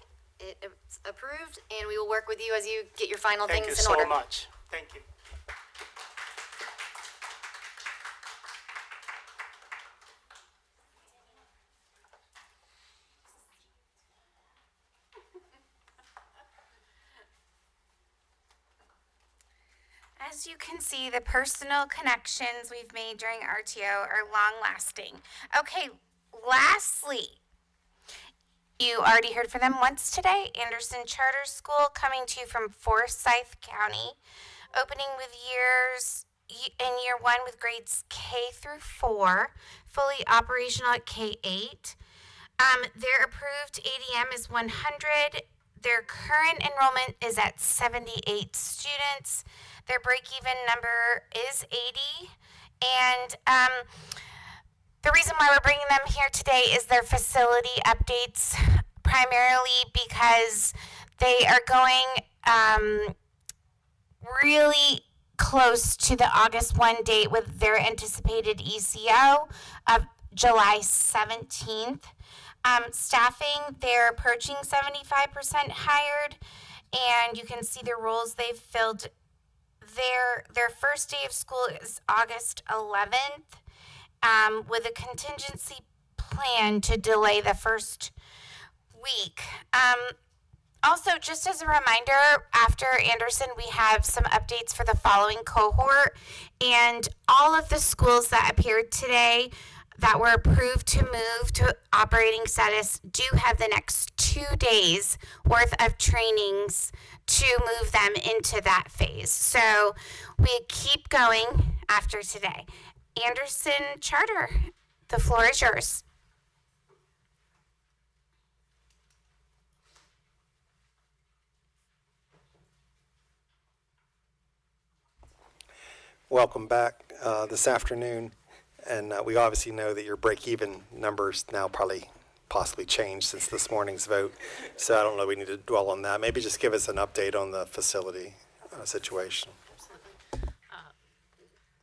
it's approved, and we will work with you as you get your final Thank things you in order. so much. Thank you. As you can see, the personal connections we've made during RTO are long-lasting. Okay, lastly, you already heard from them once today. Anderson Charter School coming to you from Forsyth County, opening with in year 1 with grades K through 4, fully operational at K8. Their approved ADM is 100. Their current enrollment is at 78 students. Their break-even number is 80. And the reason why we're bringing them here today is their facility updates, primarily because they are going really close to the August 1 date with their anticipated ECO of July 17th. Staffing, they're approaching 75% hired, and you can see the roles they've filled. Their first day of school is August 11th, with a contingency plan to delay the first week. Also, just as a reminder, after Anderson, we have some updates for the following cohort, and all of the schools that appeared today that were approved to move to operating status do have the next 2 days worth of trainings to move them into that phase. So we keep going after today. Anderson Charter, the floor is yours. Welcome back this afternoon. And we obviously know that your break-even numbers now probably possibly changed since this morning's vote. So I don't know we need to dwell on that. Maybe just give us an update on the facility situation. Absolutely.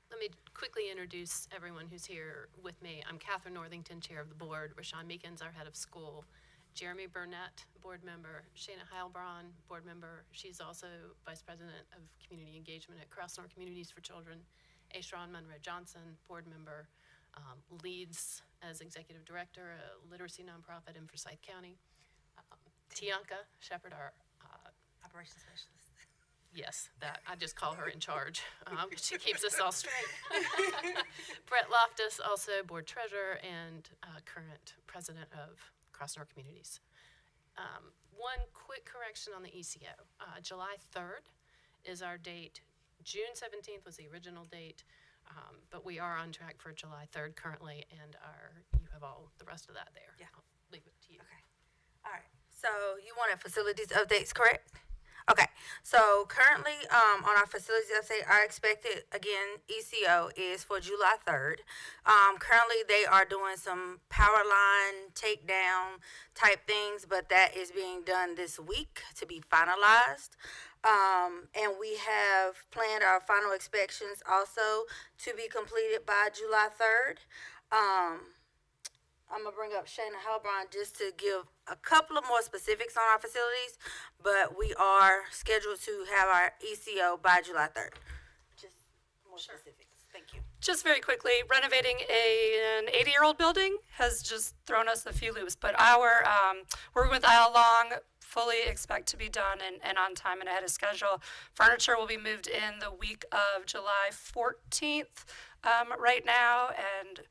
Let me quickly introduce everyone who's here with me. I'm Catherine Northington, Chair of the Board. Rashawn Meekins, our Head of School. Jeremy Burnett, Board Member. Shayna Heilbronn, Board Member. She's also Vice President of Community Engagement at Krasnor Communities for Children. Ashron Monroe Johnson, Board Member, leads as Executive Director, a literacy nonprofit in Forsyth County. Tianka Shepard, our Operations Specialist. Yes, that. I just call her in charge. She keeps us all straight. Brett Loftus, also Board Treasurer and current President of Krasnor Communities. One quick correction on the ECO. July 3rd is our date. June 17th was the original date, but we are on track for July 3rd currently, and you have all the rest of that there. Yeah. I'll leave it to you. Okay. All right. So you wanted facilities updates, correct? Okay, so currently, on our facilities update, our expected, again, ECO is for July 3rd. Currently, they are doing some power line takedown type things, but that is being done this week to be finalized. And we have planned our final inspections also to be completed by July 3rd. I'm gonna bring up Shayna Halbron just to give a couple of more specifics on our facilities, but we are scheduled to have our ECO by July 3rd. Just more specifics. Thank you. Just very quickly, renovating an 80-year-old building has just thrown us a few loops, but our working with IL Long fully expect to be done and on time and ahead of schedule. Furniture will be moved in the week of July 14th right now, and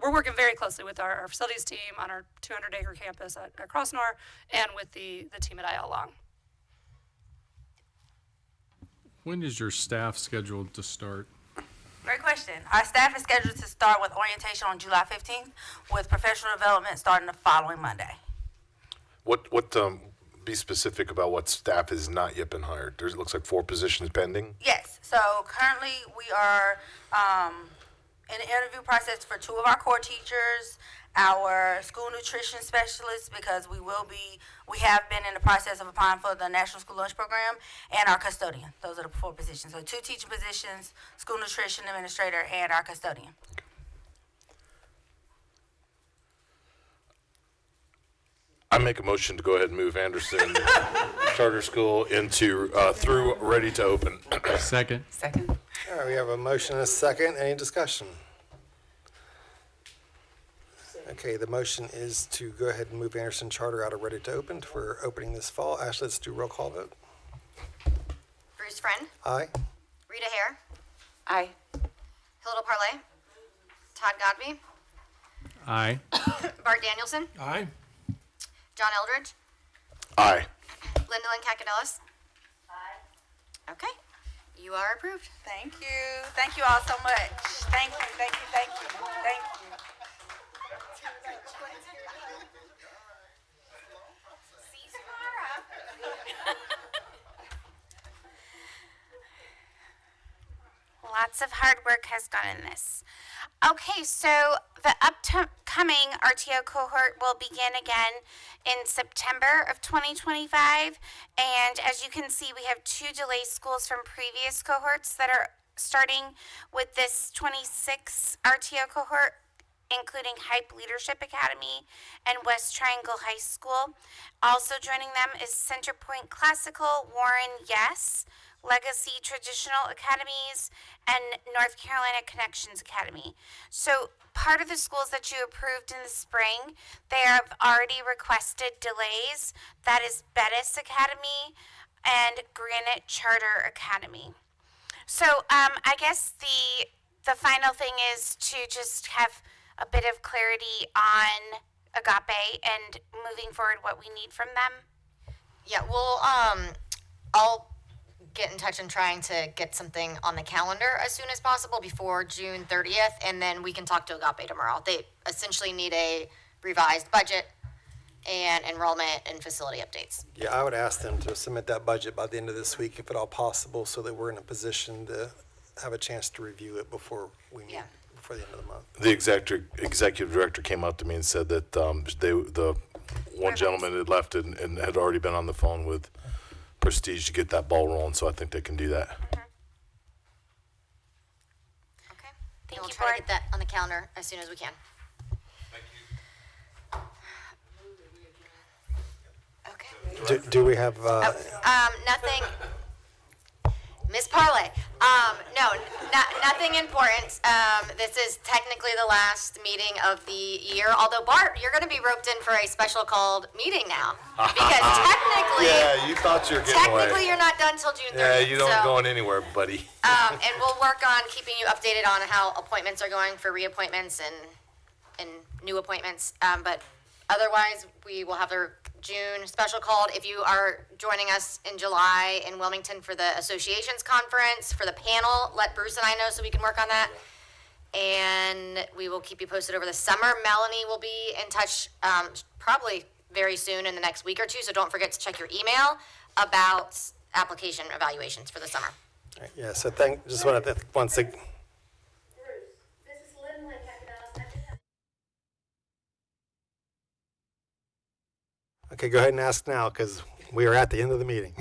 we're working very closely with our facilities team on our 200-acre campus at Crossnor and with the team at IL Long. When is your staff scheduled to start? Great question. Our staff is scheduled to start with orientation on July 15th, with professional development starting the following Monday. Be specific about what staff has not yet been hired. It looks like 4 positions pending. Yes, so currently we are in the interview process for 2 of our core teachers, our school nutrition specialists, because we have been in the process of applying for the National School Lunch Program, and our custodian. Those are the 4 positions. So 2 teaching positions, school nutrition administrator, and our custodian. I make a motion to go ahead and move Anderson Charter School into through ready to open. Second. Second. All right, we have a motion and a second. Any discussion? Okay, the motion is to go ahead and move Anderson Charter out of ready to open for opening this fall. Ashley, let's do roll call vote. Bruce Friend, Aye. Rita Hare, Aye. Hilda Parlay, Todd Godby, Aye. Bart Danielson, Aye. John Eldridge, Aye. Linda Lynn Kakidelis. Aye. Okay, you are approved. Thank you. Thank you all so much. Thank you, thank you, thank you, thank you. See you tomorrow. Lots of hard work has gone in this. Okay, so the upcoming RTO cohort will begin again in September of 2025. And as you can see, we have 2 delay schools from previous cohorts that are starting with this 26 RTO cohort, including Hype Leadership Academy and West Triangle High School. Also joining them is Centerpoint Classical, Warren Yes, Legacy Traditional Academies, and North Carolina Connections Academy. So part of the schools that you approved in the spring, they have already requested delays. That is Bettis Academy and Granite Charter Academy. So I guess the final thing is to just have a bit of clarity on Agape and moving forward what we need from them. Yeah, we'll I'll get in touch and trying to get something on the calendar as soon as possible before June 30th, and then we can talk to Agape tomorrow. They essentially need a revised budget and enrollment and facility updates. Yeah, I would ask them to submit that budget by the end of this week, if at all possible, so that we're in a position to have a chance to review it before we meet, before the end of the month. The executive director came up to me and said that the one gentleman had left and had already been on the phone with Prestige to get that ball rolling, so I think they can do that. Okay. And we'll try to get that on the calendar as soon as we can. Do we have, Nothing. Miss Parlay. No, nothing important. This is technically the last meeting of the year. Although Bart, you're going to be roped in for a special called meeting now, because technically, Yeah, you thought you were getting away. technically you're not done till June 30th. Yeah, you don't so, going anywhere, buddy. And we'll work on keeping you updated on how appointments are going for reappointments and new appointments. But otherwise, we will have the June special called. If you are joining us in July in Wilmington for the associations conference, for the panel, let Bruce and I know so we can work on that. And we will keep you posted over the summer. Melanie will be in touch probably very soon in the next week or two, so don't forget to check your email about application evaluations for the summer. All right, yeah, so just want to, once again. Okay, go ahead and ask now, because we are at the end of the meeting.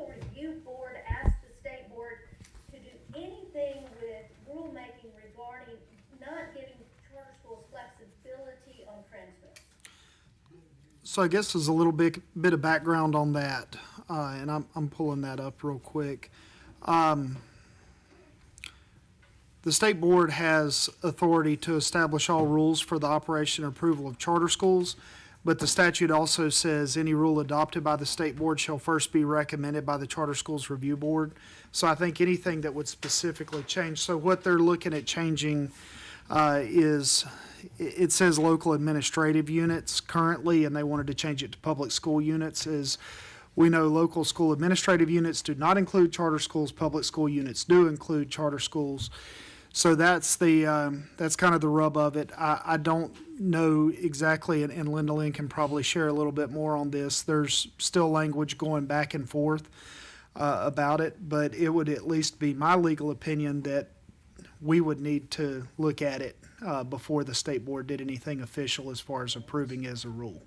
Review Board asked the state board to do anything with rulemaking regarding not giving charter schools flexibility on transcripts. So I guess there's a little bit of background on that, and I'm pulling that up real quick. The state board has authority to establish all rules for the operation and approval of charter schools, but the statute also says any rule adopted by the state board shall first be recommended by the Charter Schools Review Board. So I think anything that would specifically change, so what they're looking at changing is, it says local administrative units currently, and they wanted to change it to public school units. As we know, local school administrative units do not include charter schools, public school units do include charter schools. So that's that's kind of the rub of it. I don't know exactly, and Linda Lynn can probably share a little bit more on this. There's still language going back and forth about it, but it would at least be my legal opinion that we would need to look at it before the state board did anything official as far as approving as a rule.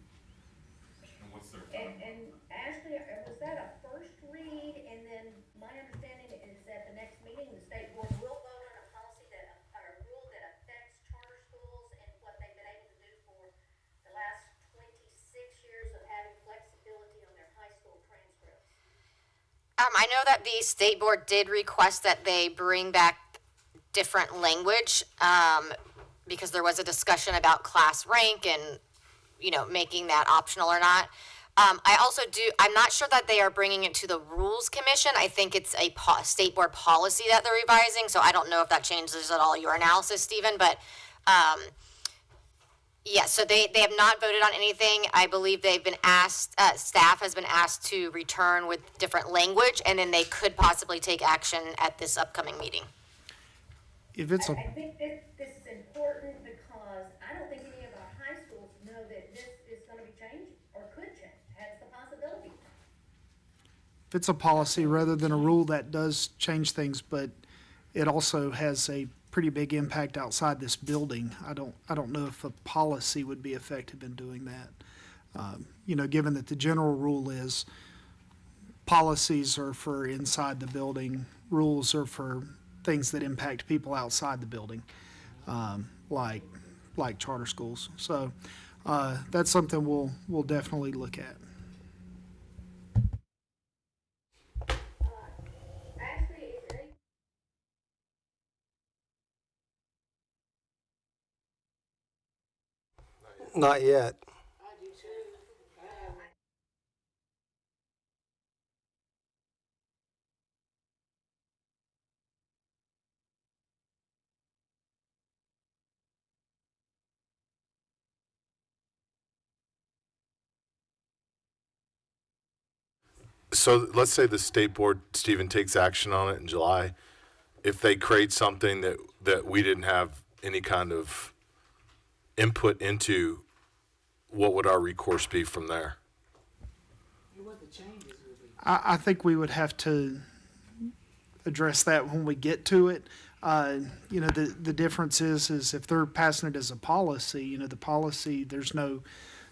And Ashley, was that a first read, and then my understanding is at the next meeting, the state board will vote on a policy that, or a rule that affects charter schools and what they've been able to do for the last 26 years of having flexibility on their high school transcripts. I know that the state board did request that they bring back different language, because there was a discussion about class rank and, making that optional or not. I also I'm not sure that they are bringing it to the Rules Commission. I think it's a state board policy that they're revising, so I don't know if that changes at all your analysis, Stephen, but, yes, so they have not voted on anything. I believe they've been asked, staff has been asked to return with different language, and then they could possibly take action at this upcoming meeting. If it's a I think this is important because I don't think any of our high schools know that this is going to be changed or could change, has the possibility. If it's a policy rather than a rule, that does change things, but it also has a pretty big impact outside this building. I don't know if a policy would be effective in doing that. Given that the general rule is policies are for inside the building, rules are for things that impact people outside the building, like charter schools. So that's something we'll definitely look at. Not yet. So let's say the state board, Stephen, takes action on it in July. If they create something that we didn't have any kind of input into, what would our recourse be from there? I think we would have to address that when we get to it. The difference is if they're passing it as a policy, the policy, there's no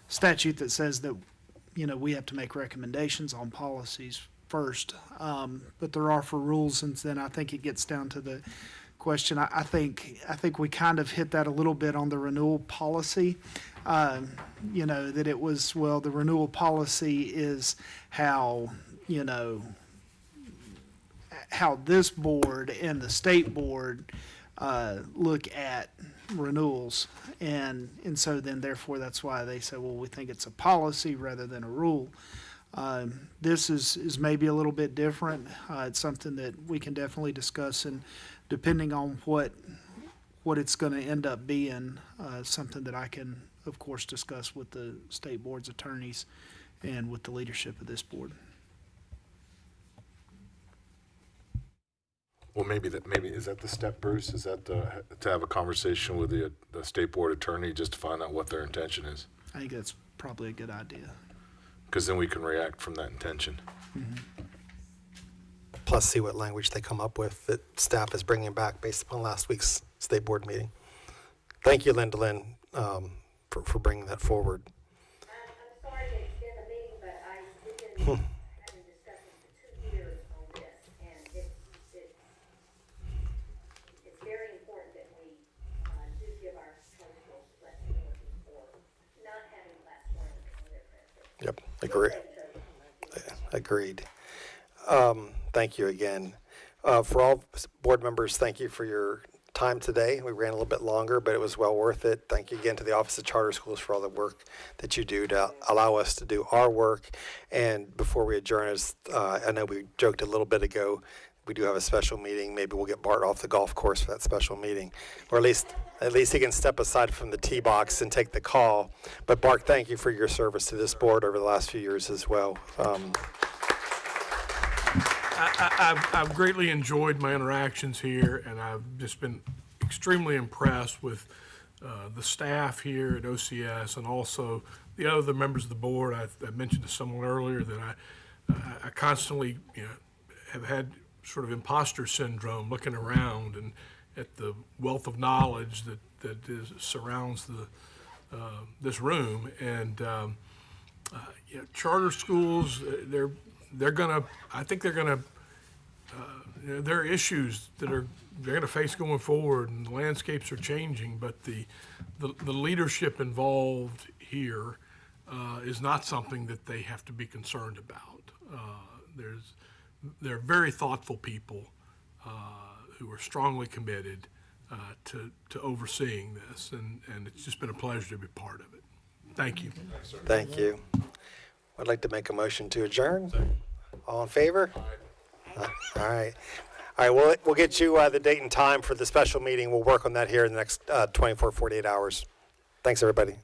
statute that says that we have to make recommendations on policies first. But there are for rules, and then I think it gets down to the question. I think we kind of hit that a little bit on the renewal policy. That it was, well, the renewal policy is how, how this board and the state board look at renewals. And so then therefore that's why they say, well, we think it's a policy rather than a rule. This is maybe a little bit different. It's something that we can definitely discuss, and depending on what it's going to end up being, something that I can, of course, discuss with the state board's attorneys and with the leadership of this board. Well, maybe is that the step, Bruce? Is that to have a conversation with the state board attorney just to find out what their intention is? I think that's probably a good idea. Because then we can react from that intention. Plus see what language they come up with that staff is bringing back based upon last week's state board meeting. Thank you, Linda Lynn, for bringing that forward. I'm sorry to extend the meeting, but we've been having discussions for 2 years on this, and it's very important that we do give our charter schools flexibility for not having class one on their transcript. Yep, agreed. Thank you again. For all board members, thank you for your time today. We ran a little bit longer, but it was well worth it. Thank you again to the Office of Charter Schools for all the work that you do to allow us to do our work. And before we adjourn, I know we joked a little bit ago, we do have a special meeting. Maybe we'll get Bart off the golf course for that special meeting, or at least he can step aside from the tee box and take the call. But Bart, thank you for your service to this board over the last few years as well. I've greatly enjoyed my interactions here, and I've just been extremely impressed with the staff here at OCS, and also the other members of the board. I mentioned to someone earlier that I constantly have had sort of imposter syndrome looking around and at the wealth of knowledge that surrounds this room. And charter schools, I think they're gonna there are issues that they're gonna face going forward, and the landscapes are changing, but the leadership involved here is not something that they have to be concerned about. They're very thoughtful people who are strongly committed to overseeing this, and it's just been a pleasure to be part of it. Thank you. Thank you. I'd like to make a motion to adjourn. All in favor? All right. All right, we'll get you the date and time for the special meeting. We'll work on that here in the next 24, 48 hours. Thanks, everybody.